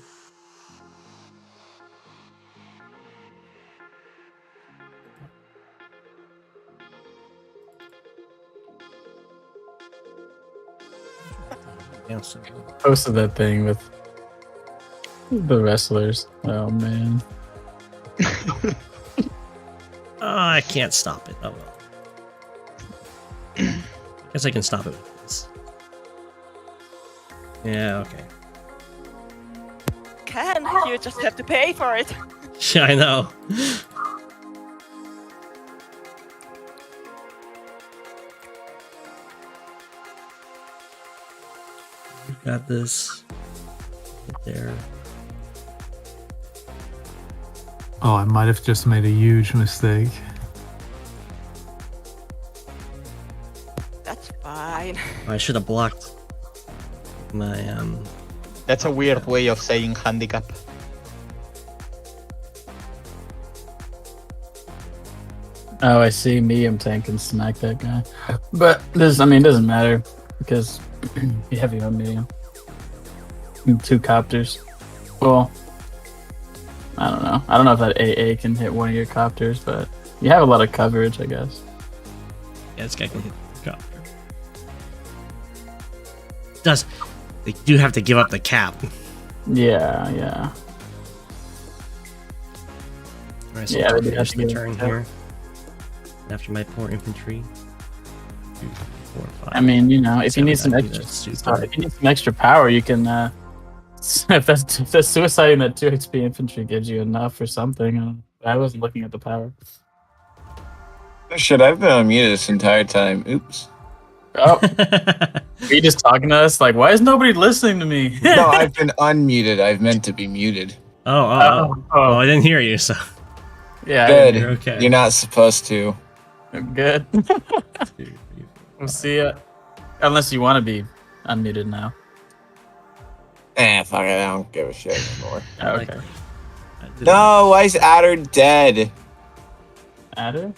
Posted that thing with the wrestlers. Oh man. I can't stop it. Oh well. Guess I can stop it with this. Yeah, okay. Can you just have to pay for it? Yeah, I know. We got this. Get there. Oh, I might have just made a huge mistake. That's fine. I should have blocked my That's a weird way of saying handicap. Oh, I see. Medium tank can smack that guy. But this, I mean, it doesn't matter because you have your own medium. 2 copters. Well, I don't know. I don't know if that AA can hit one of your copters, but you have a lot of coverage, I guess. Yeah, this guy can hit the copter. They do have to give up the cap. Yeah, yeah. Alright, so Yeah, I'll they do have finish to the give it turn a cap. here. After my poor infantry. 2, 4, 5. I mean, you know, if you need some That'd be extra, the super. if you need some extra power, you can. If that's suiciding that 2 HP infantry gives you enough or something. I wasn't looking at the power. Shit, I've been unmuted this entire time. Oops. Oh, are you just talking to us? Like, why is nobody listening to me? No, I've been unmuted. I've meant to be muted. Oh, I didn't hear you, so. Yeah, Good. You're okay. You're not supposed to. Good. We'll see ya. Unless you want to be unmuted now. Fuck it. I don't give a shit anymore. Okay. No, why is Adder dead? Adder?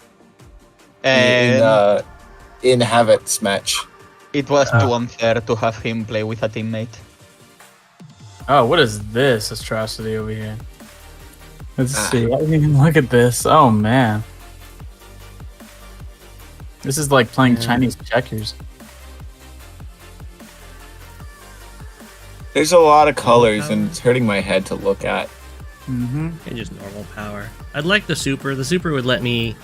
In Havoc's match. It was too unfair to have him play with a teammate. Oh, what is this atrocity over here? Let's see. I didn't even look at this. Oh man. This is like playing Chinese checkers. There's a lot of colors and it's hurting my head to look at. Mm-hmm. And just normal power. I'd like the super. The super would let me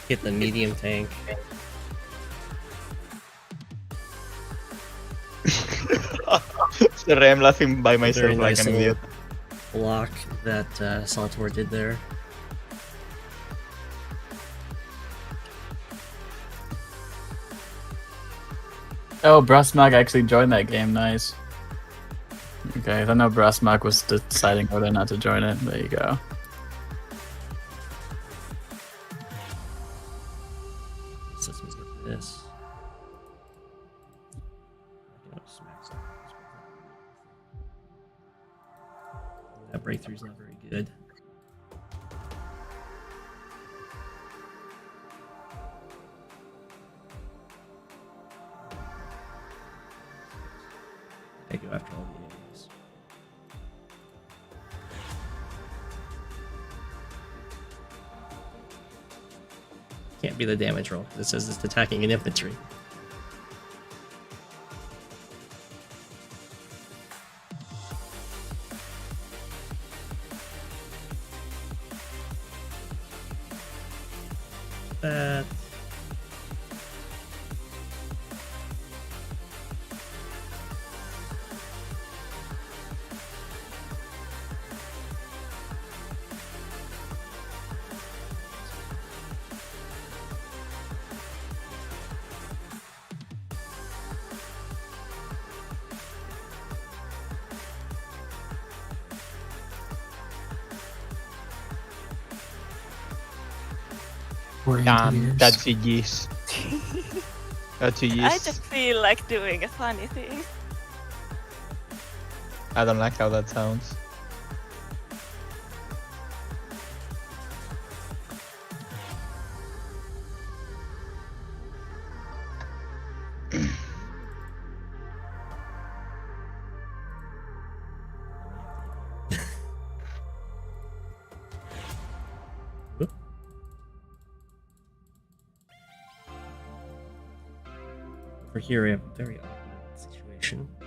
hit the medium tank. Sorry, I'm laughing by myself Very like nice an idiot. block that Saltor did there. Oh, Brasmak actually joined that game. Nice. Okay, I know Brasmak was deciding whether or not to join it. There you go. So let's get this. That breakthrough's not very good. I go after all the enemies. Can't be the damage roll. It says it's attacking an infantry. Not bad. That's a yes. That's a I yes. just feel like doing a funny thing. I don't like how that sounds. Over here we have a very awkward situation. I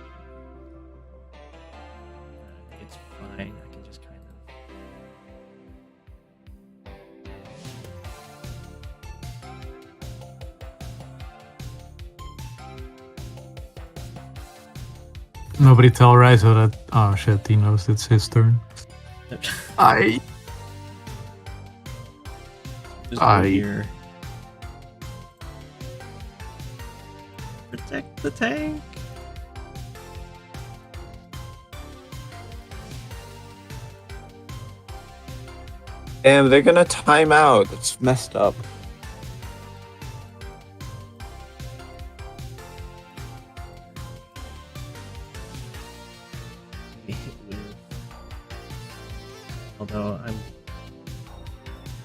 think it's fine. I can just kind of. Nobody tell Rizo that. Oh shit, he knows it's his turn. Just go here. Protect the tank. Damn, they're gonna time out. It's messed up. Although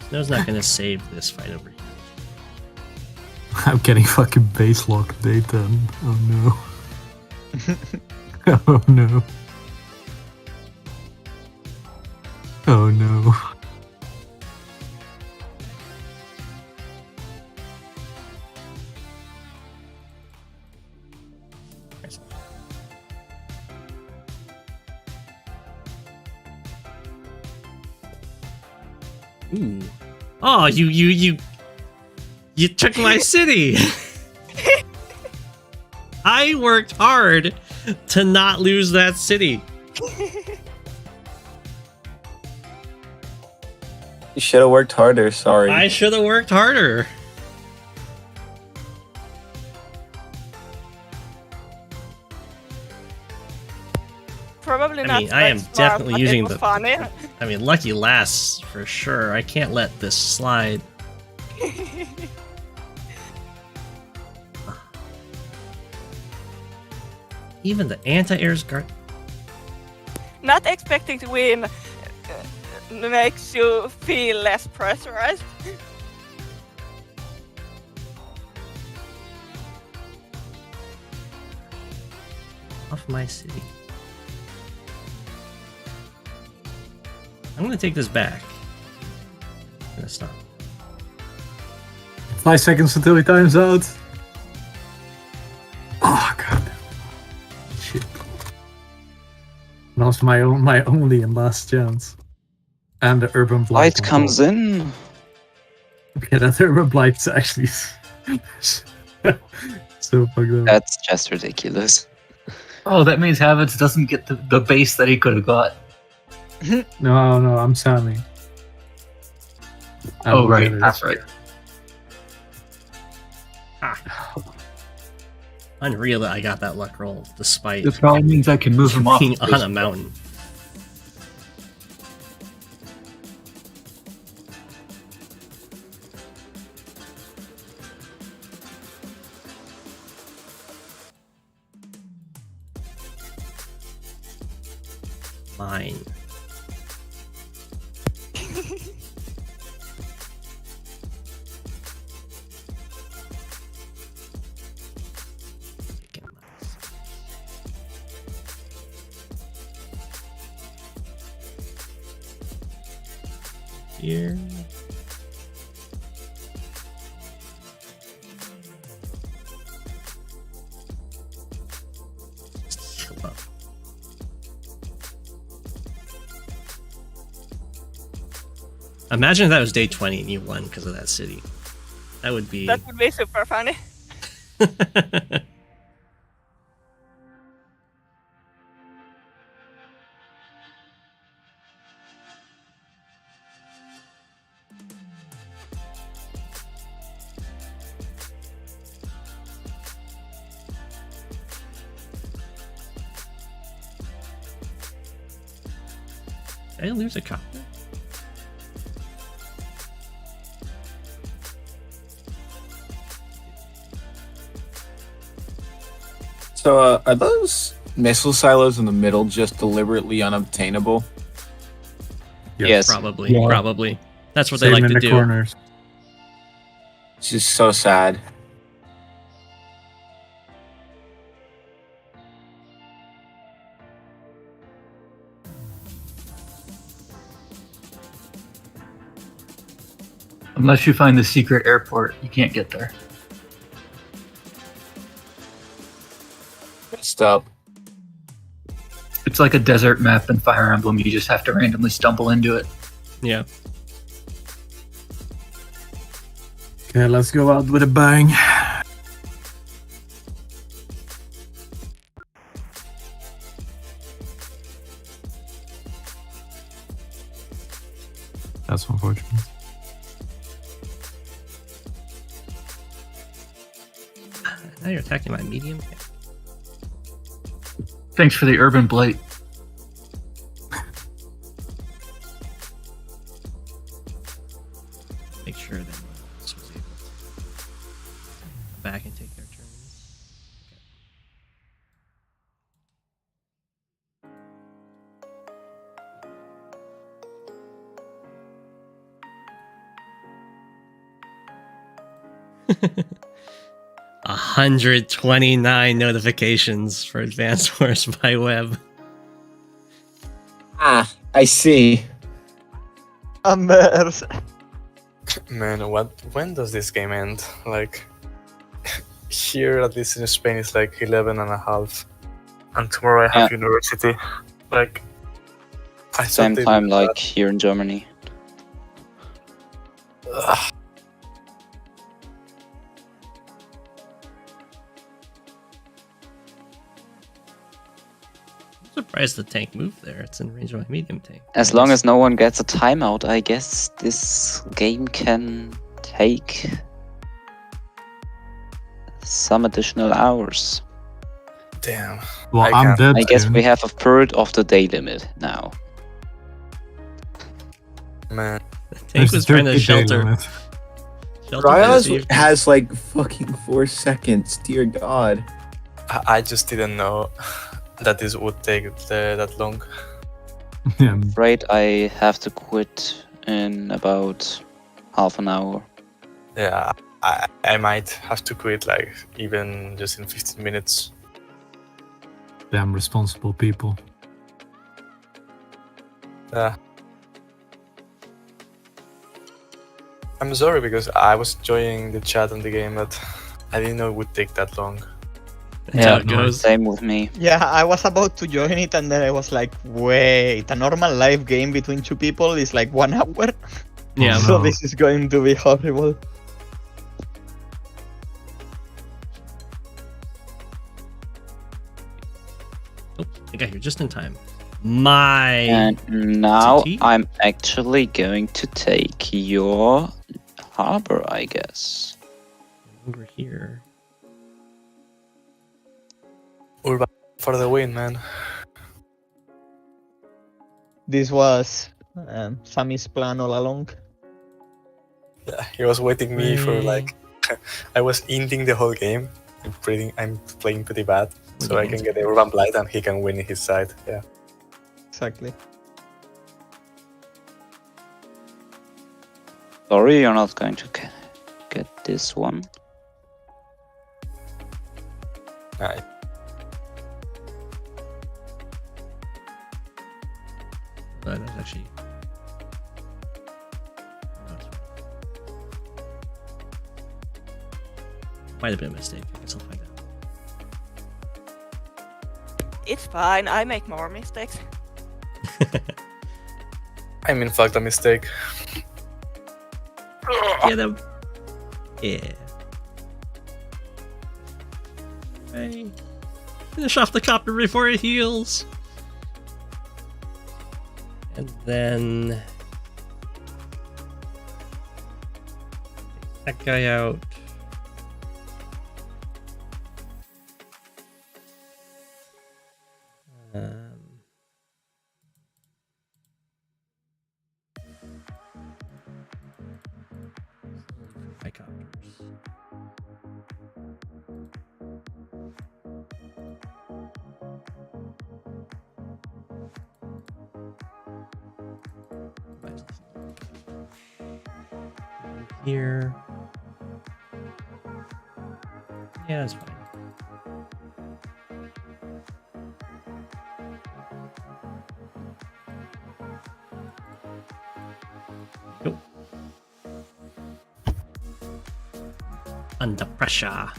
Snow's not gonna save this fight over here. I'm getting fucking base lock data. Oh no. Oh no. Oh no. Ooh. Oh, you took my city. I worked hard to not lose that city. You should have worked harder, sorry. I should have worked harder. Probably not. I mean, I am smart, definitely but using it was the. funny. I mean, lucky lasts for sure. I can't let this slide. Even the anti-air's guard. Not expecting to win makes you feel less pressurized. Off my city. I'm gonna take this back. I'm gonna stop. 5 seconds until he times out. Oh god. Shit. That was my only and last chance. And the urban blight. Light comes in. Okay, that urban blight's actually so fucked up. That's just ridiculous. Oh, that means Havits doesn't get the base that he could have got. No, I'm Sami. Oh, right, that's right. Unreal that I got that luck roll, despite The problem means I can move him off. being on a mountain. Mine. Here. Chill up. Imagine if that was day 20 and you won because of that city. That would be. That would be super funny. Did I lose a copy? So, are those missile silos in the middle just deliberately unobtainable? Yes. Probably. Yeah. Probably. That's what Same they like in to the do. corners. It's just so sad. Unless you find the secret airport, you can't get there. Messed up. It's like a desert map in Fire Emblem. You just have to randomly stumble into it. Yeah. Okay, let's go out with a bang. That's unfortunate. Now you're attacking my medium. Thanks for the urban blight. Make sure that this was able to go back and take their turns. Okay. 129 notifications for Advanced Wars by web. Ah, I see. Ambers. Man, when does this game end? Like, here at least in Spain it's like 11 and a half. And tomorrow I have university. Like, I thought Same they time did like that. here in Germany. Ugh. I'm surprised the tank moved there. It's in range of my medium tank. As long as no one gets a timeout, I guess this game can take some additional hours. Damn. Well, I'm dead. I guess soon. we have a third of the day limit now. Man. The tank was trying to shelter. Ryaz has like fucking 4 seconds. Dear God. I just didn't know that this would take that long. I'm afraid I have to quit in about half an hour. Yeah, I might have to quit like even just in 15 minutes. Damn responsible people. Yeah. I'm sorry because I was enjoying the chat and the game, but I didn't know it would take that long. Yeah, same with me. Yeah, I was about to join it and then I was like, wait, a normal live game between two people is like 1 hour? Yeah. So this is going to be horrible. Oh, I got here just in time. And now I'm actually going to take your harbor, I guess. Over here. Urban for the win, man. This was Sami's plan all along. Yeah, he was waiting me for like I was ending the whole game. I'm playing pretty bad, so I can get the Urban Blight and he can win his side. Yeah. Exactly. Sorry, you're not going to get this one. Alright. But that's actually. Might have been a mistake. I guess I'll find out. It's fine. I make more mistakes. I'm in fact a mistake. Yeah, that Yeah. Hey. Finish off the copper before it heals. And then take that guy out. Here. Yeah, that's fine. Nope. Under pressure. I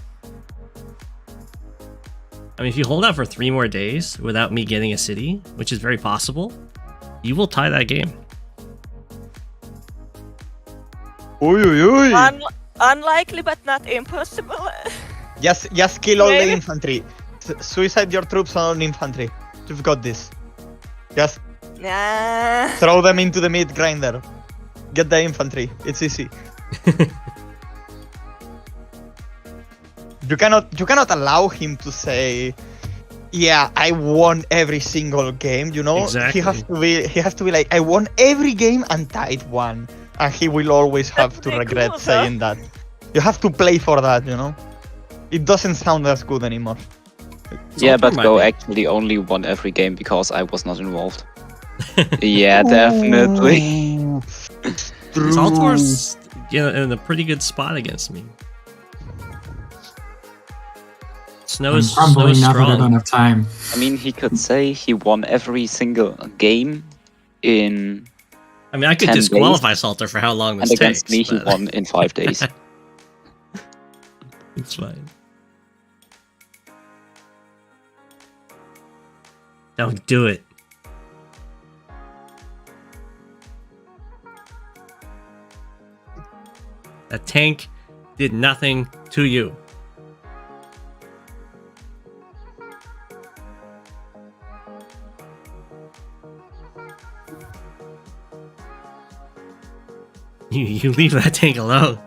mean, if you hold out for 3 more days without me getting a city, which is very possible, you will tie that game. Uy, uy, uy. Unlikely, but not impossible. Just kill all the Maybe. infantry. Suicide your troops on infantry. You've got this. Just Nah. throw them into the meat grinder. Get the infantry. It's easy. You cannot allow him to say, "Yeah, I won every single game." You know, Exactly. he has to be like, "I won every game and tied one," and he will always have to regret cool, saying that. You have to play for that, you know. It doesn't sound as good anymore. Yeah, but Go actually only won every game because I was not involved. Yeah, definitely. Zaltor's in a pretty good spot against me. Snow's Crumbling now that I don't strong. have time. I mean, he could say he won every single game in. I mean, I could 10 disqualify days, Salter for how long this and against takes. me, he but- won in 5 days. It's fine. Don't do it. That tank did nothing to you. You leave that tank alone.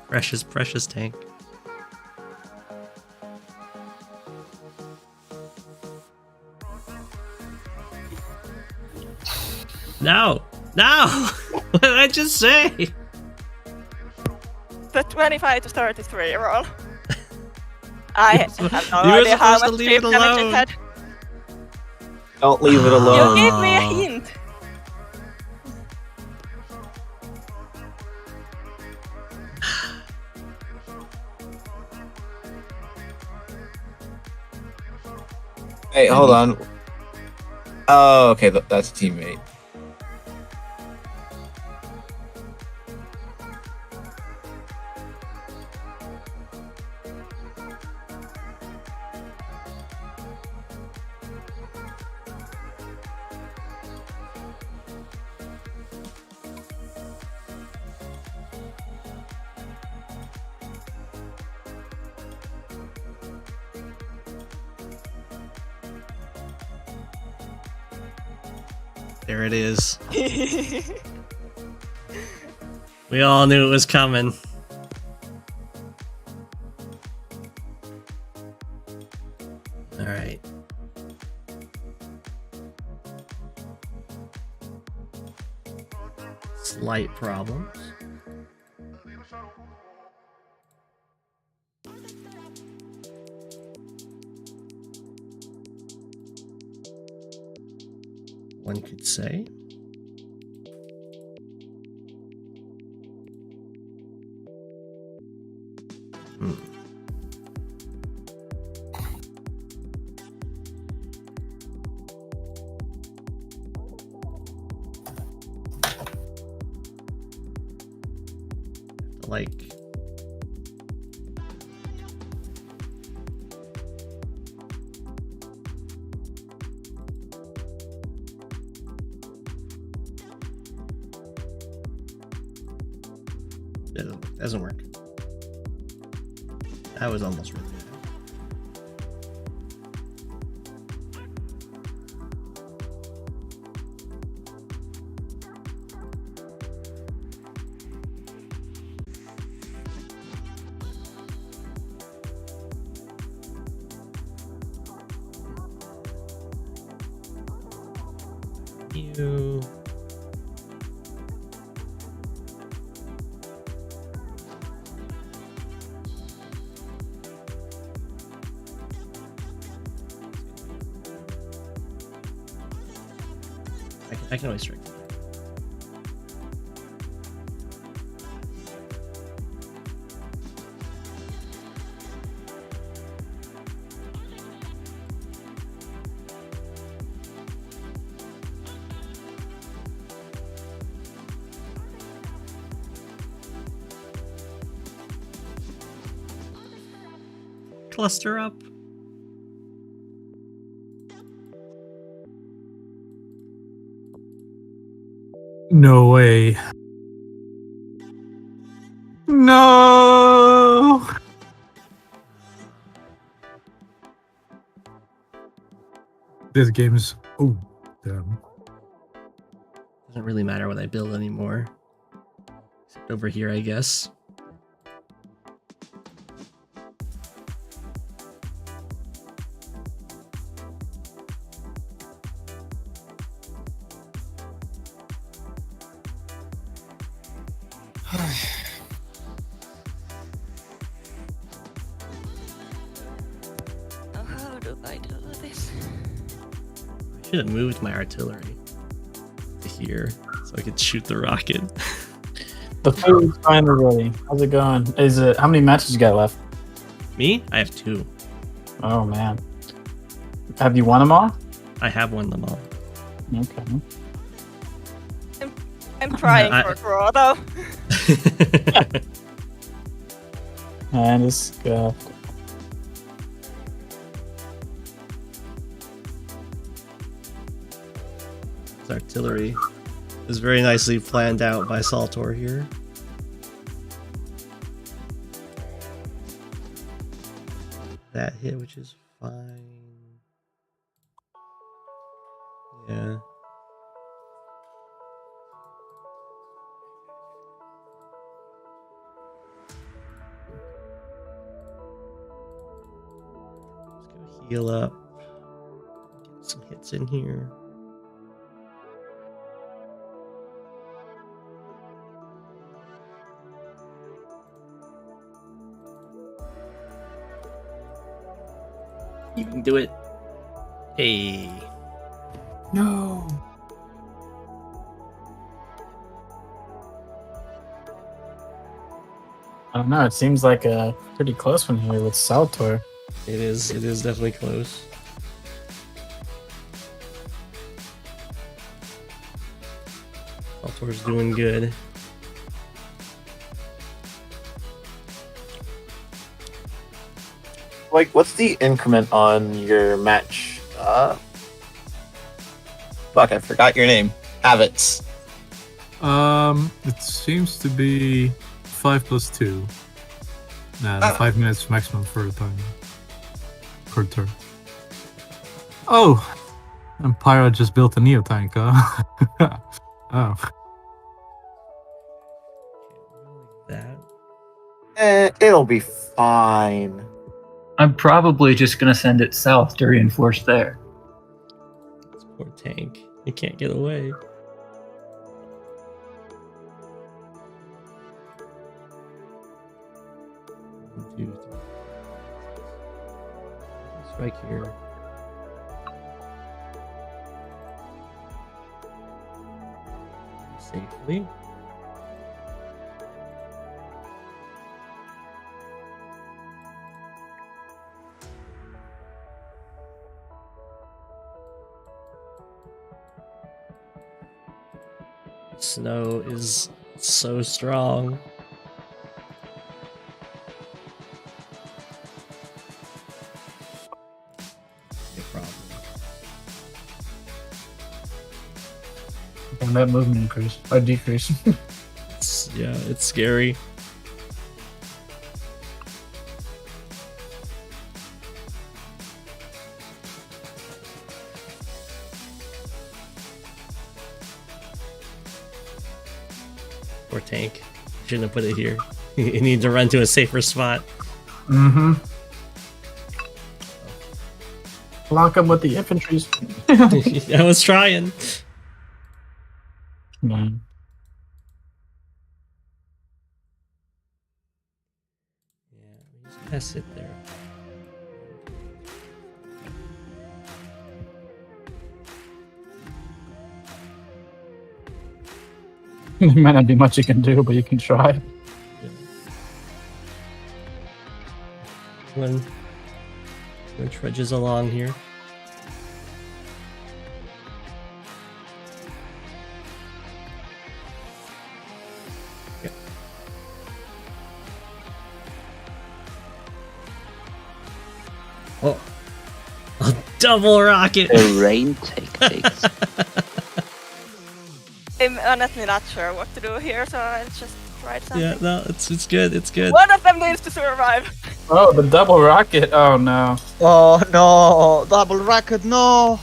Precious tank. No! What did I just say? The 25 to 33 roll. I have no You were idea how supposed to much leave chip it damage it alone. had. Don't leave it You alone. gave me a hint. Hey, hold on. Oh, okay, that's a teammate. There it is. We all knew it was coming. Alright. Slight problems. One could say. Like Doesn't work. That was almost really bad. You. I can always strike. Cluster up. No way. No. This game's damn. Doesn't really matter what I build anymore. Except over here, I guess. How do I do this? I should have moved my artillery to here so I could shoot the rocket. The food's finally ready. How's it going? Is it how many matches you got left? Me? I have 2. Oh man. Have you won them all? I have won them all. Okay. I'm trying for a draw though. And it's good. His artillery is very nicely planned out by Saltor here. That hit, which is fine. Yeah. Let's go heal up. Get some hits in here. You can do it. Hey. No. I don't know. It seems like a pretty close one here with Saltor. It is definitely close. Saltor's doing good. Like, what's the increment on your match? Fuck, I forgot your name. Habits. It seems to be 5+2. And 5 minutes maximum for a time. Per turn. Oh! And Pyro just built a Neo tank, huh? Oh. That. It'll be fine. I'm probably just gonna send it south to reinforce there. This poor tank. It can't get away. One, 2, 3. Strike here. Safely. Snow is so strong. No problem. And that movement increase or decrease. Yeah, it's scary. Poor tank. Shouldn't have put it here. You need to run to a safer spot. Mm-hmm. Block him with the infantries. I was trying. Mm. Just gotta sit there. There might not be much you can do, but you can try. One trudges along here. Yep. Oh, a double rocket! The rain takes. I'm honestly not sure what to do here, so I just tried something. Yeah, no, it's good. It's good. One of them needs to survive. Oh, the double rocket! Oh no! Oh no! Double rocket, no!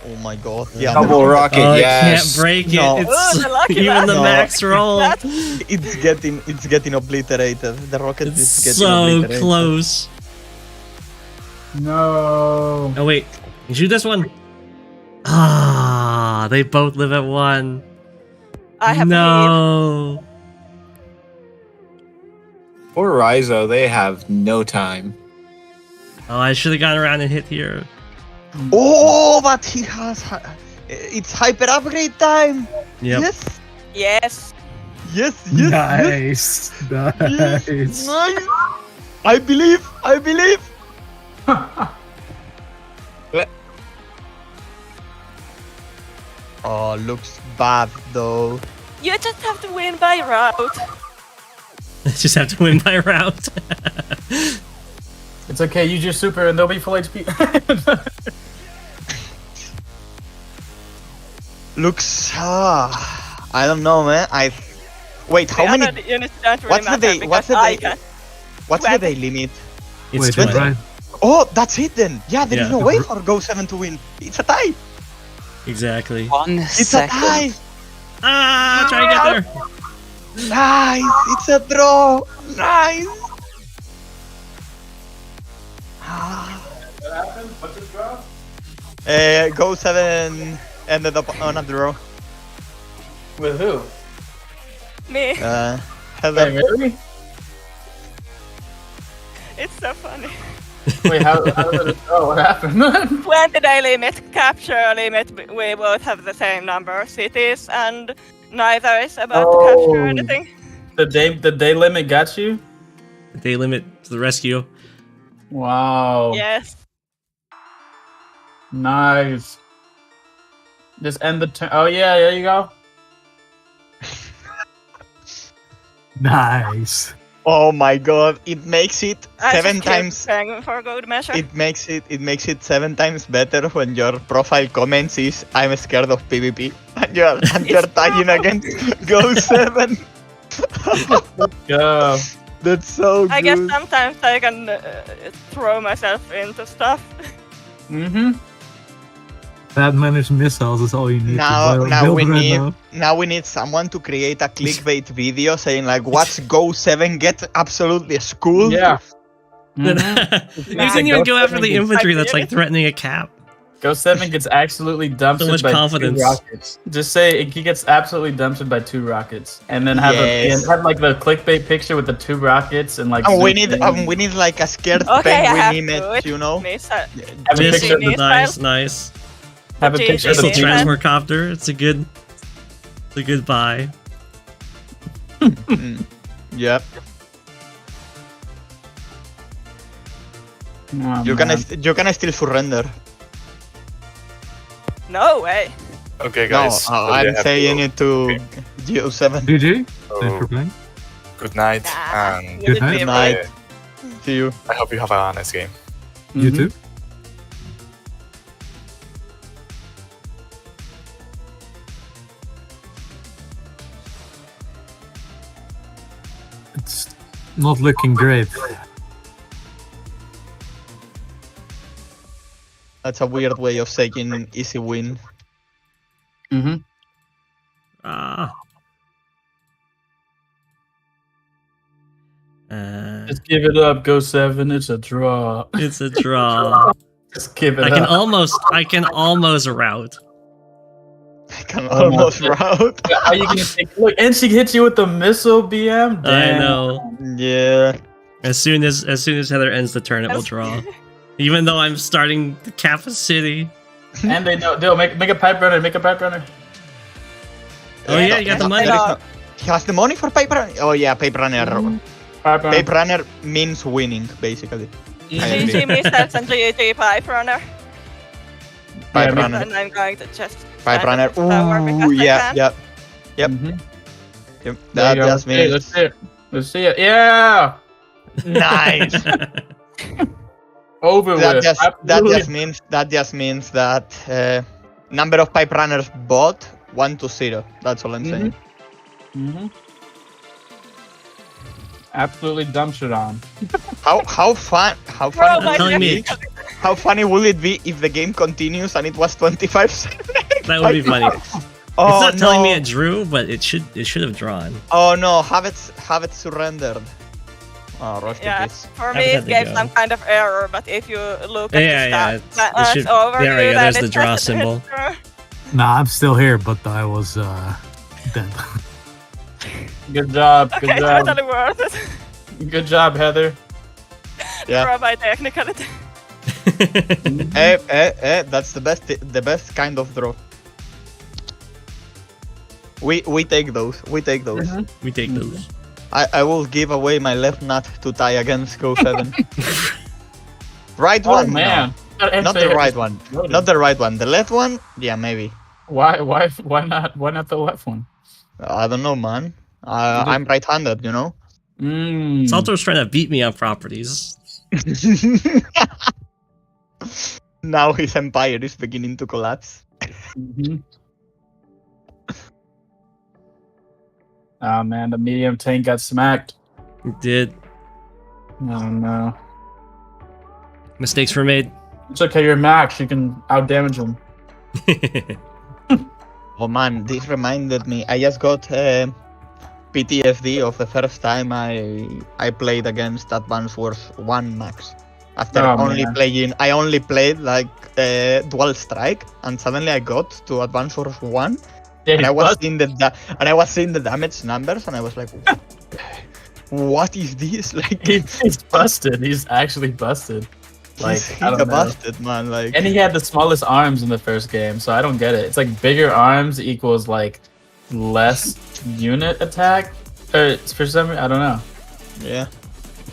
Oh my god! Yeah, Double rocket, Oh, yes. can't break it. No. It's the lucky even the no. max roll. It's getting obliterated. The rocket It's is getting so obliterated. close. No! Oh wait, you shoot this one. Ah, they both live at 1. I have no. Poor Raizo, they have no time. Oh, I should have gone around and hit here. Oh, but he has. It's hyper upgrade time. Yep. Yes. Yes. Yes. Yes. Nice. Yes. Nice. I believe. Oh, looks bad though. You just have to win by route. Just have to win by route. It's okay, use your super and they'll be full HP. Looks. I don't know, man. Wait. How The many? other units don't really What's the matter day? because What's the I day? can. What's the day limit? It's Wait, 20. right. Oh, that's it then. Yeah, there is Yeah. no way for Go7 to win. It's a tie. Exactly. 1 It's a second. tie. Ah, try to get there. Nice. It's a draw. Nice. What happened? What's the draw? Go7 ended up on a draw. With who? Me. Heather. Wait, really? It's so funny. Wait, how did it go? What happened? 20-day limit, capture limit. We both have the same number of cities, and neither is about to capture anything. The day limit got you? The day limit to the rescue. Wow. Yes. Nice. Just end the turn. Oh yeah, there you go. Nice. Oh my god, it makes it I seven just keep times. saying for good measure. It makes it 7 times better when your profile comments is "I'm scared of PvP" and you're tagging against Go7. Yeah. That's so good. I guess sometimes I can throw myself into stuff. Mm-hmm. Bad managed missiles is all you need. Now to we need someone to create a clickbait video saying like, "Watch Go7 get absolutely schooled." Yeah. You didn't even go after the infantry that's like threatening a cap. Go7 gets absolutely dumped So much by confidence. 2 rockets. Just say he gets absolutely dumped by 2 rockets, and then have have like the clickbait picture with the 2 rockets and like. And we need like a scared Okay, I have penguin image, you know? Have a picture of the Nice. Have a picture of Missile the transport copter. It's a good buy. Yep. Oh, You're gonna still surrender. No way. Okay, guys. No, so we I'm have to saying go. it to Go7. GG. So, Thanks for playing. good night and Good night. Good night. See you. I hope you have a nice game. You too. It's not looking great. That's a weird way of saying easy win. Mm-hmm. Ah. Just give it up, Go7. It's a draw. It's a draw. Just give it I up. can almost route. I can almost route. How you gonna take? Look, and she hits you with the missile BM. Damn. I know. Yeah. As soon as Heather ends the turn, it will draw. Even though I'm starting the Kappa City. And they'll make a pipe runner. Make a pipe runner. Oh yeah, you got the money. He has the money for pipe runner. Oh yeah, pipe runner. Pipe runner means winning, basically. GG Mr. and GG Pipe Runner. Pipe runner. And I'm going to just Pipe runner. Ooh, yeah, yep. Yep. That just means. Let's see it. Yeah. Nice. Over with. That just means that number of pipe runners bought 1 to 0. That's all I'm saying. Absolutely dumb shit on. How funny will it be if the game continues and it was 25? That would be funny. Oh, it's not telling me no. it drew, but it should have drawn. Oh no, have it surrendered. Oh, rest in peace. For me it gave some kind of error, but if you look at the stats overview, there we go, then there's the draw symbol. Nah, I'm still here, but I was dead. Good job. Good Okay, job. totally worth it. Good job, Heather. Draw by technicality. That's the best kind of draw. We take those. We take those. We take those. I will give away my left nut to tie against Go7. Right Oh, one? man. No. Not the right one. Not the right one. The left one? Yeah, maybe. Why not the left one? I don't know, man. I'm right-handed, you know. Salto's trying to beat me on properties. Now his empire is beginning to collapse. Oh man, the medium tank got smacked. It did. Oh no. Mistakes were made. It's okay, you're max. You can outdamage him. Oh man, this reminded me. I just got PTSD of the first time I played against Advance Wars 1 max. After I only played like Dual Strike, and suddenly I got to Advance Wars 1, and I was seeing the damage numbers, and I was like, what is this? Like, he's busted. He's actually busted. Like, I don't know. Busted, man. Like, and he had the smallest arms in the first game, so I don't get it. It's like bigger arms equals like less unit attack, or for some reason, I don't know. Yeah,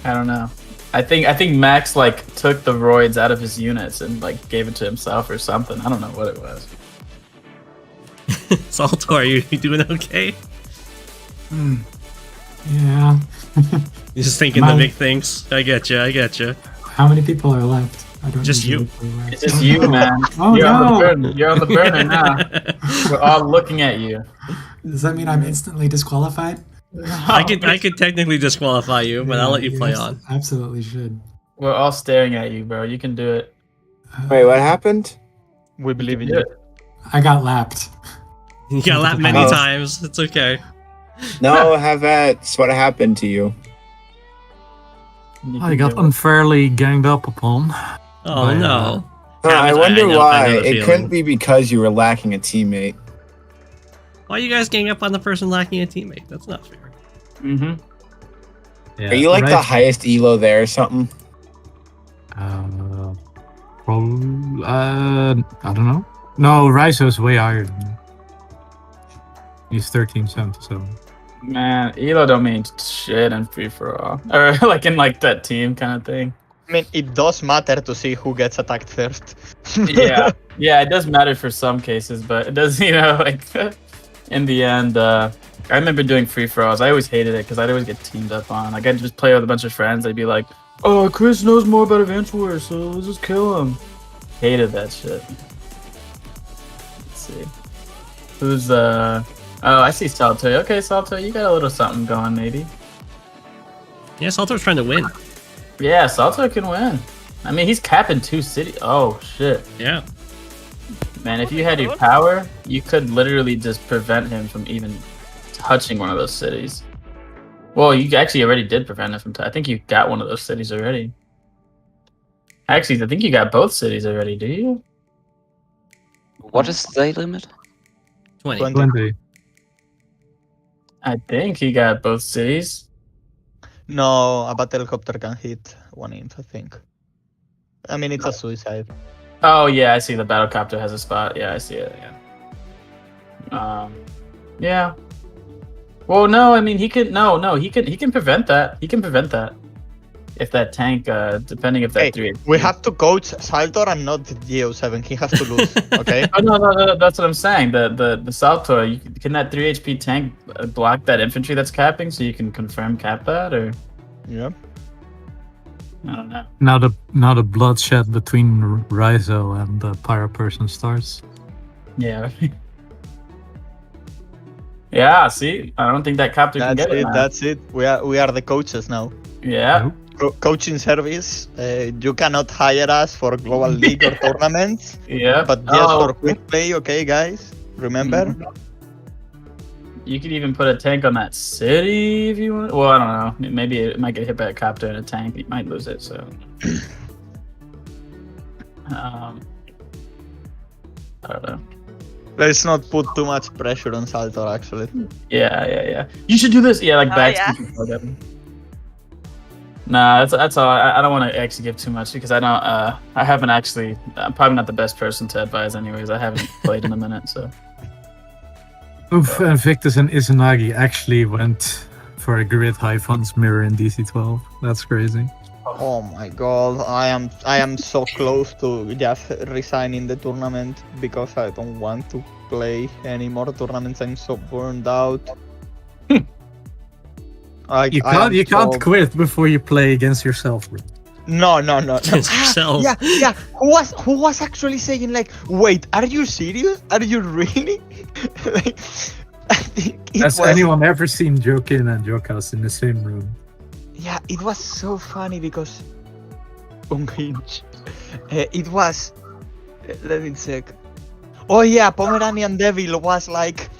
I don't know. I think Max like took the roids out of his units and like gave it to himself or something. I don't know what it was. Salto, are you doing okay? Yeah. You're just thinking the big things. I get you. How many people are left? I don't just you. It's just you, man. Oh, You're no. on the burner. You're on the burner now. We're all looking at you. Does that mean I'm instantly disqualified? I could technically disqualify you, but I'll let you play on. Absolutely should. We're all staring at you, bro. You can do it. Wait, what happened? We believe in you. I got lapped. You got lapped many times. It's okay. No, that's what happened to you. I got unfairly ganged up upon. Oh no. I wonder why. It feeling. couldn't be because you were lacking a teammate. Why are you guys getting up on the person lacking a teammate? That's not fair. Yeah, Are you like the highest elo there or something? Probably, I don't know. No, Raizo's way higher than me. He's 1377. Man, elo don't mean shit in free for all, or like in like that team kind of thing. I mean, it does matter to see who gets attacked first. yeah, it does matter for some cases, but it does, like in the end. I remember doing free for alls. I always hated it because I'd always get teamed up on. Like I'd just play with a bunch of friends. They'd be like, "Oh, Chris knows more about Advance Wars, so let's just kill him." Hated that shit. Let's see, who's Oh, I see Salto. Okay, Salto, you got a little something going, maybe. Yeah, Salto's trying to win. Yeah, Salto can win. I mean, he's capping 2 cities. Oh, shit. Yeah. Man, if you had your power, you could literally just prevent him from even touching one of those cities. Well, you actually already did prevent it from. I think you got one of those cities already. Actually, I think you got both cities already. Do you? What is the limit? 20. I think he got both cities. No, a battle helicopter can hit 1 inch, I think. I mean, it's a suicide. Oh yeah, I see the battlecopter has a spot. Yeah, I see it. Yeah. Yeah. Well, no, I mean he can. No, he can prevent that. He can prevent that. If that tank, depending if that Hey, 3. we have to coach Saltor and not Go7. He has to lose. Okay. Oh, no, that's what I'm saying. The Salto, can that 3 HP tank block that infantry that's capping, so you can confirm cap that, or? Yeah. I don't know. Now the bloodshed between Raizo and the Pyro person starts. Yeah. Yeah. See, I don't think that captain can That's get it. it. Now. That's it. We are the coaches now. Yeah. Coaching service. You cannot hire us for global league or tournaments. Yeah. But just for quick play, okay, guys. Remember. You could even put a tank on that city if you want. Well, I don't know. Maybe it might get hit by a copter in a tank. You might lose it. So. I don't know. Let's not put too much pressure on Saltor, actually. Yeah. You should do this. Yeah, like back. Nah, that's all. I don't want to actually give too much because I don't. I haven't actually. I'm probably not the best person to advise, anyways. I haven't played in a minute, so. Oof, and Victus and Izanagi actually went for a grid high funds mirror in DC12. That's crazy. Oh my god, I am so close to just resigning the tournament because I don't want to play any more tournaments. I'm so burned out. You can't quit before you play against yourself, bro. No. Against yourself. Yeah. Who was actually saying like, wait, are you serious? Are you really? Like, I think Has anyone ever seen Jokin and Jokas in the same room? Yeah, it was so funny because unhinged. It was. Let me check. Oh yeah, Pomeranian Devil was like,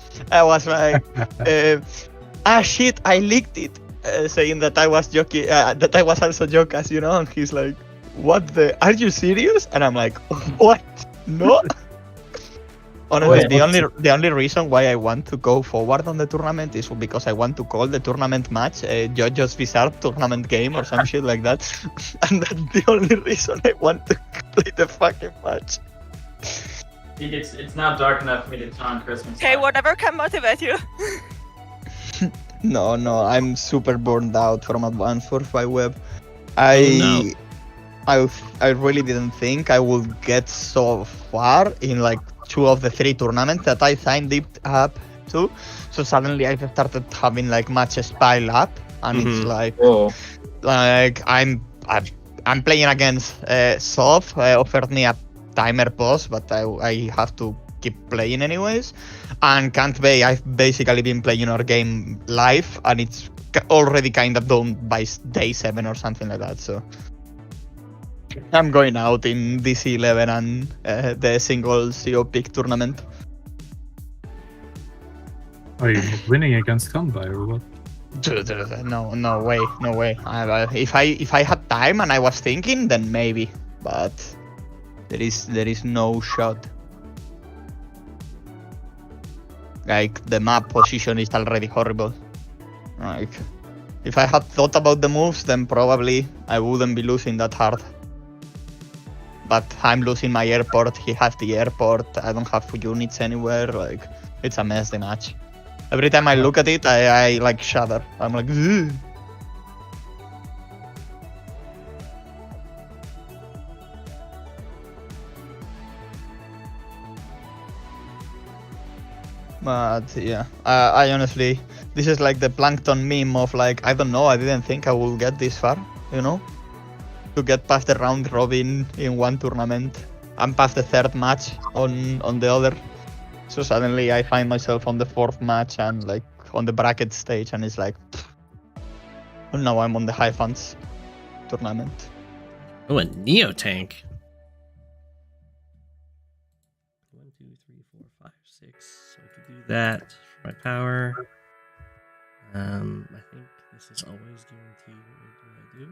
shit, I leaked it, saying that I was joking, that I was also Jokas, you know, and he's like, what the? Are you serious? And I'm like, what? No. Honestly, the only reason why I want to go forward on the tournament is because I want to call the tournament match JoJo's Bizarre tournament game or some shit like that, and that's the only reason I want to play the fucking match. It's now dark enough for me to turn on Christmas. Okay, whatever can motivate you. No, I'm super burned out from Advanced Wars by Web. I really didn't think I would get so far in like 2 of the 3 tournaments that I signed it up to. So suddenly I started having like matches pile up, and it's like, I'm playing against Sof. Offered me a timer pause, but I have to keep playing anyways. And Can't Bay, I've basically been playing our game live, and it's already kind of done by day 7 or something like that. So I'm going out in DC11 and the single CO pick tournament. Are you winning against Kanbai or what? No way. If I had time and I was thinking, then maybe, but there is no shot. Like, the map position is already horrible. Like, if I had thought about the moves, then probably I wouldn't be losing that hard. But I'm losing my airport, he has the airport, I don't have units anywhere, like, it's a mess, the match. Every time I look at it, I like shudder. I'm like, ugh. But yeah, I honestly, this is like the Plankton meme of like, I don't know, I didn't think I would get this far, you know? To get past the round robin in one tournament. I'm past the 3rd match on the other. So suddenly I find myself on the 4th match and like on the bracket stage, and it's like, now I'm on the high funds tournament. Oh, a Neo tank. 1, 2, 3, 4, 5, 6. So I could do that for my power. I think This is always guaranteed. What do I do?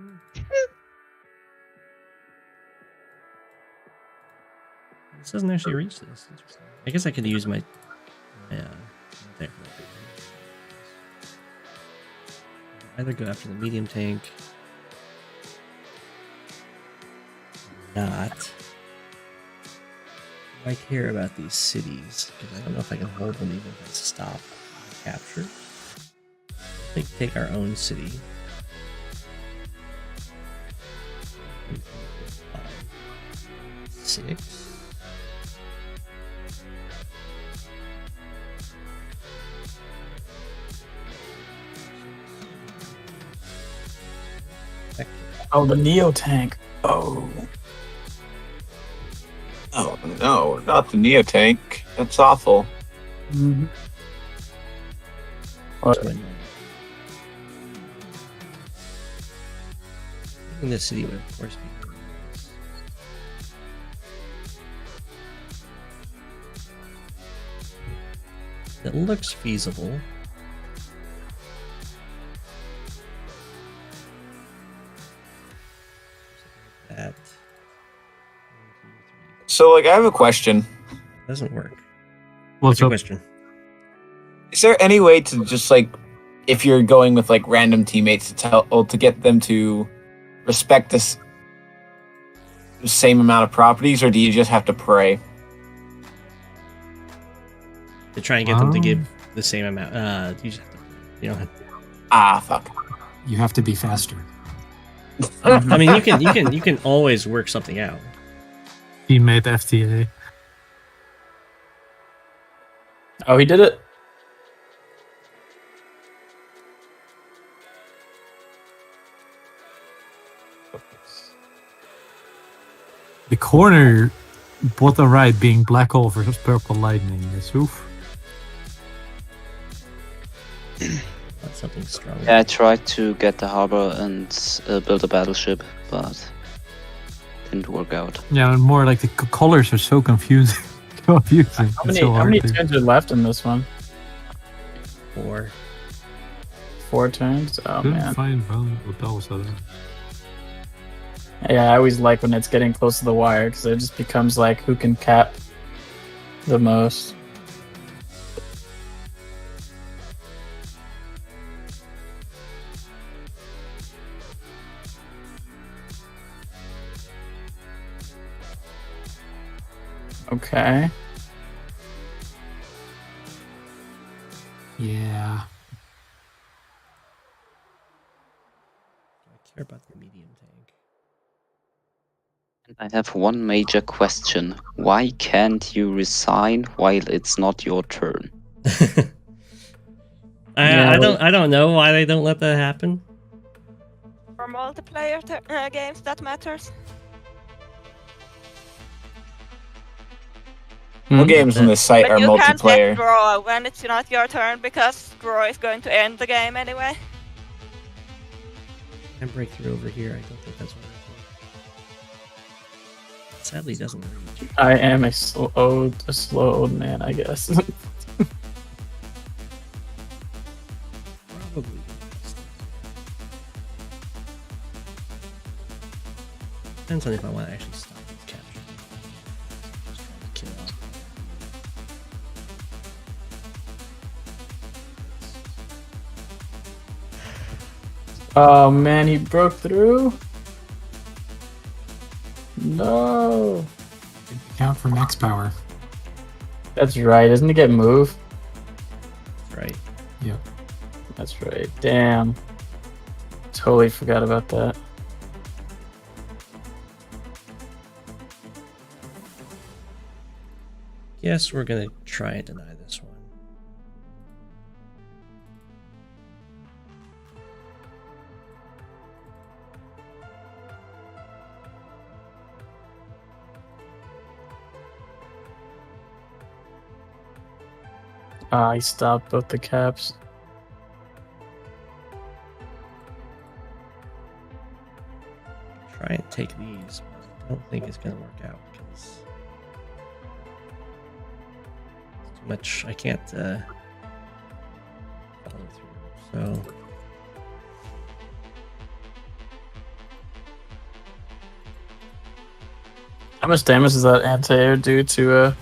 This doesn't actually reach this. Interesting. I guess I could use my tank. Either go after the medium tank. Not. I care about these cities because I don't know if I can hold them even if I stop capture. I think take our own city. 6. Oh, the Neo tank. Oh. Oh no, not the Neo tank. That's awful. Mm-hmm. In the city would of course be. It looks feasible. That. So, like, I have a question. Doesn't work. What's your up? question? Is there any way to just, like, if you're going with, like, random teammates to get them to respect the same amount of properties, or do you just have to pray? To try and get them to give the same amount. You just have to, you don't have to. Ah, fuck. You have to be faster. I mean, you can always work something out. Teammate FTA. Oh, he did it. The corner bottom right being black hole versus purple lightning is oof. That's something strong. Yeah, I tried to get the harbor and build a battleship, but didn't work out. Yeah, and more like the colors are so confusing. Confusing. How many turns are left in this one? 4. 4 turns? Oh Couldn't man. find what that was other. Yeah, I always like when it's getting close to the wire because it just becomes like who can cap the most. Okay. Yeah. I care about the medium tank. I have one major question. Why can't you resign while it's not your turn? I don't know why they don't let that happen. For multiplayer games, that matters. What games on this site But are you can't multiplayer? hit draw when it's not your turn because draw is going to end the game anyway. And break through over here. I don't think that's what it sadly doesn't reach. I am a slow old man, I guess. Probably. Depends on if I want to actually stop this capture. Just trying to kill off. Oh man, he broke through. No. Count for max power. That's right. Doesn't he get move? That's right. Yep. That's right. Damn. Totally forgot about that. Yes, we're gonna try and deny this one. Ah, he stopped both the caps. Try and take these, but I don't think it's gonna work out because it's too much. I can't follow through. So How much damage does that anti-air do to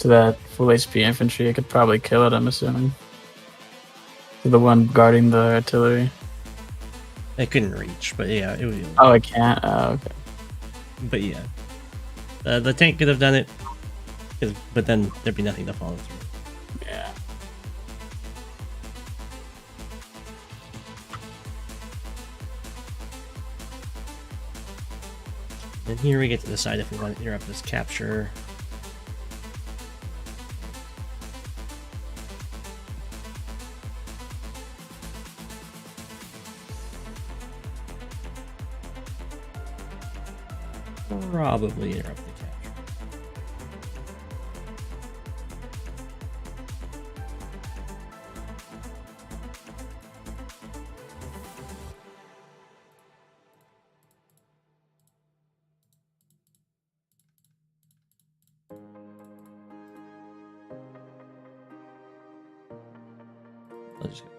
that full HP infantry? I could probably kill it, I'm assuming. To the one guarding the artillery. It couldn't reach, but yeah, it would. Oh, I can't? Oh, okay. But yeah. The tank could have done it, but then there'd be nothing to follow through. Yeah. And here we get to decide if we want to interrupt this capture. Probably interrupt the capture. I'll just go.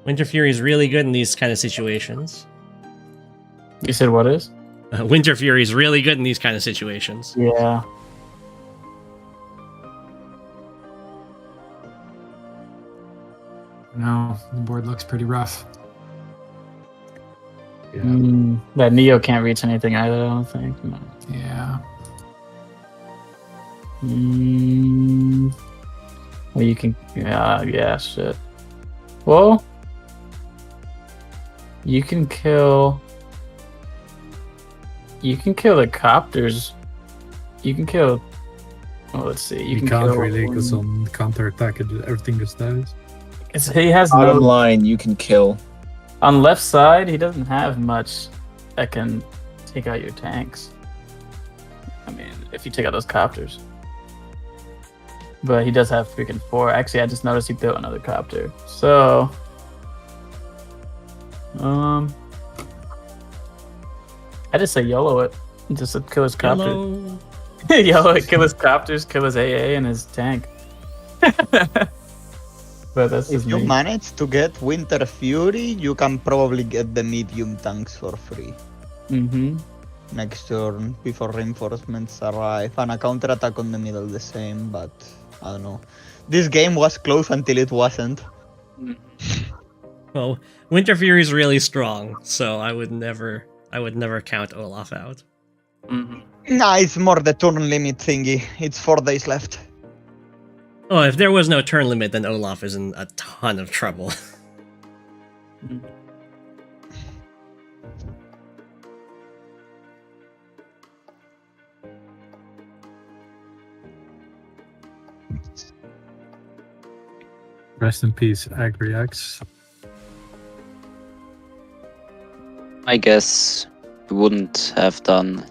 Winter Fury is really good in these kind of situations. You said what is? Winter Fury is really good in these kind of situations. Yeah. No, the board looks pretty rough. That Neo can't reach anything either, I don't think. No. Yeah. Well, you can... yeah, shit. Well... You can kill the copters. You can kill... Oh, let's see. You can can't kill really, because on counter-attack, everything just dies. He has Bottom line, you can kill. On left side, he doesn't have much that can take out your tanks. I mean, if you take out those copters. But he does have freaking 4. Actually, I just noticed he built another copter. So... I just say YOLO it. Just to kill his copter. YOLO it, kill his copters, kill his AA and his tank. But that's if you manage to get Winter Fury, you can probably get the medium tanks for free. Next turn, before reinforcements arrive. And a counterattack on the middle the same, but I don't know. This game was close until it wasn't. Well, Winter Fury is really strong, so I would never count Olaf out. Nah, it's more the turn limit thingy. It's 4 days left. Oh, if there was no turn limit, then Olaf is in a ton of trouble. Rest in peace, AgriX. I guess we wouldn't have done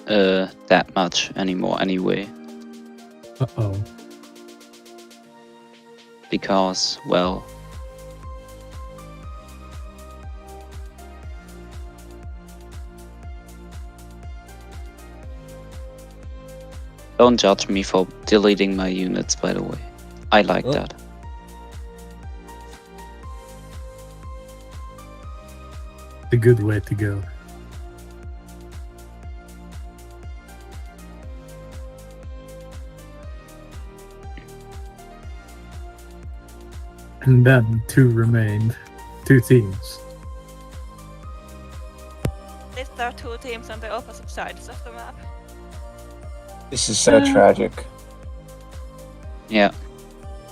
that much anymore anyway. Uh-oh. Because, well... Don't judge me for deleting my units, by the way. I like that. A good way to go. And then 2 remained. 2 teams. At least there are 2 teams on the opposite sides of the map. This is so tragic. Yeah.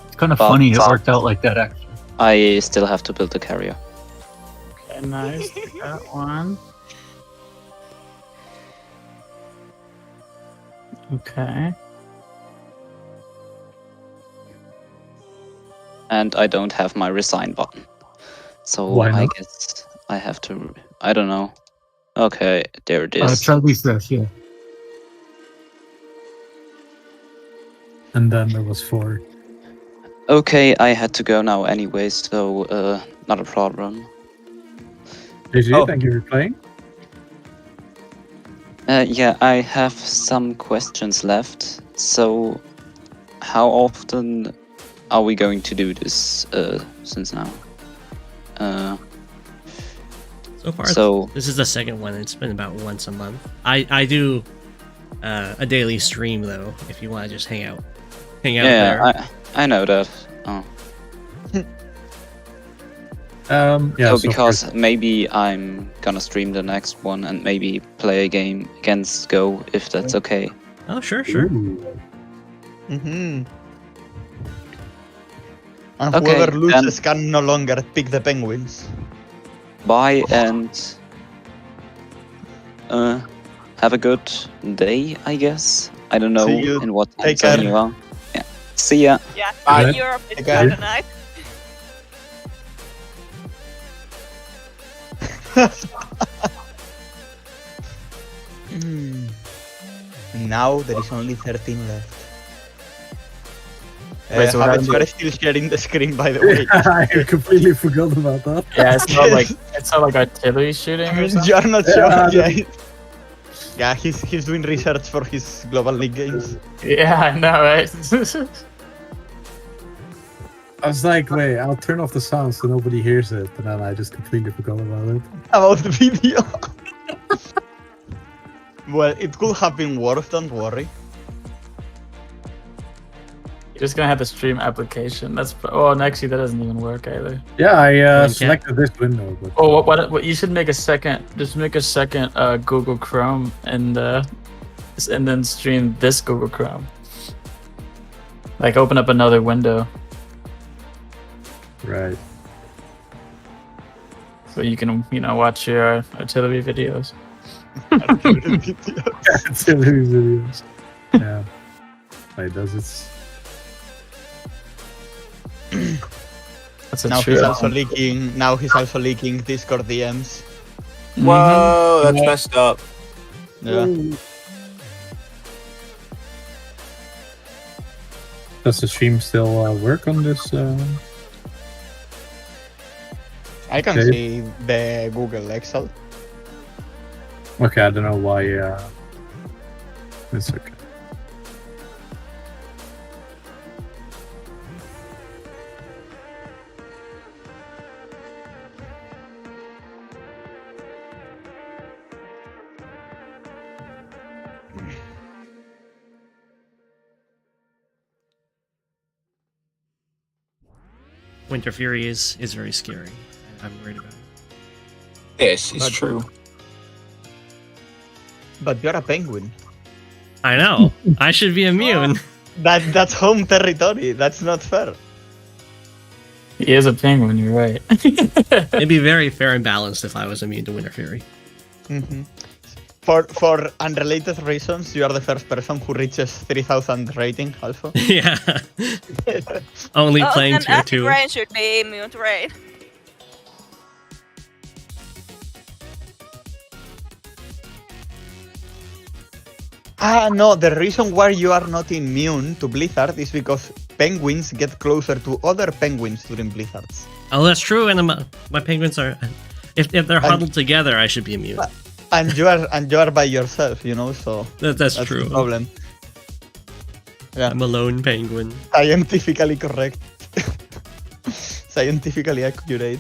It's kind of funny it worked out like that, actually. I still have to build a carrier. Okay, nice. Got one. Okay. And I don't have my resign button. So Why I not? guess I have to... I don't know. Okay, there it is. Try refresh, yeah. And then there was 4. Okay, I had to go now anyway, so not a problem. GG, thank you for playing. Yeah, I have some questions left. So, how often are we going to do this since now? So far, this is the second one. It's been about once a month. I do a daily stream though. If you want to just hang out Yeah, there. I know that. Oh. Yeah, so so because maybe I'm gonna stream the next one and maybe play a game against Go if that's okay. Oh, sure. Mm-hmm. And Okay, whoever loses can no longer pick the penguins. Bye and have a good day, I guess. I don't know See you. in what Take time care. you are. Yeah. See ya. Yeah, Bye. in Europe it's Take care. tonight. Now there is only 13 left. Wait, so what Haven't happened you to- are still sharing the screen, by the way. I completely forgot about that. Yeah, it's not like artillery shooting. I or mean, something? you are not Yeah, sure. Yeah, yeah, he's doing research for his Global League games. Yeah, I know, right? I was like, wait, I'll turn off the sound so nobody hears it, and then I just completely forgot about it. About the video. Well, it could have been Wharf, don't worry. You're just gonna have the stream application. And actually that doesn't even work either. Yeah, I selected this window. But... Oh, what? You should make a second. Just make a second Google Chrome and then stream this Google Chrome. Like open up another window. Right. So you can watch your artillery videos. Artillery videos. Yeah. Wait, does it? That's a Now true he's one. also leaking. Now he's also leaking Discord DMs. Whoa, that's messed up. Yeah. Does the stream still work on this? I can Okay. see the Google Excel. Okay, I don't know why. It's okay. Winter Fury is very scary. I'm worried about it. This is true. But you're a penguin. I know. I should be immune. That's home territory. That's not fair. He is a penguin. You're right. It'd be very fair and balanced if I was immune to Winter Fury. Mm-hmm. For unrelated reasons, you are the first person who reaches 3,000 rating also. Yeah. Only playing then tier Epic 2. Rain should be immune to raid. No, the reason why you are not immune to Blizzard is because penguins get closer to other penguins during blizzards. Oh, that's true. And my penguins are, if they're huddled together, I should be immune. And you are by yourself, so That's true. the problem. Yeah. I'm a lone penguin. Scientifically correct. Scientifically accurate.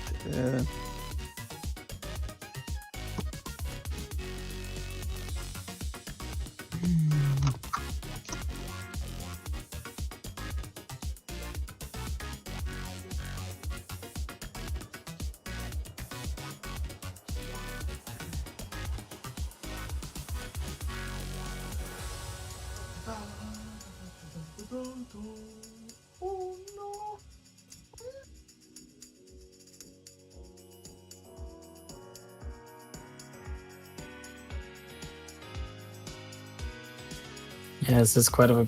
Yeah, this is quite a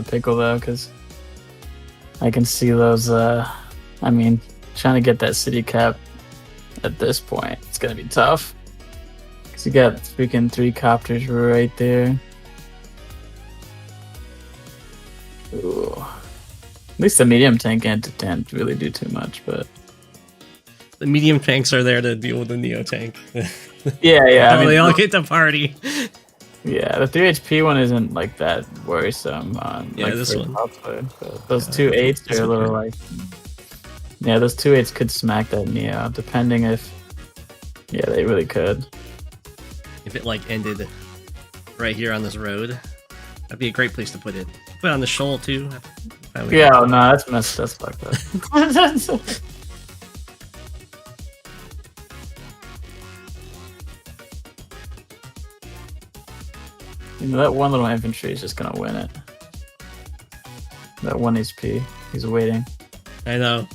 pickle though, because I can see those. I mean, trying to get that city cap at this point, it's gonna be tough. Cause you got freaking 3 copters right there. Ooh. At least the medium tank can't really do too much, but The medium tanks are there to deal with the Neo tank. Yeah. They all get to party. Yeah, the 3 HP one isn't like that worrisome. Yeah, like, this for one. top player, but those 2 8s are a little like. Yeah, those 2 8s could smack that Neo, depending if. Yeah, they really could. If it like ended right here on this road, that'd be a great place to put it. Put it on the shoal too. Yeah, no, that's messed. That's fucked up. You know, that one little infantry is just gonna win it. That 1 HP. He's waiting. I know.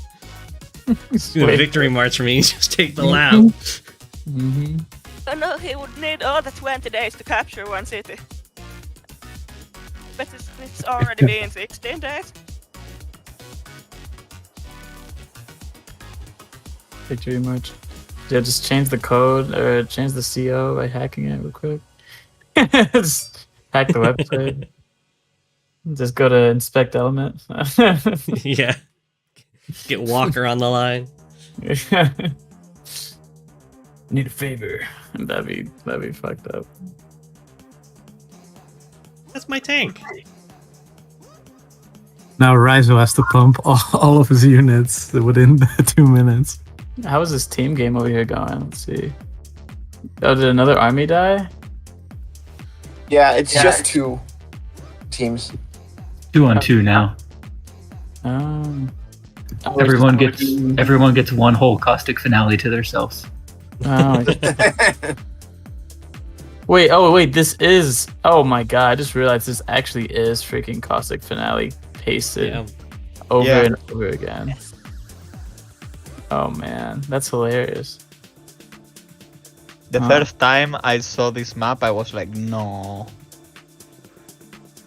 He's Do a waiting. victory march for me. Just take the lap. Mm-hmm. Oh no, he would need all the 20 days to capture one city. But it's already been 16 days. Victory march. Yeah, just change the code or change the CO by hacking it real quick. Just hack the website. Just go to inspect element. Yeah. Get Walker on the line. Need a favor. That'd be fucked up. That's my tank. Now Raizo has to pump all of his units within 2 minutes. How is this team game over here going? Let's see. Oh, did another army die? Yeah, it's just 2 teams. 2 on 2 now. Everyone gets 1 whole caustic finale to themselves. Oh. Wait, this is. Oh my god, I just realized this actually is freaking caustic finale pasted over and over again. Oh man, that's hilarious. The first time I saw this map, I was like, no.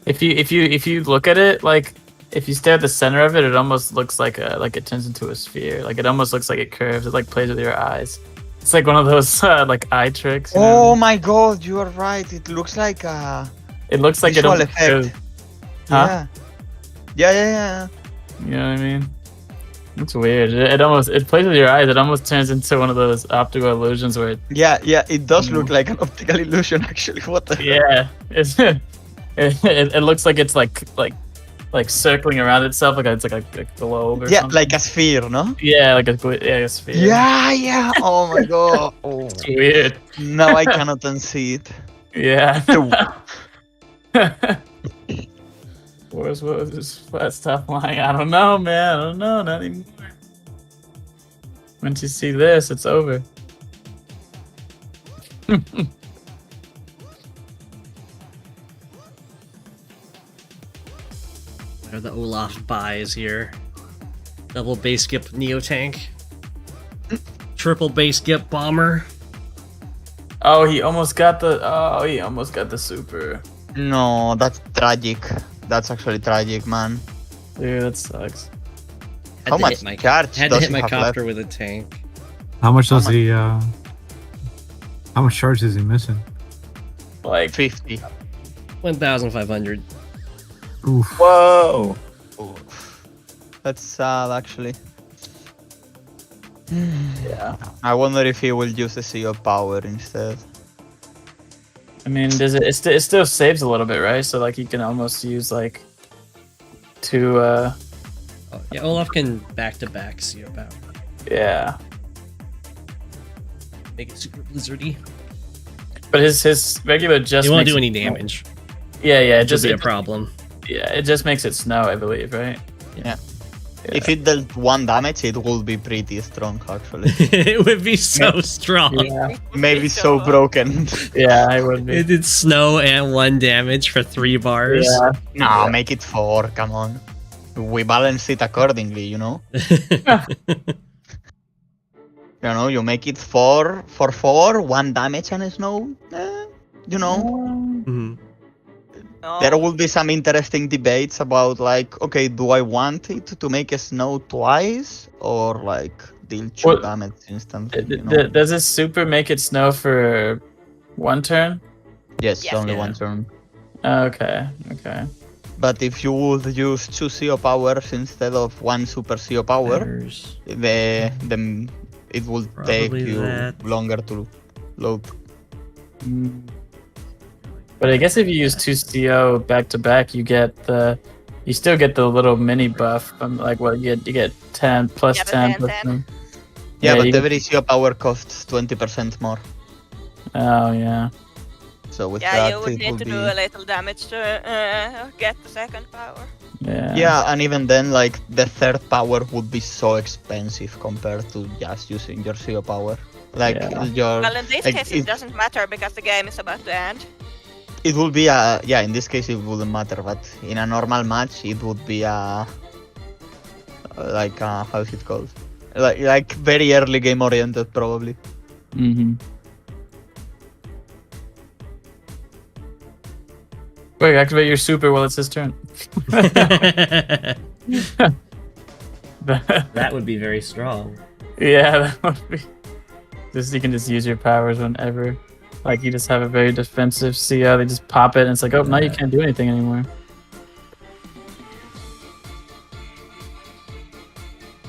If you look at it, like if you stare at the center of it, it almost looks like it turns into a sphere. Like it almost looks like it curves. It like plays with your eyes. It's like one of those like eye tricks. You know? Oh my god, you are right. It looks like a. It looks like it visual almost effect. goes- Huh? Yeah. You know what I mean? It's weird. It plays with your eyes. It almost turns into one of those optical illusions where. Yeah. It does look like an optical illusion, actually. What the? Yeah, it looks like it's like circling around itself, like it's like a globe or something. Like a sphere, no? Yeah, like a sphere. Yeah. Oh my god. Oh. It's weird. Now I cannot unsee it. Yeah. What was this flat stuff lying? I don't know, man. I don't know, not anymore. Once you see this, it's over. What are the Olaf buys here? Double base skip Neo tank. Triple base skip bomber. Oh, he almost got the super. No, that's tragic. That's actually tragic, man. Dude, that sucks. How much charge Had to does hit he my have copter left? with a tank. How much does he? How much charge is he missing? Like 50. 1,500. Oof. Whoa. That's sad, actually. Yeah. I wonder if he will use the CO power instead. I mean, does it still saves a little bit, right? So like you can almost use like two. Yeah, Olaf can back-to-back CO power. Yeah. Make it super blizzardy. But his regular just. He won't makes do it- any damage. Yeah, it Which just would be a problem. Yeah, it just makes it snow, I believe, right? Yeah. If it dealt 1 damage, it would be pretty strong, actually. It would be so strong. Yeah. Maybe so broken. Yeah, I would be. It did snow and 1 damage for 3 bars. Yeah. No, make it 4, come on. We balance it accordingly, you know? You know, you make it 4 for 4, 1 damage and snow. You know? Mhm. There will be some interesting debates about like, okay, do I want it to make a snow twice or like deal 2 Well, damage instantly? You know? Does this super make it snow for 1 turn? Yes, only 1 turn. Okay. But if you would use 2 CO powers instead of 1 super CO power, the it will take Probably you that. longer to load. But I guess if you use 2 CO back to back, you still get the little mini buff from like what you get 10 plus 10 plus 10. Yeah, but you every CO power costs 20% more. Oh yeah. So with Yeah, that, you would it need will to be... do a little damage to get the second power. Yeah. Yeah, and even then, like, the third power would be so expensive compared to just using your CO power. Like, your... Well, in this like, case, it doesn't matter because the game is about to end. It would be a... Yeah, in this case, it wouldn't matter, but in a normal match, it would be a... Like, how's it called? Like very early game oriented, probably. Mm-hmm. Wait, activate your super while it's his turn. That would be very strong. Yeah, that would be. You can just use your powers whenever. Like you just have a very defensive CO, they just pop it and it's like, oh, now you can't do anything anymore.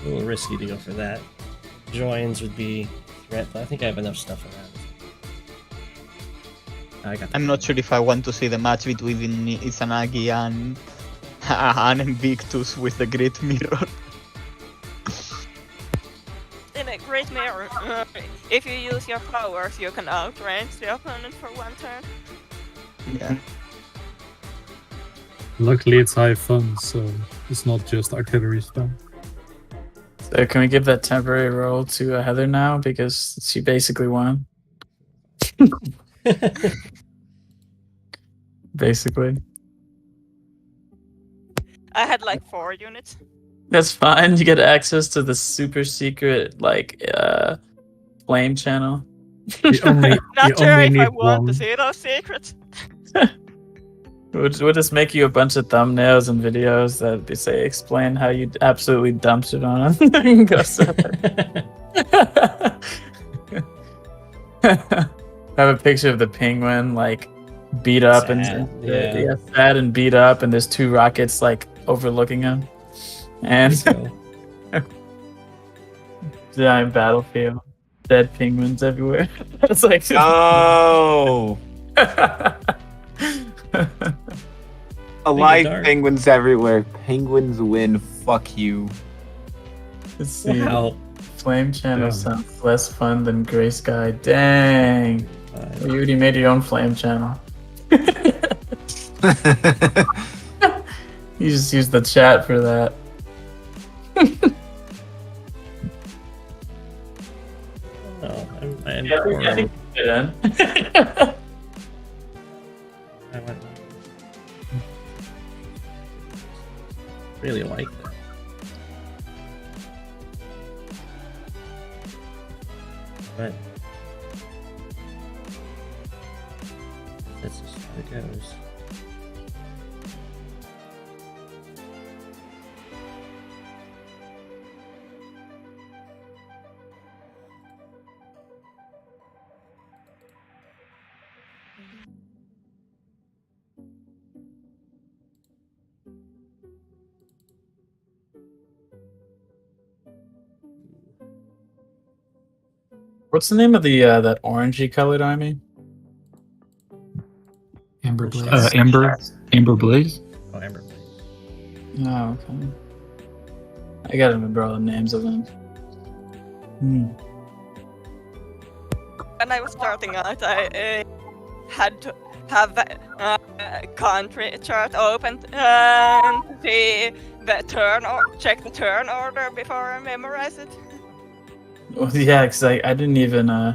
A little risky to go for that. Joins would be threat, but I think I have enough stuff around. I'm not sure if I want to see the match between Izanagi and Invictus with the Great Mirror. In a Great Mirror, if you use your powers, you can outrange the opponent for 1 turn. Yeah. Luckily, it's high fun, so it's not just artillery spam. So can we give that temporary role to Heather now because she basically won? Basically. I had like 4 units. That's fine. You get access to the super secret flame channel. Not sure if I want to see those secrets. We'll just make you a bunch of thumbnails and videos that they say explain how you absolutely dumped it on Go7. Have a picture of the penguin like beat up sad. and sad and beat up, and there's 2 rockets like overlooking him, and giant battlefield, dead penguins everywhere. It's like Oh. Alive penguins everywhere. Penguins win. Fuck you. Let's see. Wow. Flame channel sounds less fun than Gray Sky. Dang. You already made your own flame channel. You just used the chat for that. Oh, I think you did. Really like that. But that's just how it goes. What's the name of the that orangey colored army? Amber Blaze. Amber Blaze. Oh, Amber Blaze. Oh, okay. I gotta remember all the names of them. When I was starting out, I had to have the country chart open and see the turn or check the turn order before I memorize it. Well, yeah, because I didn't even. I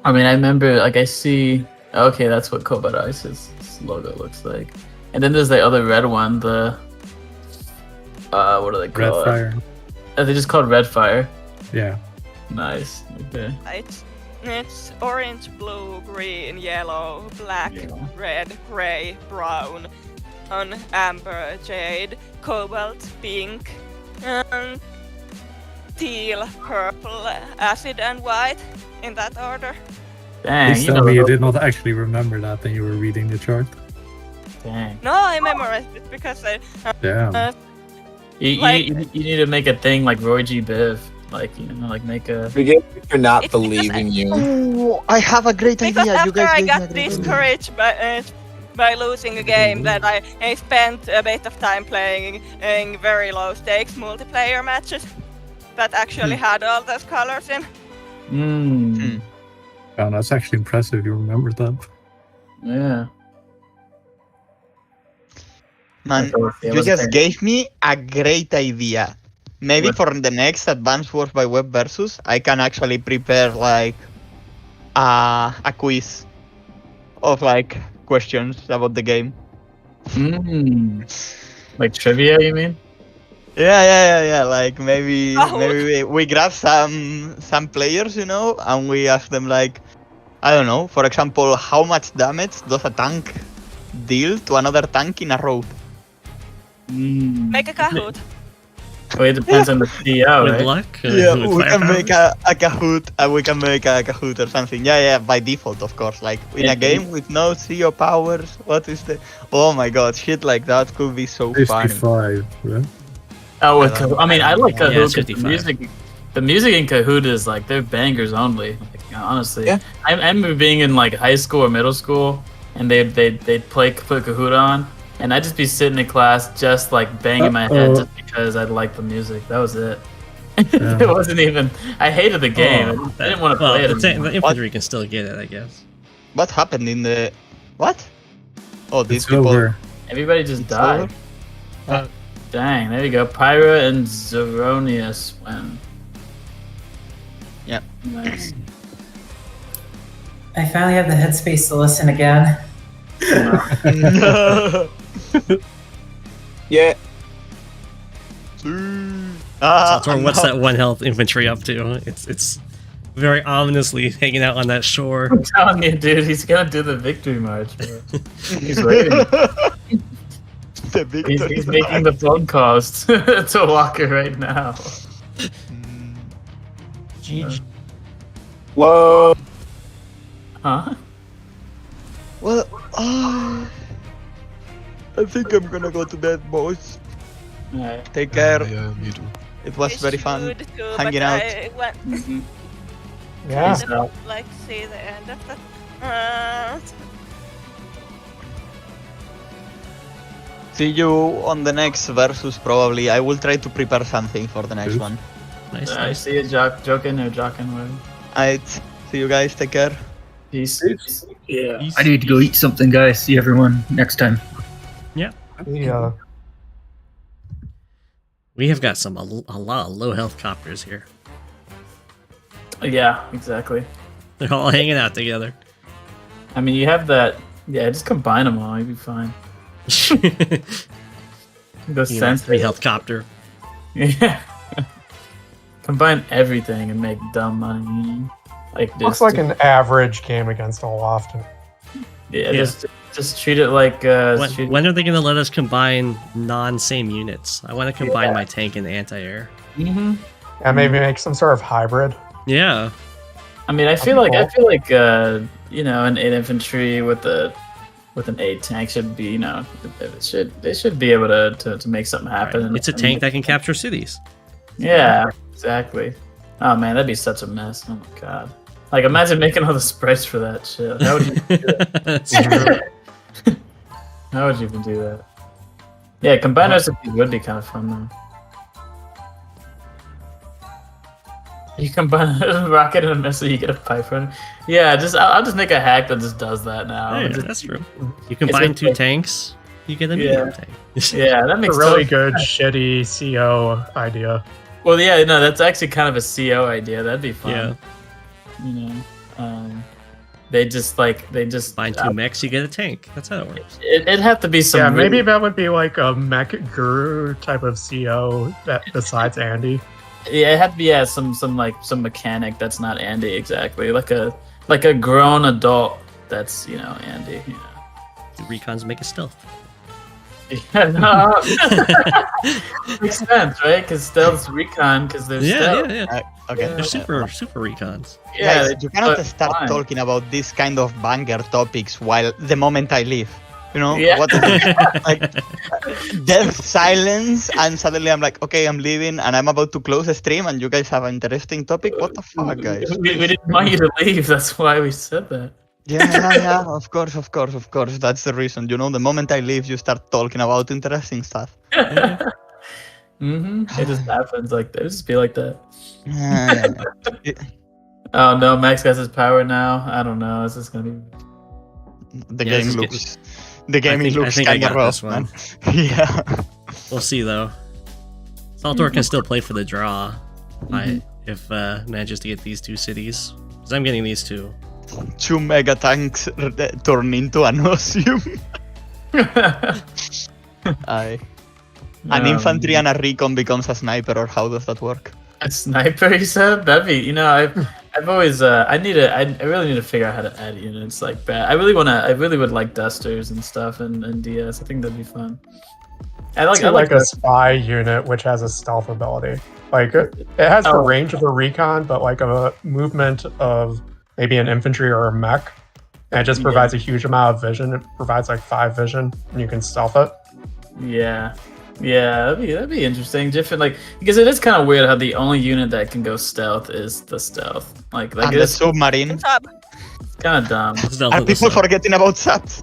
mean, I remember, like, I see. Okay, that's what Cobalt Ice's logo looks like. And then there's the other red one, the. What are they called? Red Fire. Are they just called Red Fire? Yeah. Nice. Okay. It's orange, blue, green, yellow, black, red, gray, brown, on amber, jade, cobalt, pink, and teal, purple, acid, and white, in that order. Dang, Please tell me you did not actually remember that when you were reading the chart. Dang. No, I memorized it because I. Damn. You need to make a thing like Roy G. Biv. Like like make a. Forget for not It's believing you. Oh, I have a great Because idea. You after guys I gave me a got great idea. discouraged by losing a game, that I spent a bit of time playing very low stakes multiplayer matches that actually had all those colors in. Wow, that's actually impressive. You remembered that. Yeah. Man, you just gave me a great idea. Maybe for the next Advanced Wars by Web Versus, I can actually prepare like a quiz of like questions about the game. Like trivia, you mean? Yeah. Like maybe we grab some players, and we ask them like, I don't know, for example, how much damage does a tank deal to another tank in a row? Make a Kahoot. Well, it depends on the CEO, With right? luck? Yeah, we can make a Kahoot, and we can make a Kahoot or something. Yeah, by default, of course. Like in a game with no CEO powers, what is the? Oh my god, shit like that could be so funny. 55, right? Oh, with Kahoot. I mean, I like Kahoot. Yeah, it's 'cause 55. the music in Kahoot is like they're bangers only. Like, honestly, I remember being in like high school or middle school, and they'd put Kahoot on, and I'd just be sitting in class just like banging my head just because I liked the music. That was it. It wasn't even. I hated the game. I didn't want to play it. The infantry can still get it, I guess. What happened in the what? Oh, these It's people. over. Everybody just died. Dang, there you go. Pyra and Zeronius win. Yep. Nice. I finally have the headspace to listen again. Yeah. So what's that one health infantry up to? It's very ominously hanging out on that shore. I'm telling you, dude, he's gonna do the victory march, bro. He's waiting. He's making the phone calls to Walker right now. Whoa. Huh? Well, I think I'm gonna go to bed, boys. Alright. Take care. Yeah, me too. It was very fun Good too, hanging but out. I went Yeah. kind of like see the end of the. See you on the next versus, probably. I will try to prepare something for the next one. Nice, I see you, Jokin or Jokin. Alright, see you guys. Take care. Peace. Yeah. I need to go eat something, guys. See everyone next time. Yeah. Yeah. We have got a lot of low health copters here. Yeah, exactly. They're all hanging out together. I mean, you have that. Yeah, just combine them all. You'll be fine. The sense 3 health copter. Yeah. Combine everything and make dumb money. Like this. Looks like an average game against Olafton. Yeah, just treat it like. When are they going to let us combine non-same units? I want to combine my tank and anti-air. Mm-hmm. And maybe make some sort of hybrid. Yeah. I mean, I feel like an 8 infantry with an 8 tank should be, they should be able to make something happen. Right. It's a tank that can capture cities. Yeah, exactly. Oh man, that'd be such a mess. Oh my god. Like, imagine making all the sprites for that shit. How would you do that? That's true. How would you even do that? Yeah, combined recipes would be kind of fun though. You combine a rocket and a missile, you get a pipe runner. Yeah, I'll just make a hack that just does that now. Yeah, that's true. You combine 2 tanks, you get a medium tank. Yeah, that makes a really good, shitty CO idea. Well, yeah, no, that's actually kind of a CO idea. That'd be fun. Yeah. They just combine 2 mechs, you get a tank. That's how it works. It'd have to be some. Yeah, maybe that would be like a mech guru type of CO that besides Andy. Yeah, it had to be some mechanic that's not Andy exactly, like a grown adult that's Andy. The recons make a stealth. Yeah, no. Makes sense, right? Because stealth's recon, because they're stealth. Yeah. Okay. They're super recons. Yeah, guys, you cannot start talking about this kind of banger topics while the moment I leave. You know, Yeah. what like death silence, and suddenly I'm like, okay, I'm leaving, and I'm about to close the stream, and you guys have an interesting topic. What the fuck, guys? We didn't want you to leave. That's why we said that. Yeah, of course. That's the reason. You know, the moment I leave, you start talking about interesting stuff. It just happens like that. It just be like that. Yeah. Oh no, Max has his power now. I don't know. It's just gonna be. The game looks. The game looks I kind of got rough, this one. man. Yeah. We'll see though. Saltor can still play for the draw if manages to get these 2 cities. Because I'm getting these 2. 2 mega tanks turn into an ossium. An infantry and a recon becomes a sniper, or how does that work? A sniper, you said? That'd be, you know, I've always, I really need to figure out how to add units like that. I really would like dusters and stuff and DS. I think that'd be fun. I like a spy unit which has a stealth ability. Like it has the range of a recon, but like a movement of maybe an infantry or a mech, and it just provides a huge amount of vision. It provides like 5 vision, and you can stealth it. Yeah, that'd be interesting. Different, like, because it is kind of weird how the only unit that can go stealth is the stealth. Like and the submarine. It's kind of dumb. Are people forgetting about subs?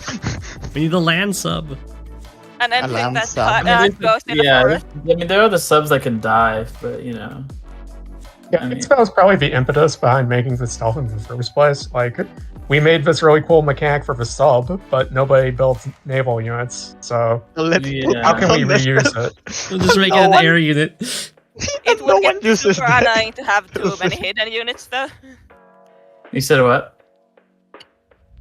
We need the land sub. And then land that sub. goes in the forest. I mean, there are the subs that can dive, but you know. Yeah, I think that was probably the impetus behind making the stealth in the first place. Like, we made this really cool mechanic for the sub, but nobody built naval units, so how can we reuse it? We'll just make it an air unit. It would get super annoying to have too many hidden units, though. You said what?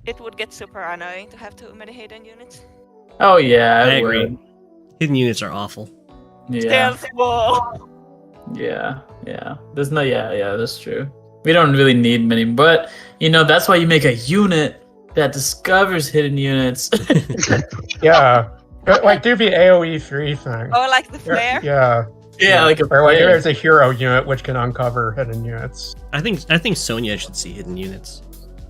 It would get super annoying to have too many hidden units. Oh yeah, I agree. Hidden units are awful. Yeah. Stealth wall. Yeah. There's no. Yeah. That's true. We don't really need many, but you know that's why you make a unit that discovers hidden units. Yeah, like do the AOE 3 thing. Oh, like the flare. Yeah, like a or like flare. there's a hero unit which can uncover hidden units. I think Sonja should see hidden units.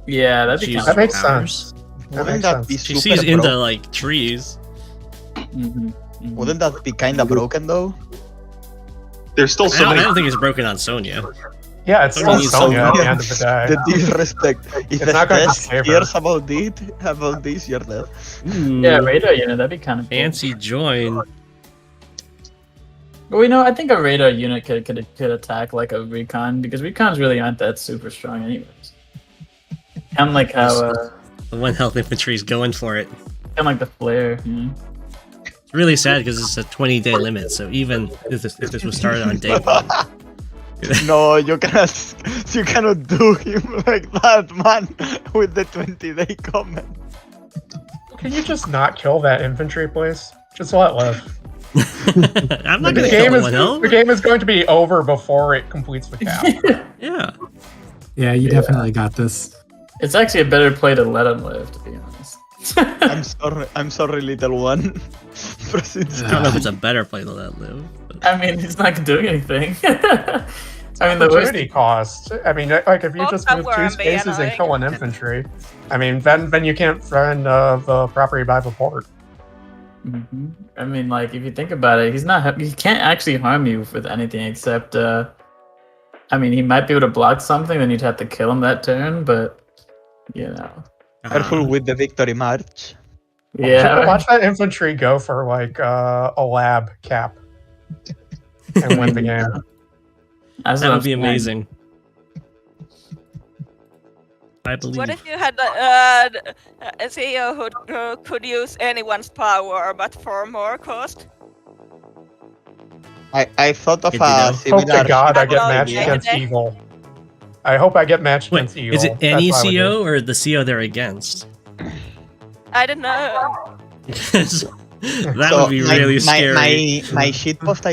Yeah, that'd be She that uses makes powers. sense. Wouldn't that be She super sees into broken? like trees. Wouldn't that be kind of broken though? There's still so I many. don't think it's broken on Sonja. Yeah, it's still Sonja needs Sonja at the Sonja. end of the day. The disrespect. If It's not gonna Jess save her. hears about this, you're dead. Yeah, radar unit. That'd be kind of cool. Fancy join. Well, you know, I think a radar unit could attack like a recon because recons really aren't that super strong, anyways. Kind of like how The 1 health infantry's going for it. kind of like the flare. You know? It's really sad because it's a 20-day limit. So even if this was started on day 1, No, you cannot do him like that, man. With the 20-day comment. Can you just not kill that infantry, please? Just let it live. I'm not gonna kill one health. The game is going to be over before it completes the cap. Yeah. Yeah, you definitely got this. It's actually a better play to let him live, to be honest. I'm sorry, little one. I don't know if it's a better play to let live. But... I mean, he's not doing anything. I mean, the worst. Opportunity cost. I mean, like if you just move 2 spaces and kill an infantry, I mean, then you can't find the property by the port. Mm-hmm. I mean, like if you think about it, he can't actually harm you with anything except. I mean, he might be able to block something, then you'd have to kill him that turn, but you know. Careful with the victory march. Yeah. Watch that infantry go for like a lab cap and win the game. That would be amazing. I believe. What if you had a CEO who could use anyone's power, but for more cost? I thought of Good a to similar. Hope to God I get Well, matched yeah. against evil. I hope I get matched Wait, against evil. is it any That's what I would CO or the CO they're against? I don't know. That would be really scary. My shitpost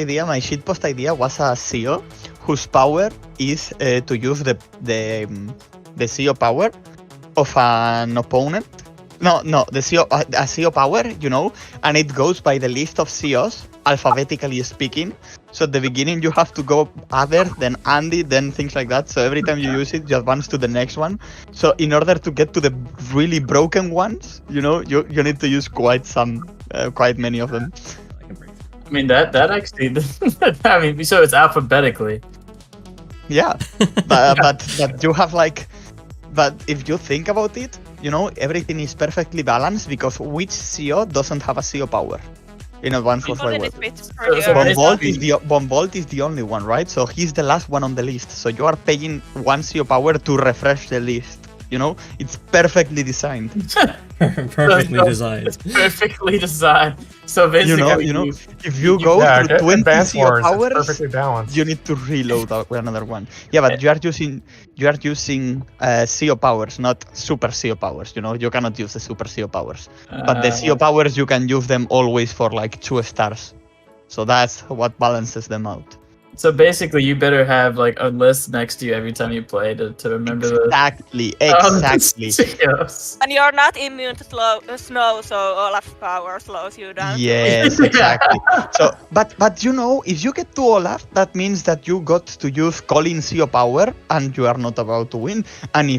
idea was a CEO whose power is to use the CEO power of an opponent. No, the CEO, a CEO power, you know, and it goes by the list of CEOs, alphabetically speaking. So at the beginning you have to go other, then Andy, then things like that. So every time you use it, you advance to the next one. So in order to get to the really broken ones, you need to use quite many of them. I mean that actually. I mean, so it's alphabetically. Yeah, but you have but if you think about it, everything is perfectly balanced because which CO doesn't have a CO power in Advanced Wars by Web? Bombolt is the only one, right? So he's the last one on the list. So you are paying 1 CO power to refresh the list. It's perfectly designed. Perfectly designed. It's perfectly desied. So basically, if you go through 20 CO powers, perfectly balanced. You need to reload another one. Yeah, but you are using CO powers, not super CO powers. You cannot use the super CO powers. But the CO powers you can use them always for 2 stars. So that's what balances them out. So basically, you better have a list next to you every time you play to remember Exactly. And you're not immune to snow, so Olaf's power slows you down. Yes, exactly. So, but if you get to Olaf, that means that you got to use Colin CO power, and you are not about to win. And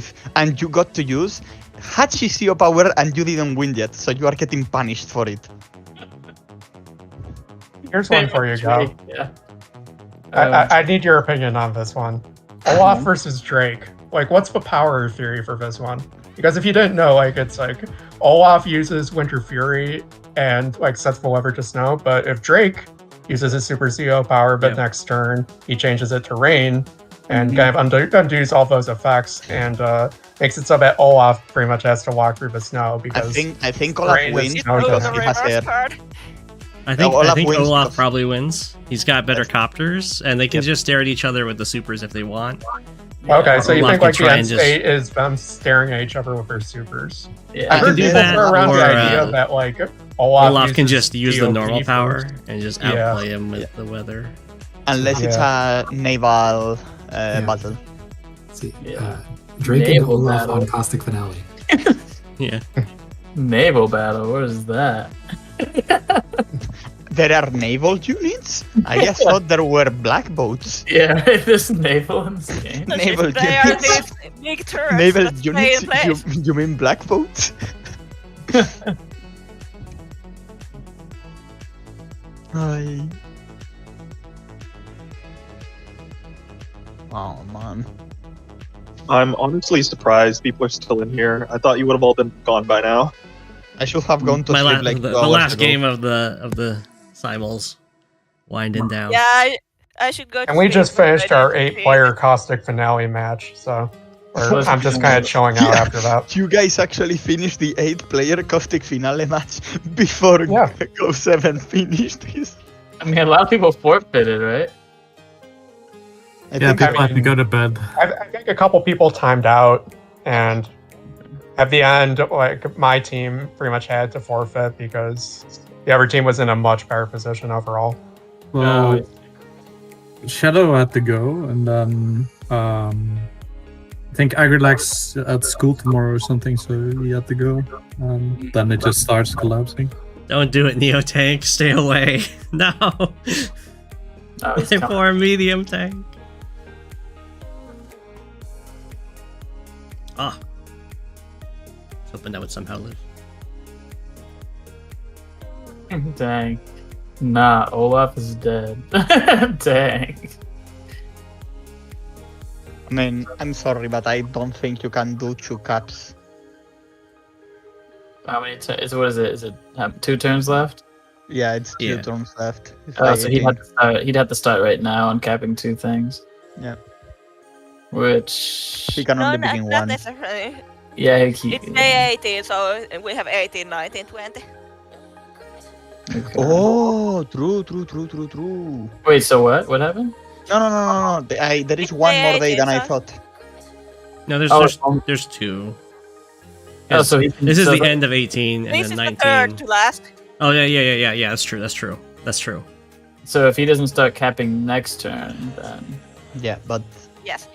you got to use Hachi CO power, and you didn't win yet, so you are getting punished for it. Here's one for you, Go. Yeah. I need your opinion on this one. Olaf versus Drake. What's the power theory for this one? Because if you didn't know, it's Olaf uses Winter Fury and sets the lever to snow, but if Drake uses his Super CO power, but next turn he changes it to rain and kind of undoes all those effects and makes it so that Olaf pretty much has to walk through the snow because I think Olaf wins because he has air. I think Olaf probably wins. He's got better copters, and they can just stare at each other with the supers if they want. Okay, so you think the end state is them staring at each other with their supers? Yeah, I can do that. Around or the idea that Olaf can just use the normal power and just outplay him with the weather. Unless it's a naval battle. See, Drake and Olaf on Caustic Finale. Yeah. Naval battle. What is that? There are naval units? I just thought there were black boats. Yeah, there's naval in this game. Naval They are units? these big turrets Naval that stay in place. units? You mean black boats? Hi. Oh man. I'm honestly surprised people are still in here. I thought you would have all been gone by now. I should have gone to sleep the last game of the simuls winding down. Yeah, I should go. And we just finished our 8-player Caustic Finale match, so I'm just kind of chilling out after that. You guys actually finished the 8-player Caustic Finale match before Go7 finished his. I mean, a lot of people forfeited, right? People have to go to bed. I think a couple people timed out, and at the end, my team pretty much had to forfeit because the other team was in a much better position overall. Well, Shadow had to go, and then I think Agrilax at school tomorrow or something, so he had to go. Then it just starts collapsing. Don't do it, Neo Tank. Stay away. No. For a medium tank. Ah. Hoping that would somehow live. Dang. Nah, Olaf is dead. Dang. I mean, I'm sorry, but I don't think you can do 2 caps. How many what is it? Is it 2 turns left? Yeah, it's 2 turns left. So he'd have to start right now on capping 2 things. Yeah. Which he can only begin not 1. necessarily. Yeah, It's day 18, so we have 18, 19, 20. Okay. Oh, true. Wait, so what? What happened? No. There is one more day than I thought. No, there's 2. Oh, so this is the end of 18 and This then is 19. the third to last. Oh yeah. That's true. So if he doesn't start capping next turn, then yeah, but yes.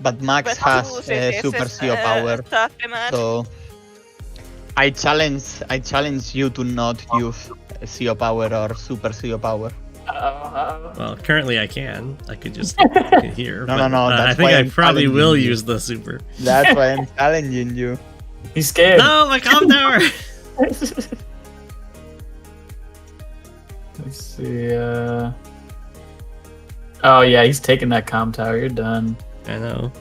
But Max has Super CO power, so I challenge you to not use CO power or Super CO power. Well, currently I can. I could just here. No, but, no, no. I think I probably will use the super. That's why I'm challenging you. He's scared. No, my calm tower. Let's see. Oh yeah, he's taking that comm tower. You're done. I know.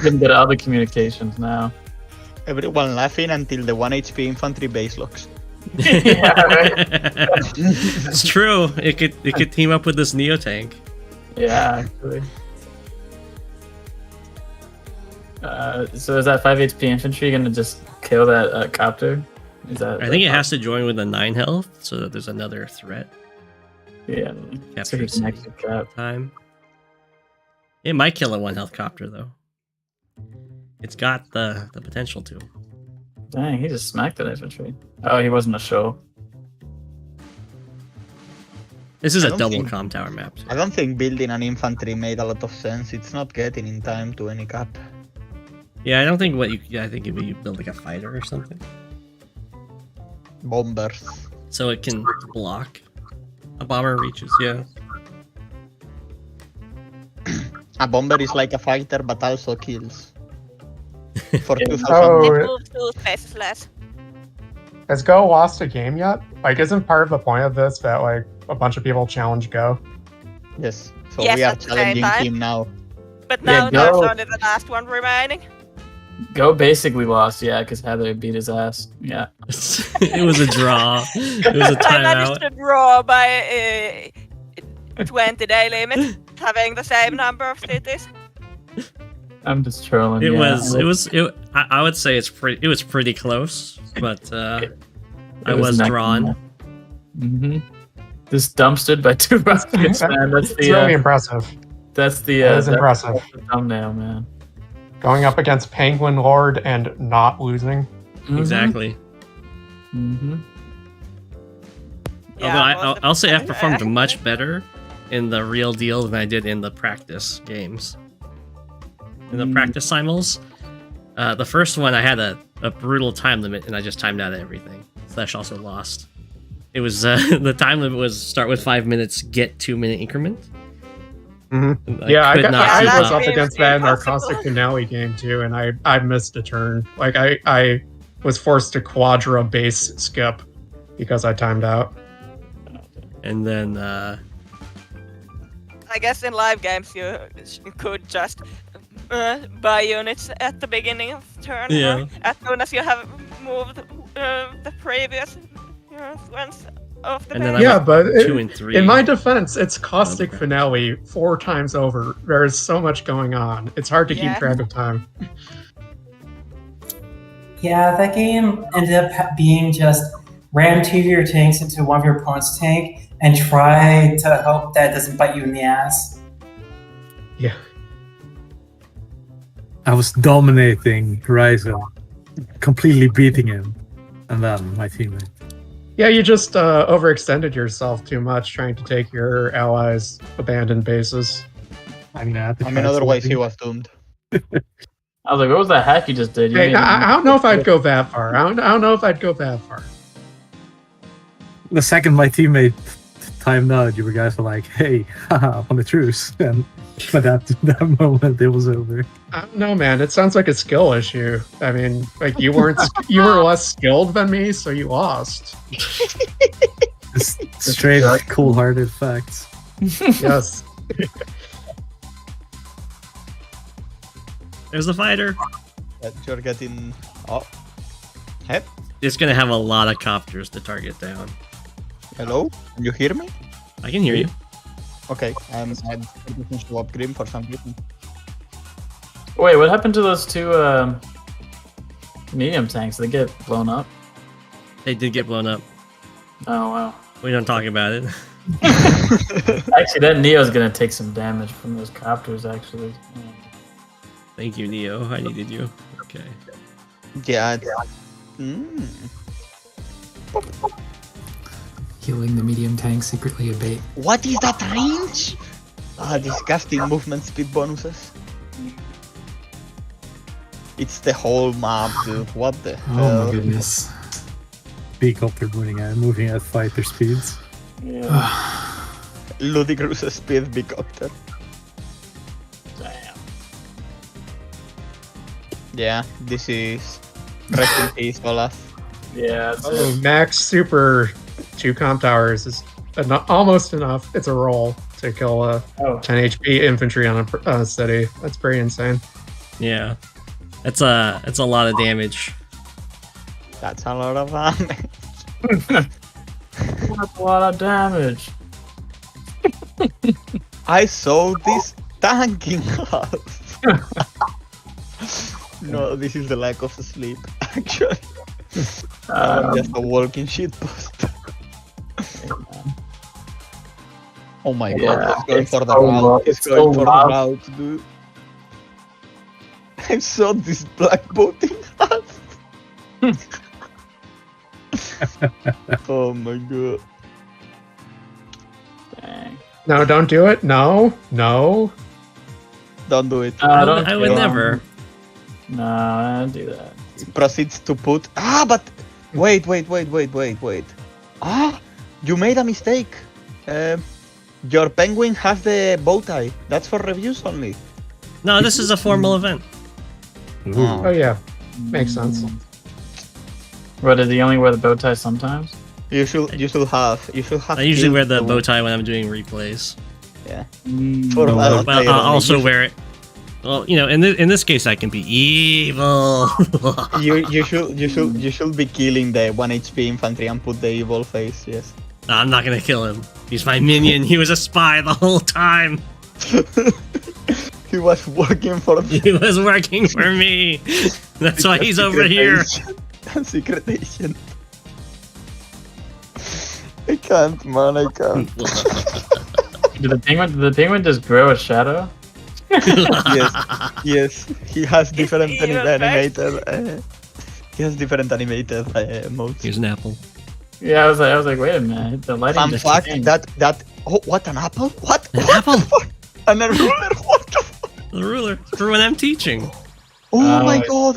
Didn't get all the communications now. Everyone laughing until the 1 HP infantry base locks. Yeah, right. It's true. It could team up with this Neo tank. Yeah, actually. So is that 5 HP infantry gonna just kill that copter? Is that? I think it has to join with a 9 health so that there's another threat. Yeah. So he can actually cap time. It might kill a 1 health copter though. It's got the potential to. Dang, he just smacked that infantry. Oh, he wasn't a show. This is I a don't double think- comm tower map. I don't think building an infantry made a lot of sense. It's not getting in time to any cap. Yeah, I don't think what you. Yeah, I think if you build like a fighter or something, Bombers. so it can block a bomber reaches. Yeah. A bomber is like a fighter, but also kills. For 2000. Oh, Two spaces less. has Go lost a game yet? Like, isn't part of the point of this that like a bunch of people challenge Go? Yes. So Yes, we are at the same challenging time. him now. But now Yeah, there's Go- only the last one remaining. Go basically lost, yeah, because Heather beat his ass. Yeah. It was a draw. It was a I managed timeout. to draw by 20-day limit, having the same number of cities. I'm just trolling. It yeah. was. I would say it was pretty close, but I It was was neck drawn. Mm-hmm. Just dumpstered by 2 rockets, man. That's It's the. really impressive. That's the. That is that's impressive. the thumbnail, man. Going up against Penguin Lord and not losing. Exactly. Mm-hmm. Although I'll say I performed much better in the real deal than I did in the practice games. In the practice simuls, the first one I had a brutal time limit and I just timed out everything. Slash also lost. It was the time limit was start with 5 minutes, get 2 minute increment. Mm-hmm. Yeah, could not I keep was up. up against that in our Caustic Finale game too, and I missed a turn. Like I was forced to quadra base skip because I timed out. And then I guess in live games you could just buy units at the beginning of the turn. Yeah. Or as soon as you have moved the previous ones off the And then base. I Yeah, went but 2 and 3. in my defense, it's Caustic Finale 4 times over. There is so much going on. It's hard to keep Yeah. track of time. Yeah, that game ended up being just ram 2 of your tanks into one of your opponent's tank and try to hope that it doesn't bite you in the ass. Yeah. I was dominating Ryzen, completely beating him, and then my teammate. Yeah, you just overextended yourself too much trying to take your allies' abandoned bases. I mean, otherwise he was doomed. I was like, what was that hack you just did? You Hey, made I don't know if I'd go that far. I don't know if I'd go that far. The second my teammate timed out, you guys were like, "Hey, haha, on the truce," and by that moment, it was over. I don't know, man. It sounds like a skill issue. I mean, like you were less skilled than me, so you lost. Just straight, cool-hearted facts. Yes. There's the fighter. You're getting. Oh. Hey. It's gonna have a lot of copters to target down. Hello? Can you hear me? I can hear you. Okay, I didn't show up Grim for some reason. Wait, what happened to those 2 medium tanks? Did they get blown up? They did get blown up. Oh wow. We don't talk about it. Actually, that Neo's gonna take some damage from those copters. Actually. Thank you, Neo. I needed you. Okay. Yeah. Healing the medium tank, secretly a bait. What is that range? Disgusting movement speed bonuses. It's the whole map, dude. What the hell? Oh my goodness. Beacopter moving at fighter speeds. Yeah. Ludicrous speed Beacopter. Damn. Yeah, this is rest in peace, Olaf. Yeah. Max Super 2 comp towers is almost enough. It's a roll to kill 10 HP infantry on a city. That's pretty insane. Yeah, it's a lot of damage. That's a lot of damage. That's a lot of damage. I saw this tank in half. No, this is the lack of sleep, actually. I'm just a walking shitpost. Oh my god, he's going for the route. He's going for the route, dude. I saw this black boat in half. Oh my god. Dang. No, don't do it. No. Don't do it. I would never. No, I don't do that. He proceeds to put. But wait. You made a mistake. Your penguin has the bow tie. That's for reviews only. No, this is a formal event. Oh yeah, makes sense. What, does he only wear the bow tie sometimes? You should have. I usually wear the bow tie when I'm doing replays. Yeah. But I'll also wear it. Well, in this case, I can be evil. you should be killing the 1 HP infantry and put the evil face. Yes. No, I'm not gonna kill him. He's my minion. He was a spy the whole time. He was working for me. He was working for me. That's why he's over here. Secret agent. I can't, man. I can't. Did the penguin just grow a shadow? Yes. He has different animated. He has different animated modes. Here's an apple. Yeah, I was like, wait a minute. The lighting Fun just fact changed. that. Oh, what, an apple? What? An apple? And a ruler? What the fuck? The ruler for when I'm teaching. Oh my god!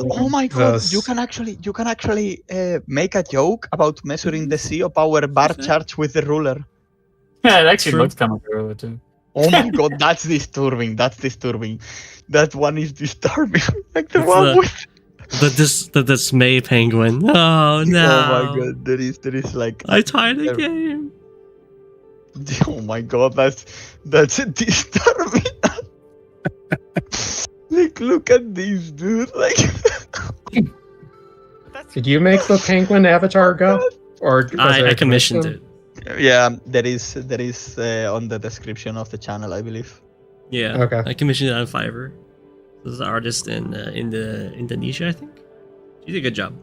Yes. You can actually make a joke about measuring the CO power bar charge with the ruler. Yeah, it actually looks kind of cool too. Oh my god, that's disturbing. That one is disturbing. Like the one with the dismay penguin. Oh no! Oh my god, there is like I tied a game. Oh my god, that's disturbing. Like, look at these, dude. Like, Did you make the penguin avatar go? Or was I commissioned it. Yeah, there is on the description of the channel, I believe. Yeah. Okay. I commissioned it on Fiverr. This is an artist in Indonesia, I think. You did a good job.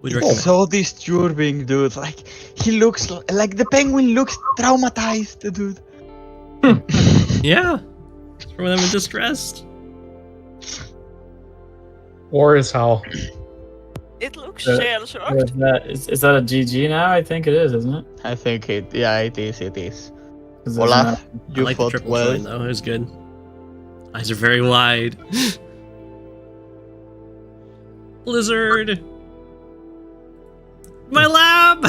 Would recommend. It's so disturbing, dude. Like, he looks like the penguin looks traumatized, dude. Yeah. For when I'm distressed. War is hell. It looks shell-shocked. Is that a GG now? I think it is, isn't it? I think it is. Olaf, Olaf, I you like the fought triple well. join though. It was good. Eyes are very wide. Blizzard. My lab.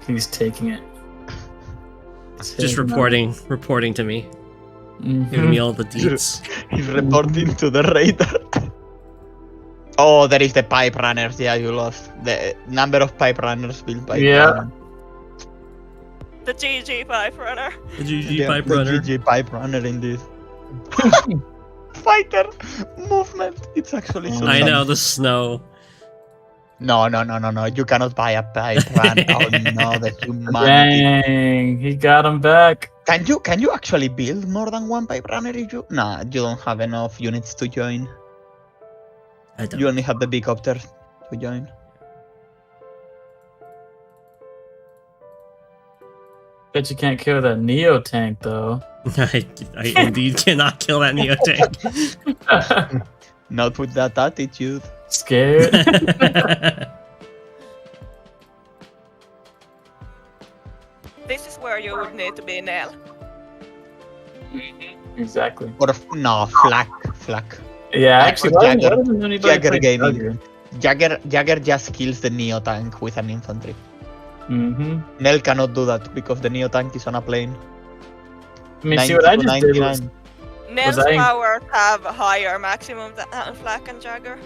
He's taking it. Just reporting to me. Giving me all the deets. He's reporting to the radar. Oh, there is the pipe runners. Yeah, you lost. The number of pipe runners built by The GG pipe runner. The GG pipe runner. The GG pipe runner indeed. Fighter movement. It's actually so I funny. know, the snow. No. You cannot buy a pipe run. Oh no, the humanity. Dang, he got him back. Can you actually build more than one pipe runner if you? Nah, you don't have enough units to join. I don't. You only have the big copters to join. Bet you can't kill that Neo tank though. I indeed cannot kill that Neo tank. Not with that attitude. Scared? This is where you would need to be Nell. Exactly. Or no, flak. Yeah, actually, Jagger game. Jagger just kills the Neo tank with an infantry. Mm-hmm. Nell cannot do that because the Neo tank is on a plane. I mean, see what I just did was... Nell's powers have higher maximum than Flak and Jagger.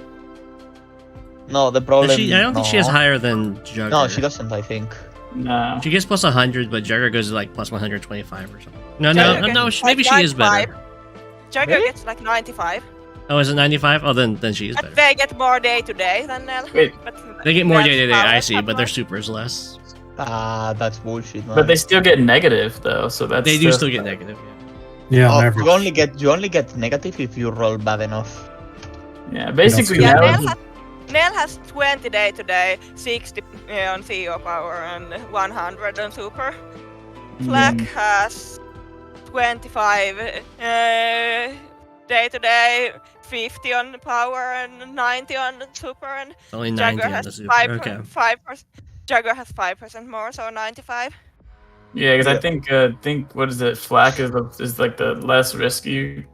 No, the problem... I don't think she has higher than Jugger. No, she doesn't, I think. No. She gets plus 100, but Jugger goes to like plus 125 or something. No, maybe she is better. Jagger gets like 95. Oh, is it 95? Oh, then she is better. They get more day to day than Nell. Wait. They get more day to day, I see, but their super is less. That's bullshit, man. But they still get negative though, so that's They do still get negative. Yeah, you only get negative if you roll bad enough. Yeah, basically. Nell has 20 day to day, 60 on CO power, and 100 on super. Flak has 25 day to day, 50 on power, and 90 on super. And only 90 Jagger on has the super. 5%. Jagger has 5% more, so 95. Yeah, because I think what is it? Flak is like the less risky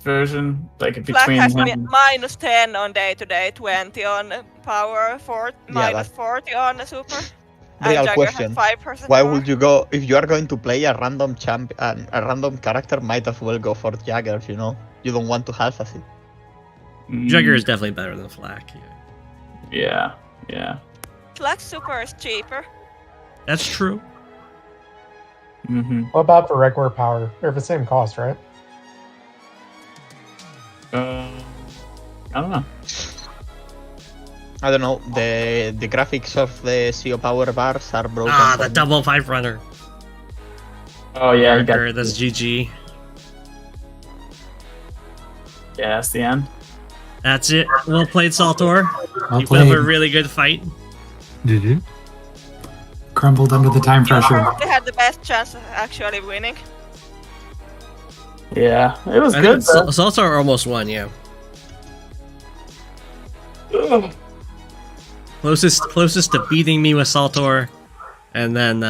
version, like Flak between has him. minus 10 on day to day, 20 on power, minus 40 on super. And Real Jagger question. has 5% Why more. would you go if you are going to play a random a random character? Might as well go for Jagger. You know, you don't want to half it. Jugger is definitely better than Flak. Yeah. Flak super is cheaper. That's true. Mm-hmm. What about for regular power? They're the same cost, right? I don't know. I don't know. The graphics of the CO power bars are broken. The double 5 runner. Oh yeah, he Marker, got that's GG. Yeah, that's the end. That's it. Well played, Saltor. Well You put up played. a really good fight. Did you? Crumbled under the time pressure. They had the best chance of actually winning. Yeah, it was I good. think Saltor almost won, yeah. Closest to beating me was Saltor, and then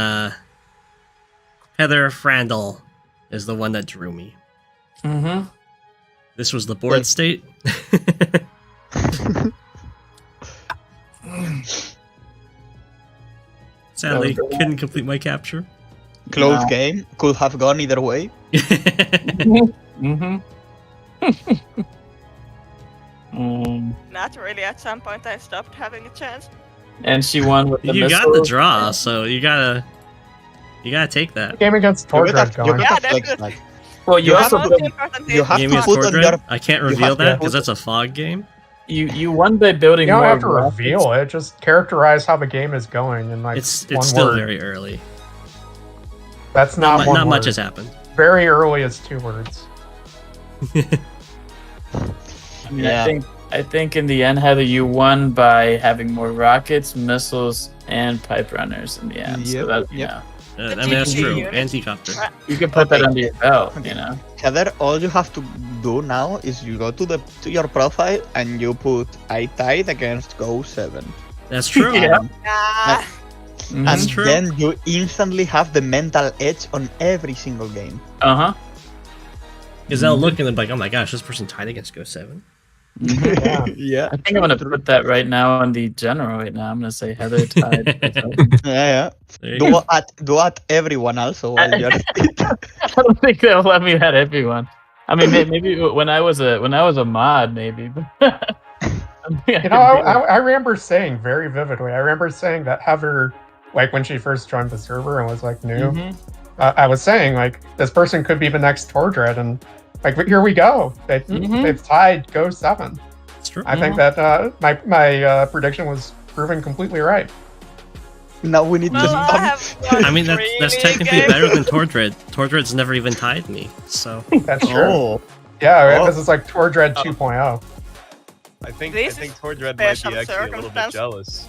Heather Frandl is the one that drew me. Mm-hmm. This was the board state. Sadly, couldn't complete my capture. Close game. Could have gone either way. Mm-hmm. Not really. At some point, I stopped having a chance. And she won with the You got missile. the draw, so you gotta take that. Game against Tordred going. Yeah, that's good. Well, you also Most important thing. you have Game to against put on Tordred? your. I can't you reveal have to that put- because that's a fog game. you won by building You don't more have to rockets. reveal it. Just characterize how the game is going in like It's one still word. very early. That's not one Not word. much has happened. Very early is 2 words. I mean, Yeah. I think in the end, Heather, you won by having more rockets, missiles, and pipe runners in the end. So that, Yep. I mean, that's GG true. unit. Anti-copter. you can put that under your belt, you know. Heather, all you have to do now is you go to your profile and you put I tied against Go7. That's true. Yeah. Ah, And That's true. then you instantly have the mental edge on every single game. Uh-huh. Because they'll look and they'll be like, oh my gosh, this person tied against Go7. Yeah. Yeah. I think I'm gonna put that right now on the general right now. I'm gonna say Heather tied. Yeah. There you go. Do at everyone also while you're I don't think they'll let me at everyone. I mean, maybe when I was a mod, maybe. But You know, I remember saying very vividly. I remember saying that Heather, like when she first joined the server and was like new, I was saying like this person could be the next Tordred, and like here we go. They've tied Go7. It's true. I think that my prediction was proven completely right. Now we need well, I have one I mean, that's really technically game. better than Tordred. Tordred's never even tied me, so. That's true. Oh. Yeah, this is like Tordred 2.0. I think This Tordred might special be actually a little bit circumstance. jealous.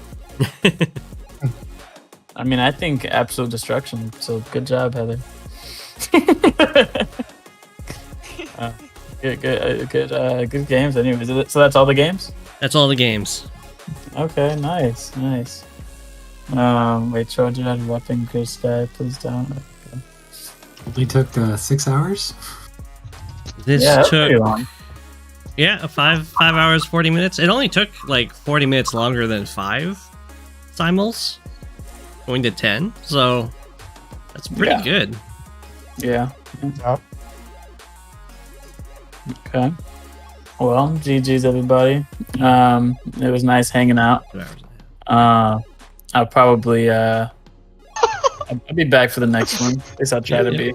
I mean, I think absolute destruction. So good job, Heather. Good games. Anyways, so that's all the games. That's all the games. Okay, nice. Wait, Trojan and weapon good sky, please don't. Okay. Only took 6 hours. This Yeah, that's took. pretty long. Yeah, 5 hours 40 minutes. It only took like 40 minutes longer than 5 simuls, going to 10. So that's pretty good. Yeah. Okay. Well, GG's everybody. It was nice hanging out. I'll probably I'll be back for the next one. At least I'll try to be.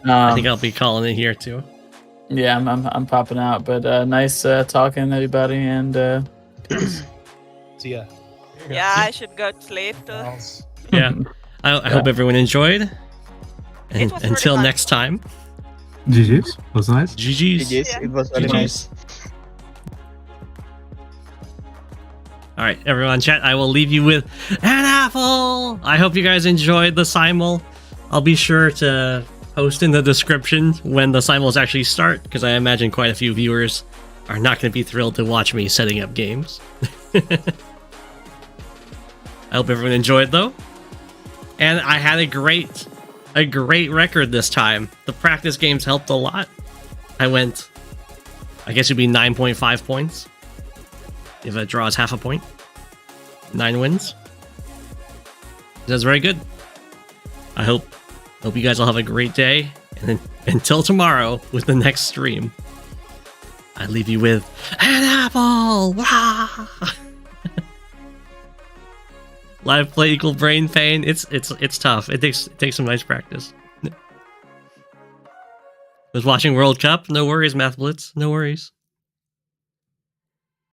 I think I'll be calling it here too. Yeah, I'm popping out. But nice talking to everybody, and peace. See ya. Yeah, I should go to sleep too. Yeah. I hope everyone enjoyed. And was until really fun. next time. GG's. Was nice. GG's. GG's. It was very GG's. nice. All right, everyone, chat. I will leave you with an apple. I hope you guys enjoyed the simul. I'll be sure to post in the description when the simuls actually start, because I imagine quite a few viewers are not going to be thrilled to watch me setting up games. I hope everyone enjoyed, though. And I had a great record this time. The practice games helped a lot. I went, I guess it'd be 9.5 points. If it draws half a point. 9 wins. That's very good. I hope you guys all have a great day. And then until tomorrow with the next stream, I leave you with an apple. Wah! Live play equal brain pain. It's tough. It takes some nice practice. Was watching World Cup. No worries, Math Blitz. No worries.